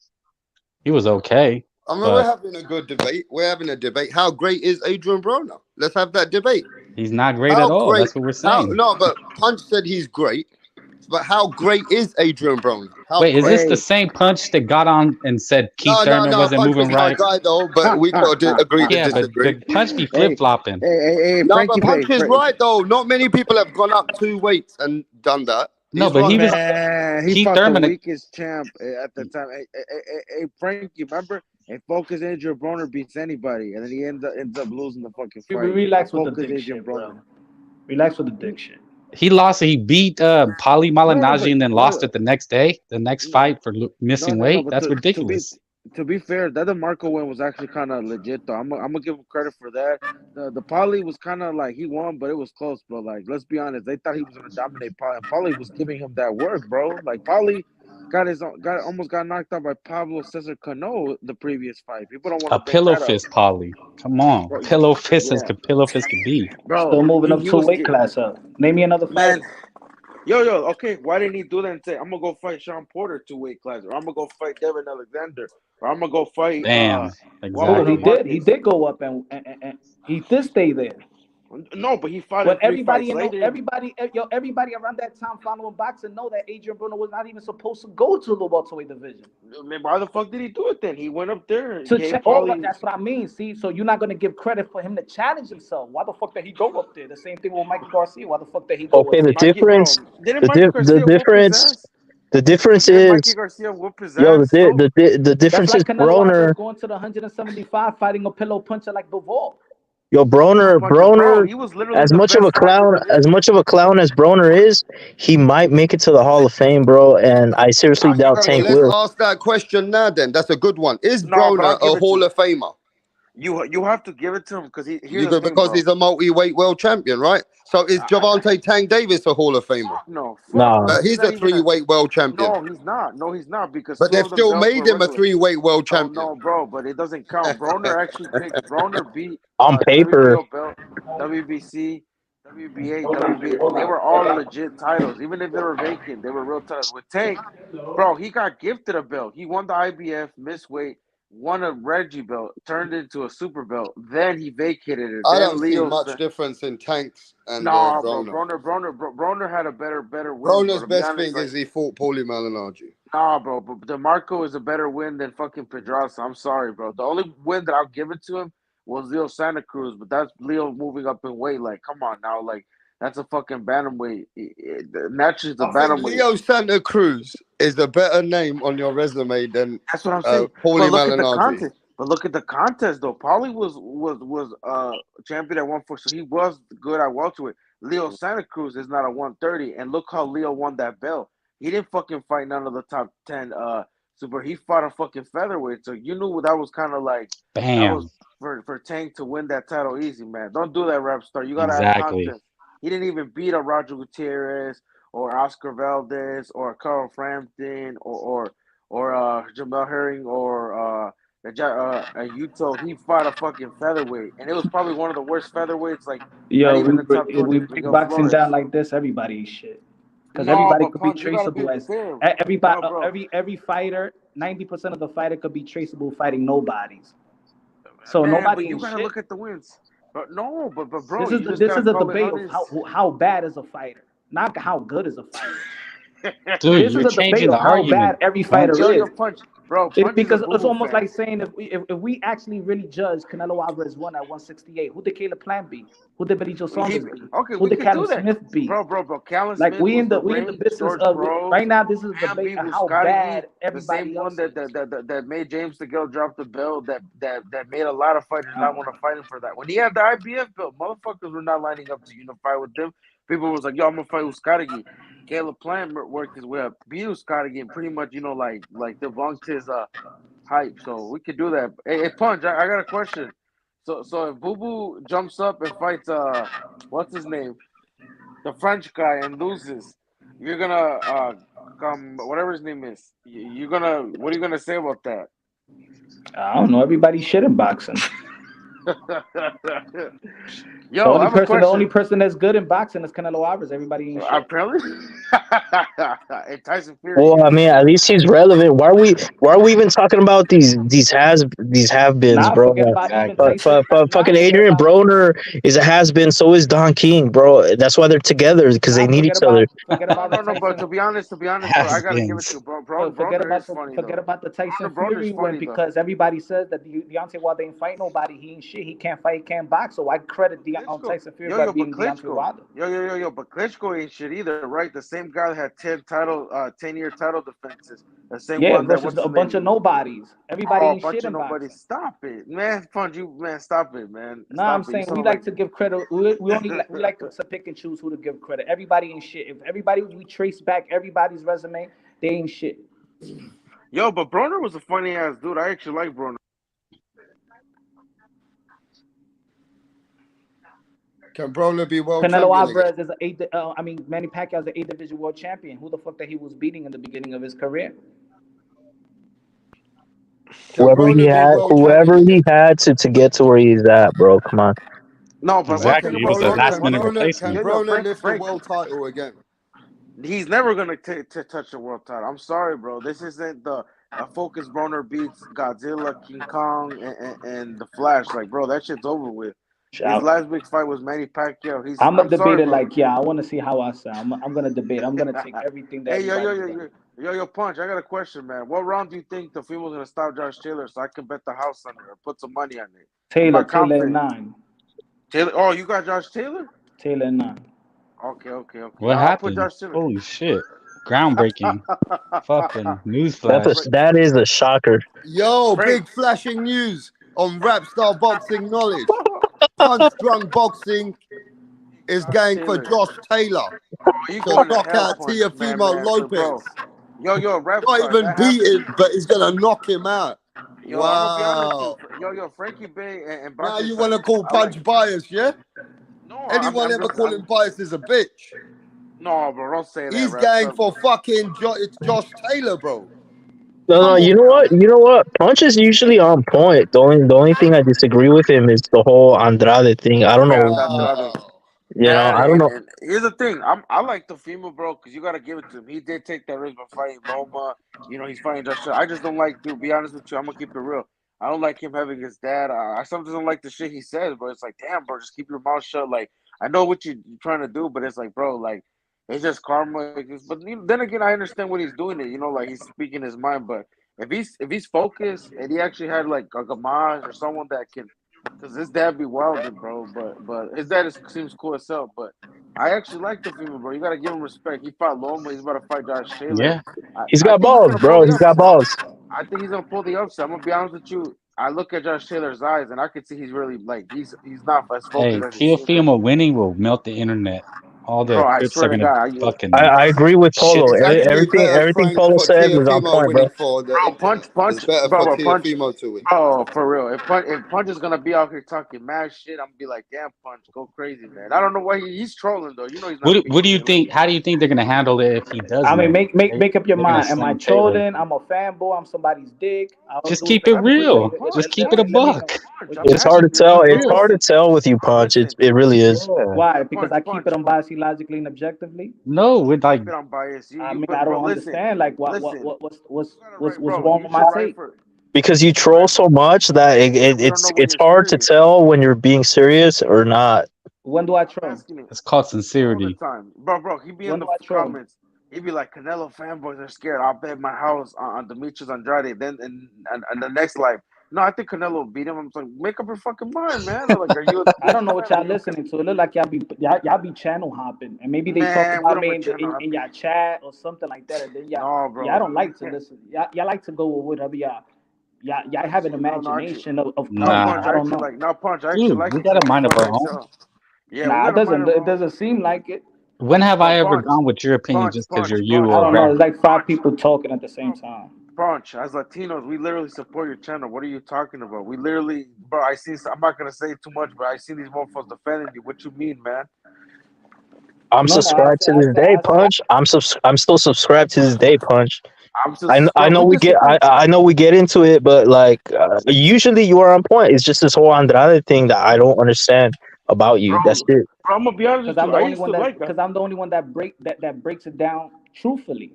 He was okay. I mean, we're having a good debate. We're having a debate. How great is Adrian Broner? Let's have that debate. He's not great at all. That's what we're saying. No, but Punch said he's great. But how great is Adrian Broner? Wait, is this the same Punch that got on and said Keith Thurman wasn't Punch moving was my right? guy, though, but we got to agree to disagree. But Punch be flip-flopping. No, but Punch is right, though. Not many people have gone up 2 weights and done that. No, but he was. He Keith fought Thurman, the weakest champ at the time. Hey, Frank, you remember? Hey, Focus Adrian Broner beats anybody, and then he ends up losing the fucking fight. Relax with the dick shit, bro. Relax with the dick shit. He lost. He beat Paulie Malignaggi and then lost it the next day. The next fight for missing weight. That's ridiculous. To be fair, that DeMarco win was actually kind of legit, though. I'm gonna give him credit for that. The Paulie was kind of like he won, but it was close, bro. Like, let's be honest, they thought he was gonna dominate Paulie, and Paulie was giving him that work, bro. Like, Paulie almost got knocked out by Pablo Cesar Cano the previous fight. People don't want a pillow fist, Paulie. Come on, bro, pillow fist as pillow fist can be. Bro, still moving up 2 weight class up. Name me another fight. Okay, why didn't he do that and say, I'm gonna go fight Sean Porter 2-weight class, or I'm gonna go fight Devin Alexander, or I'm gonna go fight Damn, Juan exactly. He Marquez? did go up and he did stay there. No, but he fought When him 3 fights later. everybody around that time following boxing know that Adrian Broner was not even supposed to go to the welterweight division. Man, why the fuck did he do it then? He went up there and That's what I mean. See, so you're not gonna give credit for him to challenge himself. Why the fuck did he go up there? The same thing with Mike Garcia. Why the fuck did he go Okay, up the there? difference, Didn't Mikey Garcia whoop his ass? the difference Didn't is, Mikey Garcia whoop his yo, ass? the difference is That's like Canelo Broner. Alvarez going to the 175 fighting a pillow puncher like Bivol. Yo, Broner, he was literally as the much of a best striker clown, there is. as much of a clown as Broner is, he might make it to the Hall of Fame, bro. And I seriously doubt Tank Let's will. ask that question now. Then that's a good one. Is No, but I'll Broner give a it Hall to of Famer? You have to give it to him because here's the thing, Because bro. he's a multi-weight world champion, right? So is Gervonta Tank Davis a Hall of Famer? No, He's a 3-weight world champion. No, he's not. No, he's not because But 2 they've of them still belts made were him a regular. 3-weight world Oh champion. no, bro, but it doesn't count. Broner beat On paper. WBO belt, WBC, WBA, WBA. They were all legit titles, even if they were vacant. They were real titles. With Tank, bro, he got gifted a belt. He won the IBF missweight, won a Reggie belt, turned it into a super belt. Then he vacated it. I Then don't see Leo much difference in Tanks and No, bro, Broner. Broner had a better win. Broner's Bro, to be best honest, thing is he fought Paulie Malignaggi. Nah, bro, but DeMarco is a better win than fucking Pedraza. I'm sorry, bro. The only win that I'll give it to him was Leo Santa Cruz, but that's Leo moving up in weight. Like, come on now, like that's a fucking bantamweight. Naturally, it's a I think bantamweight. Leo Santa Cruz is a better name on your resume than That's what I'm saying. Paulie But look at the Malignaggi. contest. But look at the contest though. Paulie was champion at 140, so he was good at welterweight. Leo Santa Cruz is not a 130, and look how Leo won that belt. He didn't fucking fight none of the top 10 super. He fought a fucking featherweight, so you knew that was kind of like that was for Tank to win that title easy, man. Don't do that, rap star. You gotta have contest. He didn't even beat a Roger Gutierrez or Oscar Valdez or Carl Frampton or Jamel Herring or Yuto. He fought a fucking featherweight, and it was probably one of the worst featherweights. Like, not even the top 20. We bring boxing down like this, everybody is shit. Because everybody could be traceable as every fighter. 90% of the fighter could be traceable fighting nobodies. So nobody. But you gotta look at the wins. But no, but bro, this is a debate of how bad is a fighter, not how good is a fighter. Dude, this is a debate of how bad every fighter is. Bro, because it's almost like saying if we actually really judge Canelo Alvarez won at 168, who did Caleb Plant beat? Who did Billy Joe Saunders beat? Okay, who did Callum Smith beat? Bro, Callum like Smith. We in the business of right now. This is a debate of how bad everybody else. The same one that made James DeGale drop the belt. That made a lot of fighters not want to fight him for that. When he had the IBF belt, motherfuckers were not lining up to unify with them. People was like, yo, I'm gonna fight Uskadagi. Caleb Plant worked his way up, beat Uskadagi, and pretty much, like debunked his hype. So we could do that. Hey, Punch, I got a question. So if Boo Boo jumps up and fights what's his name, the French guy, and loses, you're gonna whatever his name is, what are you gonna say about that? I don't know. Everybody's shit in boxing. Yo, the only person that's good in boxing is Canelo Alvarez. Everybody ain't shit. Apparently. Hey, Tyson Fury. Well, I mean, at least he's relevant. Why are we even talking about these have-beens, bro? Fucking Adrian Broner is a has-been. So is Don King, bro. That's why they're together, because they need each other. No, but to be honest, bro, I gotta give it to you, bro. Forget about the Tyson Fury win, because everybody says that Deontay Wilder ain't fight nobody. He ain't shit. He can't fight. He can't box. So I credit Tyson Fury by beating Deontay Wilder. Yo, but Klitschko ain't shit either, right? The same guy that had 10-year title defenses. The same one that versus a bunch of nobodies. Everybody ain't shit in boxing. Stop it, man. Stop it, man. I'm saying we like to give credit. We like to pick and choose who to give credit. Everybody ain't shit. If everybody we trace back everybody's resume, they ain't shit. Yo, but Broner was a funny ass dude. I actually like Broner. Can Broner be world Canelo champion Alvarez is Manny Pacquiao is an 8 division world champion. Who the fuck that he was beating in the beginning of his career? Whoever he had to get to where he's at, bro. Come on. No, but exactly. It was a last minute replacement. Can Broner lift the world title again? He's never gonna touch the world title. I'm sorry, bro. This isn't the Focus Broner beats Godzilla, King Kong, and the Flash. Like, bro, that shit's over with. His last big fight was Manny Pacquiao. I'm gonna I'm debate sorry, it bro. like, yeah, I want to see how I sound. I'm gonna debate. I'm gonna take everything that Hey, everybody's saying. yo, Punch. I got a question, man. What round do you think Teofimo's gonna stop Josh Taylor so I can bet the house on it or put some money on it? I'm Taylor not at confident. 9. Taylor. Oh, you got Josh Taylor? Taylor at 9. Okay. What I'll put happened? Josh Taylor. Holy shit! Groundbreaking. Fucking newsflash. That is a shocker. Yo, big flashing news on Rapstar Boxing Knowledge. Punch Drunk Boxing is going for Josh Taylor You to going to knock hell, out Punch, Teofimo But bro, Lopez. yo, rap Not star. even That beat happened. him, but he's gonna knock him out. Yo, I'm gonna be honest Wow. with you. Yo, Frankie Bay and Now Bashi you want to call Punch biased, yeah? No, Anyone ever call him biased is a bitch. No, bro, don't say that. He's Rap going star. for fucking Josh Taylor, bro. No, you know what? You know what? Punch is usually on point. The only thing I disagree with him is the whole Andrade thing. I don't know. I don't know. And here's the thing. I like Teofimo, bro, because you gotta give it to him. He did take that risk by fighting Loma. He's fighting Josh. I just don't like, to be honest with you, I'm gonna keep it real. I don't like him having his dad. I sometimes don't like the shit he says, but it's like, damn, bro, just keep your mouth shut. Like, I know what you're trying to do, but it's like, bro, like, it's just karma. But then again, I understand what he's doing. Like he's speaking his mind. But if he's focused and he actually had like a Gamage or someone that can, because his dad be wilding, bro. But his dad seems cool as hell. But I actually like the female, bro. You gotta give him respect. He fought Loma. He's about to fight Josh Taylor. Yeah. He's I got think he's balls, gonna pull bro. the He's got upset. balls. I think he's gonna pull the upset. I'm gonna be honest with you. I look at Josh Taylor's eyes, and I can see he's really like he's not as Hey, focused as he seems. Teofimo winning will melt the internet. All the Bro, I Crips are swear to gonna God, fucking I agree with shit. Polo. It's actually better Everything Polo for said was on Teofimo point, bro. winning for the Punch, internet. It's better bro, for Punch. Teofimo to win. Oh, for real. If Punch is gonna be out here talking mad shit, I'm gonna be like, damn, Punch, go crazy, man. I don't know why he's trolling though. He's not What speaking. do you think? How do you think they're gonna handle it if he does I mean, win? make up your They're gonna mind. Am I slam Taylor. trolling? I'm a fanboy. I'm somebody's dick. I'll Just do keep it real. let Just keep it a me know. buck. It's hard to tell. It's hard to tell with you, Punch. It really is. Why? Because I keep it unbiased, logically, and objectively. No, with like. I'm biased. I mean, I don't understand. Like, what's bro, wrong with my take? Because you troll so much that it's hard to tell when you're being serious or not. When do I troll? It's called All the sincerity. time, bro. He be in the comments. He'd be like, Canelo fanboys are scared. I'll bet my house on Demetrius Andrade. Then and the next life, no, I think Canelo will beat him. I'm like, make up your fucking mind, man. Like, are you? I don't know what y'all listening to. It look like y'all be channel hopping, and maybe they talk about me in y'all chat or something like that. And then y'all don't like to listen. Y'all like to go with whatever y'all have an imagination of Nah. I don't know. Punch. I actually Dude, like we it. got a mind of our own. Yeah, nah, it doesn't seem like it. When have I ever gone with your opinion just because you're you I or don't know. It's like 5 people talking at the same time. Punch, as Latinos, we literally support your channel. What are you talking about? We literally, bro, I'm not going to say too much, but I see these motherfuckers defending you. What you mean, man? I'm subscribed to this day, Punch. I'm still subscribed to this day, Punch. I know we get into it, but like usually you are on point. It's just this whole Andrade thing that I don't understand about you. That's it. Bro, I'm gonna be honest with you. Because I'm the only one that breaks it down truthfully.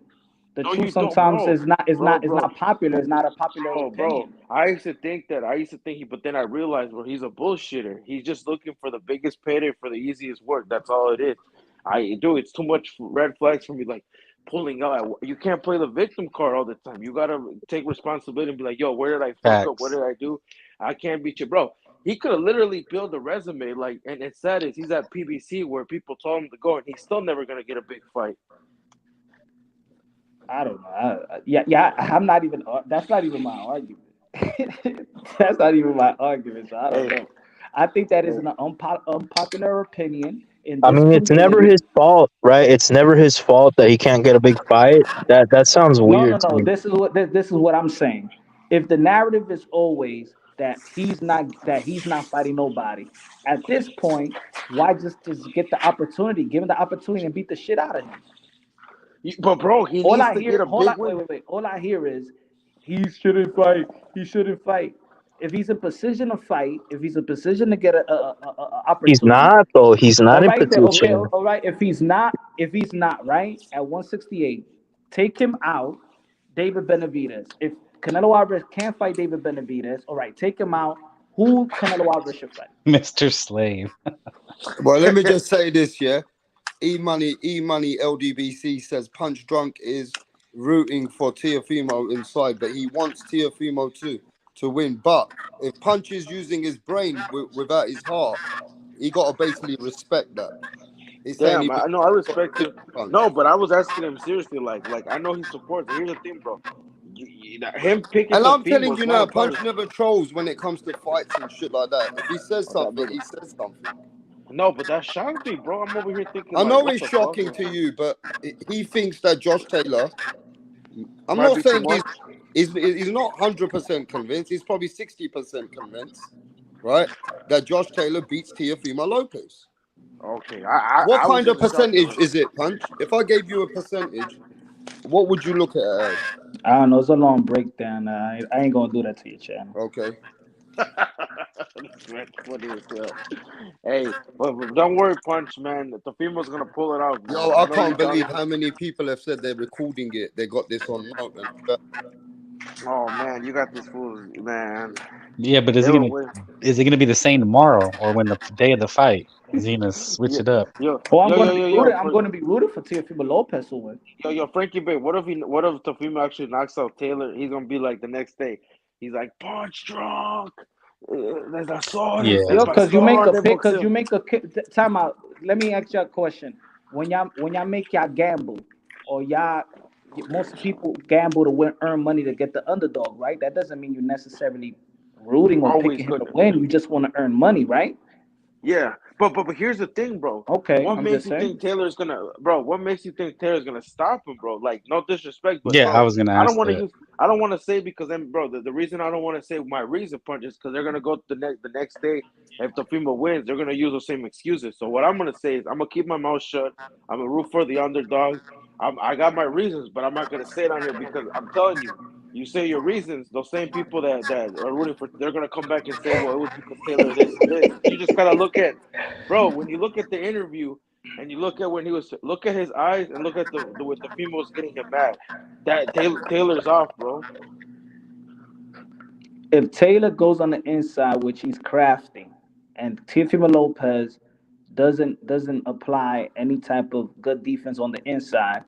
The truth sometimes is not popular. It's not a popular opinion. Bro, I used to think but then I realized, bro, he's a bullshitter. He's just looking for the biggest payday for the easiest work. That's all it is. It's too much red flags for me. Like pulling out, you can't play the victim card all the time. You gotta take responsibility and be like, yo, where did I fuck up? What did I do? I can't beat you, bro. He could have literally built a resume, like, and it's sad is he's at PBC where people told him to go, and he's still never gonna get a big fight. I don't know. I'm not even. That's not even my argument. That's not even my argument. So I don't know. I think that is an unpopular opinion. I mean, it's never his fault, right? It's never his fault that he can't get a big fight. That sounds weird. No. This is what I'm saying. If the narrative is always that he's not fighting nobody, at this point, why just get the opportunity, give him the opportunity and beat the shit out of him? But bro, he needs to get a big win. Wait. All I hear is he shouldn't fight. He shouldn't fight. If he's in position to fight, if he's in position to get a He's opportunity. not though. He's All not in right, then, okay, position. all right. If he's not right at 168, take him out. David Benavidez. If Canelo Alvarez can't fight David Benavidez, all right, take him out. Who Canelo Alvarez should fight? Mr. Slave. Well, let me just say this, yeah. E-Money LDBC says Punch Drunk is rooting for Teofimo inside, but he wants Teofimo to win. But if Punch is using his brain without his heart, he got to basically respect that. He's saying Damn, I know I respect him. No, but I was asking him seriously, like I know he supports. Here's the thing, bro. Him picking and the I'm theme telling was you not now, a part Punch of. never trolls when it comes to fights and shit like that. If he says something, he says something. No, but that shocked me, bro. I'm over here thinking, I like, know what it's the shocking fuck? to you, but he thinks that Josh Taylor. I'm Might not be too saying much. he's not 100% convinced. He's probably 60% convinced, right? That Josh Taylor beats Teofimo Lopez. Okay, What I was kind of in the shock. percentage is it, Punch? If I gave you a percentage, what would you look at it as? I don't know. It's a long breakdown. I ain't gonna do that to your channel. Okay. That's funny as hell. Hey, but don't worry, Punch, man. The female's gonna pull it off, man. Yo, I know you can't done believe it. how many people have said they're recording it. They got this on note. Oh man, you got these fools, man. Yeah, but They were way. is it gonna be the same tomorrow or when the day of the fight? Is he gonna switch it up? Oh, I'm gonna be rooted. I'm gonna be rooted for Teofimo Lopez to win. Yo, Frankie Bay. What if Teofimo actually knocks out Taylor? He's gonna be like the next day. He's like Punch Drunk. There's a sword. Yeah. Yo, because you make a pick. Because Because you make a time out. Let me ask you a question. When y'all make y'all gamble, or most people gamble to earn money to get the underdog, right? That doesn't mean you're necessarily rooting or always picking him to gonna. win. You just want to earn money, right? Yeah, but here's the thing, bro. Okay, What I'm makes just you saying. think Taylor's gonna, bro? What makes you think Taylor's gonna stop him, bro? Like, no disrespect, but Yeah, I bro, was gonna I don't ask want to that. use, I don't want to say because then, bro, the reason I don't want to say my reason, Punch, is because they're gonna go the next day. If Teofimo wins, they're gonna use those same excuses. So what I'm gonna say is I'm gonna keep my mouth shut. I'm gonna root for the underdog. I got my reasons, but I'm not gonna say it on here because I'm telling you. You say your reasons, those same people that are rooting for, they're gonna come back and say, "Well, it was because Taylor this and this." You just gotta look at, bro. When you look at the interview and you look at when he was, look at his eyes and look at the when the female was getting him mad. That Taylor's off, bro. If Taylor goes on the inside, which he's crafting, and Teofimo Lopez doesn't apply any type of good defense on the inside,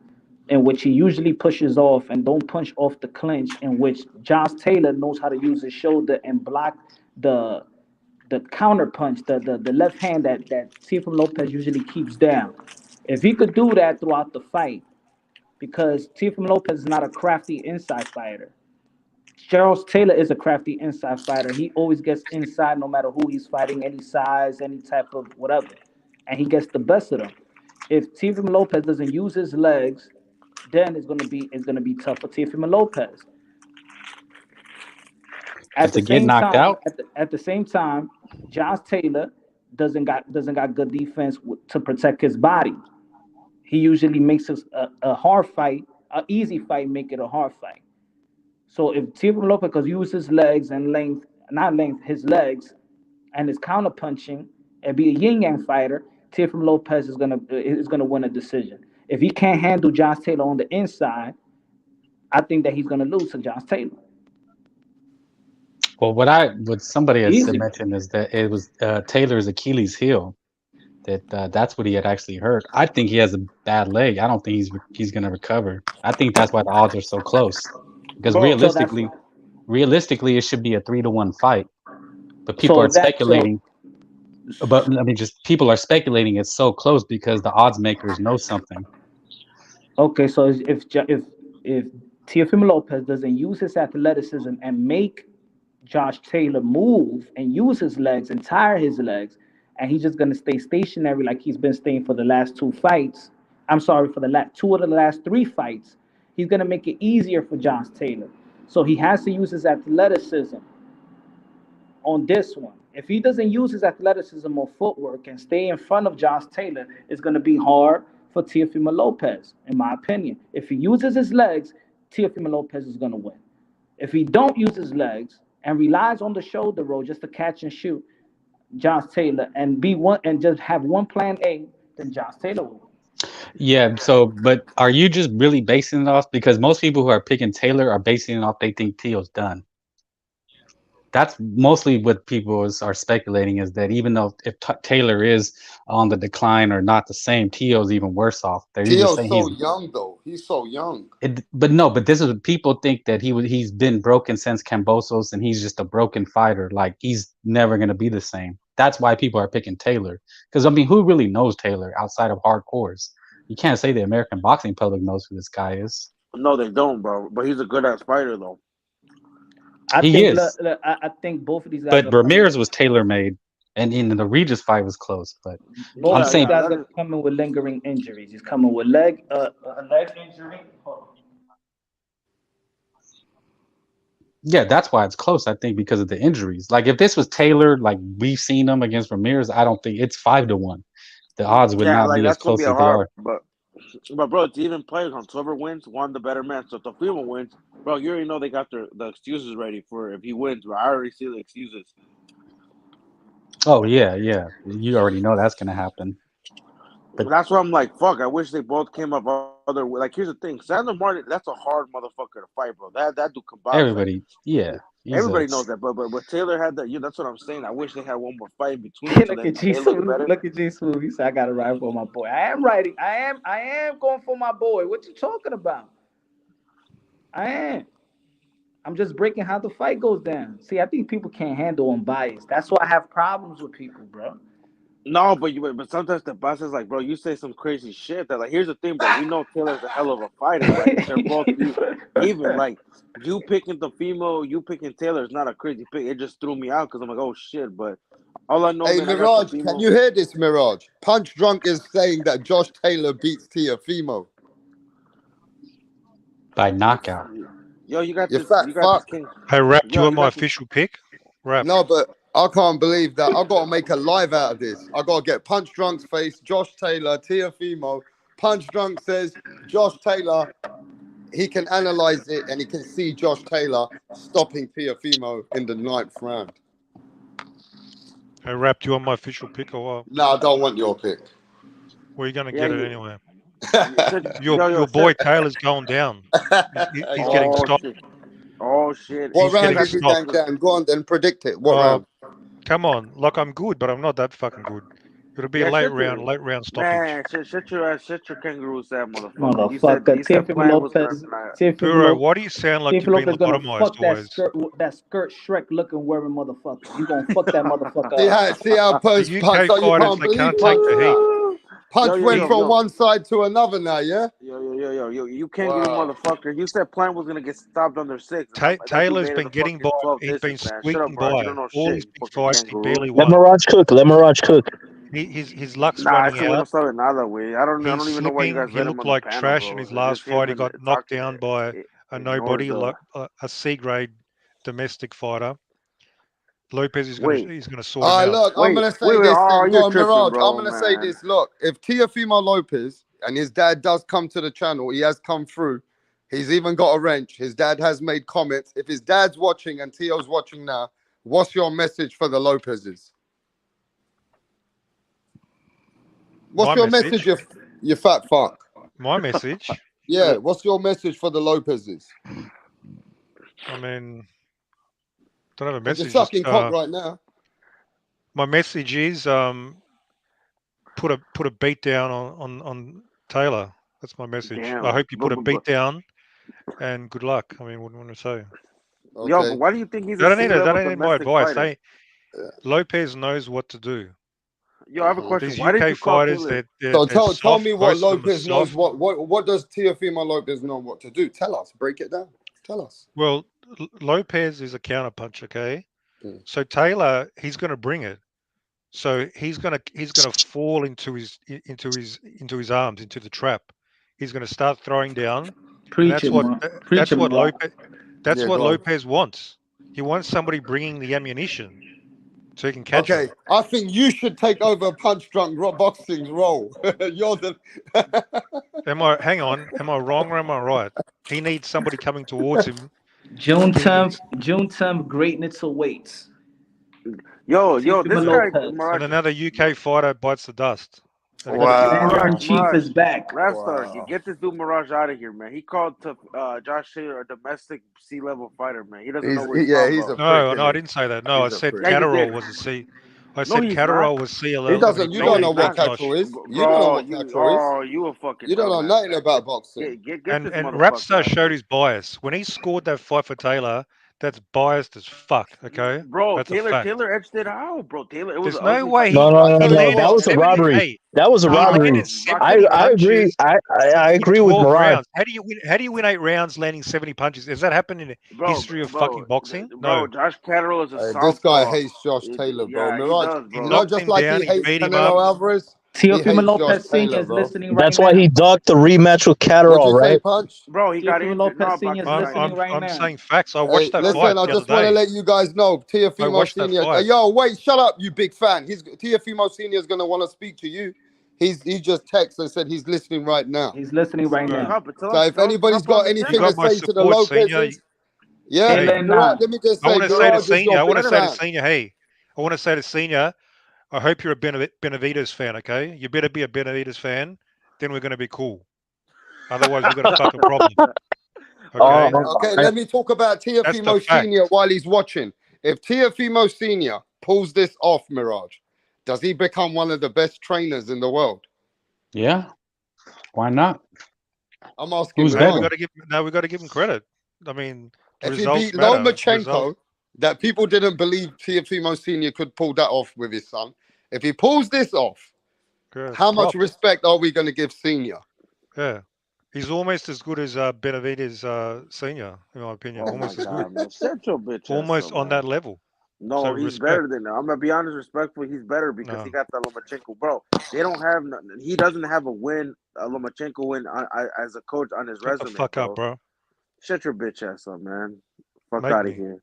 in which he usually pushes off and don't punch off the clinch, in which Josh Taylor knows how to use his shoulder and block the counter punch, the left hand that Teofimo Lopez usually keeps down. If he could do that throughout the fight, because Teofimo Lopez is not a crafty inside fighter. Charles Taylor is a crafty inside fighter. He always gets inside no matter who he's fighting, any size, any type of whatever. And he gets the best of them. If Teofimo Lopez doesn't use his legs, then it's gonna be tough for Teofimo Lopez. But to get knocked out, At the same time, Josh Taylor doesn't got good defense to protect his body. He usually makes a hard fight, an easy fight, make it a hard fight. So if Teofimo Lopez uses his legs and length, not length, his legs and his counter punching and be a yin yang fighter, Teofimo Lopez is gonna win a decision. If he can't handle Josh Taylor on the inside, I think that he's gonna lose to Josh Taylor. well, what somebody had Easy. mentioned is that it was Taylor's Achilles heel. That's what he had actually hurt. I think he has a bad leg. I don't think he's gonna recover. I think that's why the odds are so close. Because realistically, it should be a 3-1 fight. But people are speculating. But I mean, just people are speculating it's so close because the odds makers know something. Okay, so if Teofimo Lopez doesn't use his athleticism and make Josh Taylor move and use his legs and tire his legs, and he's just gonna stay stationary like he's been staying for the last two fights. I'm sorry, for the two of the last three fights. He's gonna make it easier for Josh Taylor. So he has to use his athleticism on this one. If he doesn't use his athleticism or footwork and stay in front of Josh Taylor, it's going to be hard for Teofimo Lopez, in my opinion. If he uses his legs, Teofimo Lopez is going to win. If he don't use his legs and relies on the shoulder roll just to catch and shoot Josh Taylor and be one and just have one plan A, then Josh Taylor will. Yeah, so but are you just really basing it off because most people who are picking Taylor are basing it off they think Teo's done. That's mostly what people are speculating is that even though if Taylor is on the decline or not the same, Teo's even worse off. They're even Teo's saying so young though. He's so young. but this is people think that he's been broken since Kambosos and he's just a broken fighter. Like he's never gonna be the same. That's why people are picking Taylor. Because I mean, who really knows Taylor outside of hardcores? You can't say the American boxing public knows who this guy is. No, they don't, bro. But he's a good ass fighter though. I think both of these guys. But Ramirez was tailor made, and in the Regis fight was close. But both I'm of saying these guys are coming with lingering injuries. He's coming with a leg injury. Yeah, that's why it's close. I think because of the injuries. Like if this was Taylor, like we've seen him against Ramirez, I don't think it's 5-1. The odds would not be as close as they are. But bro, it's even players on whoever wins, won the better man. So if Teofimo wins, bro, you already know they got the excuses ready for if he wins. But I already see the excuses. Oh yeah. You already know that's gonna happen. But that's why I'm like, fuck. I wish they both came up other way. Like here's the thing, Sandor Martin, that's a hard motherfucker to fight, bro. That dude can box. Everybody, yeah. Everybody knows that, but Taylor had that. That's what I'm saying. I wish they had one more fight in between. Look at G Smooth. Look at G Smooth. He said, "I got to ride for my boy." I am riding. I am going for my boy. What you talking about? I am. I'm just breaking how the fight goes down. See, I think people can't handle unbiased. That's why I have problems with people, bro. No, but sometimes the boss is like, bro, you say some crazy shit. That like, here's the thing, bro. We know Taylor's a hell of a fighter, right? They're both even like you picking Teofimo, you picking Taylor is not a crazy pick. It just threw me out because I'm like, oh shit. But all I know, hey, man, Mirage, can you hear this, Mirage? Punch Drunk is saying that Josh Taylor beats Teofimo by knockout. Yo, you got you this. Fat You got fuck. this king. Hey, Rap, do you want my official pick? Rap. No, but I can't believe that. I got to make a live out of this. I got to get Punch Drunk's face, Josh Taylor, Teofimo. Punch Drunk says Josh Taylor, he can analyze it and he can see Josh Taylor stopping Teofimo in the 9th round. Hey, Rap, do you want my official pick or what? No, I don't want your pick. Well, you're going to get it anyway. Your boy Taylor's going down. He's getting stopped. Shit. Oh, shit. What round is he going down? Go on then, predict it. What round? Come on. Like, I'm good, but I'm not that fucking good. It'll be a late round stoppage. Man, shut your kangaroos out, motherfucker. Motherfucker, Teofimo Lopez. Bro, why do you sound like you're being lobotomized always? That skirt Shrek looking wearing motherfucker. You gonna fuck that motherfucker. See how Punch UK fighters, they can't take the heat. Punch went from one side to another now, yeah? Yo, you can't get a motherfucker. You said Plant was going to get stopped under 6. Taylor's been getting by. He's been squeaking by. All these big fights, he barely won. Let Mirage cook. His luck's running out. I don't even know why you guys he looked like trash in his last fight. He got knocked down by a nobody, like a C-grade domestic fighter. Lopez is going to sort him out. Look, I'm going to say this. Go on, Mirage. I'm going to say this. Look, if Teofimo Lopez and his dad does come to the channel, he has come through. He's even got a wrench. His dad has made comments. If his dad's watching and Teo's watching now, what's your message for the Lopezes? What's your message, you fat fuck? My message? Yeah, what's your message for the Lopezes? I mean, don't have a message. You're sucking cock right now. My message is put a beat down on Taylor. That's my message. Damn. I hope you put a beat down, and good luck. I mean, what do you want to say? Okay. Yo, but why do you think he's? That ain't my advice. Lopez knows what to do. Yo, I have a question. These Why did you call fighters tell me what Lopez knows. What does Teofimo Lopez know what to do? Tell us. Break it down. Tell us. Well, Lopez is a counterpuncher, okay? So Taylor, he's going to bring it. So he's going to fall into his arms, into the trap. He's going to start throwing down. That's what Lopez wants. He wants somebody bringing the ammunition so he can catch him. I think you should take over Punch Drunk Boxing's role. You're the. Am I wrong or am I right? He needs somebody coming towards him June King 10th, June 10th, greatness awaits. Yo, this Teofimo guy, Lopez. and Mirage, another UK fighter bites the dust. And The he gets the commander fuck in off. chief is back. Rapstar, you get this dude Mirage out of here, man. He called to Josh Taylor a domestic C-level fighter, man. He doesn't know what he's talking he's a about. prick, No, I isn't didn't say that. No, I He's a said prick. Yeah, you Catterall did. was a C. I No, said he's Catterall not. was C He 11. doesn't. You don't know Beat what Josh. Catterall is. You don't know Bro, what Catterall is. you a fucking You don't know dumbass, nothing man. about boxing. Get And this and motherfucker Rapstar out of showed here. his bias when he scored that fight for Taylor. That's biased as fuck. Okay, Bro, that's a fact. Taylor edged it out, bro. Taylor, it was There's an no ugly way fight. he Boxing he No. landed That was a 70. robbery. Hey, That was a he robbery. landed 70 I agree. punches I in agree with 12 Mirage. rounds. How do you win? How do you win 8 rounds landing 70 punches? Has that happened in the history of fucking boxing? No. Josh Catterall is a This guy southpaw. hates Josh Taylor, bro. Yeah, he Mirage, does, He bro. just him like he down. He hates beat him up. Canelo Alvarez, he Teofimo hates Josh Lopez Sr. Taylor, is bro. listening right That's now. why he ducked the rematch with What'd Catterall, you say, right? Punch? Bro, he got Teofimo injured. Lopez No, Sr. is boxing guy. listening right I'm now. saying facts. I Hey, watched that listen, fight I the other just want to day. let you guys know, I Teofimo watched that Senior. fight. Yo, wait, shut up, you big fan. Teofimo Senior is gonna want to speak to you. He just texted and said he's listening right now. He's listening right Yeah. now. So if anybody's got You anything got to my say to the support, Senior. Lopez's, yeah, Hey, Taylor Mirage, 9. let me just I say, want to say to Mirage is Senior. your I want big to say to fan. Senior. Hey, I want to say to Senior. I hope you're a Benavidez fan. Okay, you better be a Benavidez fan. Then we're going to be cool. Otherwise, we're going to fucking problem. Okay. Okay, let me talk about That's the Teofimo fact. Senior while he's watching. If Teofimo Senior pulls this off, Mirage, does he become one of the best trainers in the world? Yeah. Why not? I'm asking Who's Mirage. We better? got to give. No, we got to give him credit. I mean, If he results beat matter. Lomachenko, that people didn't believe Teofimo Senior could pull that off with his son. If he pulls this off, how much props. respect are we going to give Senior? Yeah. He's almost as good as Benavidez Senior, in my opinion. Oh Almost my as God, good. man. Shut your bitch ass Almost up, on man. that level. No, So he's respect. better than that. I'm gonna be honest, respectful. He's better because he got that Lomachenko, bro. They don't have. He doesn't have a Lomachenko win as a coach on his Shut resume, the fuck bro. up, bro. Shut your bitch ass up, man. Fuck Make out of me. here.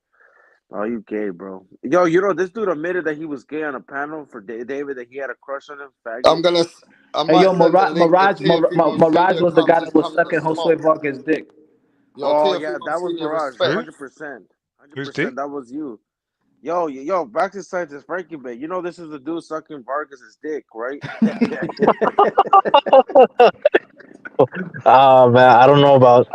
Oh, you gay, bro. Yo, you know this dude admitted that he was gay on a panel for David, that he had a crush on him. Faggot. I Hey, might yo, send a link if Teofimo Mirage Senior was the guy comes. that He's was coming to sucking Josue smoke. Vargas' dick. Yo, Oh yeah, Teofimo that was Senior Mirage. respect. 100%. Who's 100%. dick? That was you. Yo, back to scientist Frankie Bay. You know this is the dude sucking Vargas's dick, right? Oh man, I don't know about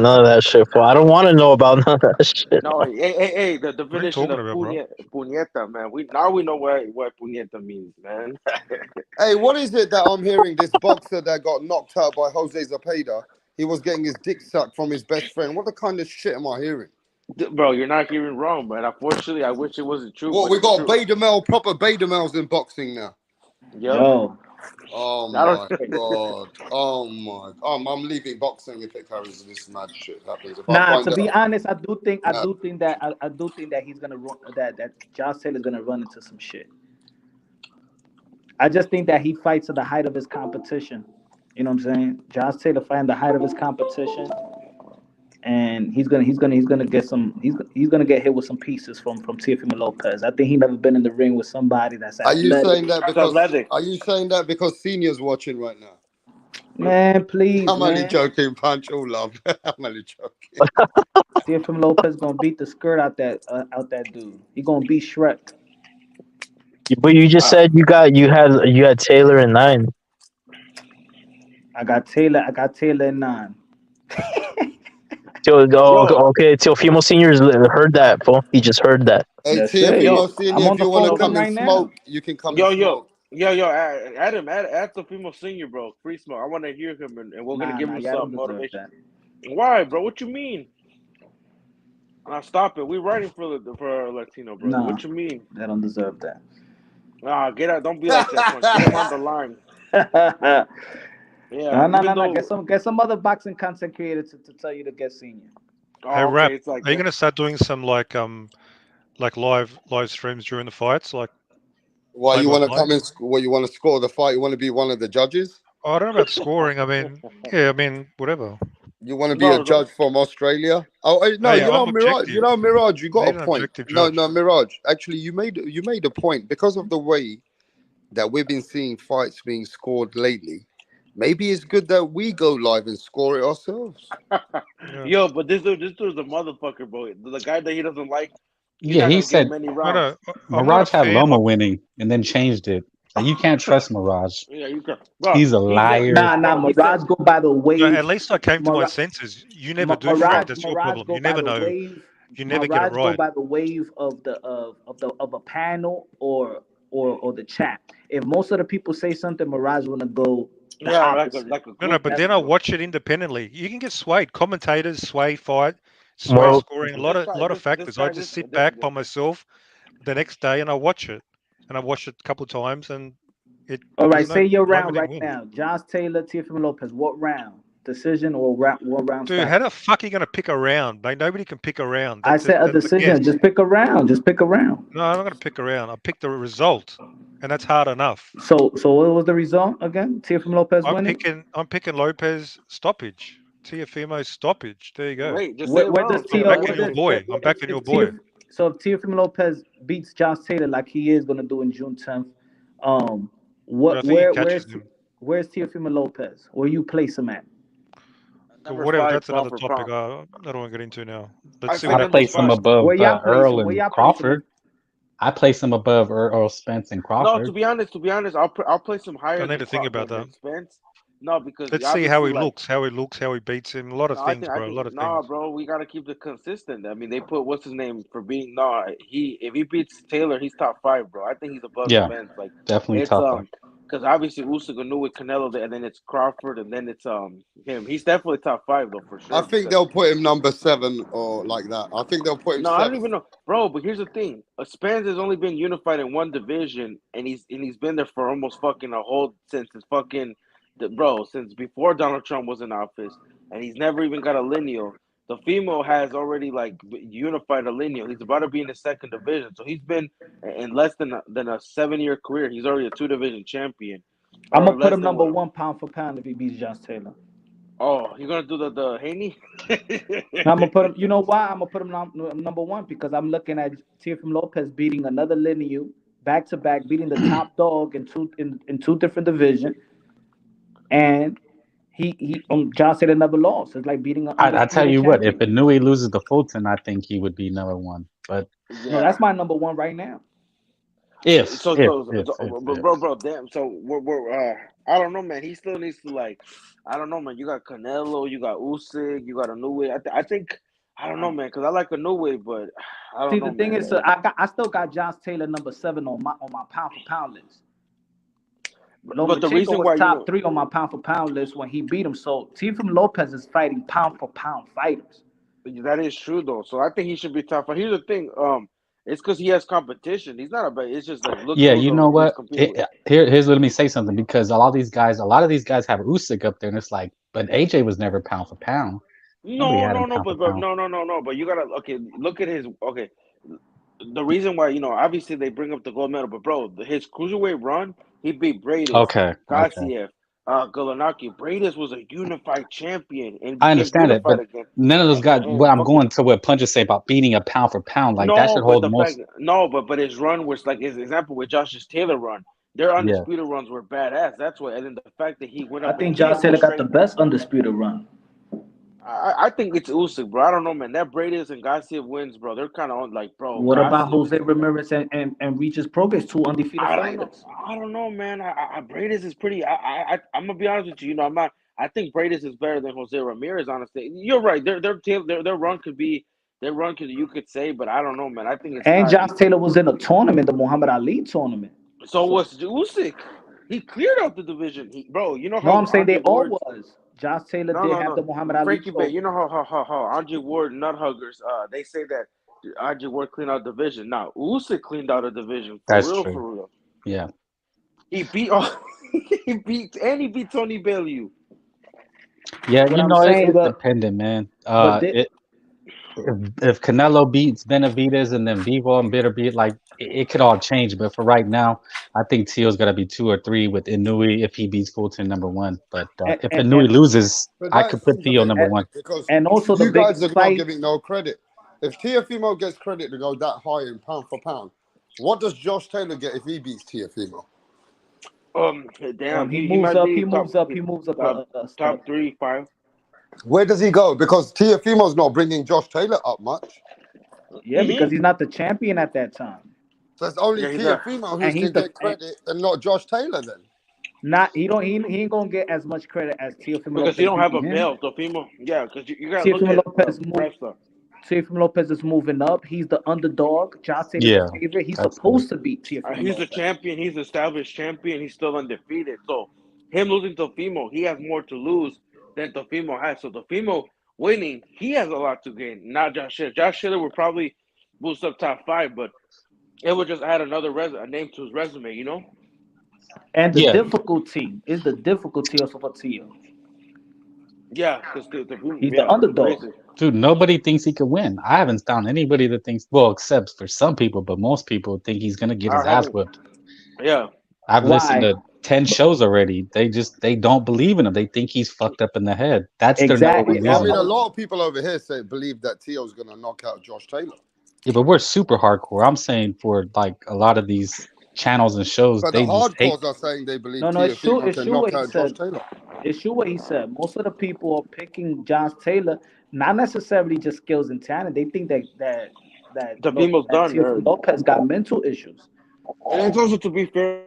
none of that shit, bro. I don't want to know about none of that shit. No, hey, the definition of talking about, bro? puñeta, man. We know what puñeta means, man. Hey, what is it that I'm hearing? This boxer that got knocked out by Jose Zepeda, he was getting his dick sucked from his best friend. What the kind of shit am I hearing? Bro, you're not hearing wrong, but unfortunately, I wish it wasn't true. Well, but we it's got true. Beta male, proper Beta males in boxing now. Yep. Yo. Oh my god. Oh my. I'm leaving boxing if it carries this mad shit happens. If I Nah, find to be out. honest, I do think Nah. that he's gonna run that Josh Taylor's gonna run into some shit. I just think that he fights at the height of his competition. You know what I'm saying? Josh Taylor fighting the height of his competition, and he's gonna get hit with some pieces from Teofimo Lopez. I think he never been in the ring with somebody that's Are you athletic. saying that because Senior's watching right now? Man, please, I'm only man. joking, Punch. All love. I'm only joking. Teofimo Lopez gonna beat the skirt out that dude. He gonna beat Shrek. But you just said you had Taylor in 9. I got Taylor in 9. Okay, Teofimo Senior's heard that, fool. He just heard that. Hey, That's it. Teofimo I'm Senior, on if the you phone want to with him come and right now. smoke, you can come and smoke. Add Teofimo Senior, bro. Free smoke. I want to hear him, and we're gonna give him y'all don't some deserve motivation. that. Why, bro? What you mean? Now stop it. We're writing for a Latino brother. Nah, What you mean? they don't deserve that. Get out. Don't be like that, Punch. Get him on the line. Yeah. No. Get some other boxing content creator to tell you to get Senior. Hey, Rap, It's like are you going to start doing some like live streams during the fights, like? Why you want to come in? What you want to score the fight? You want to be one of the judges? Oh, I don't know about scoring. I mean, yeah, I mean, whatever. You want to be a judge from Australia? Oh no, Hey, I'm Mirage. objective. Mirage. You got Need a an point. objective No, judge. Mirage. Actually, you made a point because of the way that we've been seeing fights being scored lately. maybe it's good that we go live and score it ourselves. Yo, but this dude's a motherfucker, bro. The guy that he doesn't like, he's Yeah, not he gonna give said him any rounds. Mirage had Loma winning and then changed it. Like, you can't trust Mirage. Yeah, you can. Bro, He's a liar. Mirage go by the No, wave. at least I came to my senses. You never do, Frank. That's your problem. You never know. You never get it Mirage go right. by the wave of a panel or the chat. If most of the people say something, Mirage wanna go the opposite. No, but then I watch it independently. You can get swayed. Commentators sway fight, sway Well, scoring. A lot of factors. I just sit back by myself the next day and I watch it, and I watch it a couple of times, and it. All right, there's say your round nobody right wins. now. Josh Taylor, Teofimo Lopez. What round? Decision or what round? Dude, how the fuck are you gonna pick a round? Like, nobody can pick a round. I said a decision. Just pick a round. Just pick a round. No, I'm not gonna pick a round. I picked the result, and that's hard enough. So what was the result again? Teofimo Lopez winning. I'm picking Lopez stoppage. Teofimo stoppage. There you go. Wait, just Where does I'm backing your boy. I'm backing your boy. So if Teofimo Lopez beats Josh Taylor like he is gonna do in June 10th, where's Teofimo Lopez? Where you place him at? Whatever. That's another topic. I don't want to get into now. Let's see what I happens. place him above Earl and y'all Crawford. I place him above Earl Spence and Crawford. No, to be honest, I'll place him higher. I need to think about that. Spence. No, because let's see how he looks, how he beats him. A lot of things, bro. A lot of things. Bro, we gotta keep it consistent. I mean, they put what's his name for being if he beats Taylor, he's top 5, bro. I think he's above Spence. Like definitely top 5. Because obviously Usyk knew with Canelo, and then it's Crawford, and then it's him. He's definitely top 5 though for sure. I think they'll put him number 7 or like that. I think they'll put him. No, 7th. I don't even know, bro. But here's the thing: Spence has only been unified in one division, and he's been there for almost fucking a whole since since before Donald Trump was in office, and he's never even got a lineal. Teofimo has already like unified a lineal. He's about to be in the 2nd division, so he's been in less than a 7-year career. He's already a 2-division champion. I'm gonna put him number 1 pound for pound if he beats Josh Taylor. Oh, you're gonna do the Haney? I'm gonna put him. You know why? I'm gonna put him number 1 because I'm looking at Teofimo Lopez beating another lineal back to back, beating the top dog in two different divisions. And Josh Taylor never lost. It's like beating. I tell you what, if Inouye loses the Fulton, I think he would be number 1. But no, that's my number 1 right now. Bro, damn. So we're I don't know, man. He still needs to I don't know, man. You got Canelo, you got Usyk, you got Inouye. I think I don't know, man, because I like Inouye, but I don't know. See, the thing is, I still got Josh Taylor number 7 on my pound for pound list. But the reason why top 3 on my pound for pound list when he beat him. So Teofimo Lopez is fighting pound for pound fighters. That is true though. So I think he should be top 5. Here's the thing. It's because he has competition. He's not a bad. It's just like look. Yeah, you know what? Here's let me say something because a lot of these guys have Usyk up there, and it's like, but AJ was never pound for pound. But you gotta look at his the reason why obviously they bring up the gold medal, but bro, his cruiserweight run, he beat Benavidez, Glazier, Galanaki. Benavidez was a unified champion, and I understand it, but none of those guys. Well, I'm going to what punches say about beating a pound for pound, like that should hold the most. But his run was like his example with Josh's Taylor run. Their undisputed runs were badass. That's what, and then the fact that he went up. I think Josh Taylor got the best undisputed run. I think it's Usyk, bro. I don't know, man. That Benavidez and Glazier wins, bro. They're kind of on bro. What about Jose Ramirez and Regis Progress, 2 undefeated fighters? I don't know, man. Benavidez is pretty. I'm gonna be honest with you. I'm not. I think Benavidez is better than Jose Ramirez. Honestly, you're right. Their run could be. You could say, but I don't know, man. I think it's. And Josh Taylor was in a tournament, the Muhammad Ali tournament. So was Usyk. He cleared out the division. You know how. No, I'm saying they all was. Josh Taylor did have the Muhammad Ali. Frankie Bay, you know how Andre Ward nut huggers, they say that Andre Ward cleaned out the division. Now Usyk cleaned out a division for real. Yeah. He beat Tony Bellew. Yeah, it's dependent, man. If Canelo beats Benavidez and then Vivo and Bitter beat, it could all change. But for right now, I think Teo's got to be 2 or 3 with Inouye if he beats Fulton number 1. But if Inouye loses, I could put Teo number 1. And also you guys are not giving no credit. If Teofimo gets credit to go that high in pound for pound, what does Josh Taylor get if he beats Teofimo? Damn, He he moves might up. be He moves up. He moves up a step. top 3, 5. Where does he go? Because Teofimo's not bringing Josh Taylor up much. Yeah, because he's not the champion at that time. So it's only Yeah, he's not. Teofimo who And he's can the get credit and not Josh Taylor then. he ain't gonna get as much credit as Teofimo Because Lopez you don't have a beating him. male, Teofimo. Yeah, because you gotta look Teofimo at Lopez Rap Star. Teofimo Lopez is moving up. He's the underdog. Josh Taylor's Yeah, the favorite. He's that's supposed to beat Teofimo He's a Lopez. champion. He's established champion. He's still undefeated. So him losing Teofimo, he has more to lose than Teofimo has. So Teofimo winning, he has a lot to gain. Not Josh Taylor. Josh Taylor would probably boost up top 5, but it would just add another a name to his resume. You know. And the yeah. difficulty is the difficulty also for Teo. Yeah, because He's the underdog. crazy. Dude, nobody thinks he could win. I haven't found anybody that thinks, well, except for some people, but most people think he's gonna get his ass whipped. Yeah. I've listened Why? to 10 shows already. They don't believe in him. They think he's fucked up in the head. That's their number Exactly. one I reason. mean, a lot of people over here believe that Teo's going to knock out Josh Taylor. Yeah, but we're super hardcore. I'm saying for like a lot of these channels and shows, But the they just hate. hardcores are saying they believe No, it's true. Teofimo It's can true knock what he out Josh said. Taylor. It's true what he said. Most of the people are picking Josh Taylor, not necessarily just skills and talent. They think Teofimo's done. Teofimo Lopez got mental issues. And it's also, to be fair,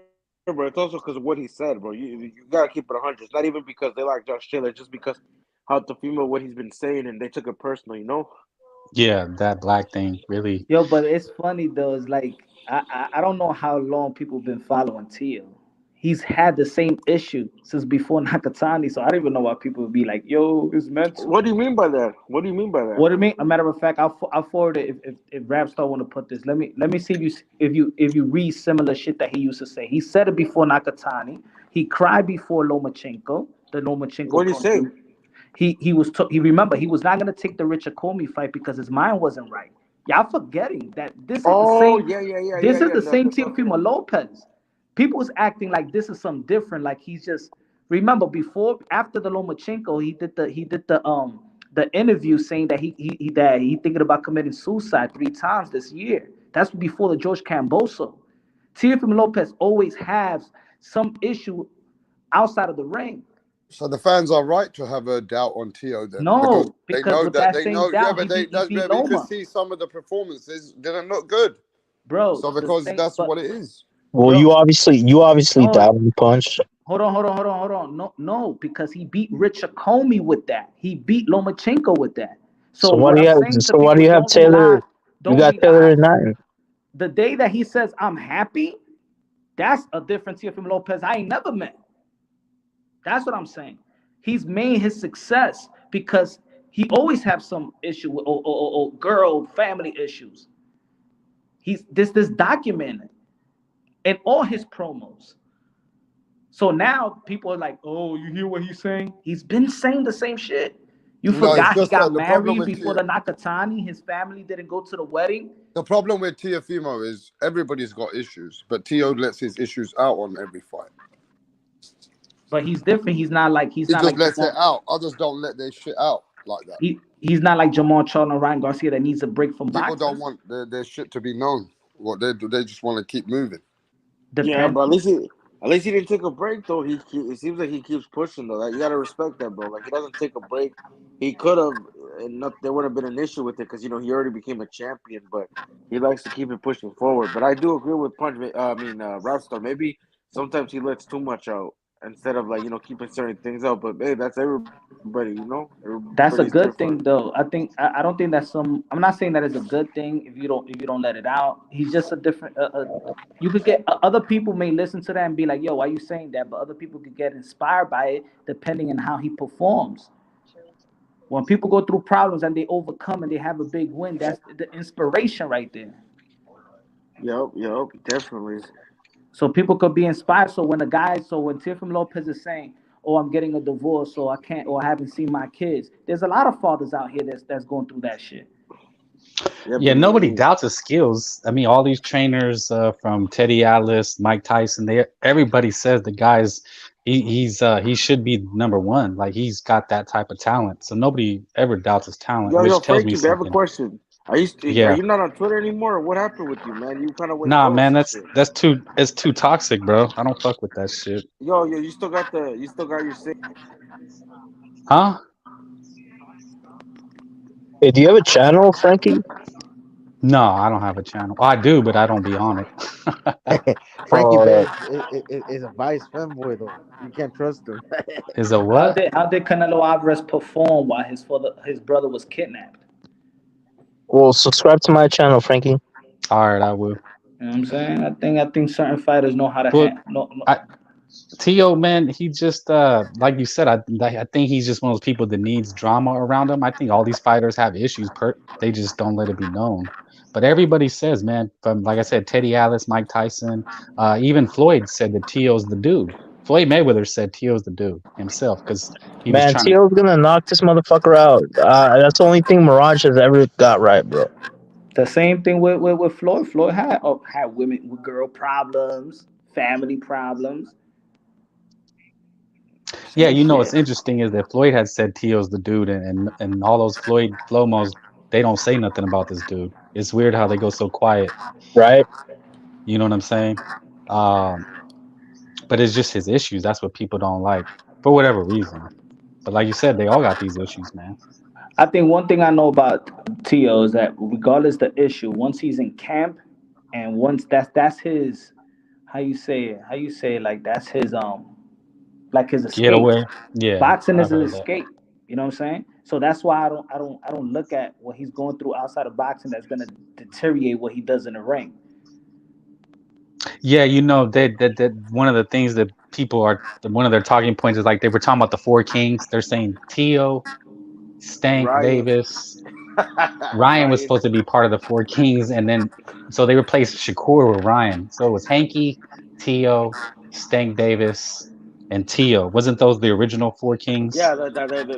bro, it's also because of what he said, bro. You gotta keep it 100. It's not even because they like Josh Taylor, it's just because how Teofimo, what he's been saying, and they took it personal, you know? Yeah, that black thing really. Yo, but it's funny though. It's like I don't know how long people been following Teo. He's had the same issue since before Nakatani, so I don't even know why people would be like, "Yo, it's mental." What do you mean by that? What do you mean by that? What do you mean? A matter of fact, I'll forward it if Rapstar want to put this. Let me see if you read similar shit that he used to say. He said it before Nakatani. He cried before Lomachenko. The Lomachenko. What did he say? He remember he was not gonna take the Richard Comey fight because his mind wasn't right. Y'all forgetting that this is the same. Yeah. This is the same Teofimo Lopez. People was acting like this is something different. Like he's just remember after the Lomachenko, he did the interview saying that he thinking about committing suicide 3 times this year. That's before the George Camboso. Teofimo Lopez always has some issue outside of the ring. So the fans are right to have a doubt on Teo then. No, because they know with that that they same know. doubt, Yeah, but you can see some of the performances didn't look good, bro. So because that's what it is. Well, you obviously No. doubt him, Punch. Hold on. No, because he beat Richard Comey with that. He beat Lomachenko with that. So why do you have Taylor? You got Taylor in 9. The day that he says I'm happy, that's a different Teofimo Lopez I ain't never met. That's what I'm saying. He's made his success because he always have some issue with or girl family issues. He's this documented in all his promos. So now people are like, "Oh, you hear what he's saying? He's been saying the same shit." You forgot he got married before the Nakatani. His family didn't go to the wedding. The problem with Teofimo is everybody's got issues, but Teo lets his issues out on every fight. But he's different. He's not like He just lets it out. Others don't let their shit out like that. He's not like Jamal Charles and Ryan Garcia that needs a break from People boxing. don't want their shit to be known. What they do, they just want to keep moving. Yeah, but at least he didn't take a break though. It seems like he keeps pushing though. Like, you gotta respect that, bro. Like, he doesn't take a break. He could have, and there would have been an issue with it because he already became a champion. But he likes to keep it pushing forward. But I do agree with Rapstar. Maybe sometimes he lets too much out instead of keeping certain things out. But hey, that's everybody, That's a good thing though. I don't think that's I'm not saying that is a good thing if you don't let it out. He's just a different you could get other people may listen to that and be like, "Yo, why are you saying that?" But other people could get inspired by it depending on how he performs. When people go through problems and they overcome and they have a big win, that's the inspiration right there. Yep, definitely. So people could be inspired. So when Teofimo Lopez is saying, "Oh, I'm getting a divorce, so I can't, or I haven't seen my kids," there's a lot of fathers out here that's going through that shit. Yeah, nobody doubts his skills. I mean, all these trainers from Teddy Atlas, Mike Tyson, everybody says the guy's he should be number 1. Like, he's got that type of talent. So nobody ever doubts his talent. Yo, which tells Frankie, me I have a something. question. Are you Yeah. not on Twitter anymore? Or what happened with you, man? You kind of went Nah, ghost man, and that's shit. it's too toxic, bro. I don't fuck with that shit. Yo, you still got your sick. Huh? Hey, do you have a channel, Frankie? No, I don't have a channel. I do, but I don't be on it. Frankie Oh, Bay is a vice fanboy though. You can't trust him. Is a How what? did Canelo Alvarez perform while his brother was kidnapped? well, subscribe to my channel, Frankie. All right, I will. You know what I'm saying? I think certain fighters know how to But no. I Tio, man, he just like you said, I think he's just one of those people that needs drama around him. I think all these fighters have issues, they just don't let it be known. But everybody says, man, from like I said, Teddy Atlas, Mike Tyson, even Floyd said that Tio's the dude. Floyd Mayweather said Tio's the dude himself because he was Man, trying to. Tio's gonna knock this motherfucker out. That's the only thing Mirage has ever got right, bro. The same thing with Floyd. Floyd had women with girl problems, family problems. Yeah, Same you know shit. what's interesting is that Floyd had said Tio's the dude, and all those Floyd Flomos, they don't say nothing about this dude. It's weird how they go so quiet. Right? You know what I'm saying? Um, but it's just his issues. That's what people don't like for whatever reason. But like you said, they all got these issues, man. I think one thing I know about Tio is that regardless the issue, once he's in camp, and once that's his, how you say it, like that's his like his escape. Getaway. Yeah, Boxing is I've his heard that. escape. You know what I'm saying? So that's why I don't look at what he's going through outside of boxing that's gonna deteriorate what he does in the ring. Yeah, you know that one of the things that people are one of their talking points is like they were talking about the four kings. They're saying Tio, Stank Ryan. Davis, Ryan was Ryan. supposed to be part of the four kings, and then so they replaced Shakur with Ryan. So it was Hanky, Tio, Stank Davis, and Tio. Wasn't those the original four kings? Yeah,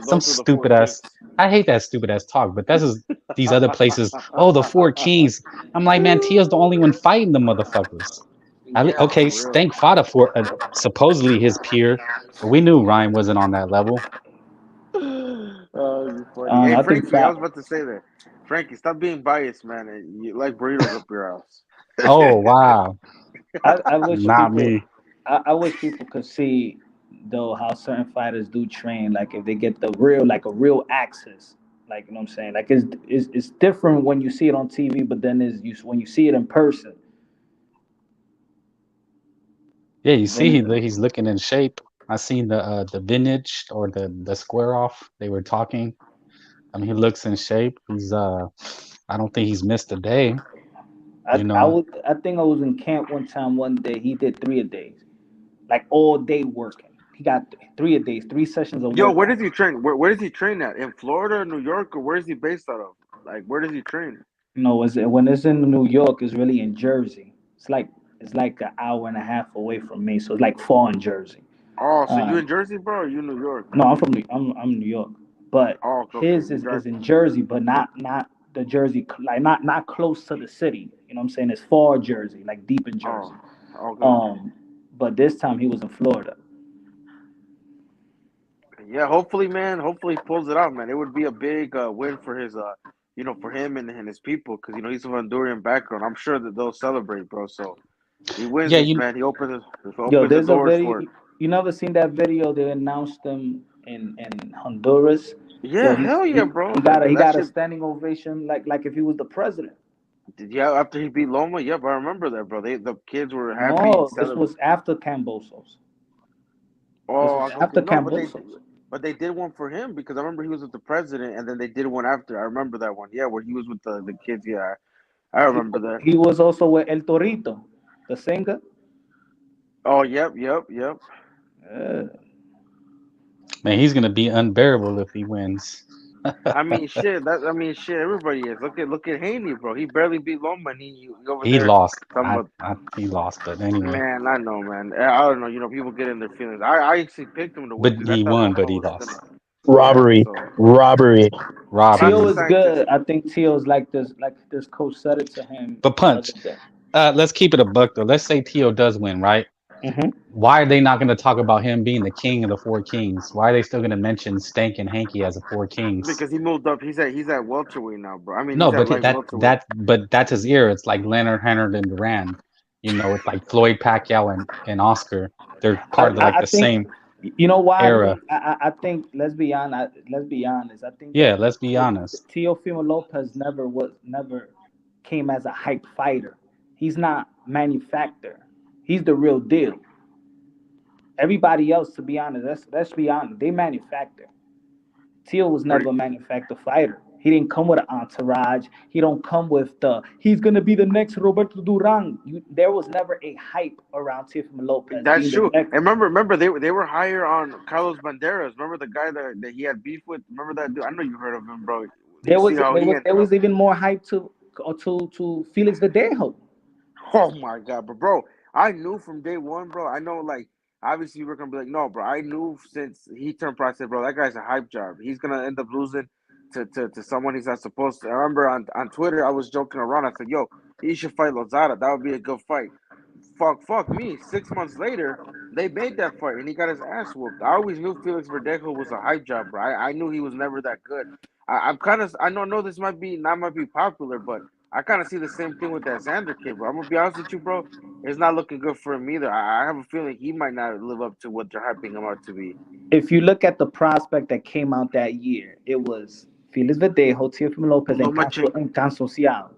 Some those were the four stupid ass. kings. I hate that stupid ass talk, but that's just these other places. Oh, the four kings. I'm like, man, Tio's the only one fighting the motherfuckers. Yeah, Okay, for real. Stank fought for supposedly his peer, but we knew Ryan wasn't on that level. Oh, you're funny. Hey, I think Frankie, I was about to say that. Frankie, stop being biased, man. And you like burritos up your ass. Oh wow, I wish not people me. I wish people could see though how certain fighters do train. Like if they get the real like a real access. Like you know what I'm saying? Like it's different when you see it on TV, but then is you when you see it in person. Yeah, you see, Then he's looking in shape. I seen the vintage or the square off. They were talking. I mean, he looks in shape. He's I don't think he's missed a day. You know. I think I was in camp one time one day. He did 3 a days, like all day working. He got 3 a days, 3 sessions of Yo, work. where does he train? Where does he train at? In Florida, New York, or where is he based out of? Like, where does he train? No, when it's in New York, it's really in Jersey. It's like an hour and a half away from me, so it's like far in Jersey. Oh, so you Um, in Jersey, bro? Or you in New York? no, I'm New York, but Oh, okay. his You drive. is in Jersey, but not the Jersey, like not close to the city. You know what I'm saying? It's far Jersey, like deep in Jersey. Oh, okay. Um, but this time he was in Florida. Yeah, hopefully, man. Hopefully, he pulls it out, man. It would be a big win for his, for him and his people, because he's of Honduran background. I'm sure that they'll celebrate, bro. So he wins Yeah, this, you. man. He Yo, opens the there's a doors video. for it. You never seen that video? They announced him in Honduras. Yeah, Yo, hell yeah, bro. he That got a shit. standing ovation like if he was the president. Yeah, after he beat Loma, yep, I remember that, bro. The kids were happy and No, this celebrating. was after Cambosos. This Oh, was okay, after no, Cambosos. but they did one for him because I remember he was with the president, and then they did one after. I remember that one. Yeah, where he was with the kids. Yeah, I remember that. He was also with El Torito, the singer. Oh, yep. Uh, Man, he's gonna be unbearable if he wins. I mean, shit. Shit. Everybody is. Look at Haney, bro. He barely beat Loma, and he over He there lost. talking about. He lost, but anyway. Man, I know, man. I don't know. People get in their feelings. I actually picked him to win But because I he thought won, but Loma he was lost. gonna. Yeah, Robbery. so Robbery. shout out Tio to Robbery. is scientists. good. I think Tio's like this coach said it to him But the other punch. day. Let's keep it a buck though. Let's say Tio does win, right? Why are they not going to talk about him being the king of the four kings? Why are they still going to mention Stank and Hanky as the four kings? Because he moved up. He's at welterweight now, bro. I mean, No, he's at but light welterweight. that's his era. It's like Leonard, Henry, and Duran. You know, it's like Floyd, Pacquiao, and Oscar. They're part of like I the think, same you know why era. I think let's be honest. Let's be honest. I think Yeah, that let's be honest. Teofimo Lopez never came as a hype fighter. He's not manufactured. He's the real deal. Everybody else, to be honest, let's be honest, they manufacture. Teo was never a manufactured fighter. He didn't come with an entourage. He don't come with he's gonna be the next Roberto Duran. There was never a hype around Teofimo Lopez. That's true. And remember, they were higher on Carlos Banderas. Remember the guy that he had beef with? Remember that dude? I know you heard of him, bro. There was even more hype to Felix Verdejo. Oh my god, bro! I knew from day one, bro. I know, like, obviously we're gonna be like, no, bro. I knew since he turned pro. I said, bro, that guy's a hype job. He's gonna end up losing to someone he's not supposed to. I remember on Twitter, I was joking around. I said, yo, he should fight Lozada. That would be a good fight. Fuck me. 6 months later, they made that fight and he got his ass whooped. I always knew Felix Verdejo was a hype job, bro. I knew he was never that good. I know this might be popular, but I kind of see the same thing with that Xander kid, bro. I'm gonna be honest with you, bro. It's not looking good for him either. I have a feeling he might not live up to what they're hyping him out to be. If you look at the prospect that came out that year, it was Felix Verdejo, Teofimo Lopez, and Cansociao.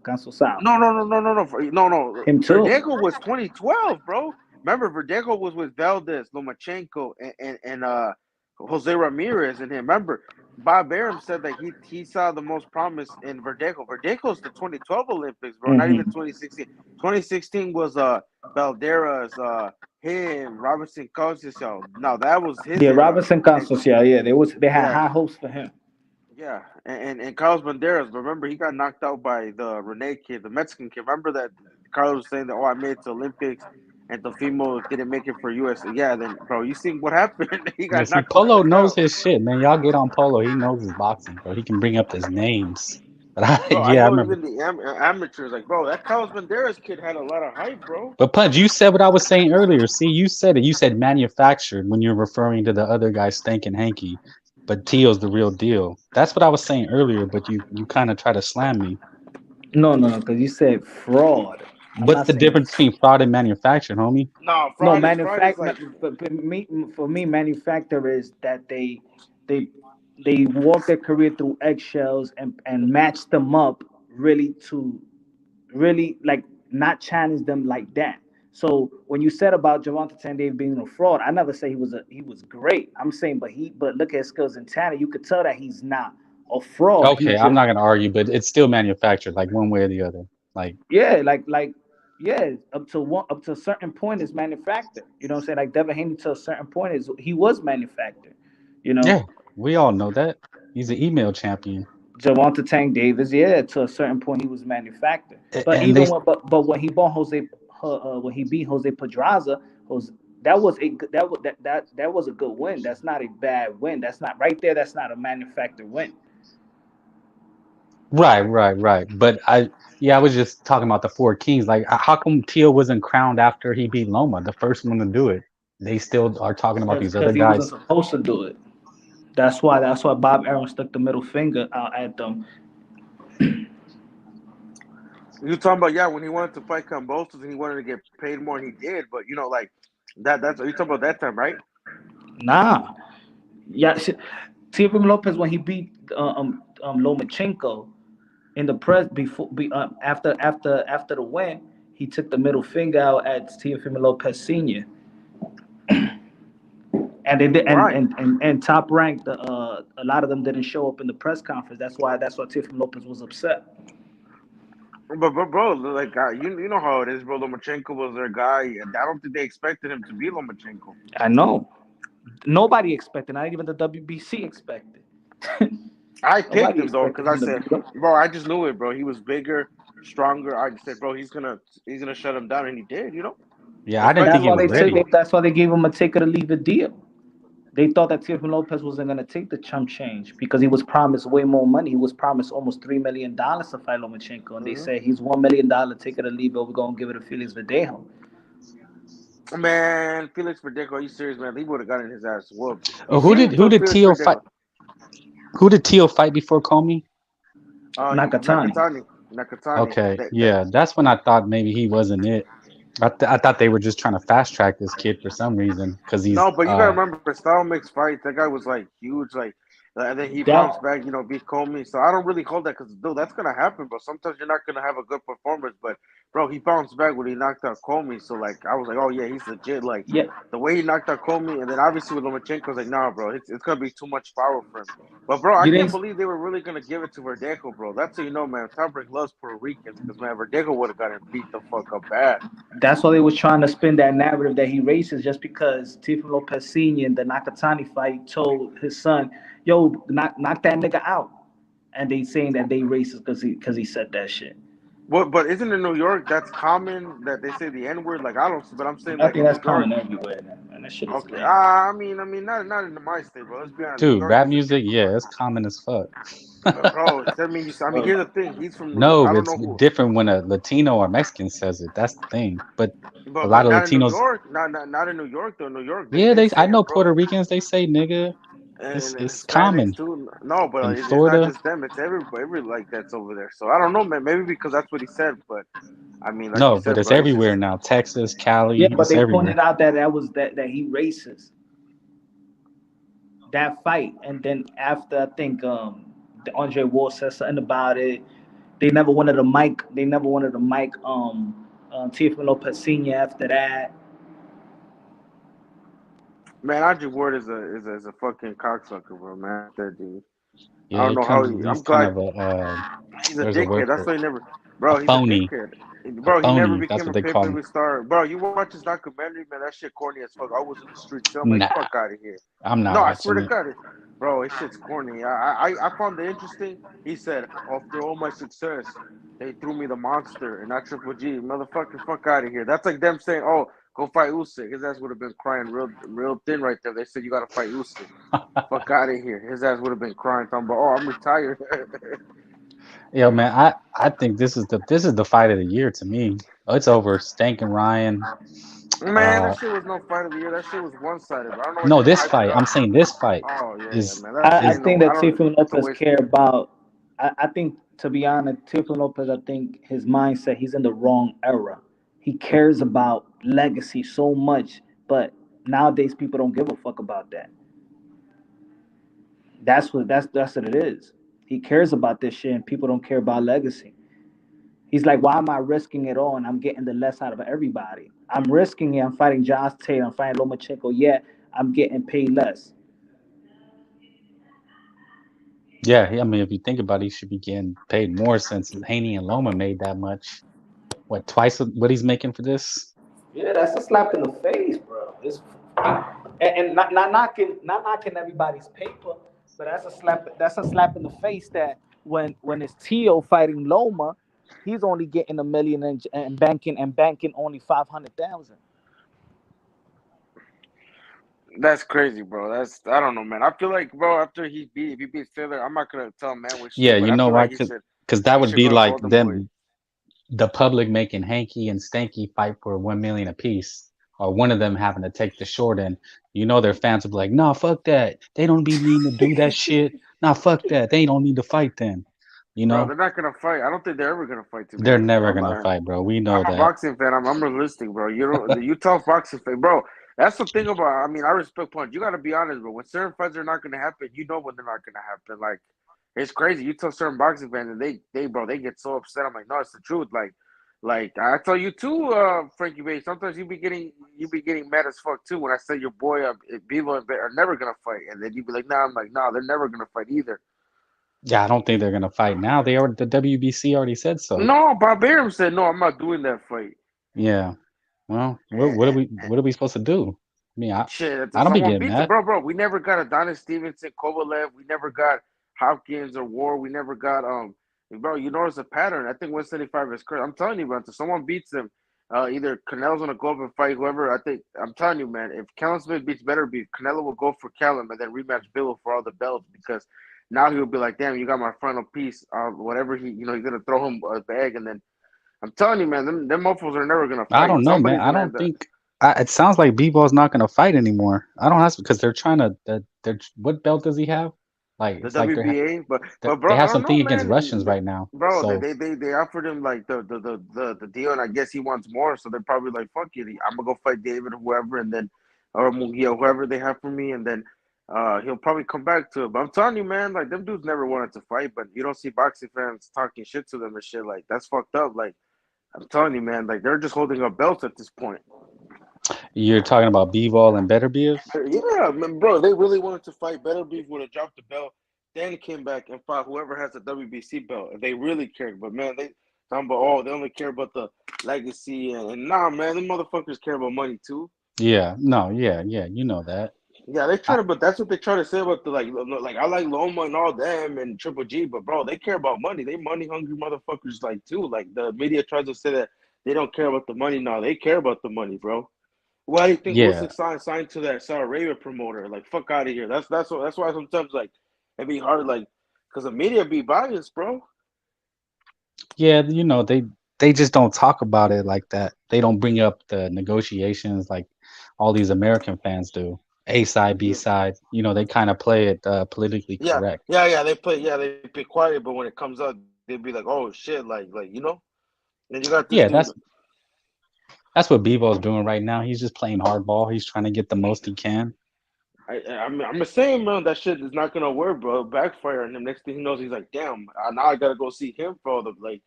No. Him too. Verdejo was 2012, bro. Remember, Verdejo was with Valdez, Lomachenko, and Jose Ramirez and him. Remember, Bob Arum said that he saw the most promise in Verdejo. Verdejo's the 2012 Olympics, bro. Not even 2016. 2016 was Valderas, him, Robinson Conceicao. No, that was his. Yeah, Robinson Conceicao. Yeah, they had high hopes for him. Yeah, and Carlos Banderas. Remember, he got knocked out by the Rene kid, the Mexican kid. Remember that Carlos was saying that, I made it to Olympics, and Teofimo didn't make it for US. Yeah, then, bro, you see what happened? He got knocked Polo knows his shit, man. Y'all get on Polo. He knows his boxing, bro. He can bring up his names. But bro, I remember. Even the amateurs, like, bro, that Carlos Banderas kid had a lot of hype, bro. But Punch, you said what I was saying earlier. See, you said it. You said manufactured when you're referring to the other guy, Stank and Hanky. But Teo's the real deal. That's what I was saying earlier, but you kind of try to slam me. No, because you said fraud. What's the difference between fraud and manufactured, homie? No, manufacture. For me, manufacture is that they walk their career through eggshells and match them up really like not challenge them like that. So when you said about Gervonta Tank being a fraud, I never say he was great. I'm saying, but look at his skills and talent. You could tell that he's not a fraud. Okay, I'm not gonna argue, but it's still manufactured, like one way or the other. Like up to a certain point is manufactured. You know what I'm saying? Like Devin Haney to a certain point he was manufactured. You know? Yeah, we all know that. He's an email champion. Gervonta Tank Davis, to a certain point he was manufactured. But when he beat Jose Pedraza, that was a good win. That's not a bad win. That's not right there. That's not a manufactured win. Right. But I was just talking about the four kings. Like, how come Teo wasn't crowned after he beat Loma, the first one to do it? They still are talking about these other guys. He wasn't supposed to do it. That's why Bob Arum stuck the middle finger out at them. You talking about when he wanted to fight Cambosos and he wanted to get paid more and he did, but like that's you talking about that time, right? Nah. Yeah, Teofimo Lopez when he beat Lomachenko in the press after the win, he took the middle finger out at Teofimo Lopez Sr. And they did, and Top Rank, a lot of them didn't show up in the press conference. That's why Teofimo Lopez was upset. But bro, like you know how it is, bro. Lomachenko was their guy, and I don't think they expected him to be Lomachenko. I know. Nobody expected. Not even the WBC expected. I picked him though because I said, bro, I just knew it, bro. He was bigger, stronger. I just said, bro, he's gonna shut him down, and he did. You know. Yeah, I didn't think he was ready. That's why they gave him a take it or leave it deal. They thought that Teofimo Lopez wasn't going to take the chump change because he was promised way more money. He was promised almost $3 million to fight Lomachenko. And they said he's $1 million, take it or leave it. We're going to give it to Felix Verdejo. Man, Felix Verdejo, are you serious, man? He would have gotten his ass whooped. Oh, who did Teo fight? Who did Teo fight before Comey? Nakatani. Okay, yeah, that's when I thought maybe he wasn't it. I thought they were just trying to fast track this kid for some reason because he's. No, but you gotta remember, style makes fights. That guy was like huge, and then he bounced back, beat Comey. So I don't really hold that because, dude, that's gonna happen, bro. Sometimes you're not gonna have a good performance, but bro, he bounced back when he knocked out Comey. So I was like, oh yeah, he's legit. The way he knocked out Comey, and then obviously with Lomachenko, I was like, nah, bro, it's gonna be too much power for him. But bro, I can't believe they were really gonna give it to Verdejo, bro. That's how you know, man. Top-Rank loves Puerto Ricans because man, Verdejo would have gotten beat the fuck up bad. That's why they was trying to spin that narrative that he racist, just because Teofimo Lopez Sr. in the Nakatani fight told his son, "Yo, knock that nigga out," and they saying that they racist because he said that shit. But isn't in New York that's common that they say the N word? I don't, but I'm saying I think that's in New York, common everywhere, man. That shit is okay. lame. I mean, not in my state, bro. Let's be honest. Dude, rap music, yeah, it's common as fuck. Bro, here's the thing. He's from New York. No, I don't it's know who. different when a Latino or Mexican says it. That's the thing. But a But lot of not in New Latinos. York. Not in New York though. New York. Yeah, They say I know it, bro. Puerto Ricans. They say nigga. And It's Hispanics common. too. No, but In it's not Florida. just them. It's every that's over there. So I don't know, man. Maybe because that's what he said. But I mean, like No, you said, but it's bro, everywhere now. Texas, Cali, Yeah, but it's they everywhere. pointed out that that he racist. That fight, and then after I think the Andre Ward said something about it. They never wanted a mic. Teofimo Lopez Sr. after that. Man, Andre Ward is a fucking cocksucker, bro. Man, that dude. I Yeah, don't know how he's I'm kind glad of a he's a there's a word dickhead. That's for why he never. a Bro, he's a phony. dickhead. A Bro, he never phony. That's became what a they call him. pay-per-view star. Bro, you watch his documentary, man. That shit corny as fuck. I was in the streets. So I'm like, Nah, fuck out of here. I'm not No, I swear watching to it. God, bro, his shit's corny. I found it interesting. He said, after all my success, they threw me the monster and not Triple G. Motherfucker, fuck out of here. That's like them saying, oh, go fight Usyk. His ass would have been crying real thin right there. They said you got to fight Usyk. Fuck out of here. His ass would have been crying, talking about, oh, I'm retired. Yo, man, I think this is the fight of the year to me. It's over. Stank and Ryan. Man, that shit was no fight of the year. That shit was one-sided. But I don't know why No, they this hyped it fight. up. I'm saying this fight Oh yeah, is man. That shit I ain't think no. that I don't. Teofimo That's a Lopez waste. care about. I think, to be honest, Teofimo Lopez, I think his mindset, he's in the wrong era. He cares about legacy so much, but nowadays people don't give a fuck about that. That's what it is. He cares about this shit, and people don't care about legacy. He's like, why am I risking it all and I'm getting the less out of everybody? I'm risking it. I'm fighting Josh Taylor. I'm fighting Lomachenko. Yeah, I'm getting paid less. yeah. I mean, if you think about it, he should be getting paid more since Haney and Loma made that much. What, twice what he's making for this? Yeah, that's a slap in the face, bro. And not knocking everybody's paper, but that's a slap. That's a slap in the face that when it's Tio fighting Loma, he's only getting $1 million and banking only 500,000. That's crazy, bro. I don't know, man. I feel like, bro, after if he beats Taylor, I'm not gonna tell man with Yeah, shit, but you I know feel why? like Because that he would should be go to like Golden Boy. them, the public making Hanky and Stanky fight for 1 million apiece, or one of them having to take the short end. You know, their fans will be like, "Nah, fuck that. They don't be needing to do that shit. Nah, fuck that. They don't need to fight then." You Bro, know, they're not gonna fight. I don't think they're ever gonna fight. To be they're honest, bro. never gonna fight, bro. We know I'm a that. boxing fan. I'm realistic, bro. You tough boxing fan, bro. That's the thing about. I mean, I respect punch. You gotta be honest, bro. When certain fights are not gonna happen, you know when they're not gonna happen. Like it's crazy. You tell certain boxing fans, and they get so upset. I'm like, no, it's the truth. Like I tell you too, Frankie Bay. Sometimes you be getting mad as fuck too when I say your boy Bevo and Bay are never gonna fight, and then you be like, nah. I'm like, nah, they're never gonna fight either. Yeah, I don't think they're gonna fight now. The WBC already said so. No, Bob Arum said no. I'm not doing that fight. Yeah. Well, what are we supposed to do? I mean, Shit, I don't be someone getting beats it, mad. bro. We never got Adonis Stevenson, Kovalev. We never got Hopkins or War. We never got bro. You notice a pattern. I think 175 is correct. I'm telling you, bro. Until someone beats them, either Canelo's gonna go up and fight whoever. I think I'm telling you, man. If Callum Smith beats Better Beef, Canelo will go for Callum and then rematch Bill for all the belts because now he'll be like, damn, you got my final piece. Whatever he's gonna throw him a bag and then. I'm telling you, man, them mofos are never gonna fight. I don't know, man. Somebody's gonna end up. It sounds like B-Ball's not gonna fight anymore. I don't ask because they're trying to. They're what belt does he have? Like The it's like WBA, but they bro, have I don't know, something against man. Russians right now. Bro, So they offered him like the deal, and I guess he wants more, so they're probably like, fuck it, I'm gonna go fight David or whoever, and then or Munguia, whoever they have for me, and then he'll probably come back to it. But I'm telling you, man, like them dudes never wanted to fight, but you don't see boxing fans talking shit to them and shit. Like that's fucked up. Like I'm telling you, man, like they're just holding up belts at this point. you're talking about B-Ball and Better Beef? Yeah, man, bro, they really wanted to fight. Better Beef would have dropped the belt, then came back and fought whoever has the WBC belt. If they really cared, but man, they talking about they only care about the legacy and nah, man, the motherfuckers care about money too. Yeah, no, yeah, you know that. Yeah, they try to, but that's what they try to say about the like I like Loma and all them and Triple G, but bro, they care about money. They money hungry motherfuckers like too. Like the media tries to say that they don't care about the money. No, they care about the money, bro. Why do you think Yeah, Usyk signed to that Saudi Arabia promoter? Like, fuck out of here. That's why sometimes like it be hard, like, cause the media be biased, bro. yeah, you know they just don't talk about it like that. They don't bring up the negotiations like all these American fans do. A side, B Yeah, side, you know, they kind of play it politically yeah, correct. they play quiet, but when it comes out, they be like, oh shit, like you know. And you got this Yeah, dude. that's what Bebo's doing right now. He's just playing hardball. He's trying to get the most he can. I'm just saying, man, that shit is not gonna work, bro. Backfire, and the next thing he knows, he's like, damn, now I gotta go see him for all the like.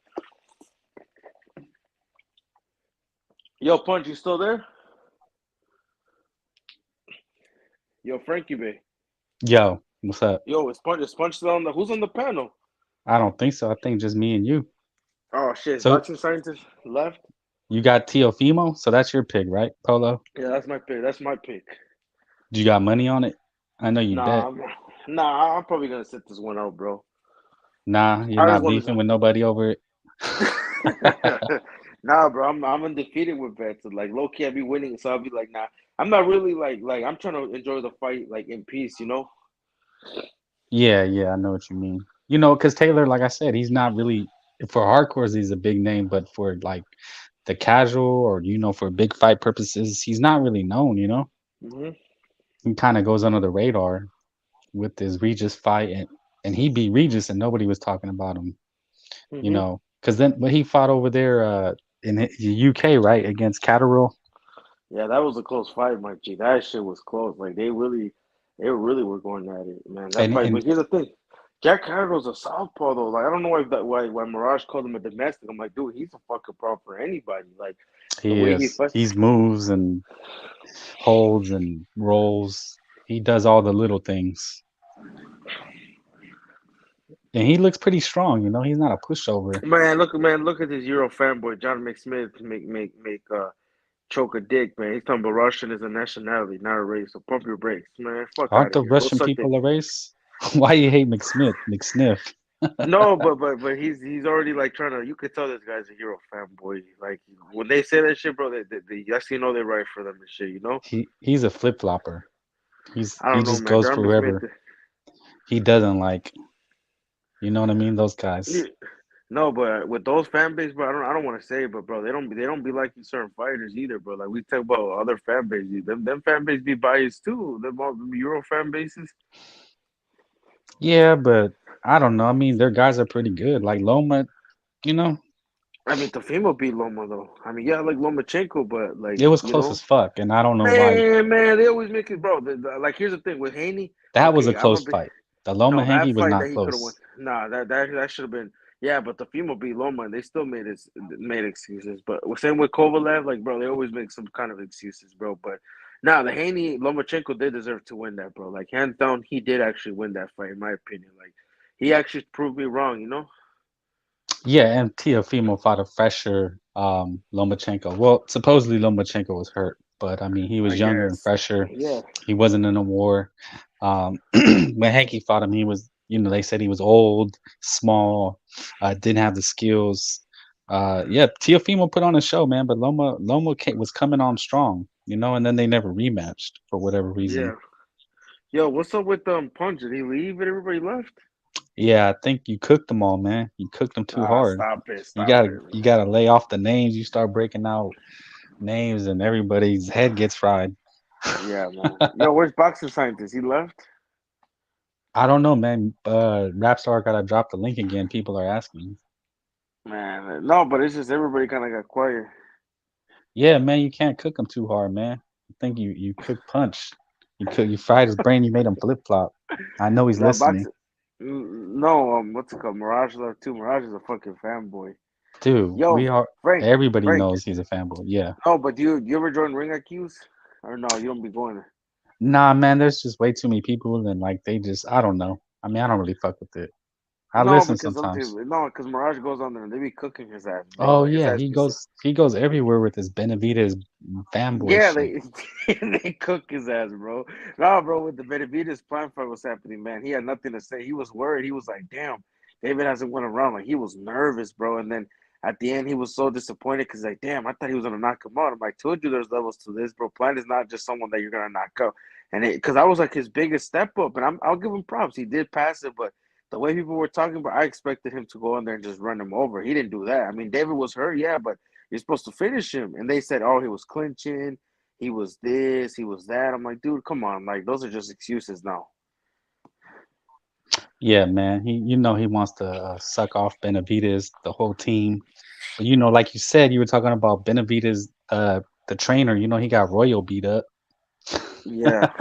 Yo, Punch, you still there? Yo, Frankie Bay. Yo, what's up? Yo, is Punch still on the? Who's on the panel? I don't think so. I think just me and you. Oh shit, So boxing scientist left. you got Teofimo, so that's your pick, right, Polo? Yeah, that's my pick. That's my pick. You got money on it? I know you Nah, bet. I'm probably gonna sit this one out, bro. Nah, you're I just not want beefing with nobody over it. to. Nah, bro, I'm undefeated with bets. Like low key, I be winning, so I'll be like, nah. I'm not really like I'm trying to enjoy the fight like in peace, you know. Yeah, I know what you mean. You know, because Taylor, like I said, he's not really for hardcores. He's a big name, but for like the casual or for big fight purposes, he's not really known. You know, Hmm. he kind of goes under the radar with his Regis fight, and he beat Regis, and nobody was talking about him. You Hmm. know, because then when he fought over there in the UK, right, against Catterall. Yeah, that was a close fight, Mike G. That shit was close. Like they really were going at it, man. That And fight. But and here's the thing, Jack Carroll's a southpaw though. Like I don't know why Mirage called him a domestic. I'm like, dude, he's a fucking problem for anybody. Like the he way he is. fights. He's moves and holds and rolls. He does all the little things. And he looks pretty strong, he's not a pushover. Man, look at this Euro fanboy, John McSmith, make choke a dick, man. He's talking about Russian is a nationality, not a race. So pump your brakes, man. Fuck Aren't out of the here. Go Russian suck dick. people a race? Why you hate McSniff? No, but he's already like trying to. You could tell this guy's a Euro fanboy. Like when they say that shit, bro, they actually know they right for them and shit. You know. He's a flip flopper. He I don't know, just man. goes John for McSmith. whoever he doesn't like. You know what I mean? Those guys. No, but with those fan base, bro, I don't want to say it, but bro, they don't be liking certain fighters either, bro. Like we talk about other fan bases, them fan base be biased too. Them all them Euro fan bases. Yeah, but I don't know. I mean, their guys are pretty good. Like Loma, I mean, Teofimo beat Loma though. I mean, yeah, I like Lomachenko, but like it was close as fuck, and I don't know why. man, they always make it, bro. Like here's the thing with Haney. That was a Okay, I'm close gonna be fight. The Loma no that Hanky was fight not that he could have won. close. Nah, that should have been. Yeah, but Teofimo beat Loma, and they still made excuses. But same with Kovalev, like bro, they always make some kind of excuses, bro. But now the Haney Lomachenko did deserve to win that, bro. Like hands down, he did actually win that fight, in my opinion. Like he actually proved me wrong, you know. Yeah, and Teofimo fought a fresher Lomachenko. Well, supposedly Lomachenko was hurt, but I mean he I was younger and guess. fresher. Yeah. He wasn't in a war. When Hanky fought him, he was, they said he was old, small, didn't have the skills. Yeah, Teofimo put on a show, man, but Loma was coming on strong, and then they never rematched for whatever reason. Yeah. Yo, what's up with Punch? Did he leave and everybody left? Yeah, I think you cooked them all, man. You cooked them too hard. Stop it. You Stop gotta it. you gotta lay off the names. You start breaking out names and everybody's head gets fried. Yeah, man. Yo, where's Boxing Scientist? He left? I don't know, man. Rapstar gotta drop the link again. People are asking. Man, no, but it's just everybody kind of got quiet. Yeah, man, you can't cook him too hard, man. I think you cook punch. You fried his brain. You made him flip flop. I know he's No, listening, Boxing. No, what's it called? Mirage left too. Mirage is a fucking fanboy. dude. We Yo, are. Frank, Everybody Frank. knows he's a fanboy. Yeah. No, but you ever join Ring IQs? Or no, you don't be going there. Nah, man. There's just way too many people, and like they just. I don't know. I mean, I don't really fuck with it. I No, listen because sometimes. because Mirage goes on there and they be cooking his ass, bro. Oh Like his yeah, ass he be so. goes everywhere with his Benavidez fanboy Yeah, shit. they cook his ass, bro. No, bro, with the Benavidez plan fight was happening, man. He had nothing to say. He was worried. He was like, damn, David hasn't went around. Like he was nervous, bro. And then at the end, he was so disappointed because like, damn, I thought he was gonna knock him out. I'm like, told you there's levels to this, bro. Plan is not just someone that you're gonna knock out. And because I was like his biggest step up, and I'll give him props. He did pass it, but the way people were talking about, I expected him to go in there and just run him over. He didn't do that. I mean, David was hurt, yeah, but you're supposed to finish him. And they said, oh, he was clinching, he was this, he was that. I'm like, dude, come on. Like, those are just excuses now. Yeah, man. He wants to suck off Benavidez, the whole team. But like you said, you were talking about Benavidez, the trainer. He got Royal beat up. Yeah.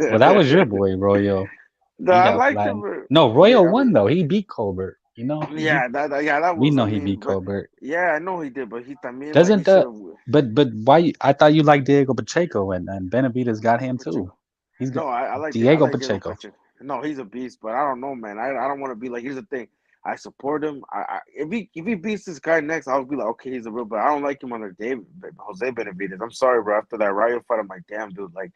Well, that was your boy, Royal. No, He I got liked flattened. him. No, Royal Yeah, won though. He beat Colbert. yeah, that We was. know I he mean, beat but Colbert. yeah, I know he did, but he también like he Doesn't should the have. but why? I thought you liked Diego Pacheco and Benavidez got him too. He's got No, I I Diego like Diego Pacheco. Pacheco. No, he's a beast, but I don't know, man. I don't want to be like. Here's the thing. I support him. If he beats this guy next, I'll be like, okay, he's a real. But I don't like him under Jose Benavidez. I'm sorry, bro. After that Rayo fight, I'm like, damn, dude. Like,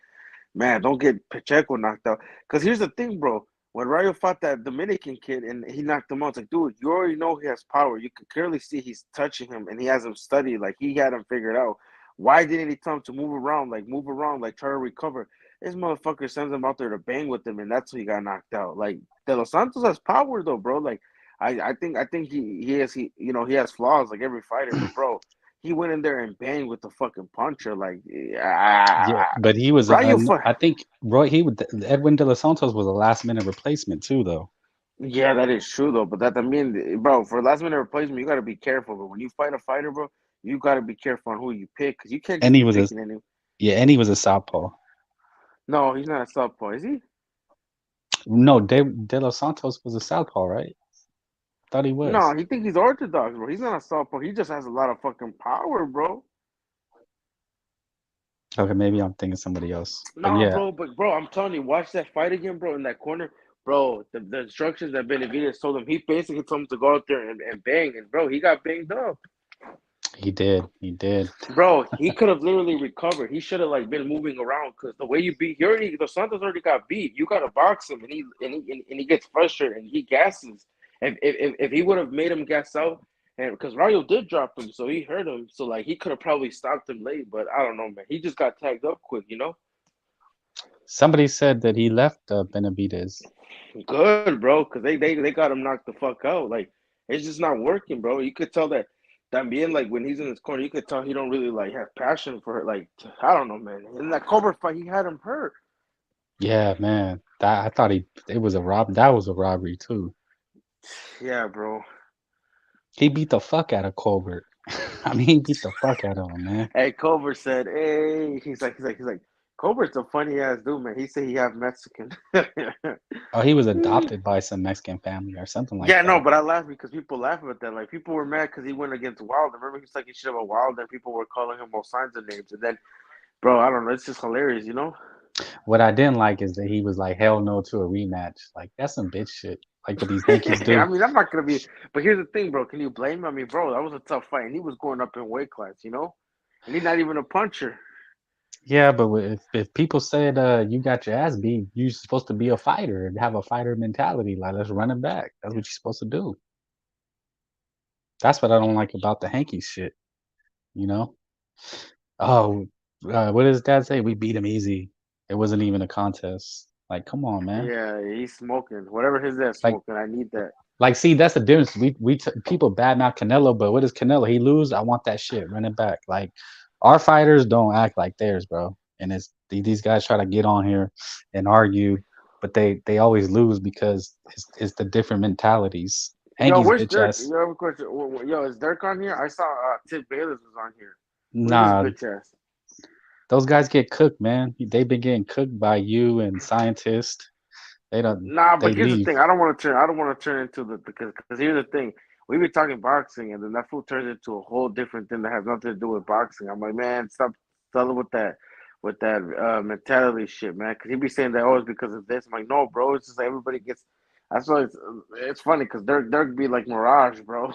man, don't get Pacheco knocked out. Because here's the thing, bro. When Rayo fought that Dominican kid and he knocked him out, it's like, dude, you already know he has power. You can clearly see he's touching him and he has him studied. Like, he had him figured out. Why didn't he tell him to move around, like try to recover? This motherfucker sends him out there to bang with him, and that's who he got knocked out. Like, De Los Santos has power, though, bro. Like, I think he has flaws like every fighter, but bro, he went in there and banged with the fucking puncher. Like, Yeah, but he was. Rayo I think Edwin De Los Santos was a last minute replacement too, though. Yeah, that is true though. But that I mean, bro, for last minute replacement, you got to be careful. But when you fight a fighter, bro, you got to be careful on who you pick because you can't And just he be was a picking any. and he was a southpaw. No, he's not a southpaw, is he? No, De Los Santos was a southpaw, right? Thought he was. No, he think he's orthodox, bro. He's not a southpaw. He just has a lot of fucking power, bro. Okay, maybe I'm thinking somebody else. But No, yeah, bro, I'm telling you, watch that fight again, bro. In that corner, bro. The instructions that Benavidez told him, he basically told him to go out there and bang, and bro, he got banged up. he did. He did. Bro, he could have literally recovered. He should have like been moving around because the way you beat, the Santos already got beat. You got to box him, and he gets frustrated and he gasses. If he would have made him gas out, and because Rayo did drop him, so he hurt him. So like he could have probably stopped him late, but I don't know, man. He just got tagged up quick, you know. Somebody said that he left Benavidez. Good, bro, because they got him knocked the fuck out. Like it's just not working, bro. You could tell that. También, like when he's in his corner, you could tell he don't really like have passion for it. Like I don't know, man. In that Cobra fight, he had him hurt. Yeah, man. I thought it was a that was a robbery too. Yeah, bro. He beat the fuck out of Colbert. I mean, he beat the fuck out of him, man. Hey, Cobra said, "Hey," he's like, Colbert's a funny ass dude, man. He said he half Mexican. Oh, he was adopted by some Mexican family or something like Yeah, that. no, but I laughed because people laugh about that. Like people were mad because he went against Wilder. Remember, he's like he should have a Wilder, and people were calling him all kinds of names. And then, bro, I don't know. It's just hilarious, you know. What I didn't like is that he was like, hell no to a rematch. Like, that's some bitch shit. Like what these Yankees do. I mean, I'm not gonna be. But here's the thing, bro. Can you blame him? I mean, bro, that was a tough fight, and he was going up in weight class, you know. And he's not even a puncher. Yeah, but if people said you got your ass beat, you're supposed to be a fighter and have a fighter mentality. Like, let's run it back. That's what you're supposed to do. That's what I don't like about the Hanky shit. You know? Oh, what does Dad say? We beat him easy. It wasn't even a contest. Like, come on, man. Yeah, he's smoking. Whatever his ass smoking, I need that. Like, see, that's the difference. People badmouth Canelo, but what is Canelo? He lose. I want that shit. Run it back. Like, Our fighters don't act like theirs, bro. And it's these guys try to get on here and argue, but they always lose because it's the different mentalities. Yo, Hankey's where's bitch Dirk? ass. Yo, I have a question. Yo, is Dirk on here? I saw Tip Bayless was on here. Where's his Nah, bitch ass? those guys get cooked, man. They've been getting cooked by you and scientists. Nah, They but here's the leave. thing. I don't want to turn into the because here's the thing. We be talking boxing, and then that fool turns into a whole different thing that has nothing to do with boxing. I'm like, man, stop telling with that mentality shit, man. Because he be saying that always because of this. I'm like, no, bro. It's just like everybody gets. That's why it's funny because Dirk be like Mirage, bro.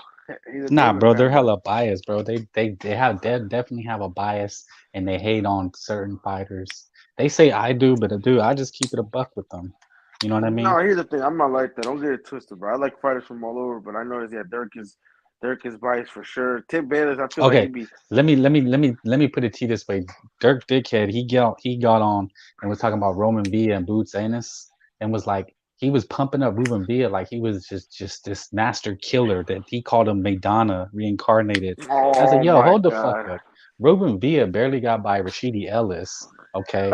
He's a Nah, David bro, they're fan, but hella biased, bro. They definitely have a bias and they hate on certain fighters. They say I do, but I just keep it a buck with them. You know what I mean? no. Here's the thing. I'm not like that. Don't get it twisted, bro. I like fighters from all over, but I noticed Dirk is biased for sure. Tip Bayless, I feel like he Okay, be. let me put it to you this way. Dirk Dickhead, he got on and was talking about Roman Villa and Boots Anus and was like he was pumping up Ruben Villa like he was just this master killer that he called him Madonna reincarnated. I was like, Oh yo, my hold the fuck god. up. Ruben Villa barely got by Rashidi Ellis. Okay.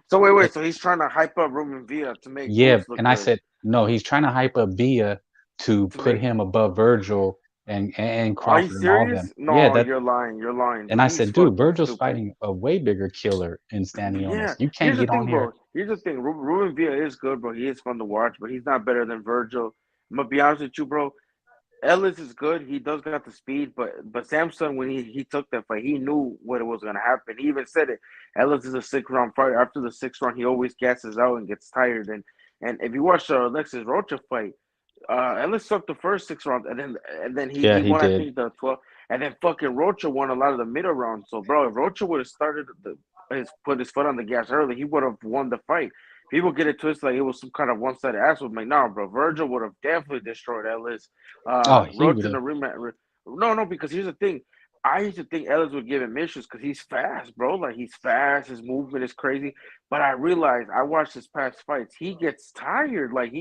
So wait. So he's trying to hype up Roman Villa to make Yeah, Boots look and I good. said, no, he's trying to hype up Villa to To put make. him above Virgil and Are you Crawford and all of them. serious? Yeah, No, that you're lying. You're lying, and dude. I He's said, dude, fucking Virgil's stupid. fighting a way bigger killer in Stanionis. Yeah. You can't Here's the get on thing, here. bro. Here's the thing. Ruben Villa is good, bro. He is fun to watch, but he's not better than Virgil. I'm gonna be honest with you, bro. Ellis is good. He does got the speed, but Samson when he took that fight, he knew what was gonna happen. He even said it. Ellis is a 6 round fighter. After the 6th round, he always gasses out and gets tired. And if you watch the Alexis Rocha fight, Ellis sucked the first 6 rounds, and then Yeah, he he won I did. think the 12, and then fucking Rocha won a lot of the middle rounds. So bro, if Rocha would have started put his foot on the gas early, he would have won the fight. People get it twisted like it was some kind of one-sided ass with me. Nah, bro, Virgil would have definitely destroyed Ellis. Oh, he would Roach in have. the rematch. No, because here's the thing. I used to think Ellis would give him issues because he's fast, bro. Like he's fast, his movement is crazy. But I realized I watched his past fights. He gets tired. Like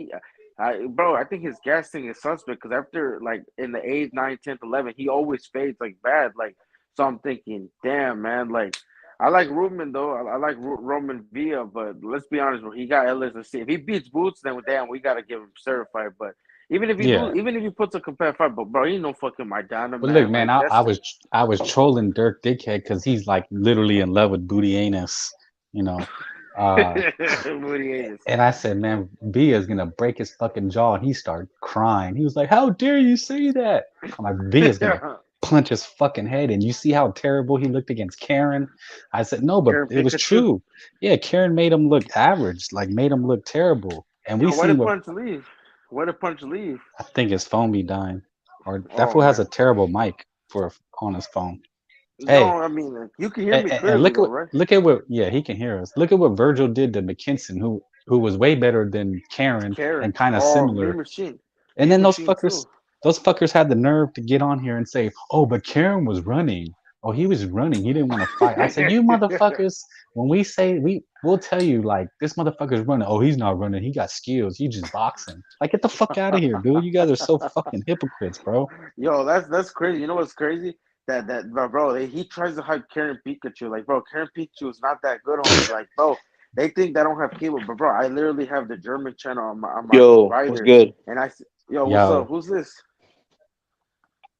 bro, I think his gas thing is suspect because after like in the 8th, 9th, 10th, 11th, he always fades like bad. Like so, I'm thinking, damn man, like. I like Ruben though. I like Roman Villa, but let's be honest, bro. He got Ellis to see. If he beats Boots, then damn, we gotta give him certified. But even if he Yeah. lose, even if he puts a competitive fight, but bro, he ain't no fucking Maidana, But look, man. man, Like I that's was trolling Dirk Dickhead because he's like literally in love with Booty Anus, you know. Booty Anus. And I said, man, Villa's gonna break his fucking jaw, and he started crying. He was like, "How dare you say that?" I'm like, Villa's gonna punch his fucking head. And you see how terrible he looked against Karen. I said, no, but Karen it was Pikachu. true. Yeah, Karen made him look average, like made him look terrible. And we Why seen did what Punch leave? Why did Punch leave? I think his phone be dying, or that Oh fool has man. a terrible mic for on his phone. No, Hey, I mean you can hear me and clearly though, right? look at what yeah, he can hear us. Look at what Virgil did to McKinson, who was way better than Karen Karen. and kind of Oh, Mean similar. Machine. And Mean then Machine too. those fuckers had the nerve to get on here and say, "Oh, but Karen was running. Oh, he was running. He didn't want to fight." I said, "You motherfuckers, when we say we'll tell you like this motherfucker's running. Oh, he's not running. He got skills. You just boxing. Like get the fuck out of here, dude. You guys are so fucking hypocrites, bro." Yo, that's crazy. You know what's crazy? That bro, he tries to hype Karen Pikachu. Like, bro, Karen Pikachu is not that good, homie. Like, bro, they think they don't have cable, but bro, I literally have the German channel on my Yo, what's provider, good? and yo, what's up? Yo, Who's this?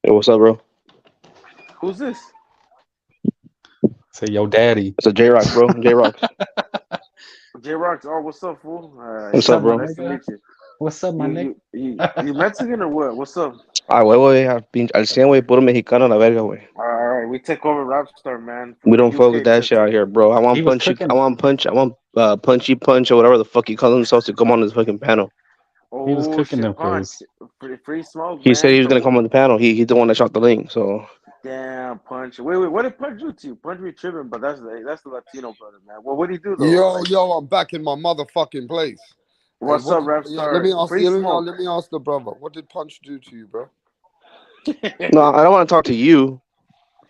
Yo, what's up, bro? Who's this? say yo, daddy. It's a J Rock, bro. J Rock. J Rocks. Oh, what's up, fool? What's up, bro? Nice to meet you. What's up, my nigga? You Mexican or what? What's up? Ah, güey, al 100, güey, puro mexicano a la verga, güey. All right, we take over Rapstar, man. We don't fuck with UK that shit out here, bro. I want He was punchy, cooking. I want punchy punch or whatever the fuck you call himself to come on this fucking panel. He was Oh cooking them shit, Punch. fools. Free smoke, He man. said he was So gonna come on the panel. He's the one that shot the link, so. damn, Punch. Wait, what did Punch do to you? Punch be tripping, but that's the Latino brother, man. Well, what did he do though? Yo, I'm back in my motherfucking place. What's up, Rapstar? Let me ask the brother. What did Punch do to you, bro? No, I don't want to talk to you.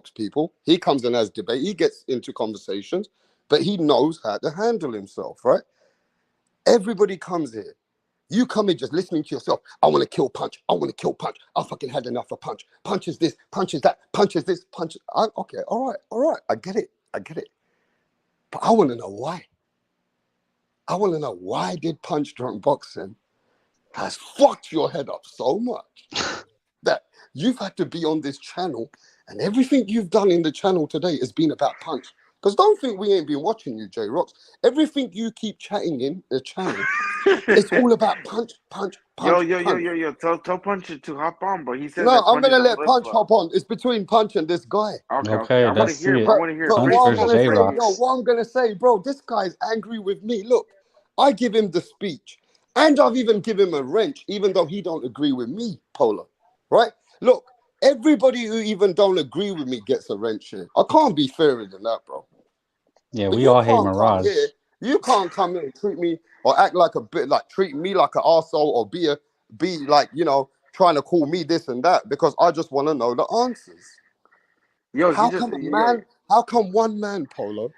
spokespeople. He comes in as debate. He gets into conversations, but he knows how to handle himself, right? Everybody comes here. You come in just listening to yourself. I want to kill Punch. I want to kill Punch. I fucking had enough of Punch. Punch is this. Punch is that. Punch is this. Punch. Okay, all right. I get it. But I want to know why. I want to know why did Punch Drunk Boxing has fucked your head up so much that you've had to be on this channel And everything you've done in the channel today has been about punch. Because don't think we ain't been watching you, J Rocks. Everything you keep chatting in the channel, it's all about punch, punch, punch, Yo. Tell Punch to hop on, bro. He says No, that I'm Punch is gonna a let flip Punch flop. hop on. It's between Punch and this guy. Okay. I want to hear. it. I want to hear. But Punch what I'm versus gonna say, J-Rocks. yo, what I'm gonna say, bro, this guy's angry with me. Look, I give him the speech, and I've even given him a wrench, even though he don't agree with me, Polar. Right? Look, everybody who even don't agree with me gets a wrench here. I can't be fairer than that, bro. Yeah, But we you all hate can't come Mirage. here. You can't come here and treat me or act like a bit like treat me like an arsehole or be like, you know, trying to call me this and that because I just want to know the answers. Yo, How come one man, Polo,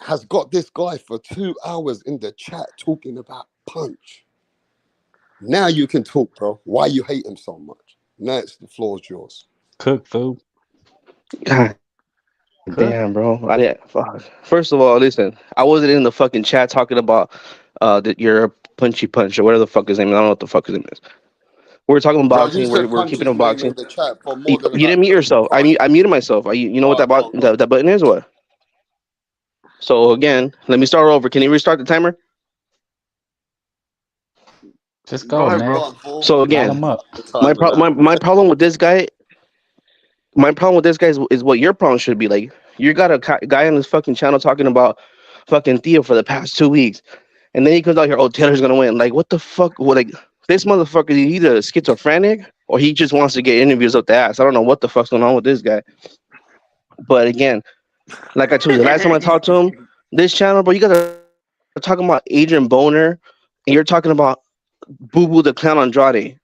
has got this guy for 2 hours in the chat talking about punch? Now you can talk, bro. Why you hate him so much? Next, the floor's yours. Cook food. God damn, bro. I didn't. Fuck. First of all, listen. I wasn't in the fucking chat talking about that you're a punchy punch or whatever the fuck his name is. I don't know what the fuck his name is. We're talking Bro, you boxing. said We're keeping Punch's it name in boxing. the chat for You more than didn't about mute 30 yourself. times. I muted myself. You know what that button is? What? So again, let me start over. Can you restart the timer? Just Go go, ahead, man. bro. So Light again, him up. my problem with this guy. My problem with this guy is what your problem should be. Like, you got a guy on this fucking channel talking about fucking Theo for the past 2 weeks, and then he comes out here, oh, Taylor's gonna win. Like, what the fuck? What, like, this motherfucker is either schizophrenic or he just wants to get interviews up the ass. I don't know what the fuck's going on with this guy. But again, like I told you, the last time I talked to him, this channel, bro, you guys are talking about Adrian Boner, and you're talking about Boo Boo the Clown Andrade.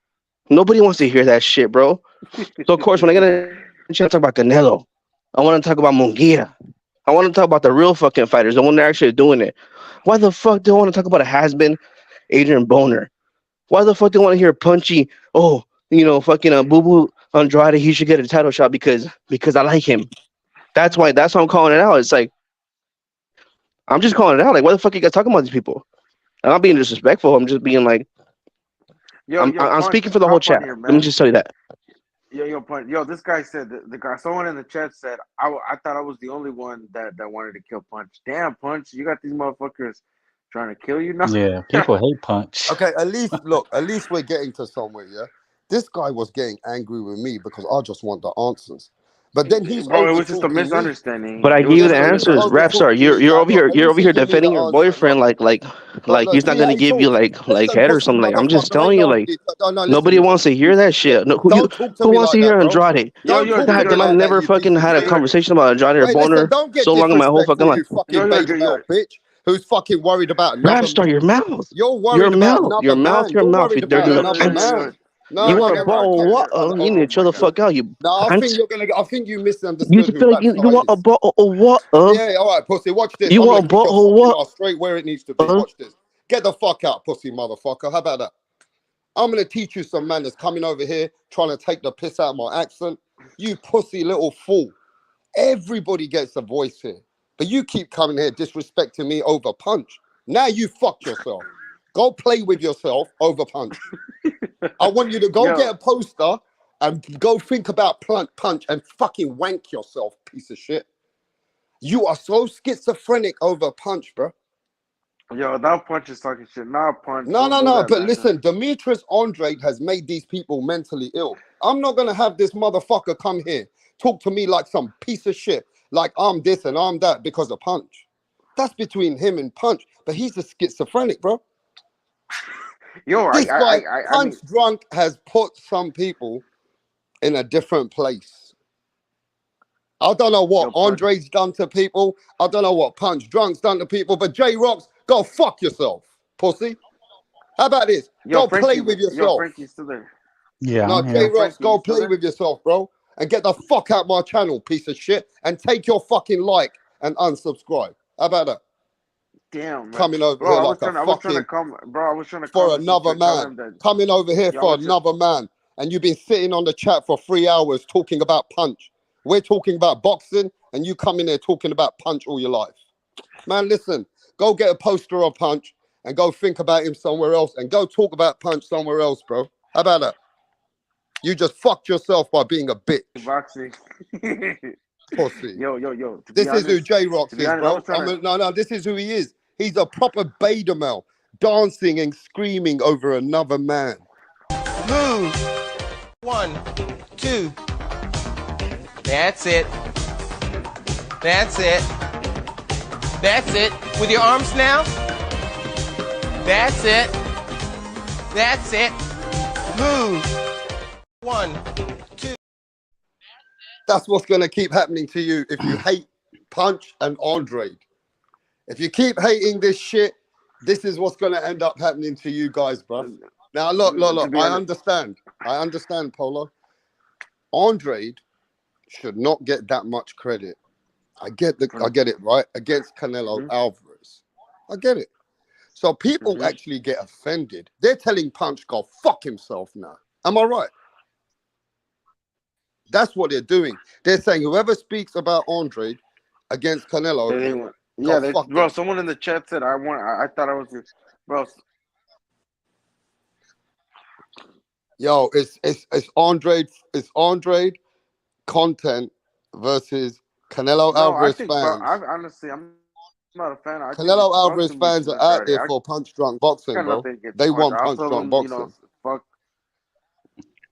Nobody wants to hear that shit, bro. So of course, when I get a chance to talk about Canelo, I want to talk about Munguia. I want to talk about the real fucking fighters, the one that are actually doing it. Why the fuck do I want to talk about a has-been Adrian Boner? Why the fuck do I want to hear Punchy? Oh, you know, fucking Boo Boo Andrade, he should get a title shot because I like him. That's why I'm calling it out. It's like, I'm just calling it out. Like, why the fuck you guys talking about these people? I'm not being disrespectful. I'm just being like, I'm speaking for the whole chat. Let me just tell you that. Punch. Yo, this guy said the guy. Someone in the chat said I thought I was the only one that wanted to kill Punch. Damn, Punch, you got these motherfuckers trying to kill you now. Yeah, people hate Punch. Okay, at least we're getting to somewhere. Yeah, this guy was getting angry with me because I just want the answers. But then he's Bro, it was just a over-talking me. misunderstanding. But I gave you the answers, Rapstar. You're over here. You're over here Listen, give me defending the your answer. boyfriend like Look, he's not see how gonna he give you talks. like Listen, head or pussy something. Like, I'm just motherfucker, telling ain't you, no. like, No, listen, nobody wants to hear that shit. No, don't talk to who me wants like to hear that, bro. Andrade? Don't talk to God me damn, I like that, never you fucking had a disrespectful. conversation about Andrade or Wait, listen, Boner don't get so long in my whole fucking disrespectful, life. you fucking beta male bitch who's fucking worried about another Rapstar, man. your mouth. You're worried about another man. Your You're mouth, you worried dirty about little another cunt. man. No, You want a no, ball no, or what? no, You need to chill the fuck out, you no, cunt. I think you You misunderstood who feel like you Rapstar want a is. ball or what? Yeah, all right, pussy. Watch this. You I'm gonna want a kick ball your or fucking what? ass straight where it needs to be. Watch this. Get the fuck out, pussy motherfucker. How about that? I'm gonna teach you some manners coming over here trying to take the piss out of my accent. You pussy little fool. Everybody gets a voice here. But you keep coming here disrespecting me over Punch. Now you fucked yourself. Go play with yourself over Punch. I want you to go get a poster and go think about Punch and fucking wank yourself, piece of shit. You are so schizophrenic over Punch, bro. Yo, that Punch is talking shit. Nah, Punch. No. Don't do that, But man. listen, Demetrius Andrade has made these people mentally ill. I'm not gonna have this motherfucker come here talk to me like some piece of shit, like I'm this and I'm that because of Punch. That's between him and Punch. But he's a schizophrenic, bro. Yo, This guy, I mean, Punch Drunk, has put some people in a different place. I don't know what Andre's done to people. I don't know what Punch Drunk's done to people. But J Rocks, go fuck yourself, pussy. How about this? Go play with yourself. Yo, Frankie's still there. Yeah, No, I'm J here. Rocks, go play with yourself, bro. And get the fuck out my channel, piece of shit. And take your fucking like and unsubscribe. How about that? Damn, man. Coming over Bro, here I like was trying to come for another man. Coming over here for another man. And you've been sitting on the chat for 3 hours talking about Punch. We're talking about boxing, and you come in there talking about Punch all your life. Man, listen, go get a poster of Punch and go think about him somewhere else and go talk about Punch somewhere else, bro. How about that? You just fucked yourself by being a bitch. Boxing. Pussy. Yo. This is who J-Rox is, bro. To... No, this is who he is. He's a proper beta male, dancing and screaming over another man. Move. 1, 2. That's it. That's it. That's it. With your arms now. That's it. That's it. Move. 1, 2. That's what's going to keep happening to you if you hate Punch and Andrade. If you keep hating this shit, this is what's going to end up happening to you guys, bro. Now, look. I understand, Polo. Andrade should not get that much credit. I get it, right? Against Canelo Alvarez. I get it. So people actually get offended. They're telling Punch, go fuck himself now. Am I right? That's what they're doing. They're saying whoever speaks about Andrade against Canelo, bro. Someone in the chat said I thought I was, bro. Yo, it's Andrade content versus Canelo Alvarez fans. Bro, honestly, I'm not a fan. Canelo Alvarez fans are out there for punch drunk boxing, bro. They want punch drunk boxing.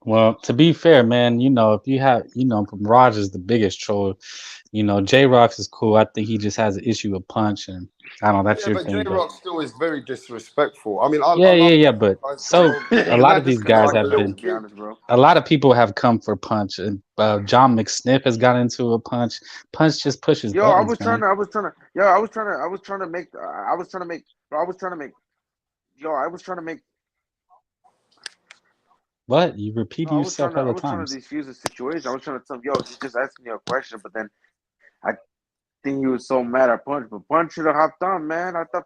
Well, to be fair, man, if you have, Raj is the biggest troll. J-Rox is cool. I think he just has an issue with Punch, and I don't know, that's your thing. But J-Rox still is very disrespectful. I mean, but so a lot of these guys have been. A lot of people have come for Punch, and John McSniff has got into a Punch. Punch just pushes buttons, I was trying to make. What? You repeat yourself all the time. I was trying to defuse the situation. I was trying to tell him, yo, he just asked me a question, but then I think he was so mad at Punch. But Punch should have hopped on, man. I thought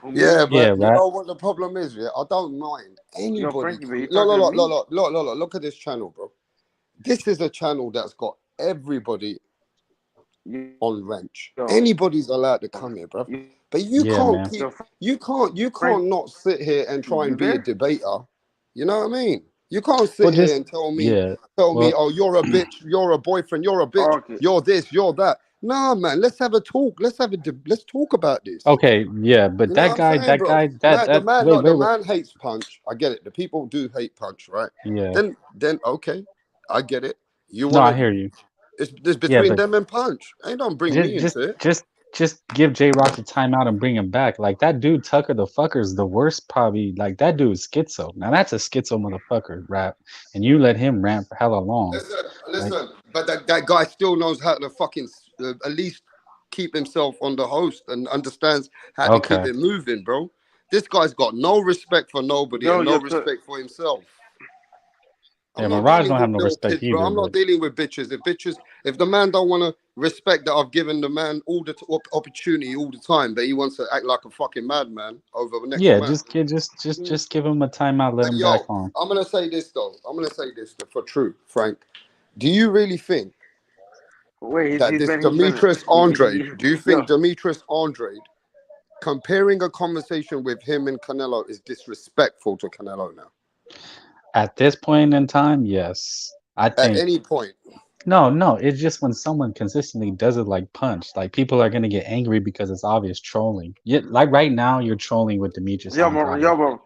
you know what the problem is, yeah? I don't mind anybody. Look at this channel, bro. This is a channel that's got everybody on wrench. Anybody's allowed to come here, bro. But you can't not sit here and try and be a debater. You know what I mean? You can't sit here and tell me, oh, you're a bitch, you're a boyfriend, you're a bitch, you're this, you're that. Nah, man, let's have a talk. Let's talk about this. Okay, yeah, but You know that what guy, I'm saying, bro? the man hates Punch. I get it. The people do hate Punch, right? Yeah. Then okay, I get it. I hear you. It's between them and Punch. They don't bring me into it. Just give J-Rock a timeout and bring him back. Like that dude Tucker the fucker's the worst, probably. Like that dude is schizo. Now that's a schizo motherfucker rap, and you let him rant for hella long. Listen, but that guy still knows how to fucking at least keep himself on the host and understands how to keep it moving, bro. This guy's got no respect for nobody and no respect for himself. Yeah, Mirage don't have no respect either. I'm not dealing with bitches. If the man don't want to respect that I've given the man all the opportunity all the time, that he wants to act like a fucking madman over the next man. just give him a timeout, let him back on. I'm gonna say this though. For true, Frank. Do you really think Demetrius Andrade? Do you think Demetrius Andrade comparing a conversation with him and Canelo is disrespectful to Canelo now? At this point in time, yes. I think at any point. No. It's just when someone consistently does it like Punch, like people are gonna get angry because it's obvious trolling. Like right now, you're trolling with Demetrius. Bro.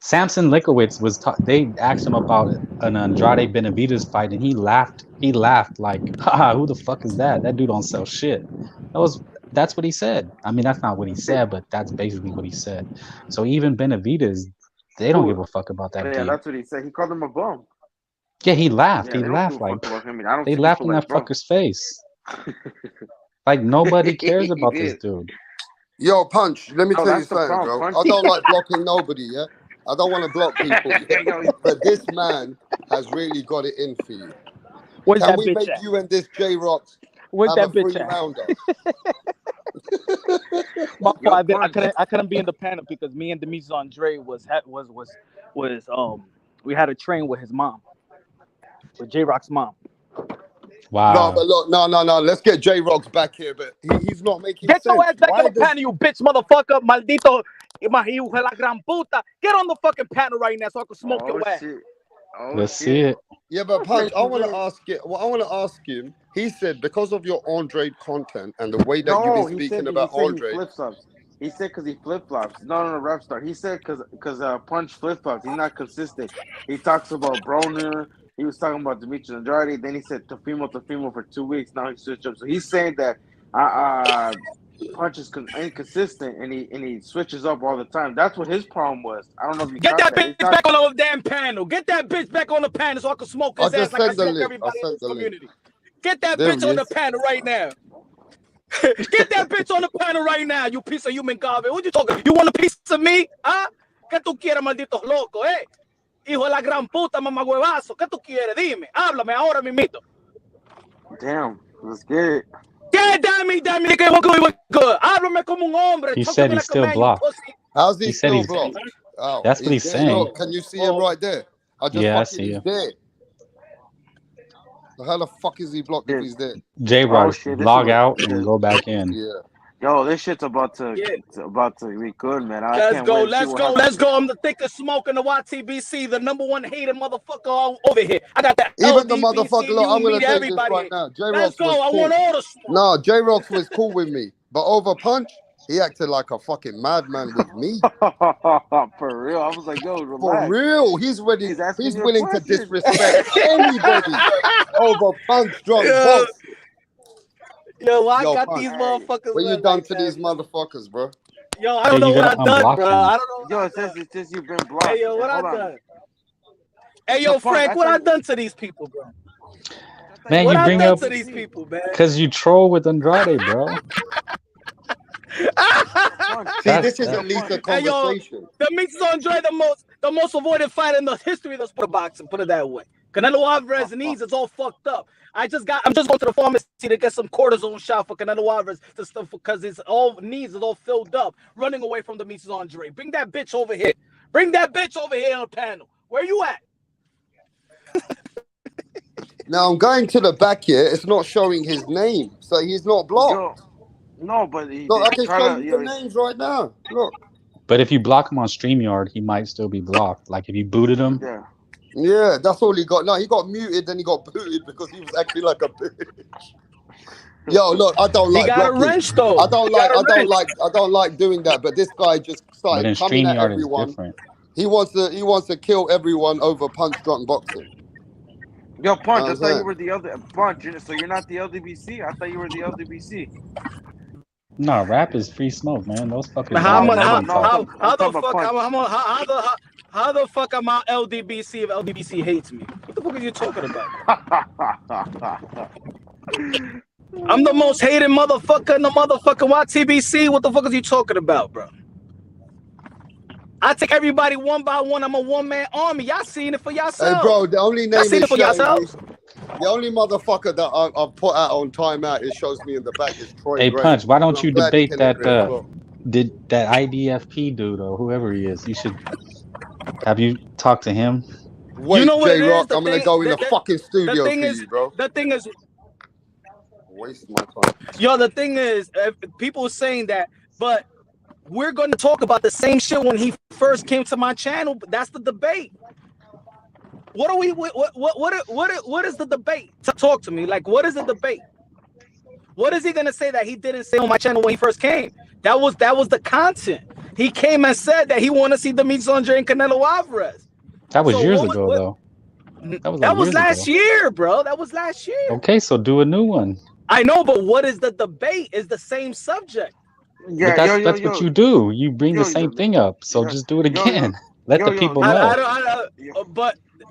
Samson Likowitz they asked him about an Andrade Benavidez fight, and he laughed. He laughed like, "Haha, who the fuck is that? That dude don't sell shit." That's what he said. I mean, that's not what he said, but that's basically what he said. So even Benavidez, they don't give a fuck about that. Yeah, that's what he said. He called him a bum. Yeah, he laughed. He laughed like they laughed in that fucker's face. Like nobody cares about this dude. Yo, Punch, let me tell you something, bro. I don't like blocking nobody, yeah? I don't want to block people, yeah? But this man has really got it in for you. Can we make you and this J-Rox have a free rounder? I couldn't be in the panel because me and Demetrius Andrade we had a train with his mom, with J-Rock's mom. Wow. No, but look, no. Let's get J-Rox back here, but he's not making sense. Get your ass back in the panel, you bitch motherfucker, maldito. My hijo de la gran puta. Get on the fucking panel right now so I can smoke your ass. Shit. Oh, Let's shit. see it. Yeah, but Punch, I you want to been- ask you. Well, I want to ask him. He said because of your Andrade content and the way that you've No, been he speaking said about he Andrade. flip flops. He said because he flip flops. No, rap star. He said because Punch flip flops. He's not consistent. He talks about Broner. He was talking about Dimitri Andrade. Then he said Teofimo for 2 weeks. Now he switched up. So he's saying that Punch is inconsistent and he switches up all the time. That's what his problem was. I don't know if you Get caught that bitch back on the damn panel. Get that bitch back on the panel so I can smoke his ass like I smoke everybody in this community. Get that bitch on the panel right now. Get that bitch on the panel right now, you piece of human garbage. What you talking? You want a piece of me? ¿Ah? ¿Qué tú quieres, malditos locos, eh? Hijo de la gran puta, mamagüevazo. ¿Qué tú quieres? Dime. Háblame ahora mismito. Damn, let's get it. Yeah, damn me, que we're good. Háblame como un hombre. He Talk said to me he's like a still man, blocked. you pussy. How's he He said still he's. blocked? Oh, That's what he's dead. saying. Look, can you see him right there? I just Yeah, I fucking see he's him. dead. So how the fuck is he blocked if he's dead? J-Rock, shit, this log is out and go back in. Yeah. Yo, this shit's about to be good, man. I can't Go, wait to see let's what go, happens. let's go. I'm the thickest smoke in the YTBC, the number one hated motherfucker over here. I got that Even the LDBC, motherfucker, look, I'm gonna media, tell you this everybody. right now. Let's J-Rox go. was I cool. want all the smoke. No, J-Rox was cool with me, but over Punch, he acted like a fucking madman with me. For real, I was like, yo, relax. For real, he's ready. He's you a willing to question. disrespect anybody over Punch drunk Yeah. box. Yo, I Yo, got Punch, these motherfuckers. what you like done that, to these bro. motherfuckers, bro? Yo, I don't know what I done, bro. I don't know. Yo, it says you've been blocked. Hey, yo, what I Hold on. done? Hey, yo, No, Punch, Frank, what I done to these people, bro? Man, What you I bring done up to these people, man? because you troll with Andrade, bro. See, this is at least a Hey, yo, conversation. Dimitri Andrade, the most avoided fight in the history of the sport of boxing. Put it that way. Canelo Alvarez knees is all fucked up. I'm just going to the pharmacy to get some cortisone shot for Canelo Alvarez to stuff because his knees is all filled up, running away from Dimitri Andrade. Bring that bitch over here. Bring that bitch over here on the panel. Where you at? Now I'm going to the back here. It's not showing his name, so he's not blocked. No, but he Look, I can try show to, you the names right now. Look. But if you block him on StreamYard, he might still be blocked. Like if you booted him. Yeah, that's all he got. No, he got muted, then he got booted because he was acting like a bitch. Yo, look, I don't like He got blocking. a wrench though. I don't like doing that. But this guy just But in started coming at StreamYard is everyone. different. He wants to kill everyone over punch drunk boxing. Yo, Punch, I thought you were the other Punch. So you're not the LDBC? I thought you were the LDBC. No, rap is free smoke, man. Those fuckers. How don't the talk. fuck am I LDBC if LDBC hates me? What the fuck are you talking about? I'm the most hated motherfucker in the motherfucking YTBC. What the fuck are you talking about, bro? I take everybody one by one. I'm a one-man army. Y'all seen it for yourselves. Hey, bro, the only name Y'all seen it is for yourselves. the only motherfucker that I've put out on timeout, it shows me in the back, is Troy Hey, Gray. Punch, why don't I'm you glad he debate can that hear it as well. did that IDFP dude or whoever he is? You should have you talked to him. Wait, You know what it is? J-Rock, The I'm gonna thing- go in the the- fucking studio the for thing is, you, bro. The thing is, Waste my time. yo, the thing is, people saying that, but we're going to talk about the same shit when he first came to my channel. But that's the debate. What are we? What is the debate? Talk to me. Like, what is the debate? What is he gonna say that he didn't say on my channel when he first came? That was the content. He came and said that he want to see Dimitri Andrade and Canelo Alvarez. That was So years what- ago, what- though. That was years last ago. year, bro. That was last year. Okay, so do a new one. I know, but what is the debate? Is the same subject. But that's what you do. You bring the same thing up. So just do it again. Let the people know.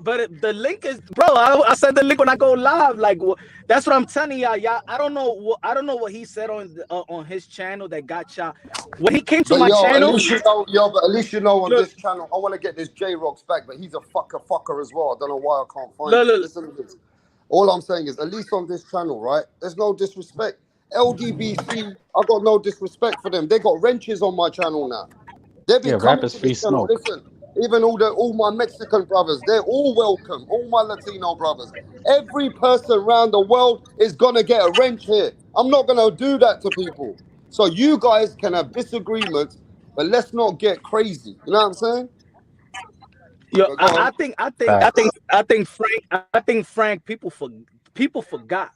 But the link is, bro. I said the link when I go live. Like, that's what I'm telling y'all. Y'all, I don't know what he said on his channel that got y'all. When he came to my channel, at least you know on this channel, I want to get this J-Rocks back, but he's a fucker as well. I don't know why I can't find him. Listen to this. All I'm saying is, at least on this channel, right? There's no disrespect. LDBC, I got no disrespect for them. They got wrenches on my channel now. They've been rap coming is to free this channel. smoke. Listen, even all my Mexican brothers, they're all welcome. All my Latino brothers. Every person around the world is gonna get a wrench here. I'm not gonna do that to people. So you guys can have disagreements, but let's not get crazy. You know what I'm saying? Yo, But go on. I think Frank. People forgot.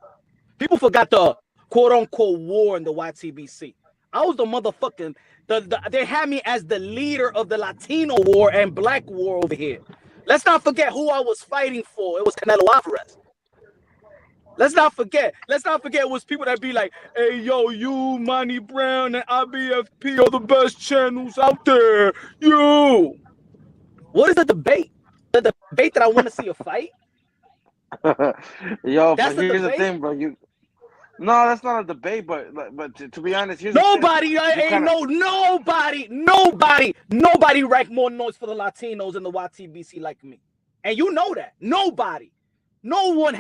People forgot the quote unquote war in the YTBC. I was the motherfucking. They had me as the leader of the Latino war and Black war over here. Let's not forget who I was fighting for. It was Canelo Alvarez. Let's not forget it was people that be like, hey, yo, you, Monty Brown, and IBFP are the best channels out there. You. What is the debate? The debate that I want to see a fight? Yo, That's but the here's debate? the thing, bro. No, that's not a debate, but to be honest, here's Nobody write more noise for the Latinos in the YTBC like me. And you know that. Nobody. No one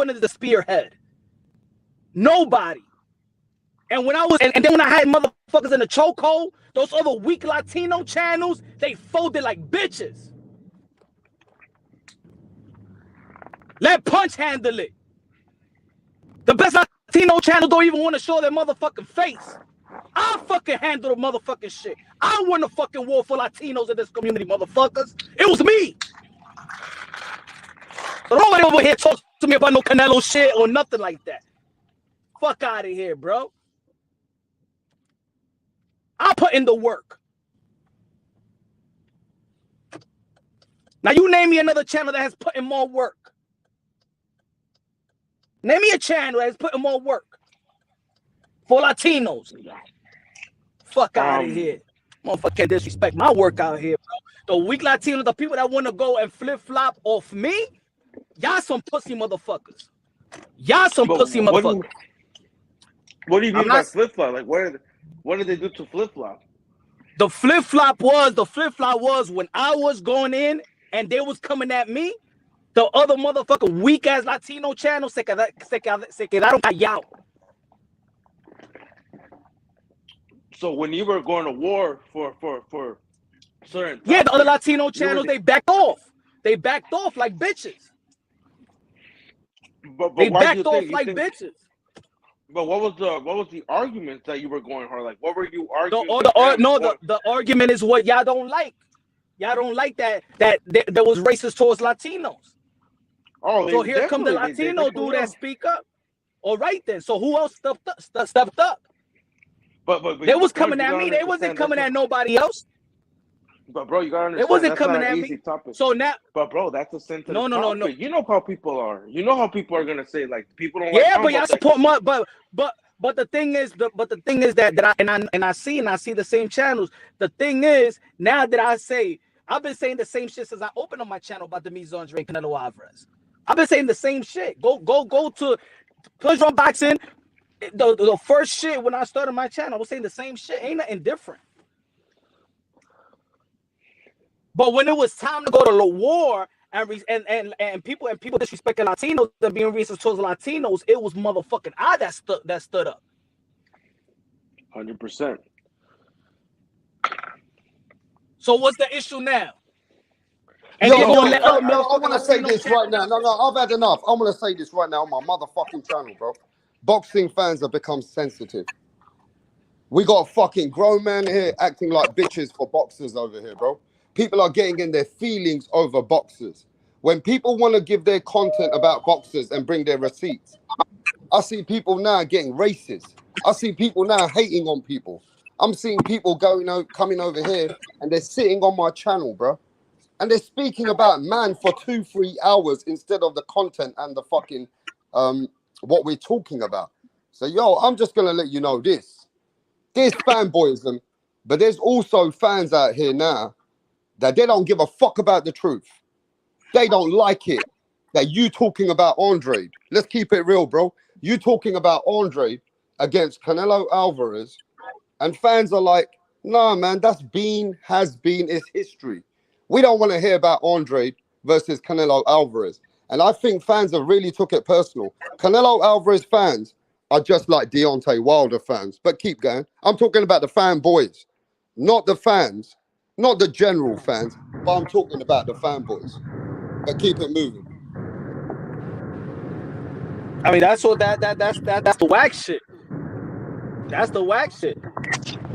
is the spearhead. Nobody. And when I was and then when I had motherfuckers in the chokehold, those other weak Latino channels, they folded like bitches. Let Punch handle it. The best Latino channel don't even want to show their motherfucking face. I fucking handle the motherfucking shit. I won the fucking war for Latinos in this community, motherfuckers. It was me. So nobody over here talks to me about no Canelo shit or nothing like that. Fuck out of here, bro. I put in the work. Now you name me another channel that has put in more work. Name me a channel that has put in more work for Latinos. Fuck out of here. Motherfucker can't disrespect my work out here, bro. The weak Latinos, the people that want to go and flip-flop off me, y'all some pussy motherfuckers. Y'all some pussy motherfuckers. What do you mean by flip-flop? Like, what did they do to flip-flop? The flip-flop was when I was going in and they was coming at me, the other motherfucker weak-ass Latino channel se quedaron callados. So when you were going to war for certain the other Latino channels, they backed off. They backed off like bitches. But they backed off like bitches. But what was the argument that you were going hard? Like, what were you arguing? The argument is what y'all don't like. Y'all don't like that there was racist towards Latinos. Oh, so here come the Latino dude that speak up. All right then. So who else stepped up? But they was coming at me. They wasn't coming at nobody else. But bro, you gotta understand. It wasn't coming at me. Topic. So now, but bro, that's a sensitive No. topic. You know how people are. You know how people are gonna say like people don't. Yeah, but y'all support my. But the thing is, that I see the same channels. The thing is, now that I've been saying the same shit since I opened up my channel about the Andrade and Canelo Alvarez. I've been saying the same shit. Go to Push Run Boxing. The first shit when I started my channel, I was saying the same shit. Ain't nothing different. But when it was time to go to the war and people disrespecting Latinos and being racist towards Latinos, it was motherfucking I that stood up. 100%. So what's the issue now? And I want to say this right now. No, I've had enough. I'm going to say this right now on my motherfucking channel, bro. Boxing fans have become sensitive. We got fucking grown men here acting like bitches for boxers over here, bro. People are getting in their feelings over boxers. When people want to give their content about boxers and bring their receipts, I see people now getting racist. I see people now hating on people. I'm seeing people coming over here and they're sitting on my channel, bro. And they're speaking about man for 2-3 hours instead of the content and the fucking what we're talking about. So yo, I'm just gonna let you know this. There's fanboyism, but there's also fans out here now that they don't give a fuck about the truth. They don't like it that you talking about Andrade. Let's keep it real, bro. You talking about Andrade against Canelo Alvarez, and fans are like, nah, man, has been, it's history. We don't want to hear about Andrade versus Canelo Alvarez. And I think fans have really took it personal. Canelo Alvarez fans are just like Deontay Wilder fans. But keep going. I'm talking about the fanboys, not the fans, not the general fans, but I'm talking about the fanboys. But keep it moving. I mean, that's the whack shit. That's the whack shit.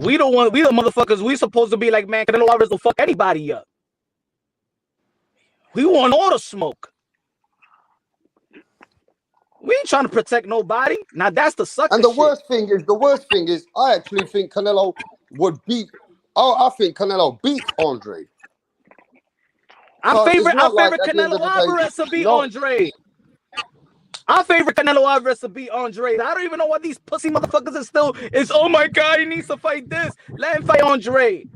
We the motherfuckers. We supposed to be like, man, Canelo Alvarez will fuck anybody up. We want all the smoke. We ain't trying to protect nobody. Now that's the sucker And the shit. worst thing is, I actually think Canelo would beat. Oh, I think Canelo beats Andre. I favor at the end Canelo of the day, Alvarez to beat Andre. I favor Canelo Alvarez to beat Andre. I don't even know why these pussy motherfuckers is oh my god, he needs to fight this. Let him fight Andre.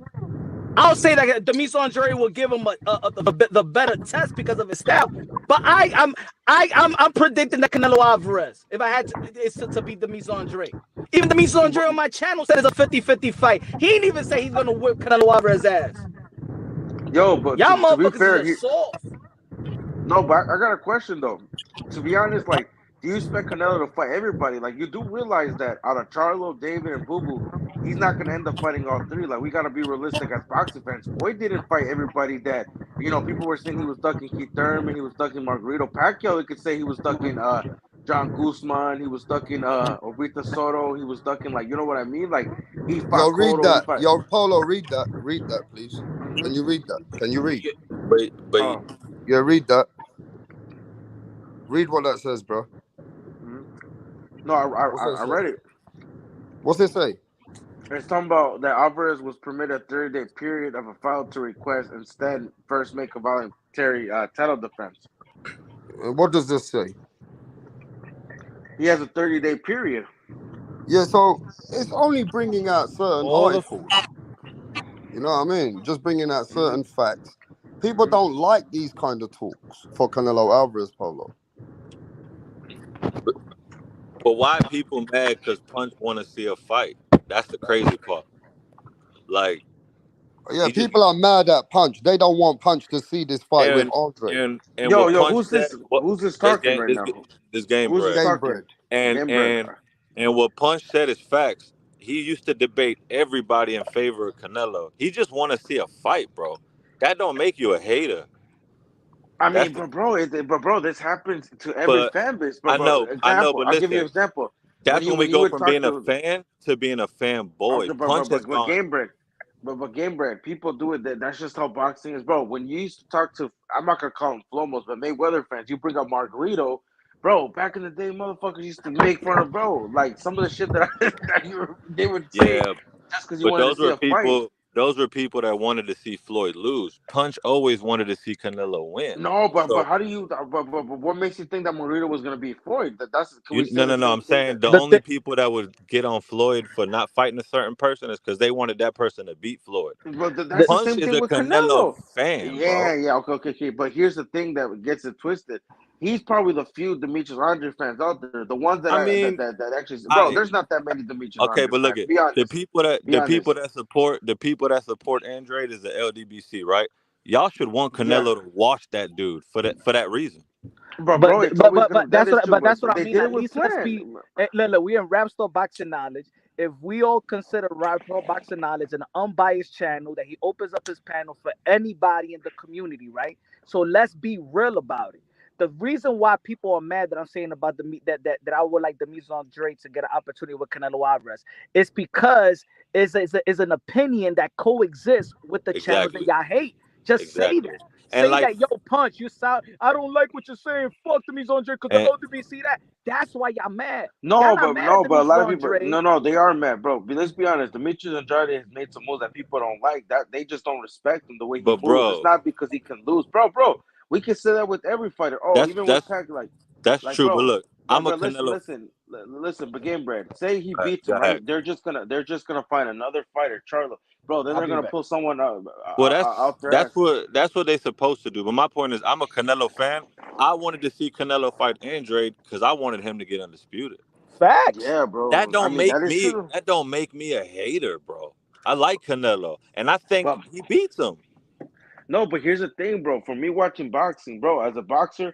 I'll say that Demis Andre will give him the better test because of his style. But I'm predicting that Canelo Alvarez, if I had to beat Demis Andre. Even Demis Andre on my channel said it's a 50-50 fight. He didn't even say he's gonna whip Canelo Alvarez's ass. Yo, but y'all to be motherfuckers fair, is soft. No, but I got a question though. To be honest, like, do you expect Canelo to fight everybody? Like, you do realize that out of Charlo, David, and Boo Boo, he's not gonna end up fighting all three. Like, we gotta be realistic as boxing fans. Floyd didn't fight everybody that people were saying he was ducking Keith Thurman, he was ducking Margarito. Pacquiao, they could say he was ducking John Guzman, he was ducking Obrita Soto, he was ducking, like, you know what I mean? Like, he fought read Cotto, that. Yo, Polo, read that, please. Can you read that? Can you read? But yeah, read that. Read what that says, bro. No, I read it. What's it say? It's talking about that Alvarez was permitted a 30-day period of a file to request, instead first make a voluntary title defense. What does this say? He has a 30-day period. Yeah, so it's only bringing out certain articles. You know what I mean? Just bringing out certain facts. People don't like these kind of talks for Canelo Alvarez, Polo. But why people mad? Because Punch want to see a fight. That's the crazy part. Like, yeah, people are mad at Punch. They don't want Punch to see this fight with Andre. And yo, who's this talking right now? This game Who's bread. this talking? And what Punch said is facts. He used to debate everybody in favor of Canelo. He just want to see a fight, bro. That don't make you a hater. I mean, but bro, this happens to every fan base. But I know, example, but I'll listen, give you an example. That's when we go from being a to, fan to being a fanboy. Punch has gone. Game bread. But game bread, people do it. That's just how boxing is, bro. When you used to talk to, I'm not gonna call them Flomos, but Mayweather fans, you bring up Margarito, bro. Back in the day, motherfuckers used to make fun of bro. Like some of the shit that they would say just because you wanted to see a fight. Those were people that wanted to see Floyd lose. Punch always wanted to see Canelo win. No, but how do you? But what makes you think that Margarito was gonna beat Floyd? No. I'm saying the only people that would get on Floyd for not fighting a certain person is because they wanted that person to beat Floyd. But that's Punch the same is thing a with Canelo Canelo fan. Yeah. Okay. But here's the thing that gets it twisted. He's probably the few Demetrius Andre fans out there. The ones that that actually, bro. There's not that many Demetrius. Okay, Andre but look fans. at Be honest. the people that support Andrade is the LDBC, right? Y'all should want Canelo to watch that dude for that reason. But that's what I mean. At least let's be. Look, we in Rap Store Boxing Knowledge. If we all consider Rap Store Boxing Knowledge an unbiased channel that he opens up his panel for anybody in the community, right? So let's be real about it. The reason why people are mad that I'm saying about that I would like Demis Andre to get an opportunity with Canelo Alvarez is because it's an opinion that coexists with the channels that y'all hate. Just say that. Say that, yo, Punch, you sound. I don't like what you're saying. Fuck Demis Andre because the LDBC that. That's why y'all mad. No, y'all but a lot of people. No, they are mad, bro. But let's be honest. Demetrius Andrade has made some moves that people don't like. That they just don't respect him the way he moves. It's not because he can lose, bro. We can say that with every fighter. With Pac, that's true. But look, I'm a Canelo. Listen. But Game Bread, say he beats him, right? They're just gonna find another fighter, Charlo, bro. Then they're gonna pull someone out. Well, that's what they're supposed to do. But my point is, I'm a Canelo fan. I wanted to see Canelo fight Andrade because I wanted him to get undisputed. Facts. Yeah, bro. That don't make me a hater, bro. I like Canelo, and I think he beats him. No, but here's the thing, bro. For me watching boxing, bro, as a boxer,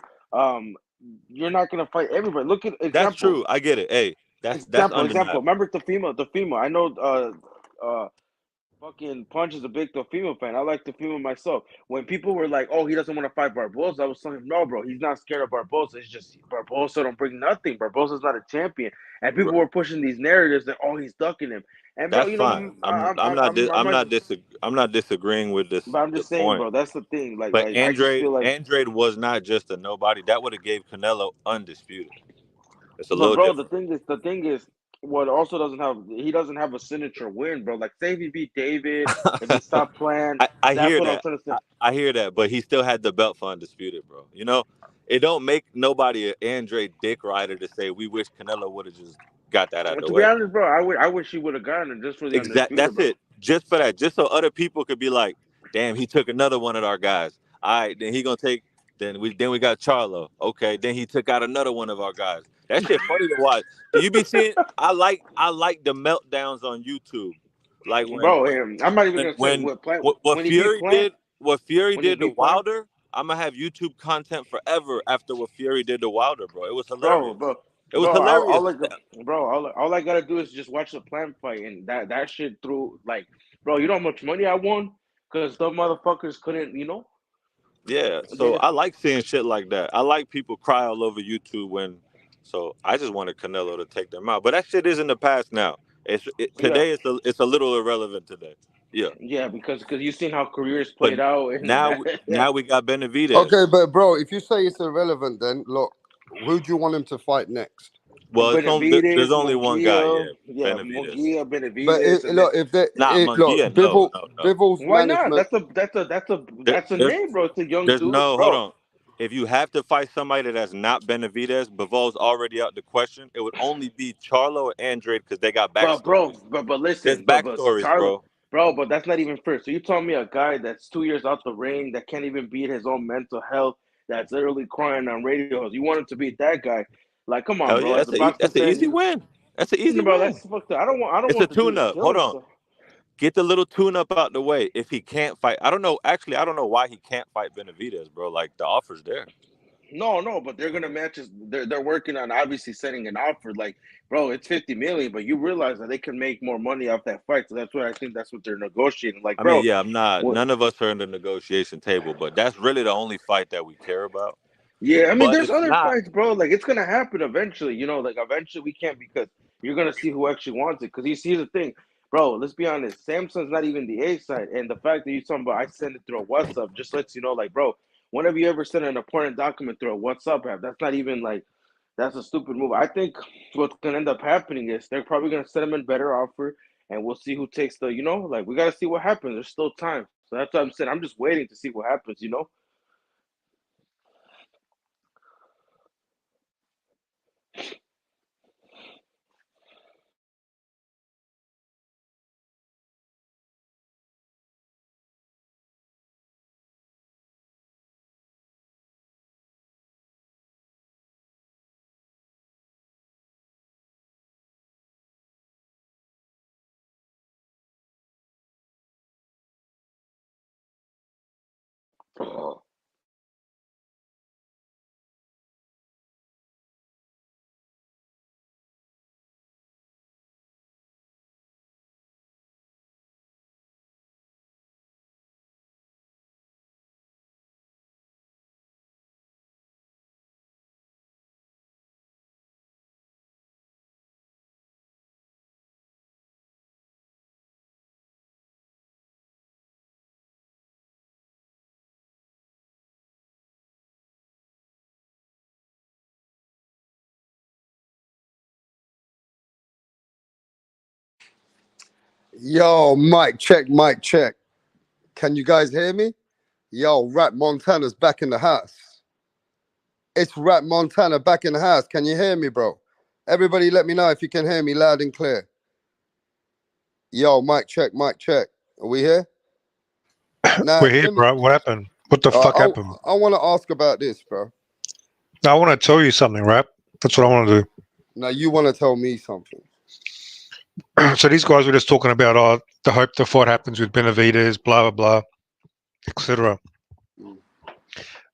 you're not gonna fight everybody. Look at example. That's true. I get it. Hey, that's example. Remember Teofimo. I know fucking Punch is a big Teofimo fan. I like Teofimo myself. When people were like, "Oh, he doesn't want to fight Barbosa," I was telling him, "No, bro, he's not scared of Barbosa. It's just Barbosa don't bring nothing. Barbosa's not a champion." And people were pushing these narratives that, "Oh, he's ducking him." And bro, That's you know, fine. I'm not disagreeing with this but I'm the just saying, point. bro, that's the thing. But I just feel like, Andrade was not just a nobody. That would have gave Canelo undisputed. It's a but little bro, different. the thing is, what also he doesn't have a signature win, bro. Like, say if he beat David, if he stopped playing, I that's hear what I'm that. trying to say. I hear that, but he still had the belt for undisputed, bro. You know, it don't make nobody an Andrade dick rider to say we wish Canelo would have just got that out the To be way. honest, bro, I wish he would have gotten it just for the Exact. undisputed, That's bro. it. Just for that. Just so other people could be like, damn, he took another one of our guys. All right, then he gonna take. Then we got Charlo. Okay, then he took out another one of our guys. That shit funny to watch. Do you be seeing? I like the meltdowns on YouTube, like Bro, I'm not even gonna say what when he beat Fury Plant. did. What Fury When he did to beat Plant, Wilder. I'm gonna have YouTube content forever after what Fury did to Wilder, bro. It was bro, hilarious. bro, It was bro. hilarious. All I gotta do is just watch the Plant fight, and that shit through like, bro, you know how much money I won because the motherfuckers couldn't, you know. Yeah, so I like seeing shit like that. I like people cry all over YouTube when. So I just wanted Canelo to take them out, but that shit is in the past now. Yeah, Today. It's a little irrelevant today. Yeah, yeah, because you've seen how careers but played out, and now we got Benavidez. Okay, but bro, if you say it's irrelevant, then look, who do you want him to fight next? Well, there's Benavidez, only one guy. Munguia, Yeah, yeah, Benavidez. Munguia, But Benavidez, and then look, if they look, Munguia. No, no, no. Bivol's why not? management. That's a There's name, bro. It's a young there's dude, no hold bro. on. If you have to fight somebody that's not Benavidez, Bivol's already out the question. It would only be Charlo or Andrade because they got But bro, backstories. but There's listen, but backstories, Charlo, bro. bro, but that's not even fair. So you telling me a guy that's 2 years out the ring that can't even beat his own mental health, that's literally crying on radios. You want him to beat that guy? Like, come on, Hell bro. yeah, As a boxer that's an fan, easy win. That's an easy bro, win. that's fucked up. I don't It's a want the dude to tune-up. kill Hold on. himself. Get the little tune-up out the way. If he can't fight, I don't know. Actually, I don't know why he can't fight Benavidez, bro. Like the offer's there. No, but they're gonna match us. They're working on obviously setting an offer. Like, bro, it's 50 million, but you realize that they can make more money off that fight. So that's what I think. That's what they're negotiating. Like, I mean, bro, yeah, I'm not. what? None of us are in the negotiation table, but that's really the only fight that we care about. Yeah, I mean, But there's if other not, fights, bro. Like, it's gonna happen eventually. You know, like eventually we can't because you're gonna see who actually wants it. Because you see the thing, bro. Let's be honest. Samsung's not even the A side, and the fact that you're talking about I send it through a WhatsApp just lets you know, like, bro. When have you ever sent an important document through a WhatsApp app? That's not even like that's a stupid move. I think what's gonna end up happening is they're probably gonna set him in better offer, and we'll see who takes the. You know, like we gotta see what happens. There's still time, so that's what I'm saying. I'm just waiting to see what happens. You know. Yo, mic check, mic check. Can you guys hear me? Yo, Rat Montana's back in the house. It's Rat Montana back in the house. Can you hear me, bro? Everybody let me know if you can hear me loud and clear. Yo, mic check, mic check. Are we here? Now, We're here, bro. What happened? What the fuck happened? I want to ask about this, bro. I want to tell you something, Rap. That's what I want to do. Now, you want to tell me something. So these guys were just talking about the hope the fight happens with Benavidez, blah, blah, blah, etc.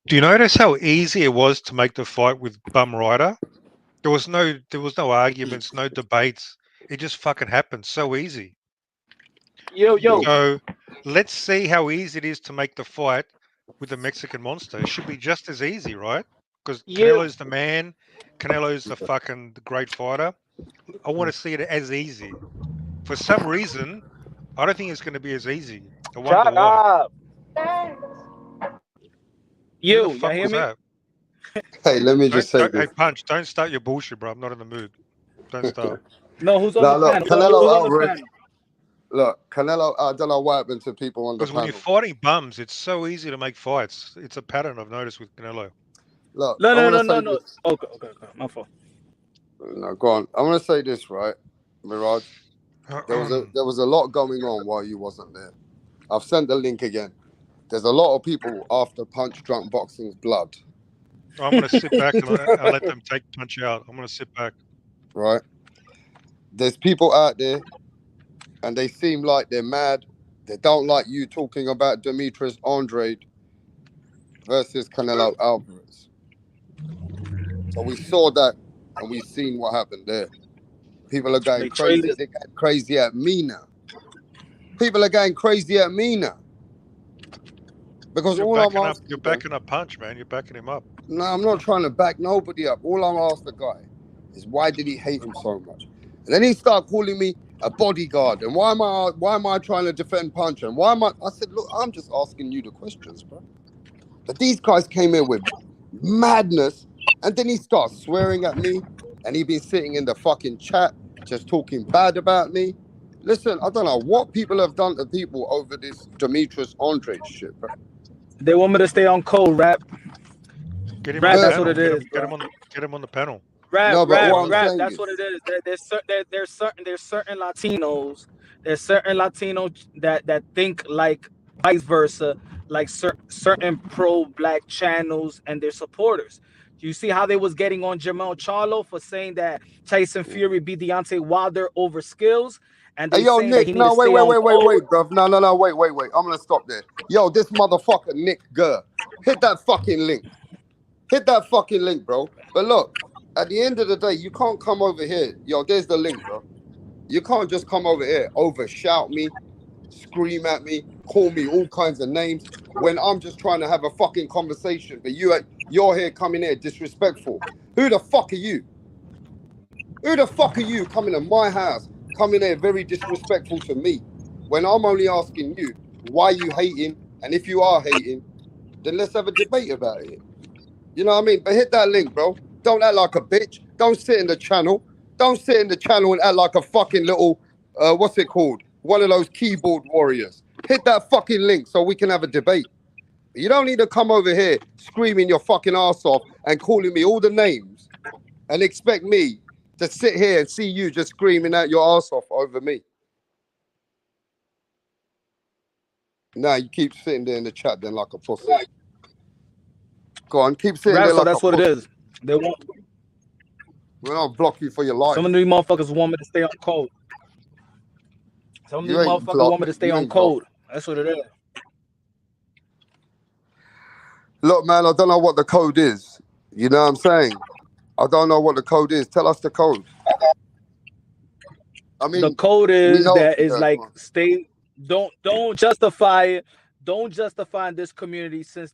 Do you notice how easy it was to make the fight with Bum Rider? There was no arguments, no debates. It just fucking happened so easy. Yo. So let's see how easy it is to make the fight with the Mexican monster. It should be just as easy, right? Because Canelo's the man. Canelo's the great fighter. I want to see it as easy. For some reason, I don't think it's going to be as easy. I wonder Shut why. up. Who Yo, the fuck y'all hear was me? that? Hey, let me just say Hey, this. Punch, don't start your bullshit, bro. I'm not in the mood. Don't start. No, who's on Now, the look, panel? Canelo Who's on the outraged. panel? Look, Canelo, I don't know what happened to people on the Because when you're panel. fighting bums, it's so easy to make fights. It's a pattern I've noticed with Canelo. Look, No. I'm going to say this. Okay. My fault. No, go on. I'm going to say this, right, Mirage? There was a lot going on while you wasn't there. I've sent the link again. There's a lot of people after Punch Drunk Boxing's blood. I'm going to sit back and I'll let them take Punch out. I'm going to sit back. Right? There's people out there, and they seem like they're mad. They don't like you talking about Demetrius Andrade versus Canelo Alvarez. So we saw that, and we've seen what happened there. People are going crazy. They're going crazy at me now. People are going crazy at me now. Because You're all I'm asking, you're backing up Punch, man. You're backing him up. No, I'm not trying to back nobody up. All I'm asking the guy is why did he hate him so much? And then he started calling me a bodyguard. And why am I trying to defend Punch? And why am I said, look, I'm just asking you the questions, bro. But these guys came in with madness, and then he starts swearing at me, and he been sitting in the fucking chat just talking bad about me. Listen, I don't know what people have done to people over this Demetrius Andrade shit, bro. They want me to stay on code, rap. Get him rap, on the that's panel. what it is. Get him on the panel. Rap, No, but what I'm rap. saying That's is, what it is. There's certain Latinos. There's certain Latinos that think like vice versa, like certain pro-black channels and their supporters. You see how they was getting on Jermell Charlo for saying that Tyson Fury beat Deontay Wilder over skills, and they hey, yo, saying that Nick, he need no, to stay on code. bruv. No, wait. I'm gonna stop there. Yo, this motherfucker, Nick Gurr. Hit that fucking link. Hit that fucking link, bro. But look, at the end of the day, you can't come over here. Yo, there's the link, bro. You can't just come over here, overshout me, scream at me, call me all kinds of names when I'm just trying to have a fucking conversation. But you're here coming here disrespectful. Who the fuck are you? Who the fuck are you coming to my house, coming here very disrespectful to me when I'm only asking you why you hating? And if you are hating, then let's have a debate about it. You know what I mean? But hit that link, bro. Don't act like a bitch. Don't sit in the channel. Don't sit in the channel and act like a fucking little, what's it called? One of those keyboard warriors. Hit that fucking link so we can have a debate. You don't need to come over here screaming your fucking ass off and calling me all the names and expect me to sit here and see you just screaming out your ass off over me. Nah, you keep sitting there in the chat then like a pussy. Go on, keep sitting there like that's a what pussy. it is. They want. We're not block you for your life. Some of these motherfuckers want me to stay on code. Some of these motherfuckers want me to stay on code. That's what it is. Look, man, I don't know what the code is. You know what I'm saying? I don't know what the code is. Tell us the code. I mean, the code is that is like stay. Don't justify it. Don't justify in this community since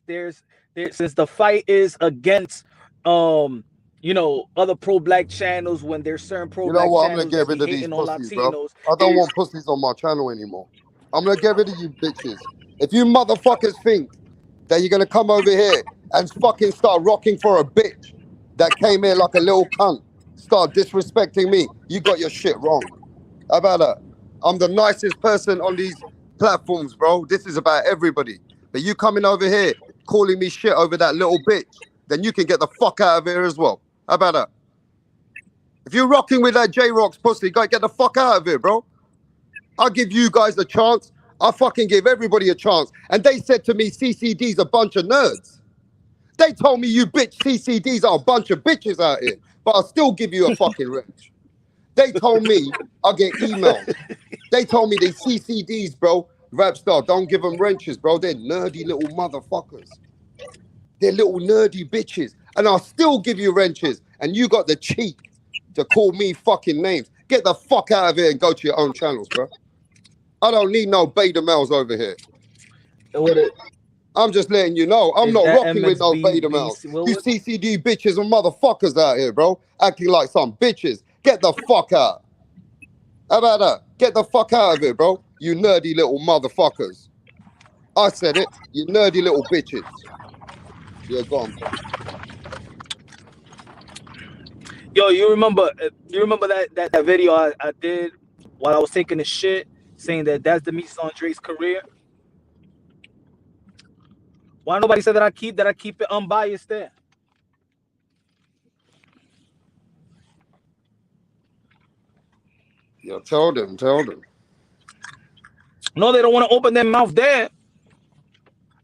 since the fight is against other pro-black channels when there's certain pro-black channels. I'm channels gonna get that rid be of these hating on pussies, Latinos. bro. I don't want pussies on my channel anymore. I'm gonna get rid of you bitches. If you motherfuckers think that you're gonna come over here and fucking start rocking for a bitch that came here like a little cunt, start disrespecting me, you got your shit wrong. How about that? I'm the nicest person on these platforms, bro. This is about everybody. But you coming over here calling me shit over that little bitch, then you can get the fuck out of here as well. How about that? If you're rocking with that J-Rock's pussy, go get the fuck out of here, bro. I'll give you guys a chance. I'll fucking give everybody a chance. And they said to me, CCD's a bunch of nerds. They told me you bitch CCDs are a bunch of bitches out here. But I'll still give you a fucking wrench. They told me I'll get emails. They told me they CCDs, bro. Rapstar, don't give them wrenches, bro. They're nerdy little motherfuckers. They're little nerdy bitches. And I'll still give you wrenches. And you got the cheek to call me fucking names. Get the fuck out of here and go to your own channels, bro. I don't need no beta males over here. What it, I'm just letting you know. I'm is not that rocking with no beta MSB? males. You CCD bitches and motherfuckers out here, bro. Acting like some bitches. Get the fuck out. How about that? Get the fuck out of it, bro. You nerdy little motherfuckers. I said it. You nerdy little bitches. Yeah, go on, punch. Yo, you remember that video I did while I was taking a shit, saying that that's the Demetrius Andre's career. Why nobody said that I keep it unbiased there? Yeah, tell them. No, they don't want to open their mouth there.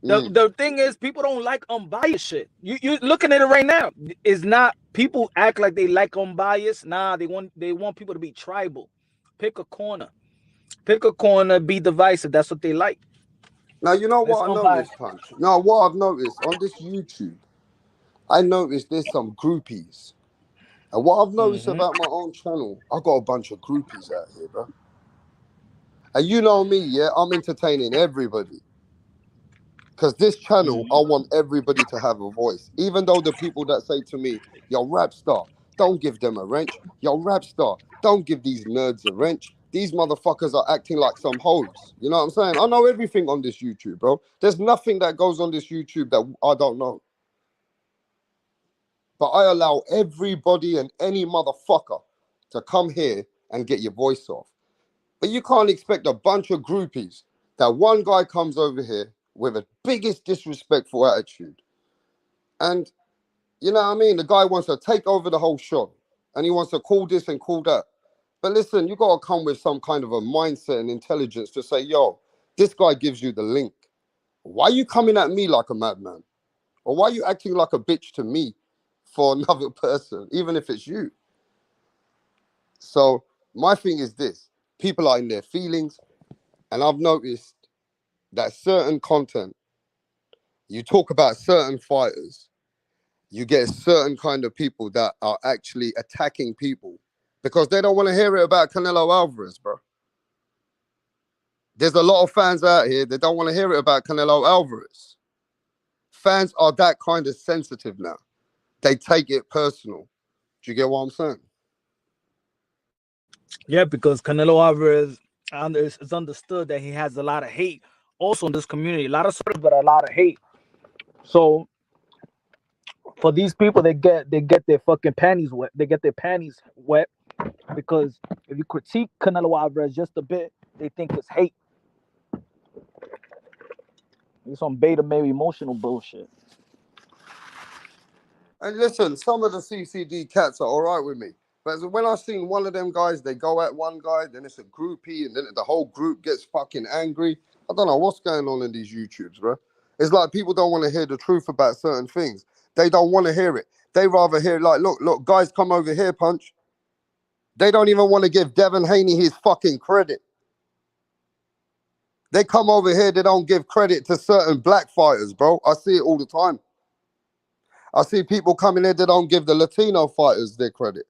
The thing is, people don't like unbiased shit. You looking at it right now. It's not, people act like they like unbiased. Nah, they want people to be tribal. Pick a corner. Be divisive. That's what they like. Now, you know what I noticed, Punch? Now, what I've noticed on this YouTube, I noticed there's some groupies. And what I've noticed about my own channel, I got a bunch of groupies out here, bro. And you know me, yeah, I'm entertaining everybody. Because this channel, I want everybody to have a voice. Even though the people that say to me, yo, rap star, don't give them a wrench. Yo, rap star, don't give these nerds a wrench. These motherfuckers are acting like some hoes. You know what I'm saying? I know everything on this YouTube, bro. There's nothing that goes on this YouTube that I don't know. But I allow everybody and any motherfucker to come here and get your voice off. But you can't expect a bunch of groupies that one guy comes over here with the biggest disrespectful attitude. And, you know what I mean? The guy wants to take over the whole show. And he wants to call this and call that. But listen, you got to come with some kind of a mindset and intelligence to say, yo, this guy gives you the link. Why are you coming at me like a madman? Or why are you acting like a bitch to me for another person, even if it's you? So my thing is this. People are in their feelings. And I've noticed that certain content, you talk about certain fighters, you get a certain kind of people that are actually attacking people because they don't want to hear it about Canelo Alvarez, bro. There's a lot of fans out here that don't want to hear it about Canelo Alvarez. Fans are that kind of sensitive now. They take it personal. Do you get what I'm saying? Yeah, because Canelo Alvarez, it's understood that he has a lot of hate also in this community. A lot of support, but a lot of hate. So for these people, they get their fucking panties wet. They get their panties wet because if you critique Canelo Alvarez just a bit, they think it's hate. It's some beta male emotional bullshit. And listen, some of the CCD cats are all right with me. But when I seen one of them guys, they go at one guy, then it's a groupie, and then the whole group gets fucking angry. I don't know what's going on in these YouTubes, bro. It's like people don't want to hear the truth about certain things. They don't want to hear it. They rather hear like, look, guys, come over here, Punch. They don't even want to give Devin Haney his fucking credit. They come over here, they don't give credit to certain black fighters, bro. I see it all the time. I see people coming here that don't give the Latino fighters their credit.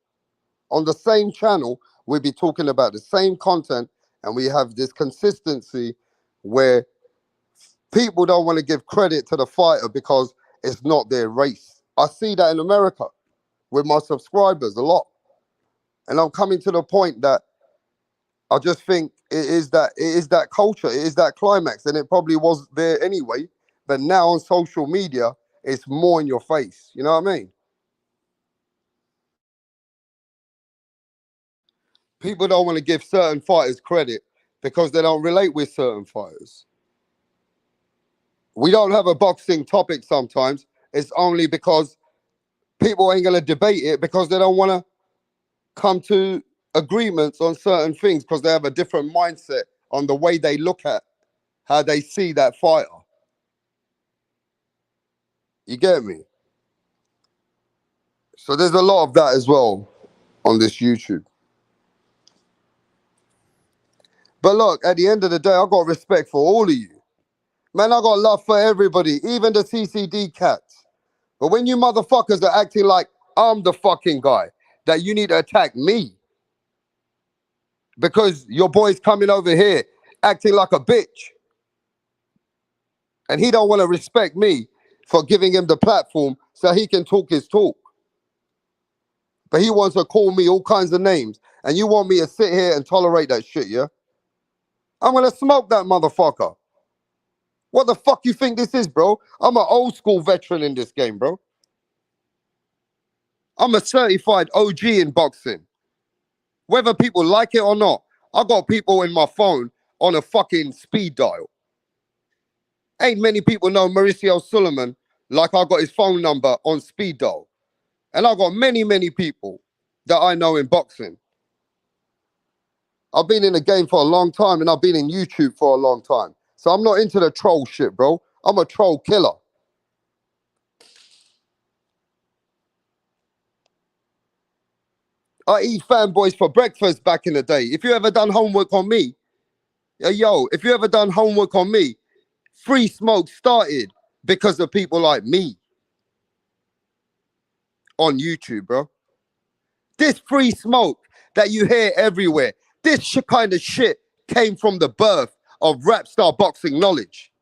On the same channel, we'll be talking about the same content, and we have this consistency where people don't want to give credit to the fighter because it's not their race. I see that in America with my subscribers a lot. And I'm coming to the point that I just think it is that culture, it is that climax, and it probably was there anyway. But now on social media, it's more in your face. You know what I mean? People don't want to give certain fighters credit because they don't relate with certain fighters. We don't have a boxing topic sometimes. It's only because people ain't going to debate it because they don't want to come to agreements on certain things because they have a different mindset on the way they look at how they see that fighter. You get me? So there's a lot of that as well on this YouTube. But look, at the end of the day, I got respect for all of you. Man, I got love for everybody, even the CCD cats. But when you motherfuckers are acting like I'm the fucking guy, that you need to attack me because your boy's coming over here acting like a bitch. And he don't want to respect me for giving him the platform so he can talk his talk. But he wants to call me all kinds of names. And you want me to sit here and tolerate that shit, yeah? I'm going to smoke that motherfucker. What the fuck you think this is, bro? I'm an old school veteran in this game, bro. I'm a certified OG in boxing. Whether people like it or not, I got people in my phone on a fucking speed dial. Ain't many people know Mauricio Suleiman like I got his phone number on speed dial. And I got many, many people that I know in boxing. I've been in the game for a long time and I've been in YouTube for a long time. So I'm not into the troll shit, bro. I'm a troll killer. I eat fanboys for breakfast back in the day. If you ever done homework on me, if you ever done homework on me, Free Smoke started because of people like me on YouTube, bro. This Free Smoke that you hear everywhere, this kind of shit came from the birth of rap star boxing knowledge.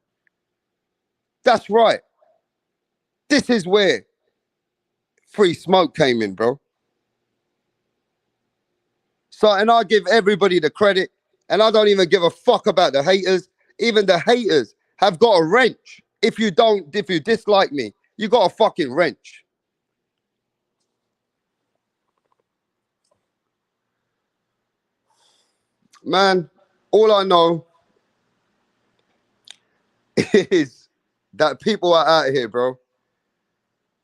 That's right. This is where Free Smoke came in, bro. So, and I give everybody the credit, and I don't even give a fuck about the haters. Even the haters have got a wrench. If you dislike me, you got a fucking wrench. Man, all I know is that people are out here, bro,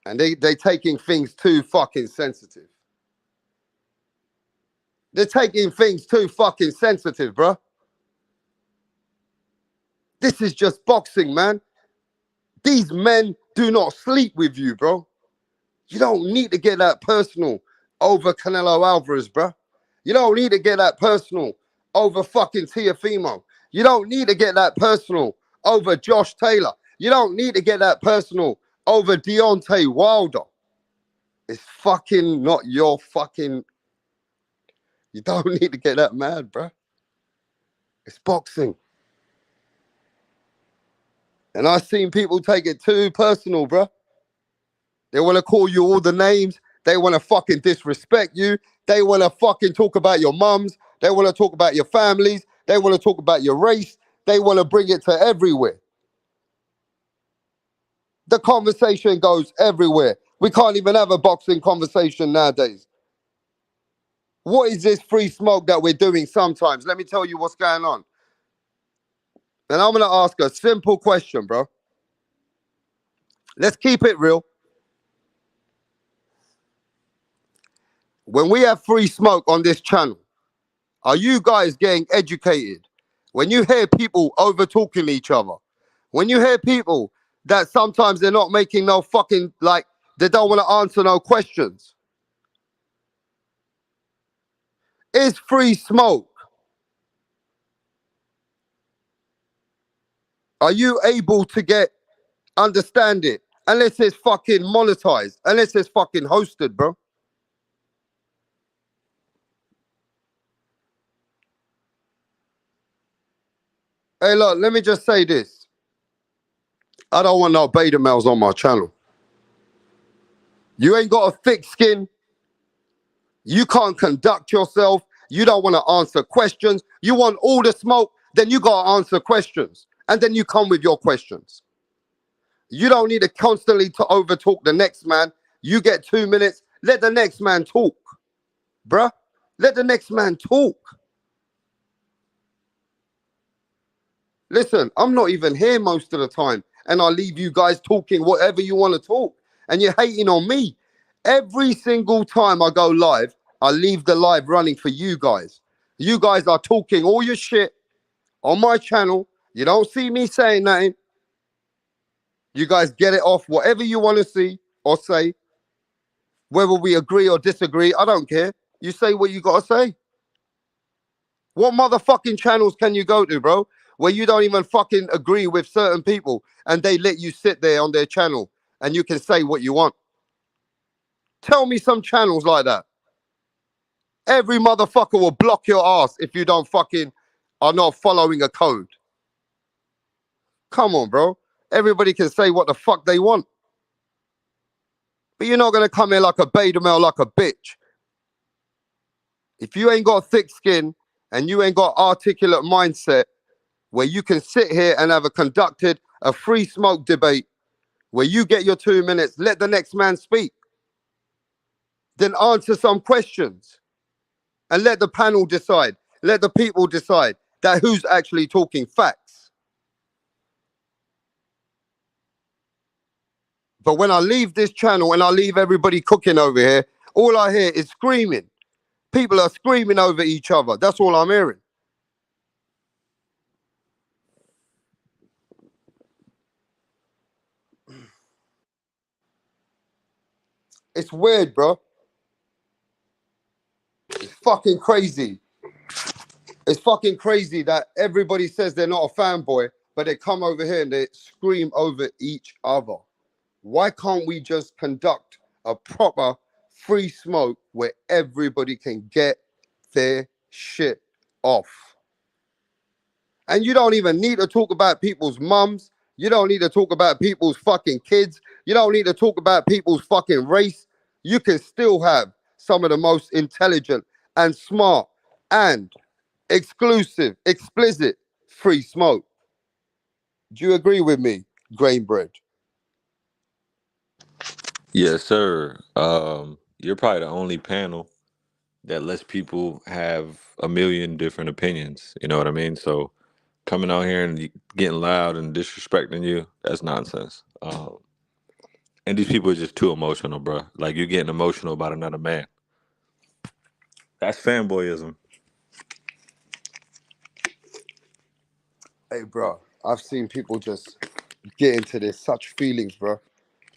and they taking things too fucking sensitive. They're taking things too fucking sensitive, bro. This is just boxing, man. These men do not sleep with you, bro. You don't need to get that personal over Canelo Alvarez, bro. You don't need to get that personal over fucking Teofimo. You don't need to get that personal over Josh Taylor. You don't need to get that personal over Deontay Wilder. It's fucking not your fucking... You don't need to get that mad, bro. It's boxing. And I've seen people take it too personal, bro. They want to call you all the names. They want to fucking disrespect you. They want to fucking talk about your mums. They want to talk about your families. They want to talk about your race. They want to bring it to everywhere. The conversation goes everywhere. We can't even have a boxing conversation nowadays. What is this Free Smoke that we're doing sometimes? Let me tell you what's going on. And I'm going to ask a simple question, bro. Let's keep it real. When we have Free Smoke on this channel, are you guys getting educated? When you hear people over-talking each other, when you hear people that sometimes they're not making no fucking, like, they don't want to answer no questions. Is Free Smoke? Are you able to understand it? Unless it's fucking monetized, unless it's fucking hosted, bro. Hey, look, let me just say this. I don't want no beta males on my channel. You ain't got a thick skin. You can't conduct yourself. You don't want to answer questions. You want all the smoke, then you got to answer questions. And then you come with your questions. You don't need to constantly overtalk the next man. You get 2 minutes. Let the next man talk. Bruh, let the next man talk. Listen, I'm not even here most of the time. And I leave you guys talking whatever you want to talk. And you're hating on me. Every single time I go live, I leave the live running for you guys. You guys are talking all your shit on my channel. You don't see me saying nothing. You guys get it off whatever you want to see or say. Whether we agree or disagree, I don't care. You say what you got to say. What motherfucking channels can you go to, bro, where you don't even fucking agree with certain people and they let you sit there on their channel and you can say what you want? Tell me some channels like that. Every motherfucker will block your ass if you don't fucking are not following a code. Come on, bro. Everybody can say what the fuck they want. But you're not going to come here like a beta male, like a bitch. If you ain't got thick skin and you ain't got articulate mindset where you can sit here and have a free smoke debate where you get your 2 minutes, let the next man speak, then answer some questions and let the panel decide. Let the people decide that who's actually talking facts. But when I leave this channel and I leave everybody cooking over here, all I hear is screaming. People are screaming over each other. That's all I'm hearing. It's weird, bro. It's fucking crazy. It's fucking crazy that everybody says they're not a fanboy, but they come over here and they scream over each other. Why can't we just conduct a proper free smoke where everybody can get their shit off? And you don't even need to talk about people's mums. You don't need to talk about people's fucking kids. You don't need to talk about people's fucking race. You can still have some of the most intelligent and smart and exclusive, explicit free smoke. Do you agree with me, Grain Bread? Yes, sir. You're probably the only panel that lets people have a million different opinions. You know what I mean? So coming out here and getting loud and disrespecting you, that's nonsense. And these people are just too emotional, bro. Like, you're getting emotional about another man. That's fanboyism. Hey, bro, I've seen people just get into this such feelings, bro,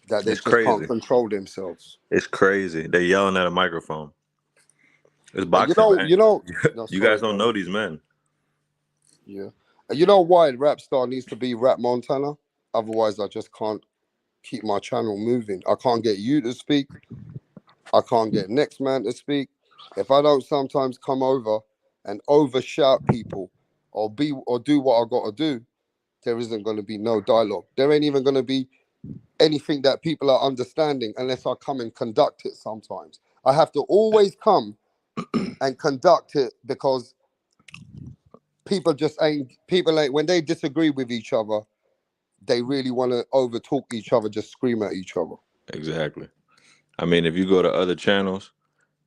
that they It's just can't crazy. control themselves. It's crazy. They're yelling at a microphone. It's And boxing, man. no, You sorry, guys don't bro. know these men. Yeah. And you know why Rap Star needs to be Rap Montana? Otherwise, I just can't keep my channel moving. I can't get you to speak. I can't get next man to speak. If I don't sometimes come over and overshout people or do what I gotta do, there isn't gonna be no dialogue. There ain't even gonna be anything that people are understanding unless I come and conduct it sometimes. I have to always come and conduct it because people ain't when they disagree with each other, they really want to over talk each other, just scream at each other. Exactly. I mean, if you go to other channels,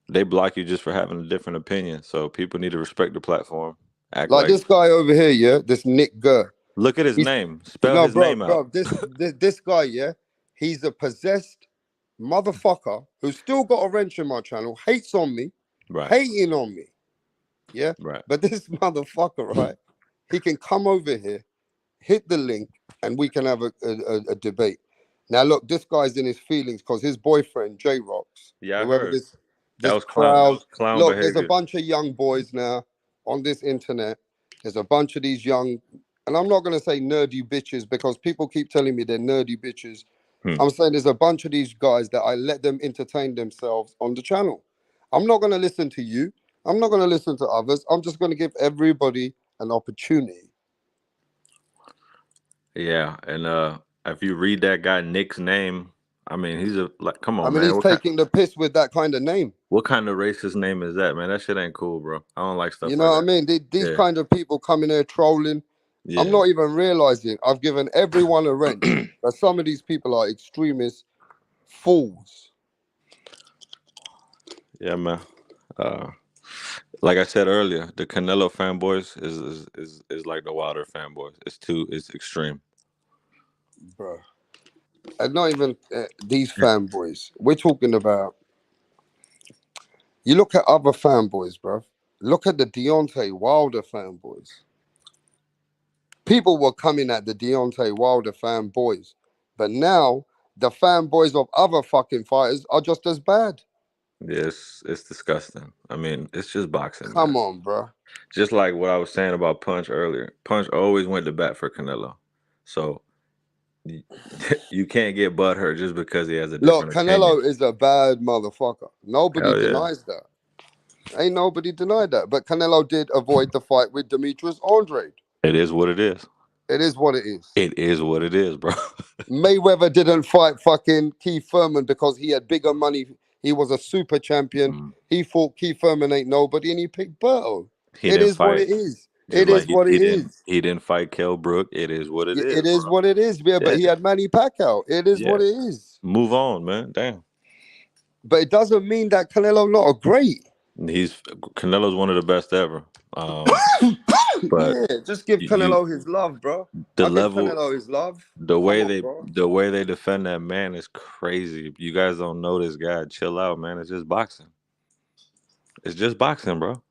they block you just for having a different opinion. So people need to respect the platform. Act Like like, this guy over here, yeah, this Nick Gurr. look at his He's name. Spell no, his name out. bro. This guy, yeah, he's a possessed motherfucker who's still got a wrench in my channel, hates on me, Right. hating on me, yeah. Right. But this motherfucker, right, he can come over here, hit the link, and we can have a debate. Now, look, this guy's in his feelings because his boyfriend, J Rocks, Yeah, I whoever heard. this That was crowd. clown Look, there's a behavior. bunch of young boys now on this internet. There's a bunch of these young, and I'm not going to say nerdy bitches because people keep telling me they're nerdy bitches. I'm saying there's a bunch of these guys that I let them entertain themselves on the channel. I'm not going to listen to you. I'm not going to listen to others. I'm just going to give everybody an opportunity. Yeah, and if you read that guy Nick's name, I mean, he's come on, I mean, man. he's taking the piss with that kind of name. What kind of racist name is that, man? That shit ain't cool, bro. I don't like stuff You like know that. what I mean? These Yeah. kind of people come in there trolling. Yeah. I'm not even realizing I've given everyone a wrench. But some of these people are extremist fools. Yeah, man. Like I said earlier, the Canelo fanboys is like the Wilder fanboys. It's extreme. Bro. And not even these fanboys. We're talking about, you look at other fanboys, bro. Look at the Deontay Wilder fanboys. People were coming at the Deontay Wilder fanboys. But now, the fanboys of other fucking fighters are just as bad. Yes, it's disgusting. I mean, it's just boxing, man. Come on, bro. Just like what I was saying about Punch earlier. Punch always went to bat for Canelo. So you can't get butthurt just because he has a different Look, opinion. Canelo is a bad motherfucker. Nobody Hell yeah. denies that. Ain't nobody denied that. But Canelo did avoid the fight with Demetrius Andrade. It is what it is. It is what it is. It is what it is, bro. Mayweather didn't fight fucking Keith Thurman because he had bigger money. He was a super champion. He fought Keith Thurman ain't nobody, and he picked Berto. He It didn't is what fight. it is. Just It like is what he it didn't. is. He didn't fight Kell Brook. It is what it is. It is bro. what it is. Yeah, but Yeah. he had Manny Pacquiao. It is what Yeah. it is. Move on, man. Damn. But it doesn't mean that Canelo not a great. Canelo's one of the best ever. But Yeah, just give Canelo his love, bro. the I'll give level, Canelo his love. the Come way on, they bro. the way they defend that man is crazy. You guys don't know this guy. Chill out, man. It's just boxing. It's just boxing, bro.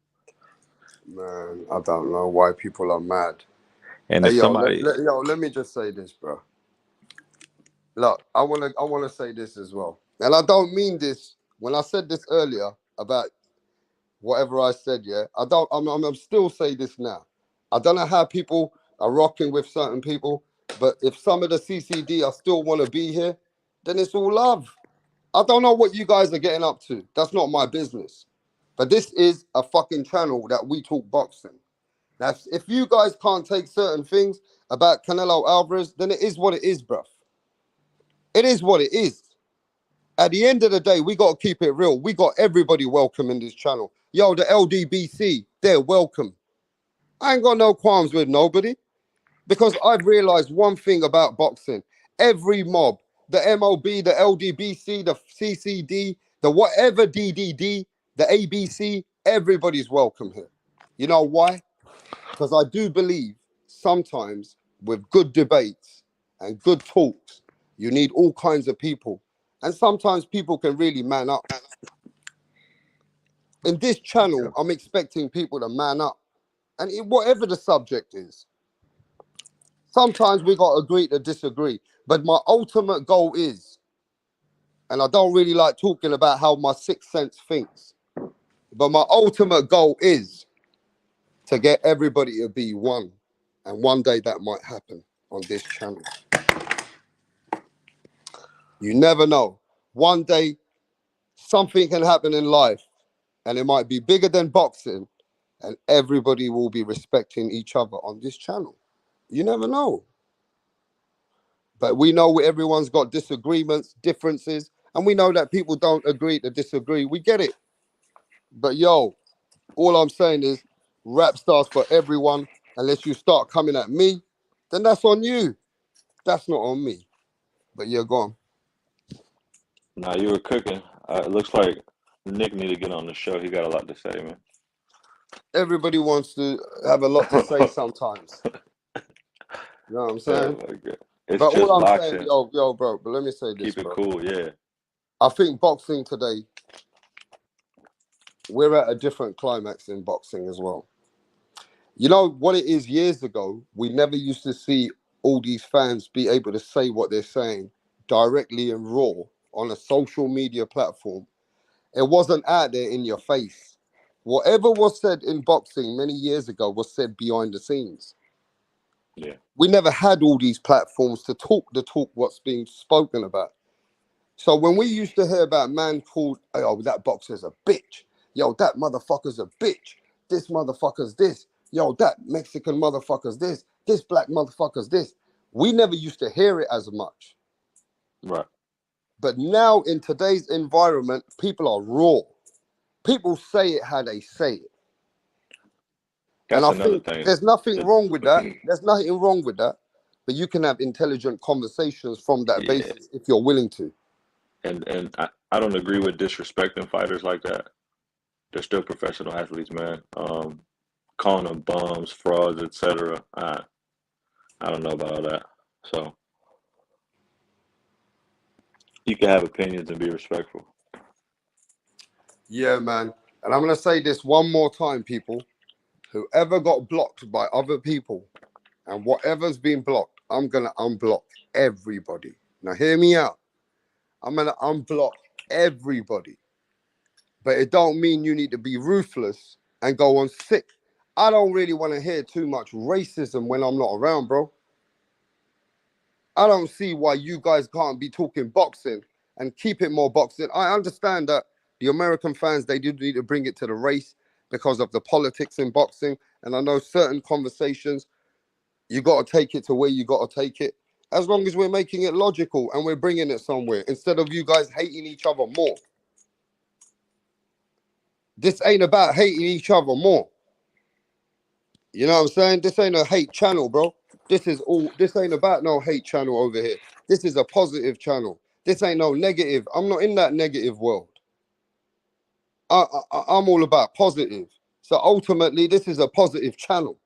Man, I don't know why people are mad. And Hey, if somebody, let me just say this, bro. Look, I wanna say this as well, and I don't mean this. When I said this earlier about whatever I said, yeah, I'm still saying this now. I don't know how people are rocking with certain people, but if some of the CCD I still want to be here, then it's all love. I don't know what you guys are getting up to. That's not my business. But this is a fucking channel that we talk boxing. Now, if you guys can't take certain things about Canelo Alvarez, then it is what it is, bruv. It is what it is. At the end of the day, we got to keep it real. We got everybody welcome in this channel. Yo, the LDBC, they're welcome. I ain't got no qualms with nobody because I've realized one thing about boxing. Every mob, the MOB, the LDBC, the CCD, the whatever DDD, the ABC, everybody's welcome here. You know why? Because I do believe sometimes with good debates and good talks, you need all kinds of people. And sometimes people can really man up. In this channel, I'm expecting people to man up. And whatever the subject is, sometimes we got to agree to disagree. But my ultimate goal is, and I don't really like talking about how my sixth sense thinks, but my ultimate goal is to get everybody to be one. And one day that might happen on this channel. You never know. One day, something can happen in life, and it might be bigger than boxing, and everybody will be respecting each other on this channel. You never know. But we know everyone's got disagreements, differences, and we know that people don't agree to disagree. We get it. But yo, all I'm saying is rap stars for everyone. Unless you start coming at me, then that's on you. That's not on me. But you're gone. nah, you were cooking. It looks like Nick need to get on the show. He got a lot to say, man. Everybody wants to have a lot to say sometimes. You know what I'm saying? Oh my God. It's But just all I'm boxing. saying, yo, bro, but let me say this, Keep it bro. cool, yeah. I think boxing today, we're at a different climax in boxing as well. You know what it is, years ago, we never used to see all these fans be able to say what they're saying directly and raw on a social media platform. It wasn't out there in your face. Whatever was said in boxing many years ago was said behind the scenes. Yeah. We never had all these platforms to talk the talk what's being spoken about. So when we used to hear about man called, oh, that boxer's a bitch. Yo, that motherfucker's a bitch. This motherfucker's this. Yo, that Mexican motherfucker's this. This black motherfucker's this. We never used to hear it as much. Right. But now in today's environment, people are raw. People say it how they say it. That's and I another think thing. there's nothing wrong with that. There's nothing wrong with that. But you can have intelligent conversations from that basis if you're willing to. And I don't agree with disrespecting fighters like that. They're still professional athletes, man. Calling them bums, frauds, etc. I don't know about all that. So you can have opinions and be respectful. Yeah, man. And I'm going to say this one more time, people. Whoever got blocked by other people and whatever's been blocked, I'm going to unblock everybody. Now, hear me out. I'm going to unblock everybody. But it don't mean you need to be ruthless and go on sick. I don't really want to hear too much racism when I'm not around, bro. I don't see why you guys can't be talking boxing and keep it more boxing. I understand that The American fans, they do need to bring it to the race because of the politics in boxing. And I know certain conversations, you got to take it to where you got to take it. As long as we're making it logical and we're bringing it somewhere, instead of you guys hating each other more. This ain't about hating each other more. You know what I'm saying? This ain't a hate channel, bro. This ain't about no hate channel over here. This is a positive channel. This ain't no negative. I'm not in that negative world. I'm all about positive. So ultimately, this is a positive channel.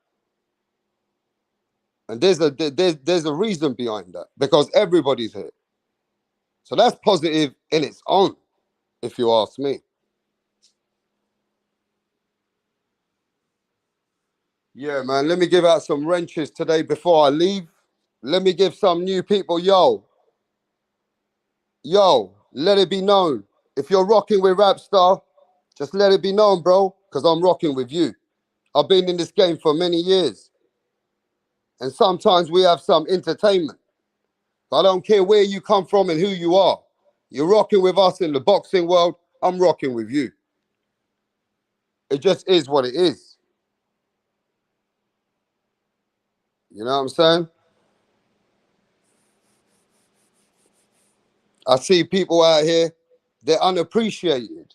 And there's a reason behind that, because everybody's here. So that's positive in its own, if you ask me. Yeah, man, let me give out some wrenches today before I leave. Let me give some new people, yo, let it be known. If you're rocking with Rapstar, just let it be known, bro, because I'm rocking with you. I've been in this game for many years. And sometimes we have some entertainment. I don't care where you come from and who you are. You're rocking with us in the boxing world, I'm rocking with you. It just is what it is. You know what I'm saying? I see people out here, they're unappreciated.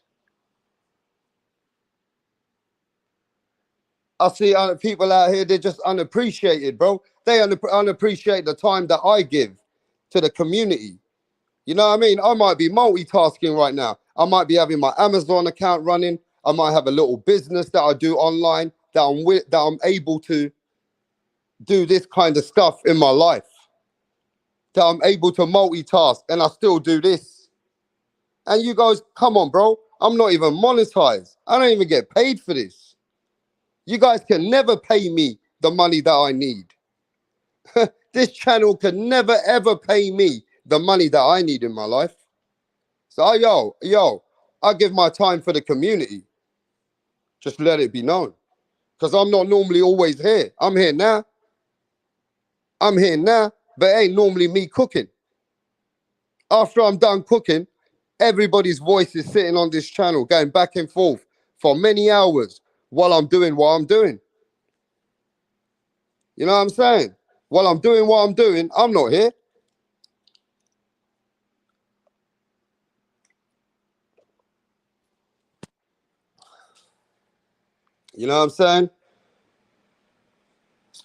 I see people out here, they're just unappreciated, bro. They unappreciate the time that I give to the community. You know what I mean? I might be multitasking right now. I might be having my Amazon account running. I might have a little business that I do online that I'm able to do this kind of stuff in my life. That I'm able to multitask and I still do this. And you guys, come on, bro. I'm not even monetized. I don't even get paid for this. You guys can never pay me the money that I need. This channel can never, ever pay me the money that I need in my life. So, yo, I give my time for the community. Just let it be known. Because I'm not normally always here. I'm here now. But it ain't normally me cooking. After I'm done cooking, everybody's voice is sitting on this channel, going back and forth for many hours while I'm doing what I'm doing. You know what I'm saying? While I'm doing what I'm doing, I'm not here. You know what I'm saying?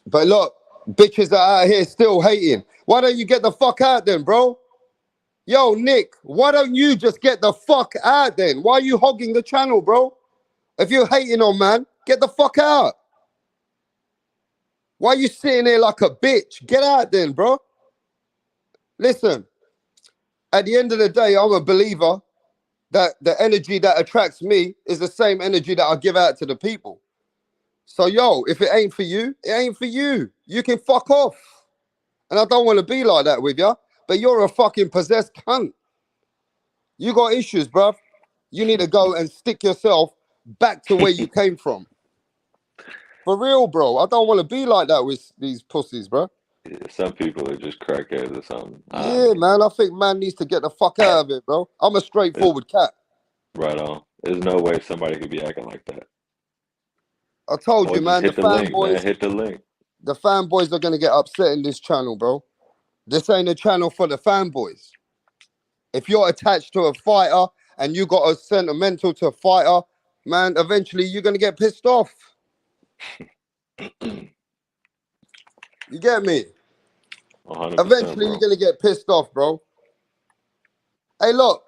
But look, bitches are out here still hating. Why don't you get the fuck out then, bro? Yo, Nick, why don't you just get the fuck out then? Why are you hogging the channel, bro? If you're hating on man, get the fuck out. Why are you sitting there like a bitch? Get out then, bro. Listen, at the end of the day, I'm a believer that the energy that attracts me is the same energy that I give out to the people. So, yo, if it ain't for you, it ain't for you. You can fuck off. And I don't want to be like that with you, but you're a fucking possessed cunt. You got issues, bruv. You need to go and stick yourself back to where you came from. For real, bro. I don't want to be like that with these pussies, bro. Yeah, some people are just crackheads or something. Yeah, man. I think man needs to get the fuck out of it, bro. I'm a straightforward cat. Right on. There's no way somebody could be acting like that. I told Or you, just man. hit the link, man. Hit the link. The fanboys are gonna get upset in this channel, bro. This ain't a channel for the fanboys. If you're attached to a fighter and you got a sentimental to a fighter, man, eventually you're gonna get pissed off. You get me? 100%, Eventually you're gonna get pissed off, bro. Hey, look,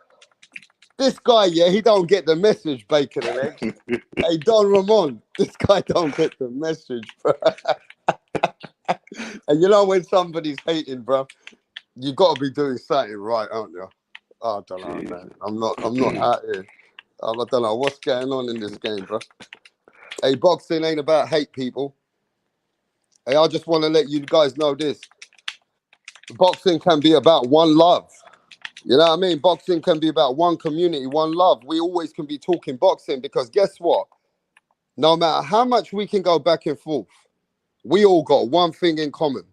this guy, yeah, he don't get the message, bacon and eggs. Hey, Don Ramon, this guy don't get the message, bro. And you know when somebody's hating, bro, you gotta be doing something right, aren't you? Oh, I don't know, man. I'm not out here. I don't know what's going on in this game, bro. Hey, boxing ain't about hate, people. Hey, I just want to let you guys know this. Boxing can be about one love. You know what I mean? Boxing can be about one community, one love. We always can be talking boxing because guess what? No matter how much we can go back and forth, we all got one thing in common.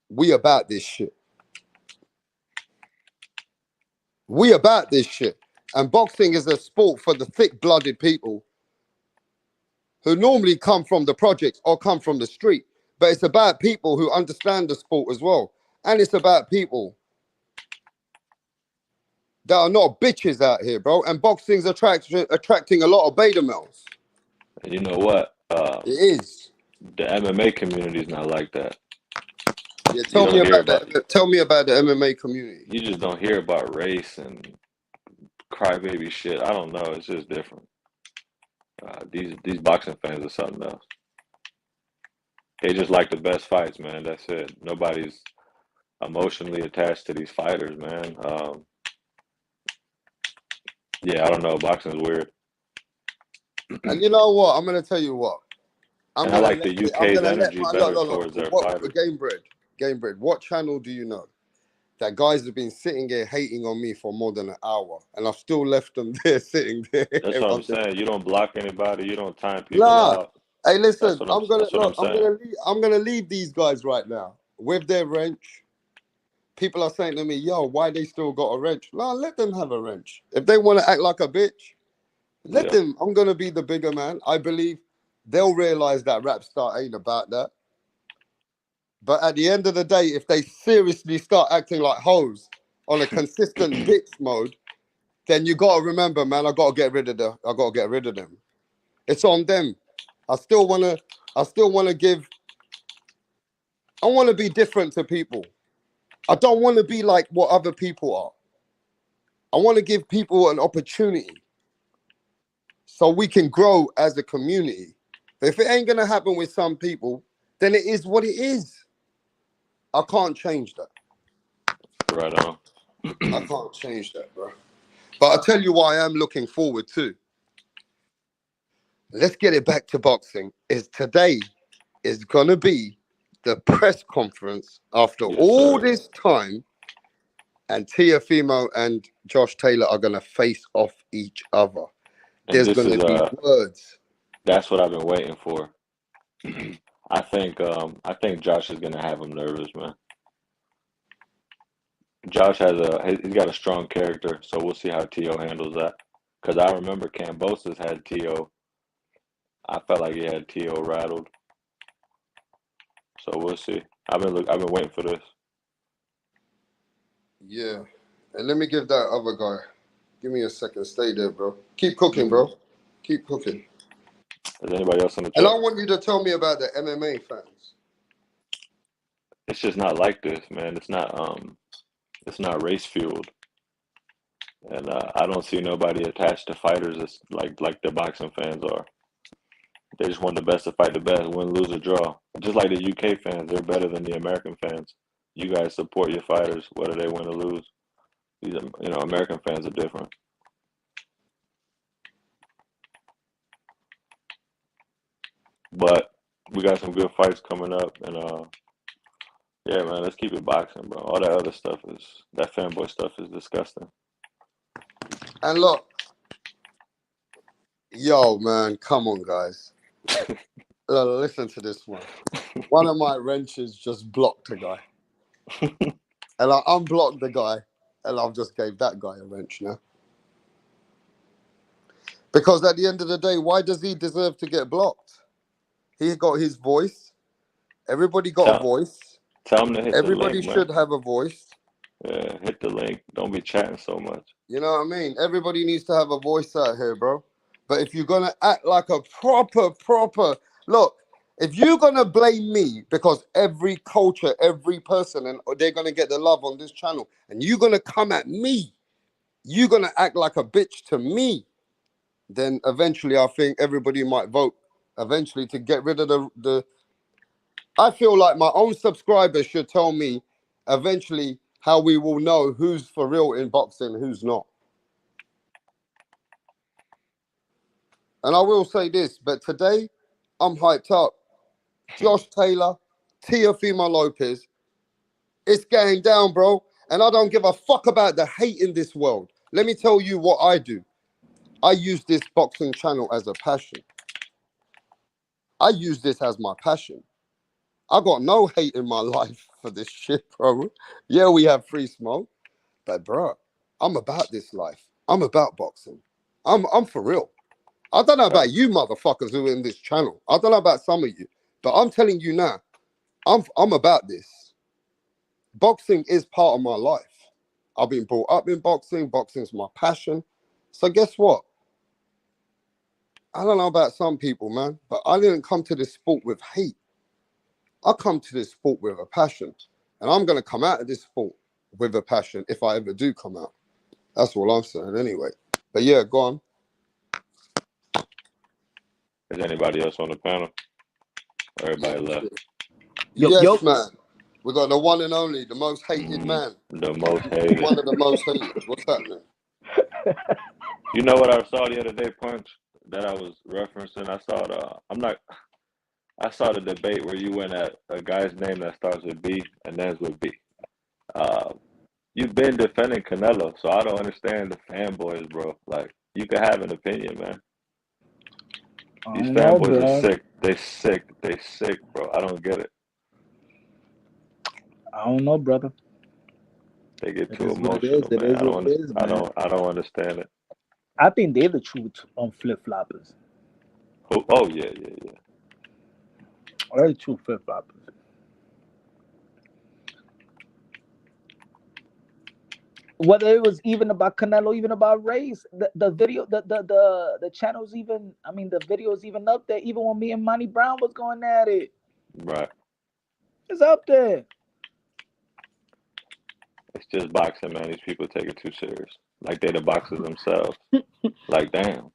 We about this shit. We about this shit. And boxing is a sport for the thick-blooded people who normally come from the projects or come from the street. But it's about people who understand the sport as well. And it's about people that are not bitches out here, bro. And boxing's attracting a lot of beta males. And you know what? It is. The MMA community is not like that. Yeah, tell me about the MMA community. You just don't hear about race and crybaby shit. I don't know. It's just different. These boxing fans are something else. They just like the best fights, man. That's it. Nobody's emotionally attached to these fighters, man. Yeah, I don't know. Boxing is weird. And you know what? I'm gonna tell you what. I like the UK's energy better towards their fighters. Game Bread. What channel do you know that guys have been sitting here hating on me for more than an hour, and I've still left them there sitting there? That's what I'm saying. You don't block anybody. You don't time people out. Hey, listen. I'm gonna leave these guys right now with their wrench. People are saying to me, "Yo, why they still got a wrench?" Nah, let them have a wrench. If they want to act like a bitch, let them. I'm gonna be the bigger man. I believe they'll realize that rap star ain't about that. But at the end of the day, if they seriously start acting like hoes on a consistent bitch mode, then you gotta remember, man, I gotta get rid of them. It's on them. I wanna be different to people. I don't want to be like what other people are. I want to give people an opportunity so we can grow as a community. But if it ain't gonna happen with some people, then it is what it is. I can't change that. Right on. I can't change that, bro. But I'll tell you why I'm looking forward to. Let's get it back to boxing. Today is gonna be the press conference after all this time, and Teofimo and Josh Taylor are gonna face off each other. There's gonna be words. That's what I've been waiting for. I think Josh is gonna have him nervous, man. Josh he's got a strong character, so we'll see how Teo handles that. Because I remember Kambosos had Teo. I felt like he had Teo rattled. So we'll see. I've been waiting for this. Yeah, and let me give that other guy. Give me a second. Stay there, bro. Keep cooking, bro. Keep cooking. Is anybody else in the chat? And I want you to tell me about the MMA fans. It's just not like this, man. It's not race fueled, and I don't see nobody attached to fighters as like the boxing fans are. They just want the best to fight the best, win, lose, or draw. Just like the UK fans, they're better than the American fans. You guys support your fighters, whether they win or lose. These, American fans are different. But we got some good fights coming up, and yeah, man, let's keep it boxing, bro. All that other stuff that fanboy stuff is disgusting. And look, yo, man, come on, guys. Listen to this one. One of my wrenches just blocked a guy. And I unblocked the guy, and I've just gave that guy a wrench now. Because at the end of the day, why does he deserve to get blocked? He got his voice. Everybody got a voice. Tell him to hit Everybody the link, should have a voice. Yeah, hit the link. Don't be chatting so much. You know what I mean? Everybody needs to have a voice out here, bro. But if you're going to act like a proper... Look, if you're going to blame me because every culture, every person, and they're going to get the love on this channel, and you're going to come at me, you're going to act like a bitch to me, then eventually I think everybody might vote eventually to get rid of the... I feel like my own subscribers should tell me eventually how we will know who's for real in boxing, who's not. And I will say this, but today I'm hyped up. Josh Taylor, Teofimo Lopez, it's going down, bro. And I don't give a fuck about the hate in this world. Let me tell you what I do. I use this boxing channel as a passion. I use this as my passion. I got no hate in my life for this shit, bro. Yeah, we have free smoke, but bro, I'm about this life. I'm about boxing. I'm for real. I don't know about you motherfuckers who are in this channel. I don't know about some of you, but I'm telling you now, I'm about this. Boxing is part of my life. I've been brought up in boxing. Boxing's my passion. So guess what? I don't know about some people, man, but I didn't come to this sport with hate. I come to this sport with a passion, and I'm going to come out of this sport with a passion if I ever do come out. That's all I'm saying anyway. But yeah, go on. Is anybody else on the panel? Everybody left. Yes, man. We got the one and only, the most hated man. The most hated. One of the most hated. What's happening? You know what I saw the other day, Punch, that I was referencing? I saw the debate where you went at a guy's name that starts with B and ends with B. You've been defending Canelo, so I don't understand the fanboys, bro. Like, you can have an opinion, man. These fanboys are sick. They sick, bro. I don't get it. I don't know, brother. They get too emotional, man. I don't understand it. I think they're the true flip-floppers. Oh, yeah. They're the true flip-floppers. Whether it was even about Canelo, even about race, the video, the channels even, I mean, the videos even up there, even when me and Monty Brown was going at it. Right. It's up there. It's just boxing, man. These people take it too serious. Like they the boxers themselves. Like, damn.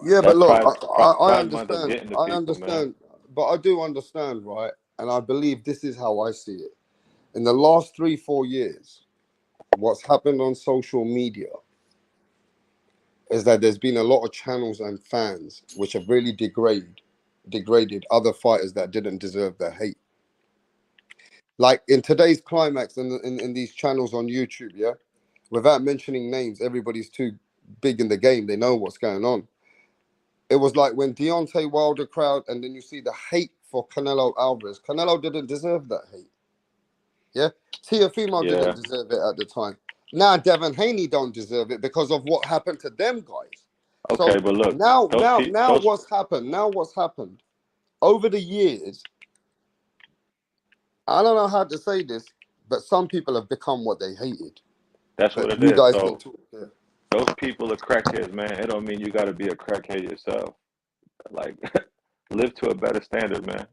Yeah, but look, I understand. I understand, but I do understand, right? And I believe this is how I see it. In the last 3-4 years, what's happened on social media is that there's been a lot of channels and fans which have really degraded other fighters that didn't deserve their hate. Like in today's climax in these channels on YouTube, yeah, without mentioning names, everybody's too big in the game. They know what's going on. It was like when Deontay Wilder crowd, and then you see the hate for Canelo Alvarez. Canelo didn't deserve that hate. Yeah, Teofimo didn't deserve it at the time. Now Devin Haney don't deserve it because of what happened to them guys. Okay, so but look, now what's happened? Now what's happened? Over the years, I don't know how to say this, but some people have become what they hated. That's what it is. So those people are crackheads, man. It don't mean you got to be a crackhead yourself. Like, live to a better standard, man.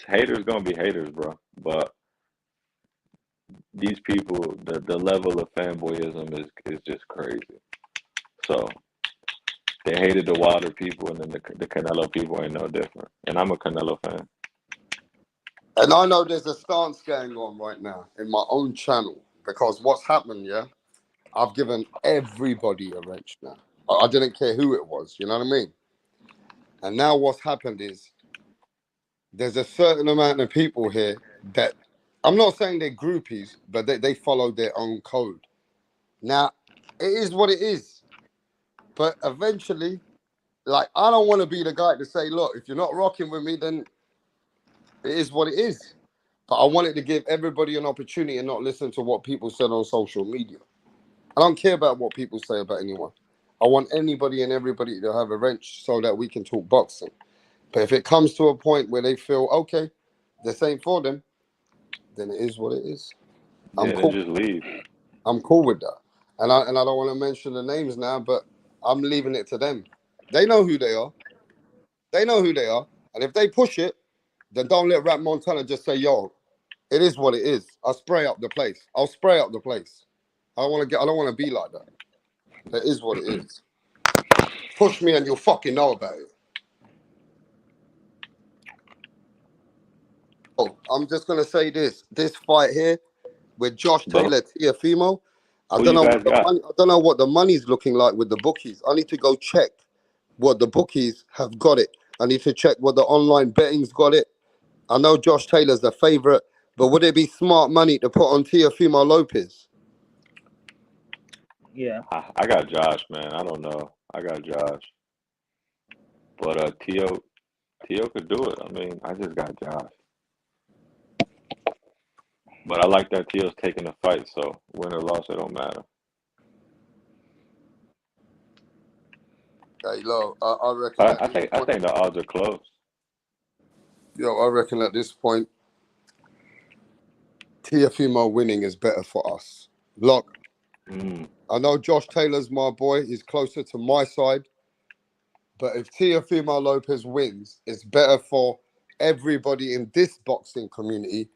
Haters gonna be haters, bro. But these people, the level of fanboyism is just crazy. So they hated the Wilder people, and then the Canelo people ain't no different. And I'm a Canelo fan. And I know there's a stance going on right now in my own channel because what's happened, yeah, I've given everybody a wrench now. I didn't care who it was, you know what I mean? And now what's happened is there's a certain amount of people here that, I'm not saying they're groupies, but they follow their own code. Now, it is what it is. But eventually, like, I don't want to be the guy to say, look, if you're not rocking with me, then it is what it is. But I wanted to give everybody an opportunity and not listen to what people said on social media. I don't care about what people say about anyone. I want anybody and everybody to have a wrench so that we can talk boxing. But if it comes to a point where they feel, okay, this ain't for them, then it is what it is. I'm cool. Just leave. I'm cool with that. And I don't want to mention the names now, but I'm leaving it to them. They know who they are. They know who they are. And if they push it, then don't let Rap Montana just say, yo, it is what it is. I'll spray up the place. I'll spray up the place. I don't want to be like that. That is what it is. Push me and you'll fucking know about it. Oh, I'm just gonna say this. This fight here with Josh Taylor, Teofimo, I don't know what the money's looking like with the bookies. I need to go check what the bookies have got it. I need to check what the online betting's got it. I know Josh Taylor's the favorite, but would it be smart money to put on Teofimo Lopez? Yeah. I got Josh, man. I don't know. I got Josh. But Teo could do it. I mean, I just got Josh. But I like that Teo's taking the fight, so win or loss, it don't matter. Hey, Lo, I reckon at this I point, think the odds are close. yo, I reckon at this point, Teofimo winning is better for us. Look, I know Josh Taylor's my boy. He's closer to my side. But if Teofimo Lopez wins, it's better for everybody in this boxing community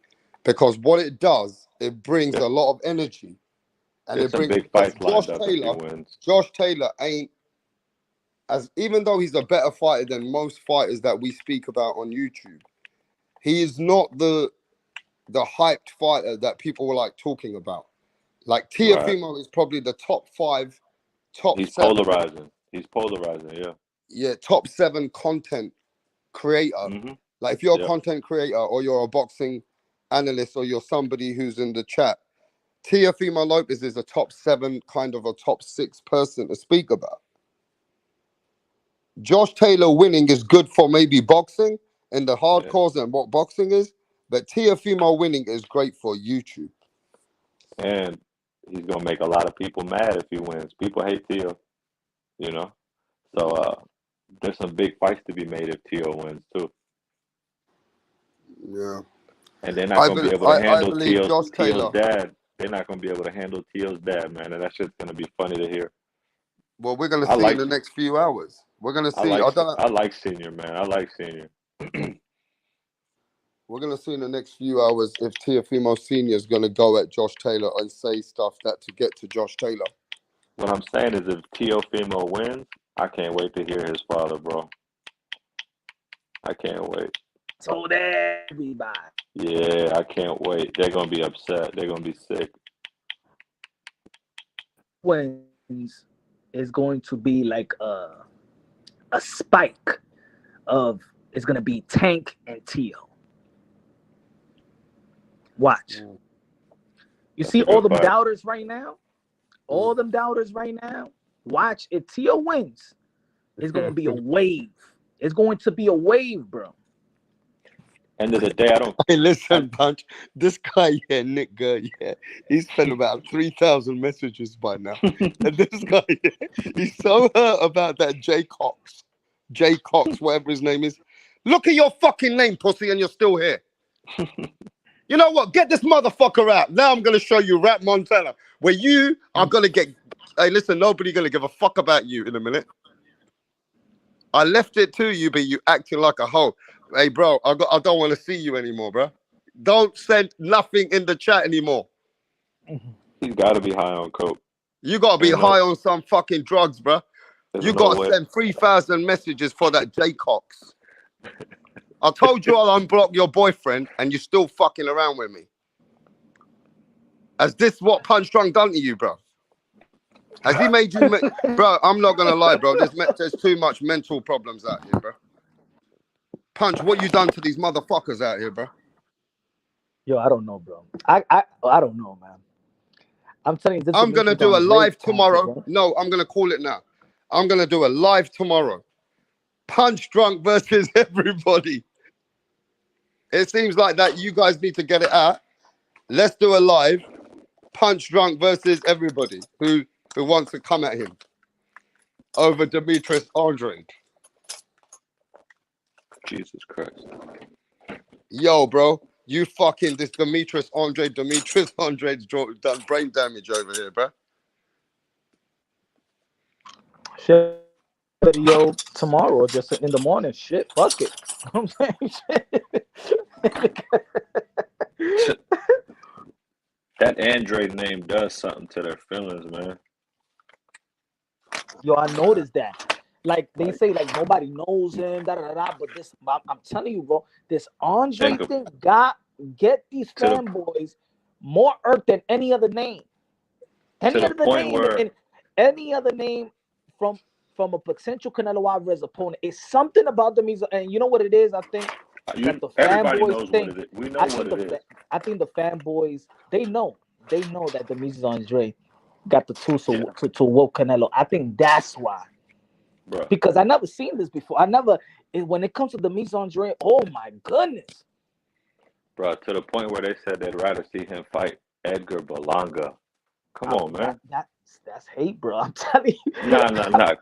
because what it does, it brings a lot of energy. And There's it some brings, big because fights lined up if he wins. Josh Taylor ain't, as even though he's a better fighter than most fighters that we speak about on YouTube, he is not the hyped fighter that people were like talking about. Like Teofimo is probably the top 5, top He's 7. polarizing. He's polarizing, yeah. Yeah, top 7 content creator. Like if you're a content creator or you're a boxing analyst or you're somebody who's in the chat, Teofimo Lopez is a top 7, kind of a top 6 person to speak about. Josh Taylor winning is good for maybe boxing and the hardcores and what boxing is, but Teofimo winning is great for YouTube. And he's gonna make a lot of people mad if he wins. People hate Teo, you know. So there's some big fights to be made if Teo wins too. Yeah. And they're not gonna be able to handle Teo's Taylor. dad. They're not gonna be able to handle Teo's dad, man, and that's just gonna be funny to hear. Well, we're gonna see in the next few hours. We're gonna see. I like Senior, man. I like Senior. We're gonna see in the next few hours if Teofimo Senior is gonna go at Josh Taylor and say stuff that to get to Josh Taylor. What I'm saying is, if Teofimo wins, I can't wait to hear his father, bro. I can't wait. Told everybody. Yeah, I can't wait. They're gonna be upset. They're gonna be sick. Wins is going to be like a spike of it's gonna be Tank and Teo. Watch. You see all them doubters right now? All them doubters right now? Watch, if Teo wins, it's gonna be a wave. It's going to be a wave, bro. End of the day, I don't. Hey, listen, Punch. This guy here, Nick Gurr, he's sent about 3,000 messages by now. And this guy here, he's so hurt about that Jay Cox, whatever his name is. Look at your fucking name, pussy, and you're still here. You know what? Get this motherfucker out. Now I'm going to show you Rap Montana, where you are going to get... Hey, listen, nobody going to give a fuck about you in a minute. I left it to you, but you acting like a hoe. Hey, bro, I don't want to see you anymore, bro. Don't send nothing in the chat anymore. He's got to be high on coke. You got to be high on some fucking drugs, bro. You got to send 3,000 messages for that Jay Cox. I told you I'll unblock your boyfriend, and you're still fucking around with me. Has this what Punch Drunk done to you, bro? Has he made you... Bro, I'm not going to lie, bro. There's too much mental problems out here, bro. Punch, what you done to these motherfuckers out here, bro? Yo, I don't know, bro. I don't know, man. I'm telling you, this I'm gonna do a live tomorrow. No, I'm gonna call it now. I'm gonna do a live tomorrow. Punch Drunk versus everybody. It seems like that you guys need to get it out. Let's do a live. Punch Drunk versus everybody who wants to come at him over Demetrius Andrade. Jesus Christ. Yo, bro, you fucking this Demetrius Andrade's done brain damage over here, bro. Shit, video tomorrow, just in the morning. Shit, fuck it. I'm saying shit. That Andrade name does something to their feelings, man. Yo, I noticed that. Like they say, like nobody knows him, but this, I'm telling you, bro, this Andre thing get these fanboys more irked than any other name. Any other name, and any other name from a potential Canelo Alvarez opponent. It's something about them. And you know what it is? I think that the fanboys think. What it is. We know what it is. I think the fanboys they know that Demetrius Andrade got the tools to whoop Canelo. I think that's why. Bro. Because I never seen this before. When it comes to Demetrius Andrade, oh my goodness. Bro, to the point where they said they'd rather see him fight Edgar Berlanga. Come on, man. That's hate, bro. I'm telling you. Nah.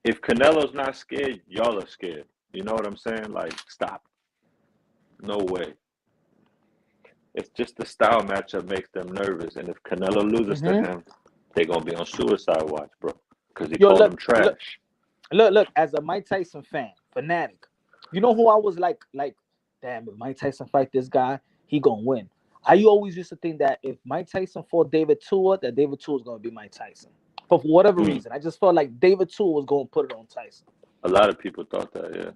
if Canelo's not scared, y'all are scared. You know what I'm saying? Like, stop. No way. It's just the style matchup makes them nervous. And if Canelo loses to him, they're going to be on suicide watch, bro. Because he called them trash. Look, as a Mike Tyson fan, fanatic, you know who I was like, damn, if Mike Tyson fight this guy, he going to win. I always used to think that if Mike Tyson fought David Tua, that David Tua was going to be Mike Tyson. For whatever reason. I just felt like David Tua was going to put it on Tyson. A lot of people thought that, yeah.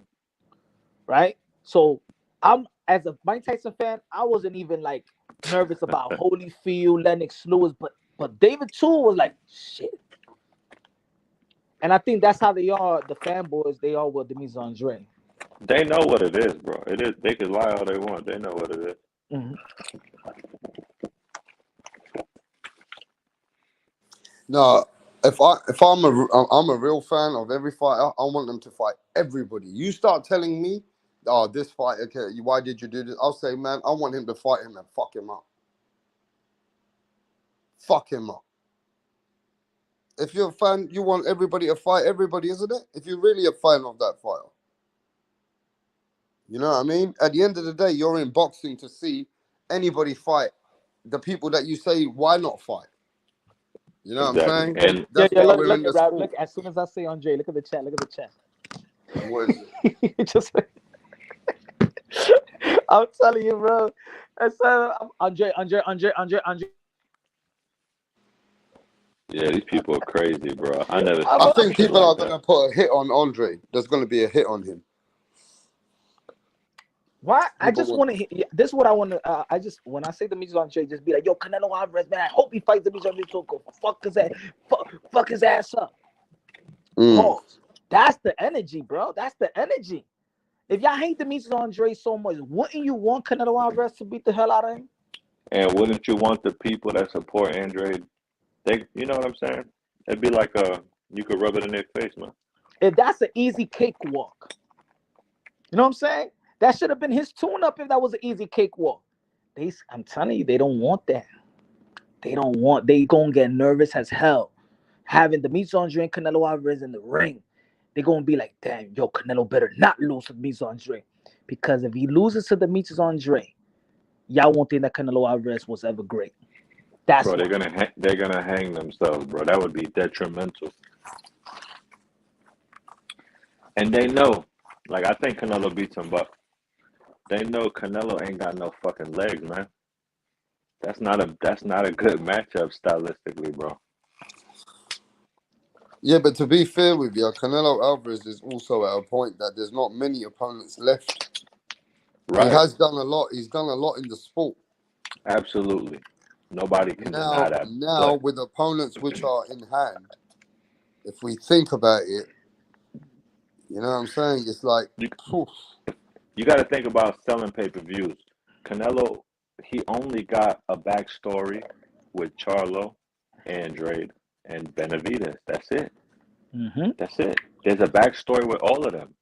Right? So, as a Mike Tyson fan, I wasn't even like nervous about Holyfield, Lennox Lewis, but David Tua was like, shit. And I think that's how they are, the fanboys, they are with Demise Andre. They know what it is, bro. It is. They can lie all they want. They know what it is. No, if I'm a real fan of every fighter, I want them to fight everybody. You start telling me, oh, this fight, okay, why did you do this? I'll say, man, I want him to fight him and fuck him up. Fuck him up. If you're a fan, you want everybody to fight everybody, isn't it? If you're really a fan of that fighter. You know what I mean? At the end of the day, you're in boxing to see anybody fight the people that you say, why not fight? You know what I'm saying? And that's why we're in the sport. Look, as soon as I say Andre, look at the chat. What is it? Just, I'm telling you, bro. Andre. Yeah, these people are crazy, bro. I think people are going to put a hit on Andre. There's going to be a hit on him. Why? I just want to. This is what I want to. I just when I say the Demise Andre, just be like, yo, Canelo Alvarez, man. I hope he fights Demise Andre so cool. Fuck his ass up. Pause. That's the energy, bro. That's the energy. If y'all hate Demise Andre so much, wouldn't you want Canelo Alvarez to beat the hell out of him? And wouldn't you want the people that support Andrade? They, you know what I'm saying? It'd be like you could rub it in their face, man. If that's an easy cakewalk, you know what I'm saying? That should have been his tune-up if that was an easy cakewalk. I'm telling you, they don't want that. They gonna get nervous as hell. Having Demise Andre and Canelo Alvarez in the ring, they're gonna be like, damn, yo, Canelo better not lose to Demise Andre. Because if he loses to Demise Andre, y'all won't think that Canelo Alvarez was ever great. That's bro, they're gonna hang themselves, bro. That would be detrimental. And they know, like, I think Canelo beats him, but they know Canelo ain't got no fucking legs, man. That's not a good matchup stylistically, bro. Yeah, but to be fair with you, Canelo Alvarez is also at a point that there's not many opponents left. Right. He has done a lot. He's done a lot in the sport. Absolutely. Nobody can deny that. Now, with opponents which are in hand, if we think about it, you know what I'm saying? It's like, you got to think about selling pay-per-views. Canelo, he only got a backstory with Charlo, Andrade, and Benavidez. That's it. That's it. There's a backstory with all of them.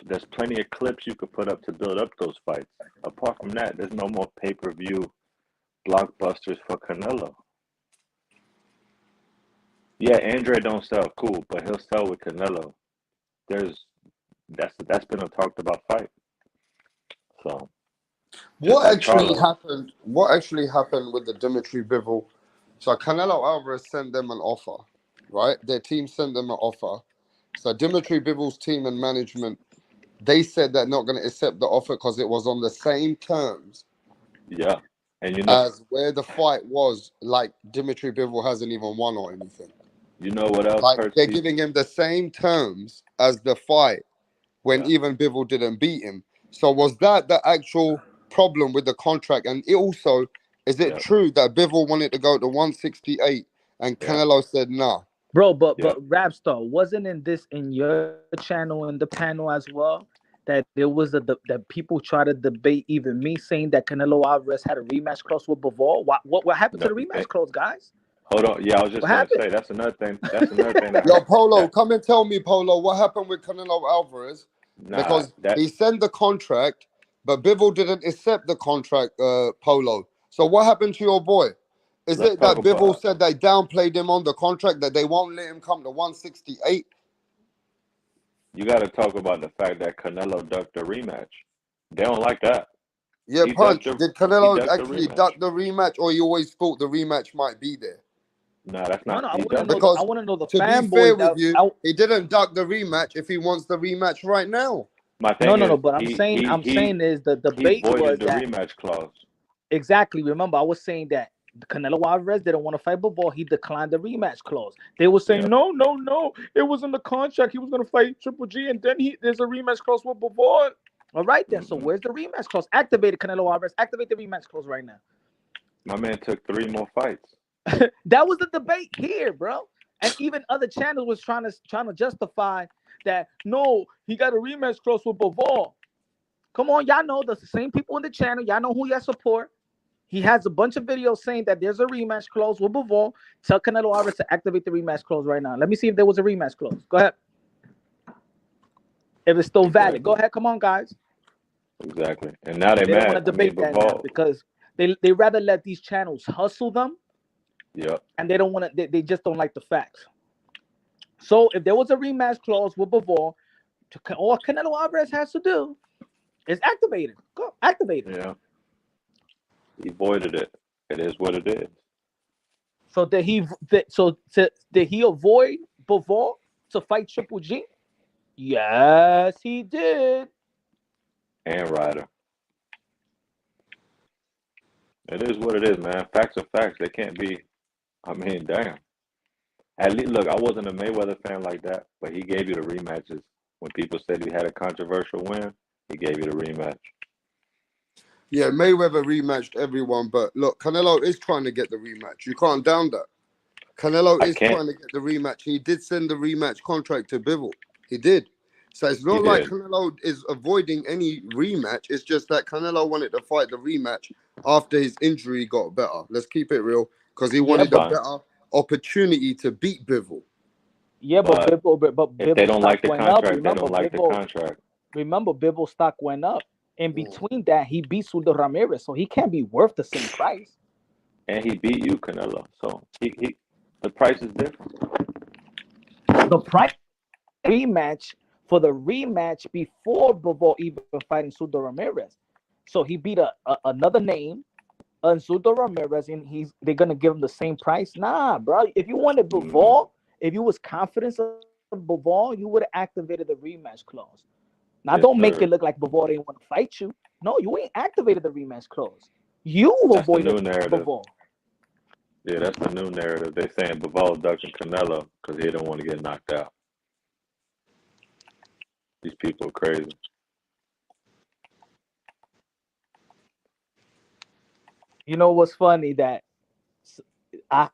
There's plenty of clips you could put up to build up those fights. Apart from that, there's no more pay-per-view blockbusters for Canelo. Yeah, Andrade don't sell, cool, but he'll sell with Canelo. That's been a talked about fight. So what actually happened with the Dimitri Bivol? So Canelo Alvarez sent them an offer, right? Their team sent them an offer. So Dimitri Bivol's team and management, they said they're not going to accept the offer because it was on the same terms. Yeah. And you know, as where the fight was, like Dimitri Bivol hasn't even won or anything. You know what else? Like they're giving him the same terms as the fight when even Bivol didn't beat him. So was that the actual problem with the contract? And it also, is it true that Bivol wanted to go to 168 and Canelo said nah? Bro, but Rapstar, wasn't in your channel and the panel as well? That there was that people try to debate even me saying that Canelo Alvarez had a rematch clause with Bivol. What happened to the rematch clause, guys? Hold on. Yeah, I was just going to say, that's another thing. Yo, Polo, come and tell me, Polo, what happened with Canelo Alvarez? Because he sent the contract, but Bivol didn't accept the contract, Polo. So what happened to your boy? Is Let's it that talk Bivol about. said they downplayed him on the contract, that they won't let him come to 168? You got to talk about the fact that Canelo ducked the rematch. They don't like that. Yeah, He Punch. ducked the. Did He Canelo ducked the actually rematch. duck the rematch, or you always thought the rematch might be there? No, that's No, not. no, I He want to ducked know. it. I Because want to know the to be fair fanboys with that. you, he didn't duck the rematch if he wants the rematch right now. My No, thing no, no. is, But I'm saying is the he debate was voided the that rematch clause. exactly. Remember, I was saying that Canelo Alvarez didn't want to fight Bivol. He declined the rematch clause. They were saying Yep. no, no, no. It was in the contract. He was going to fight Triple G, and then there's a rematch clause with Bivol. All right, then. So where's the rematch clause? Activated, Canelo Alvarez. Activate the rematch clause right now. My man took 3 more fights. That was the debate here, bro. And even other channels was trying to justify that no, he got a rematch clause with Bivol. Come on, y'all know the same people in the channel. Y'all know who y'all support. He has a bunch of videos saying that there's a rematch clause with Bivol. Tell Canelo Alvarez to activate the rematch clause right now. Let me see if there was a rematch clause. Go ahead. If it's still valid, go ahead. Come on, guys. Exactly. And now They don't want mad. to I mean, debate that now Bivol. because they rather let these channels hustle them, Yep. and they don't want to. They just don't like the facts. So if there was a rematch clause with Bivol, all Canelo Alvarez has to do is activate it. Go activate it. Yeah. He voided it. It is what it is. So did he avoid Bivol to fight Triple G? Yes, he did. And Ryder. It is what it is, man. Facts are facts. They can't be. I mean, damn. At least, look, I wasn't a Mayweather fan like that, but he gave you the rematches. When people said he had a controversial win, he gave you the rematch. Yeah, Mayweather rematched everyone, but look, Canelo is trying to get the rematch. You can't down that. Canelo is trying to get the rematch. He did send the rematch contract to Bivol. He did. So it's not like Canelo is avoiding any rematch. It's just that Canelo wanted to fight the rematch after his injury got better. Let's keep it real, because he wanted a better opportunity to beat Bivol. Yeah, but Bivol if they don't stock like the went up. contract, they Remember, don't like the contract. Remember, Bivol stock went up. In between that, he beat Sudo Ramirez, so he can't be worth the same price. And he beat you, Canelo. So the price is different. The price rematch for the rematch before Bivol even fighting Sudo Ramirez. So he beat another name, Sudo Ramirez, and they're gonna give him the same price. Nah, bro. If you wanted Bivol, if you was confident of Bivol, you would have activated the rematch clause. Now, don't make it look like Bivol didn't want to fight you. No, you ain't activated the rematch clause. You avoided Bivol. Yeah, that's the new narrative. They're saying Bivol ducking Canelo because he didn't want to get knocked out. These people are crazy. You know what's funny? That I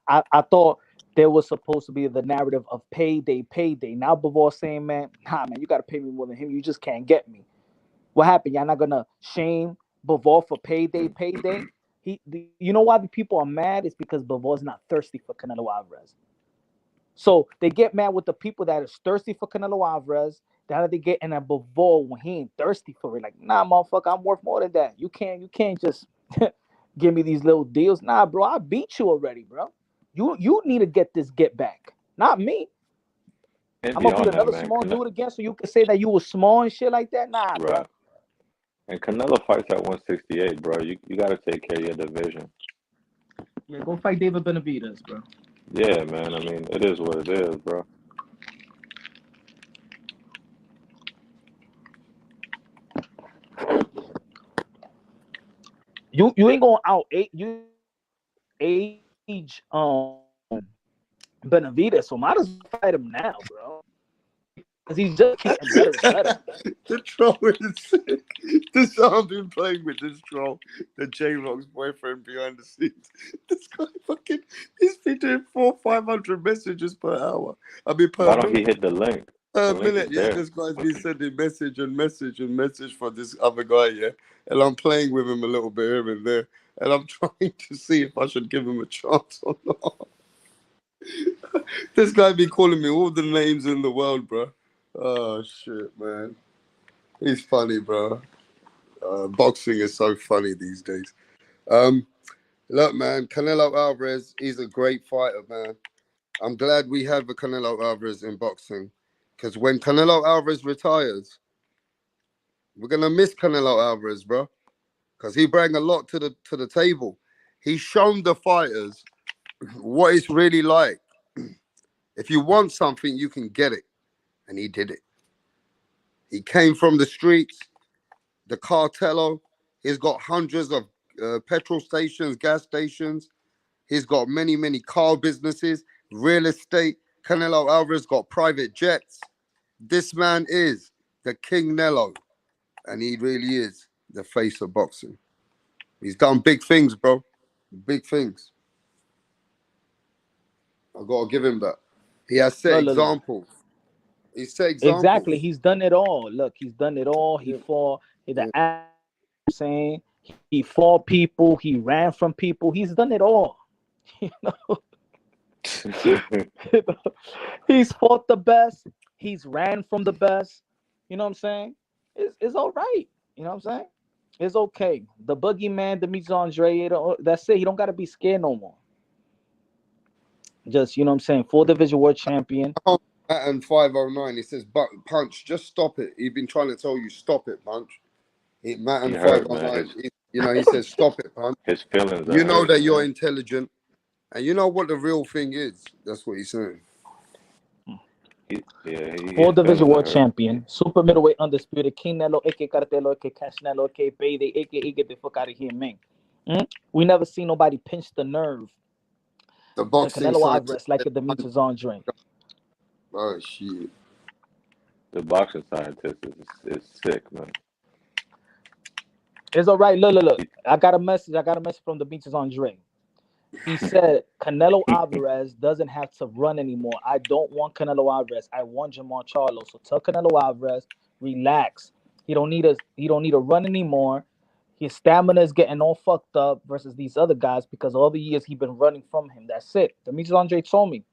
thought there was supposed to be the narrative of payday. Now Bivol saying, man, you got to pay me more than him. You just can't get me. What happened? Y'all not gonna shame Bivol for payday? You know why the people are mad? It's because Bivol's not thirsty for Canelo Alvarez. So they get mad with the people that is thirsty for Canelo Alvarez. That they get in a Bivol when he ain't thirsty for it. Like, nah, motherfucker, I'm worth more than that. You can't just give me these little deals. Nah, bro, I beat you already, bro. You need to get back, not me. And I'm gonna beat beyond that, another man, small dude again, so you can say that you was small and shit like that. Nah, bro. right. And Canelo fights at 168, bro. You got to take care of your division. Yeah, go fight David Benavidez, bro. Yeah, man. I mean, it is what it is, bro. You ain't gonna age Benavidez, so might as well fight him now, bro. Because he's just getting better and better. The troll is sick. This I've been playing with this troll, the J-Rock's boyfriend behind the scenes. This guy he's been doing 400-500 messages per hour. I mean, per Why minute. don't he hit the link? Per The link minute, is yeah. there. This guy's been sending message for this other guy, yeah. And I'm playing with him a little bit here and there. And I'm trying to see if I should give him a chance or not. This guy be calling me all the names in the world, bro. Oh, shit, man. He's funny, bro. Boxing is so funny these days. Look, man, Canelo Alvarez, he's a great fighter, man. I'm glad we have a Canelo Alvarez in boxing, because when Canelo Alvarez retires, we're gonna miss Canelo Alvarez, bro, because he brought a lot to the table. He's shown the fighters what it's really like. If you want something, you can get it, and he did it. He came from the streets, the cartello. He's got hundreds of petrol stations, gas stations. He's got many, many car businesses, real estate. Canelo Alvarez got private jets. This man is the King Nello, and he really is the face of boxing. He's done big things, bro. Big things. I gotta give him that. He has set Look. examples. He set Exactly. examples. He's done it all. Look, he's done it all. He Yeah. fought saying he fought people, he ran from people. He's done it all. You know? He's fought the best. He's ran from the best. You know what I'm saying? It's all right. You know what I'm saying? It's okay. The boogeyman, Demetrius Andre, that's it. He don't got to be scared no more. Just, you know what I'm saying? 4 division world champion. And 509, he says, "But Punch, just stop it. He's been trying to tell you, stop it, Punch." Matt and 509, he says, "Stop it, Punch. His feelings. You know that you're intelligent, and you know what the real thing is." That's what he's saying. 4 division world champion, super middleweight undisputed, Canelo, aka Cartelo, aka Cashnelo, aka Bede, aka get the fuck out of here, man. We never seen nobody pinch the nerve. The boxing Canelo Alvarez like a Demetrius Andre. Oh shit. The boxing scientist is sick, man. It's all right. Look. I got a message from Demetrius Andre. He said Canelo Alvarez doesn't have to run anymore. I don't want Canelo Alvarez. I want Jamal Charlo. So tell Canelo Alvarez, relax. He don't need to run anymore. His stamina is getting all fucked up versus these other guys because all the years he's been running from him. That's it. Demetrius Andre told me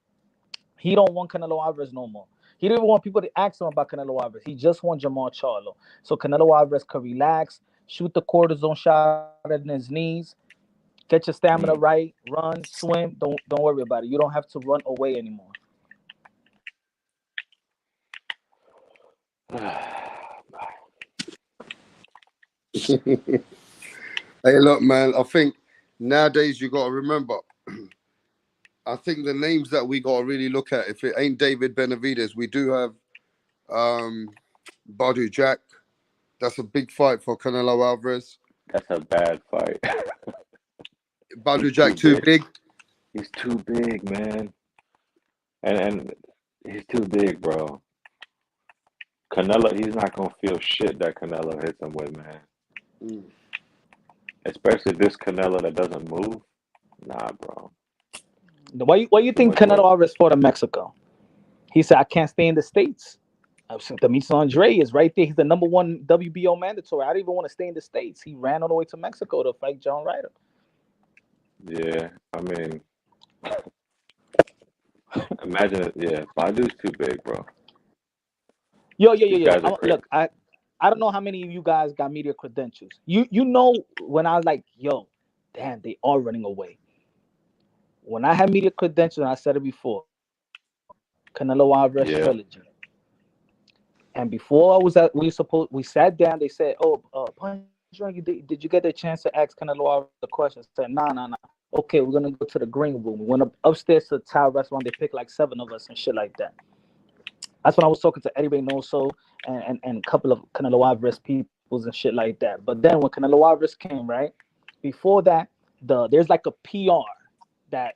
he don't want Canelo Alvarez no more. He didn't want people to ask him about Canelo Alvarez. He just wants Jamal Charlo. So Canelo Alvarez could relax, shoot the cortisone shot in his knees. Get your stamina right, run, swim. Don't worry about it. You don't have to run away anymore. Hey, look, man. I think nowadays you got to remember. I think the names that we got to really look at. If it ain't David Benavidez, we do have Badu Jack. That's a big fight for Canelo Alvarez. That's a bad fight. Badu Jack too big. He's too big, man. And he's too big, bro. Canelo, he's not gonna feel shit that Canelo hits him with, man. Especially this Canelo that doesn't move. Nah, bro. Why you think Canelo Alvarez fought in Mexico? He said, I can't stay in the States. Demetrius Andre is right there. He's the #1 WBO mandatory. I don't even want to stay in the States. He ran all the way to Mexico to fight John Ryder. Yeah, I mean, imagine it. Yeah, Badu's too big, bro. Yo. Look, I don't know how many of you guys got media credentials. You know when I was like, yo, damn, they are running away. When I had media credentials, and I said it before, Canelo Alvarez trilogy. And before we sat down, they said, Punch, did you get the chance to ask Canelo Alvarez the question? I said, nah. Okay, we're gonna go to the green room. We went upstairs to the Thai restaurant. They picked like 7 of us and shit like that. That's when I was talking to Eddie Reynoso and a couple of Canelo Alvarez peoples and shit like that. But then when Canelo Alvarez came, right, before that, there's like a PR that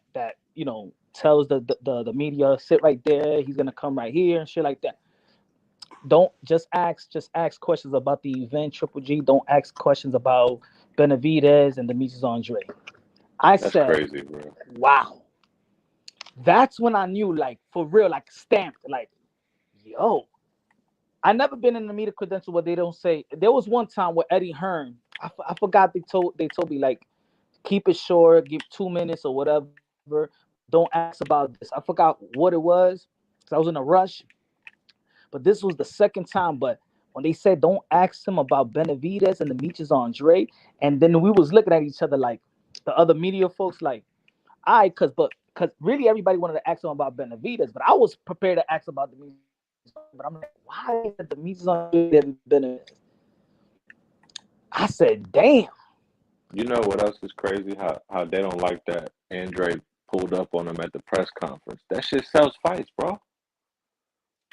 tells the media, sit right there, he's gonna come right here and shit like that. Don't just ask questions about the event, Triple G. Don't ask questions about Benavidez and Demetrius Andre. That's crazy, bro. Wow. That's when I knew, like, for real, like, stamped, like, yo. I never been in a media credential where they don't say. There was one time where Eddie Hearn, I forgot they told me, like, keep it short, give 2 minutes or whatever. Don't ask about this. I forgot what it was because I was in a rush. But this was the second time. But when they said don't ask him about Benavidez and Demetrius Andre, and then we was looking at each other like, the other media folks like, because really everybody wanted to ask him about Benavidez, but I was prepared to ask about the Mises. But I'm like, why is it the Mises on Benavidez? I said, damn. You know what else is crazy? How they don't like that Andrade pulled up on him at the press conference. That shit sells fights, bro.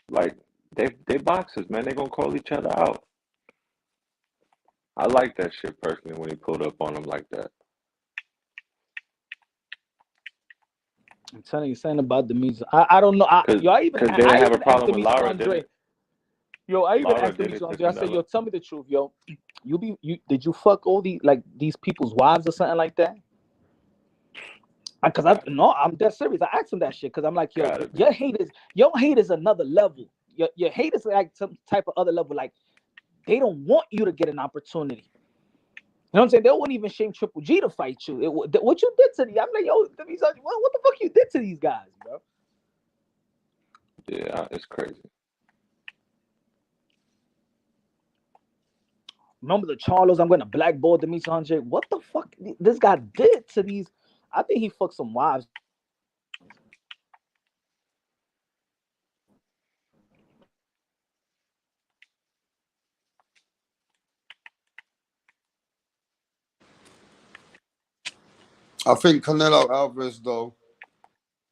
Like they boxers, man. They gonna call each other out. I like that shit personally when he pulled up on him like that. I'm telling you something about the Mises. I don't know. I even have a problem asked the with Mises Lara, Andre. did it? Yo, I even Lara asked the did Mises it to Andre. I said, yo, Canelo. tell me the truth, yo. Did you fuck all these people's wives or something like that? Because I'm dead serious. I asked him that shit because I'm like, yo, your hate is another level. Your hate is like some type of other level. Like they don't want you to get an opportunity. You know what I'm saying? They wouldn't even shame Triple G to fight you. What you did to these? I'm like, yo, what the fuck you did to these guys, bro? Yeah, it's crazy. Remember the Charlos? I'm going to blackboard the Mises Andre. What the fuck this guy did to these? I think he fucked some wives. I think Canelo Alvarez, though,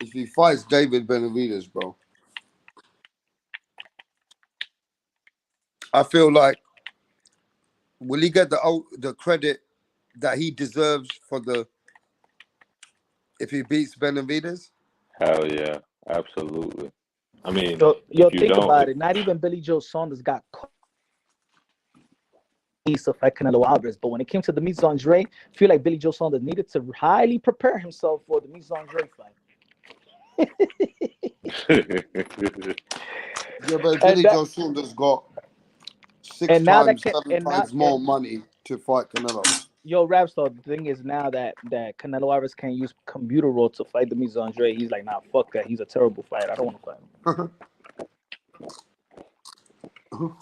if he fights David Benavidez, bro, I feel like will he get the credit that he deserves for if he beats Benavidez? Hell yeah, absolutely. I mean, Yo, think about it. Not even Billy Joe Saunders got caught to fight Canelo Alvarez, but when it came to the Mises Andre, I feel like Billy Joe Saunders needed to highly prepare himself for the Mises Andre fight. Yeah, but Billy Joe Saunders got 6 times, 7 times more money to fight Canelo. Yo, Rapstar, the thing is now that Canelo Alvarez can't use computer roll to fight the Mises Andre, he's like, nah, fuck that. He's a terrible fighter. I don't want to fight him.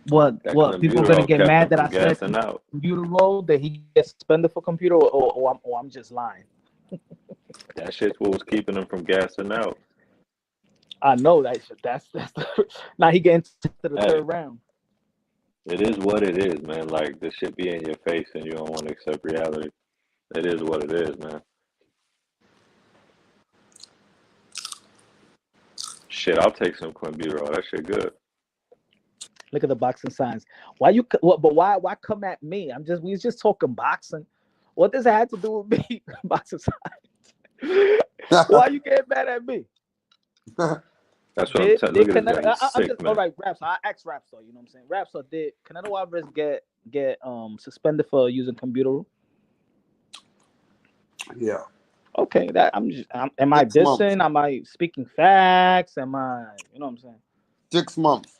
What people are gonna get mad that I said computer roll, that he gets suspended for computer, or I'm just lying. That shit's what was keeping him from gassing out. I know that shit. That's now he getting to the third round. It is what it is, man. Like this shit be in your face and you don't want to accept reality. It is what it is, man. Shit, I'll take some computer roll. That shit good. Look at the boxing signs. Why come at me? We was just talking boxing. What does it have to do with me? Boxing signs. Why you getting mad at me? That's what I'm saying. Look at this guy. He's sick, man. All right, Rapstar. I asked Rapstar. You know what I'm saying? Rapstar, did Canelo Alvarez get suspended for using computer? Yeah. Okay, am I dissing? Am I speaking facts? Am I, you know what I'm saying? 6 months.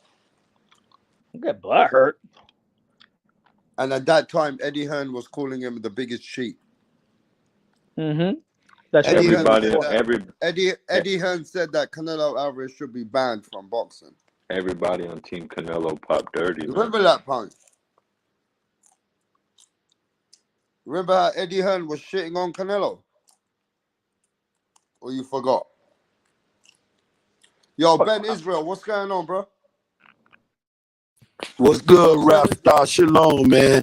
I get butt hurt. And at that time, Eddie Hearn was calling him the biggest cheat. Mm-hmm. Eddie Hearn said that Canelo Alvarez should be banned from boxing. Everybody on Team Canelo popped dirty. Remember that punch? Remember how Eddie Hearn was shitting on Canelo? Or you forgot? Yo, Ben Israel, what's going on, bro? What's good, Rapstar? Shalom, man.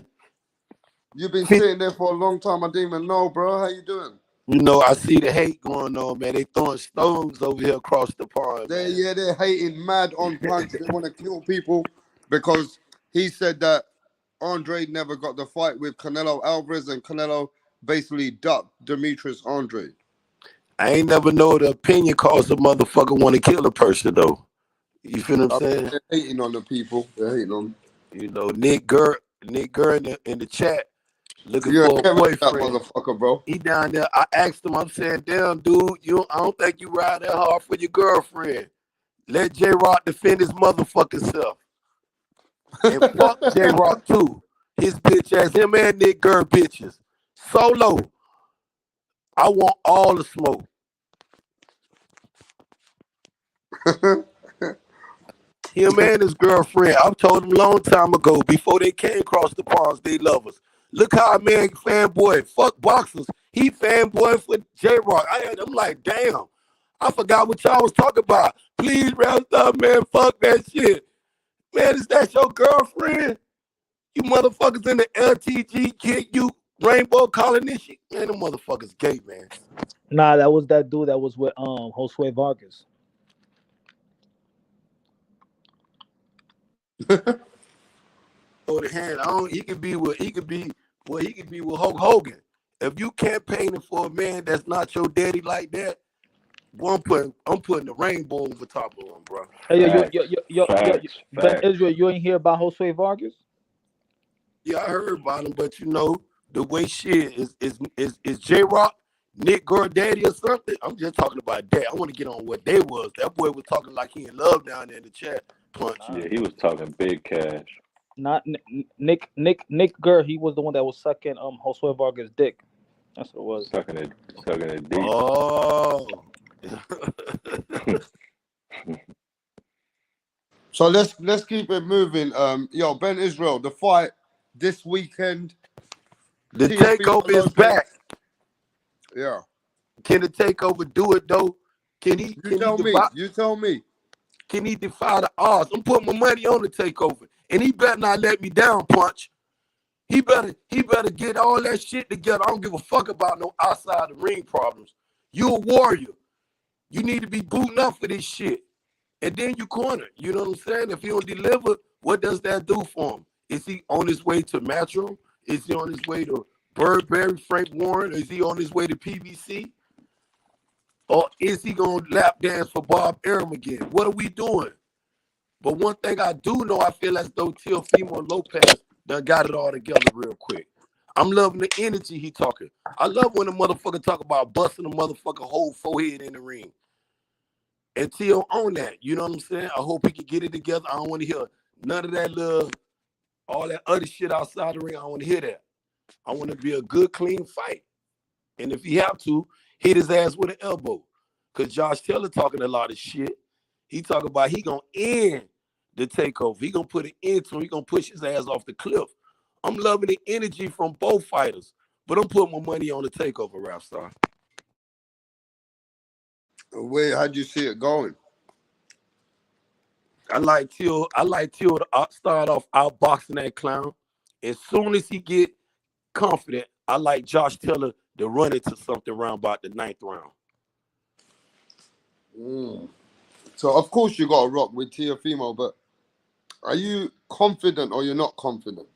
You've been sitting there for a long time. I didn't even know, bro. How you doing? You know, I see the hate going on, man. They throwing stones over here across the pond. They're hating mad on Punch. They want to kill people because he said that Andrade never got the fight with Canelo Alvarez, and Canelo basically ducked Demetrius Andrade. I ain't never know the opinion cause a motherfucker want to kill a person, though. You feel what I'm saying? They're hating on the people. They're hating on. You know, Nick Gurr in the chat looking for a boyfriend. That motherfucker, bro. He down there. I asked him. I'm saying, damn, dude, I don't think you ride that hard for your girlfriend. Let J Rock defend his motherfucking self. And fuck J Rock too. His bitch ass, him and Nick Gurr bitches. Solo. I want all the smoke. Him and his girlfriend. I've told him a long time ago, before they came across the ponds, they lovers. Look how a man fanboy. Fuck boxers. He fanboy for J-Rock. I'm like, damn. I forgot what y'all was talking about. Please, rest up, man. Fuck that shit. Man, is that your girlfriend? You motherfuckers in the LTG kid, you rainbow calling this shit. Man, them motherfuckers gay, man. Nah, that was that dude that was with Josue Vargas. On the hand, he could be with Hulk Hogan. If you campaigning for a man that's not your daddy like that, well, I'm putting the rainbow over top of him, bro. Hey, Ben Israel, you ain't hear about Josue Vargas? Yeah, I heard about him, but you know the way shit is J-Rock, Nick Gordaddy or something. I'm just talking about that. I want to get on what they was. That boy was talking like he in love down there in the chat. Punch. Yeah, he was talking big cash. Not Nick Gurr. He was the one that was sucking Josue Vargas' dick. That's what it was. Sucking it deep. Oh. So let's keep it moving. Yo, Ben Israel, the fight this weekend. The takeover is back. Yeah. Can the takeover do it though? You tell me. Can he defy the odds? I'm putting my money on the takeover. And he better not let me down, Punch. He better get all that shit together. I don't give a fuck about no outside the ring problems. You a warrior. You need to be booting up for this shit. And then you corner. You know what I'm saying? If he don't deliver, what does that do for him? Is he on his way to Metro? Is he on his way to Burberry, Frank Warren? Is he on his way to PBC? Or is he going to lap dance for Bob Arum again? What are we doing? But one thing I do know, I feel as though Teofimo and Lopez done got it all together real quick. I'm loving the energy he talking. I love when a motherfucker talk about busting a motherfucker whole forehead in the ring. And Teo on that. You know what I'm saying? I hope he can get it together. I don't want to hear none of that all that other shit outside the ring. I don't want to hear that. I want to be a good, clean fight. And if he have to, hit his ass with an elbow. Because Josh Taylor talking a lot of shit. He talking about he going to end the takeover. He going to put an end to him. He going to push his ass off the cliff. I'm loving the energy from both fighters. But I'm putting my money on the takeover, Rapstar. Wait, how'd you see it going? I like Teal to start off outboxing that clown. As soon as he get confident, I like Josh Taylor to run into something around about the 9th round. So, of course, you got to rock with Teofimo, but are you confident or you're not confident?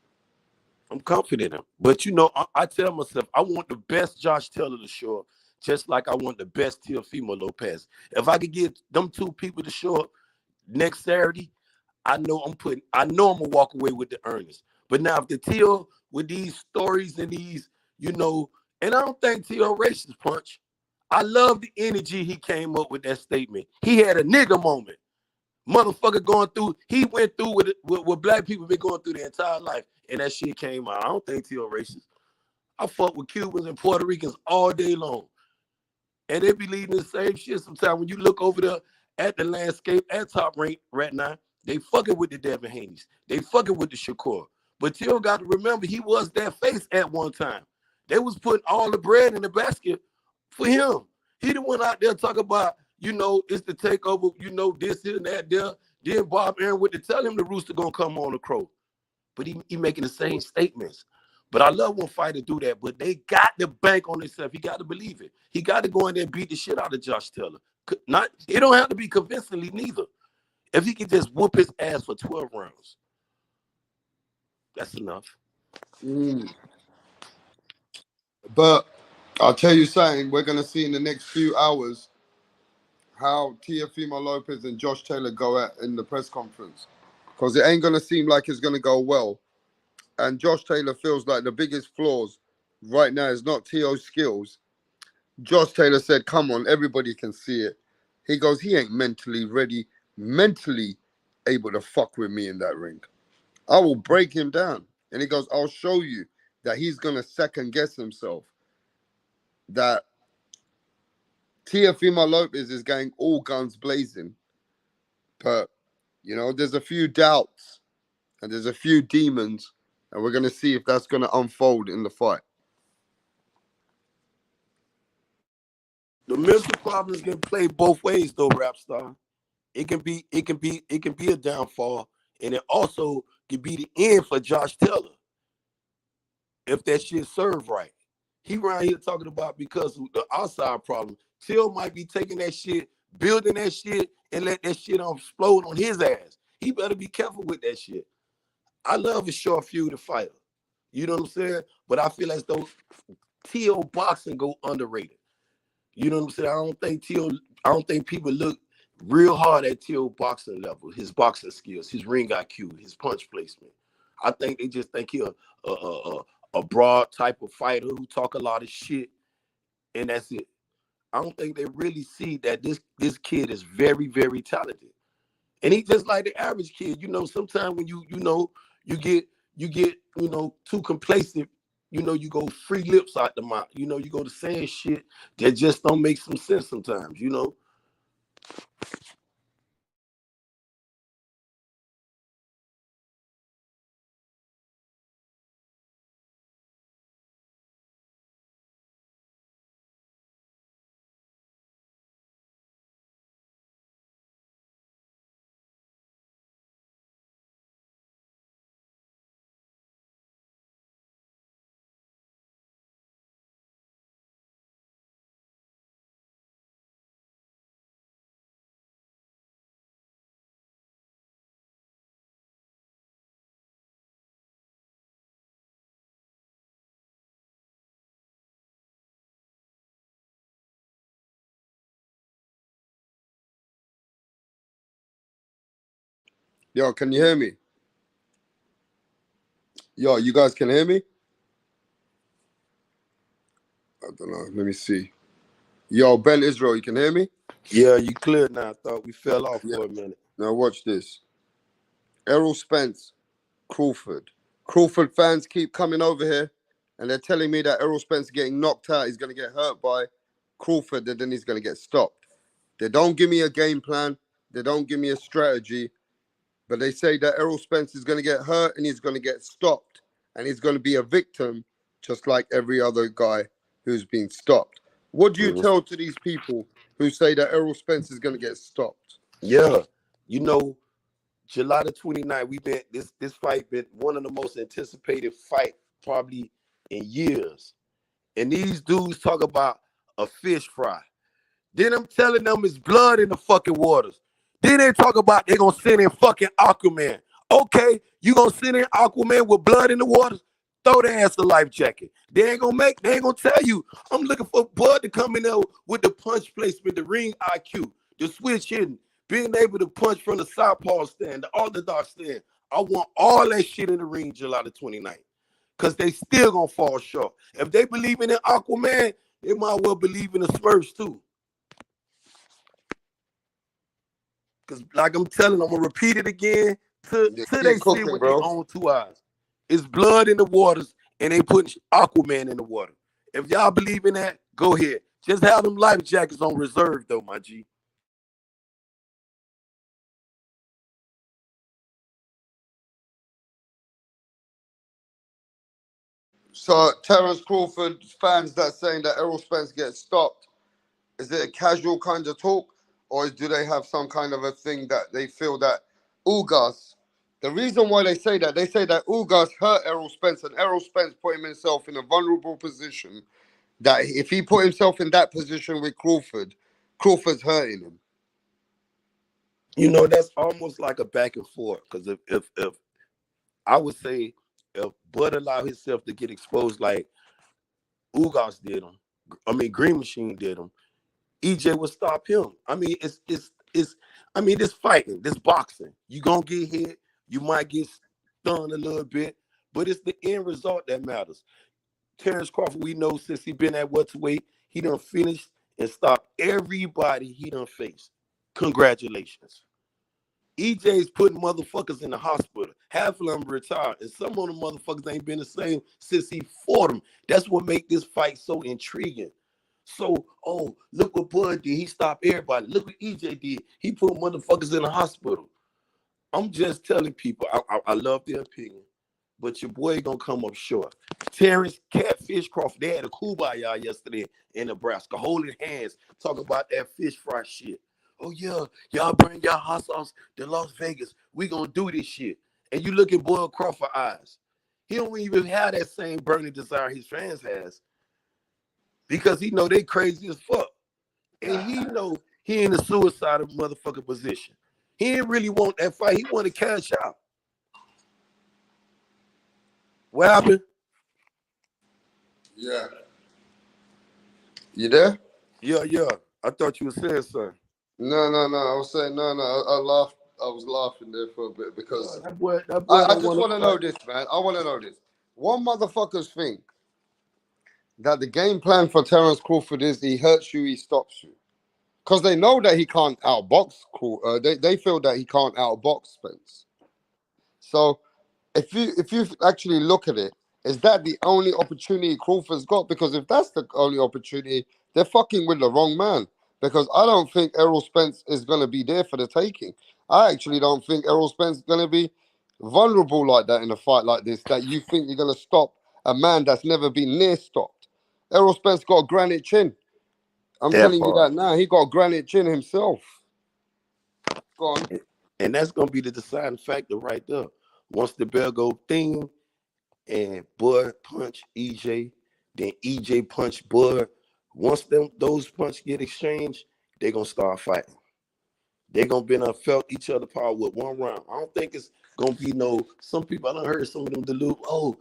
I'm confident in him. But, you know, I tell myself, I want the best Josh Taylor to show up, just like I want the best Teofimo Lopez. If I could get them two people to show up next Saturday, I know I'm gonna walk away with the earnings. But now if the Teo with these stories and these, you know, and I don't think Teo racist, Punch. I love the energy he came up with that statement. He had a nigga moment. Motherfucker going through, he went through with what black people been going through their entire life. And that shit came out. I don't think Teo racist. I fuck with Cubans and Puerto Ricans all day long. And they be leading the same shit sometimes. When you look over there at the landscape at Top Rank right now, they fucking with the Devin Haney's. They fucking with the Shakur. But Teo got to remember, he was that face at one time. They was putting all the bread in the basket for him. He the one out there talking about, you know, it's the takeover, you know, this and that there. Then Bob Arum went to tell him the rooster gonna come on the crow. But he making the same statements. But I love when fighters do that. But they got to bank on themselves. He got to believe it. He got to go in there and beat the shit out of Josh Taylor. It don't have to be convincingly neither. If he can just whoop his ass for 12 rounds, that's enough. But I'll tell you something, we're going to see in the next few hours how Teofimo Lopez and Josh Taylor go at in the press conference. Because it ain't going to seem like it's going to go well. And Josh Taylor feels like the biggest flaws right now is not Teo's skills. Josh Taylor said, come on, everybody can see it. He goes, he ain't mentally ready, mentally able to fuck with me in that ring. I will break him down. And he goes, I'll show you that he's going to second guess himself. That Teofimo Lopez is going all guns blazing. But You know, there's a few doubts and there's a few demons, and we're going to see if that's going to unfold in the fight. The mental problems can play both ways, though, Rapstar. It can be a downfall, and it also can be the end for Josh Taylor if that shit served right. He around here talking about because of the outside problem. Till might be taking that shit, building that shit, and let that shit explode on his ass. He better be careful with that shit. I love a short fuse fighter. You know what I'm saying? But I feel as though Till boxing go underrated. You know what I'm saying? I don't think people look real hard at Till boxing level, his boxing skills, his ring IQ, his punch placement. I think they just think he a broad type of fighter who talk a lot of shit, and that's it. I don't think they really see that this kid is very, very talented. And he just like the average kid. You know, sometimes when you get too complacent, you go free lips out the mouth. You go to saying shit that just don't make some sense sometimes, Yo, can you hear me? Yo, you guys can hear me? I don't know. Let me see. Yo, Ben Israel, you can hear me? Yeah, you clear now. I thought we fell off for a minute. Now watch this. Errol Spence, Crawford. Crawford fans keep coming over here and they're telling me that Errol Spence getting knocked out, he's going to get hurt by Crawford, and then he's going to get stopped. They don't give me a game plan. They don't give me a strategy. But they say that Errol Spence is going to get hurt and he's going to get stopped. And he's going to be a victim just like every other guy who's been stopped. What do you tell to these people who say that Errol Spence is going to get stopped? Yeah, July the 29th, this fight been one of the most anticipated fight probably in years. And these dudes talk about a fish fry. Then I'm telling them it's blood in the fucking waters. Then they talk about they gonna send in fucking Aquaman. Okay, you gonna send in Aquaman with blood in the waters? Throw their ass a life jacket. They ain't gonna tell you. I'm looking for Bud to come in there with the punch placement, the ring IQ, the switch hitting, being able to punch from the southpaw stand, the orthodox stand. I want all that shit in the ring July the 29th. Because they still gonna fall short. If they believe in Aquaman, they might well believe in the Smurfs too. Because like I'm telling them, I'm gonna repeat it again till they see it with their own two eyes. It's blood in the waters, and they putting Aquaman in the water. If y'all believe in that, go ahead. Just have them life jackets on reserve, though, my G. So Terence Crawford fans that saying that Errol Spence gets stopped, is it a casual kind of talk, or do they have some kind of a thing that they feel that Ugas, the reason why they say that Ugas hurt Errol Spence, and Errol Spence put himself in a vulnerable position, that if he put himself in that position with Crawford, Crawford's hurting him. That's almost like a back and forth. Because if I would say if Bud allowed himself to get exposed like Ugas did him, Green Machine did him, EJ would stop him. This fighting, this boxing, you gonna get hit, you might get stunned a little bit, but it's the end result that matters. Terence Crawford, we know since he been at welterweight, he done finished and stopped everybody he done faced. Congratulations. EJ's putting motherfuckers in the hospital. Half of them retired, and some of them motherfuckers ain't been the same since he fought them. That's what make this fight so intriguing. So, look what Bud did. He stopped everybody. Look what EJ did. He put motherfuckers in the hospital. I'm just telling people, I love their opinion, but your boy gonna come up short. Terrence Catfish Crawford, they had a kumbaya yesterday in Nebraska, holding hands, talking about that fish fry shit. Oh yeah, y'all bring y'all hot sauce to Las Vegas. We gonna do this shit. And you look at Boyle Crawford eyes. He don't even have that same burning desire his fans has because he know they crazy as fuck. And he know he in a suicidal motherfucking position. He didn't really want that fight. He wanted to cash out. What happened? Yeah. You there? Yeah. I thought you were saying something. No. I was saying no. I laughed. I was laughing there for a bit because that boy I just want to know this, man. I want to know this. What motherfuckers think that the game plan for Terence Crawford is he hurts you, he stops you? Because they know that he can't outbox. They feel that he can't outbox Spence. So if you actually look at it, is that the only opportunity Crawford's got? Because if that's the only opportunity, they're fucking with the wrong man. Because I don't think Errol Spence is going to be there for the taking. I actually don't think Errol Spence is going to be vulnerable like that in a fight like this, that you think you're going to stop a man that's never been near stopped. Errol Spence got a granite chin. I'm telling you that now. He got a granite chin himself. Go on. And that's going to be the deciding factor right there. Once the bell go ding and Bud punch EJ, then EJ punch Bud. Once those punches get exchanged, they're going to start fighting. They're going to be felt each other power with one round. I don't think it's going to be some people, I done heard some of them dilute, Bud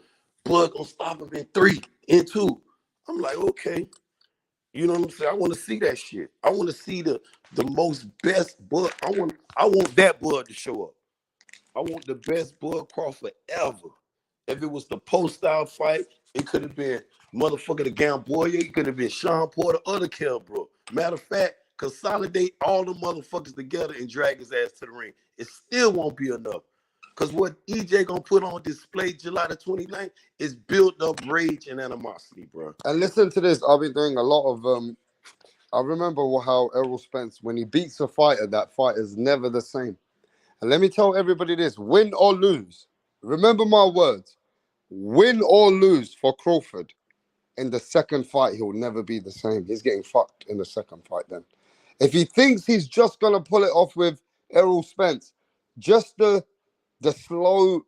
going to stop him in 3, in 2. I'm like, okay. You know what I'm saying? I want to see that shit. I want to see the most best Bud. I want that Bud to show up. I want the best Bud Crawford ever. If it was the post-style fight, it could have been motherfucker the Gamboya. It could have been Sean Porter or the Kelbrook. Matter of fact, consolidate all the motherfuckers together and drag his ass to the ring. It still won't be enough. Because what EJ gonna put on display July the 29th is built up rage and animosity, bro. And listen to this. I've been doing a lot of I remember how Errol Spence, when he beats a fighter, that fight is never the same. And let me tell everybody this, win or lose, remember my words, win or lose for Crawford, in the second fight, he'll never be the same. He's getting fucked in the second fight then. If he thinks he's just going to pull it off with Errol Spence, just the slow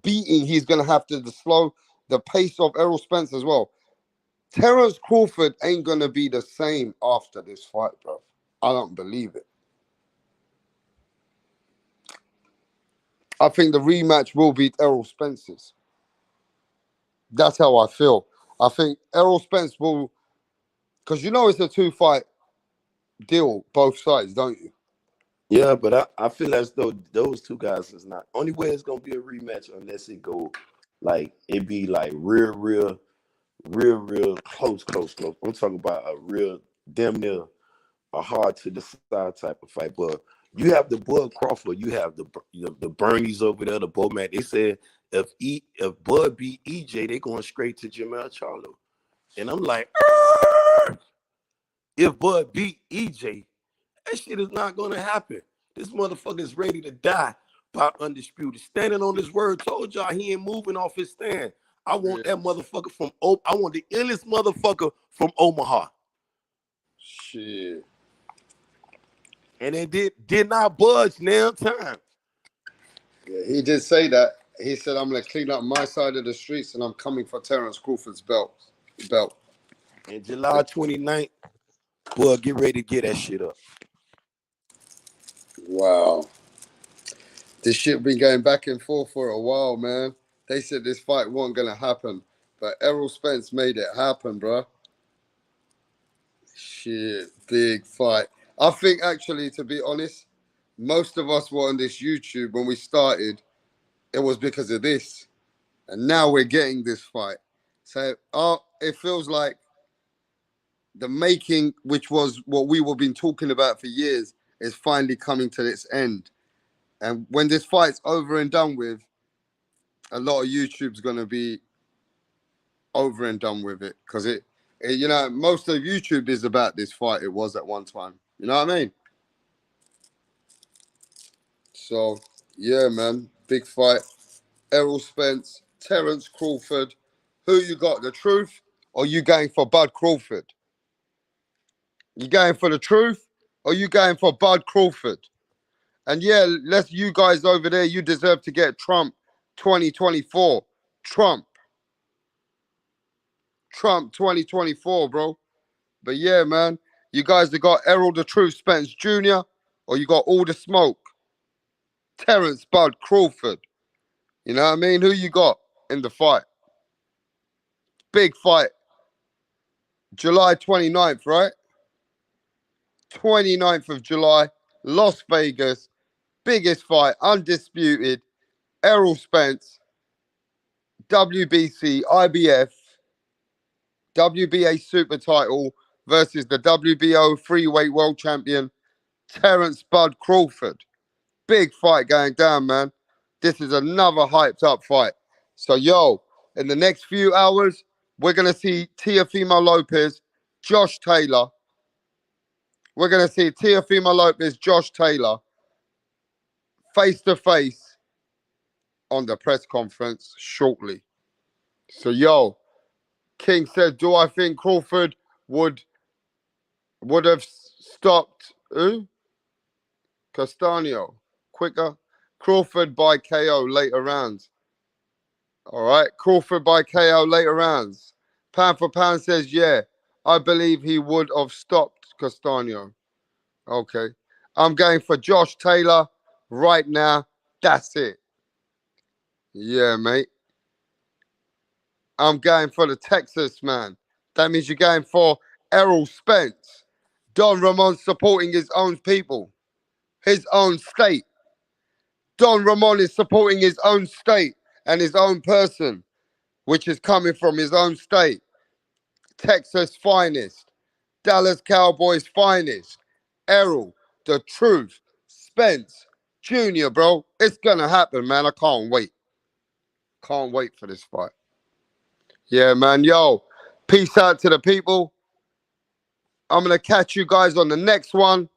beating he's going to have to, the pace of Errol Spence as well. Terence Crawford ain't going to be the same after this fight, bro. I don't believe it. I think the rematch will beat Errol Spence's. That's how I feel. I think Errol Spence will, because you know it's a 2-fight deal, both sides, don't you? Yeah, but I feel as though those two guys is not. Only way it's going to be a rematch unless it go, it be real close. I'm talking about a real damn near a hard to decide type of fight. But you have the Bud Crawford, you have the Bernies over there, the Bowman. They said if Bud beat EJ, they going straight to Jamel Charlo. And I'm like, if Bud beat EJ, that shit is not gonna happen. This motherfucker is ready to die by undisputed. Standing on his word, told y'all he ain't moving off his stand. I want that motherfucker I want the illest motherfucker from Omaha. Shit. And they did not budge now time. Yeah, he did say that. He said, I'm going to clean up my side of the streets and I'm coming for Terence Crawford's belt. And July 29th, Bud, get ready to get that shit up. Wow. This shit been going back and forth for a while, man. They said this fight wasn't going to happen. But Errol Spence made it happen, bro. Shit, big fight. I think, actually, to be honest, most of us were on this YouTube when we started. It was because of this. And now we're getting this fight. So it feels like the making, which was what we have been talking about for years, is finally coming to its end. And when this fight's over and done with, a lot of YouTube's going to be over and done with it. Because most of YouTube is about this fight. It was at one time. You know what I mean? So Yeah, man. Big fight. Errol Spence, Terence Crawford. Who you got? The Truth? Or you going for Bud Crawford? You going for the Truth? Or you going for Bud Crawford? And yeah, let's you guys over there, you deserve to get Trump 2024. Trump 2024, bro. But yeah, man, you guys have got Errol the Truth Spence Jr. or you got all the smoke. Terence Bud Crawford. You know what I mean? Who you got in the fight? Big fight. July 29th, right? 29th of July, Las Vegas. Biggest fight, undisputed. Errol Spence, WBC, IBF, WBA super title versus the WBO freeweight world champion, Terence Bud Crawford. Big fight going down, man. This is another hyped up fight. So, yo, in the next few hours, we're going to see Teofimo Lopez, Josh Taylor. We're going to see Teofimo Lopez, Josh Taylor, face-to-face on the press conference shortly. So, yo, King said, do I think Crawford would have stopped who? Castaño quicker? Crawford by KO later rounds. All right, Crawford by KO later rounds. Pound for pound says, yeah, I believe he would have stopped Castaño. Okay, I'm going for Josh Taylor right now. That's it. Yeah, mate. I'm going for the Texas man. That means you're going for Errol Spence. Don Ramon supporting his own people, his own state. Don Ramon is supporting his own state and his own person, which is coming from his own state. Texas finest, Dallas Cowboys finest, Errol, the Truth, Spence, Jr., bro. It's going to happen, man. I can't wait. Can't wait for this fight. Yeah, man. Yo, peace out to the people. I'm going to catch you guys on the next one.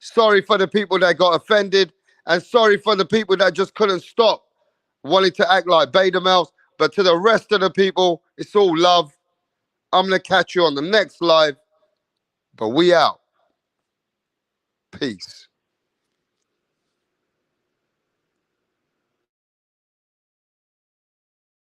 Sorry for the people that got offended, and sorry for the people that just couldn't stop wanting to act like beta males. But to the rest of the people, it's all love. I'm going to catch you on the next live. But we out. Peace.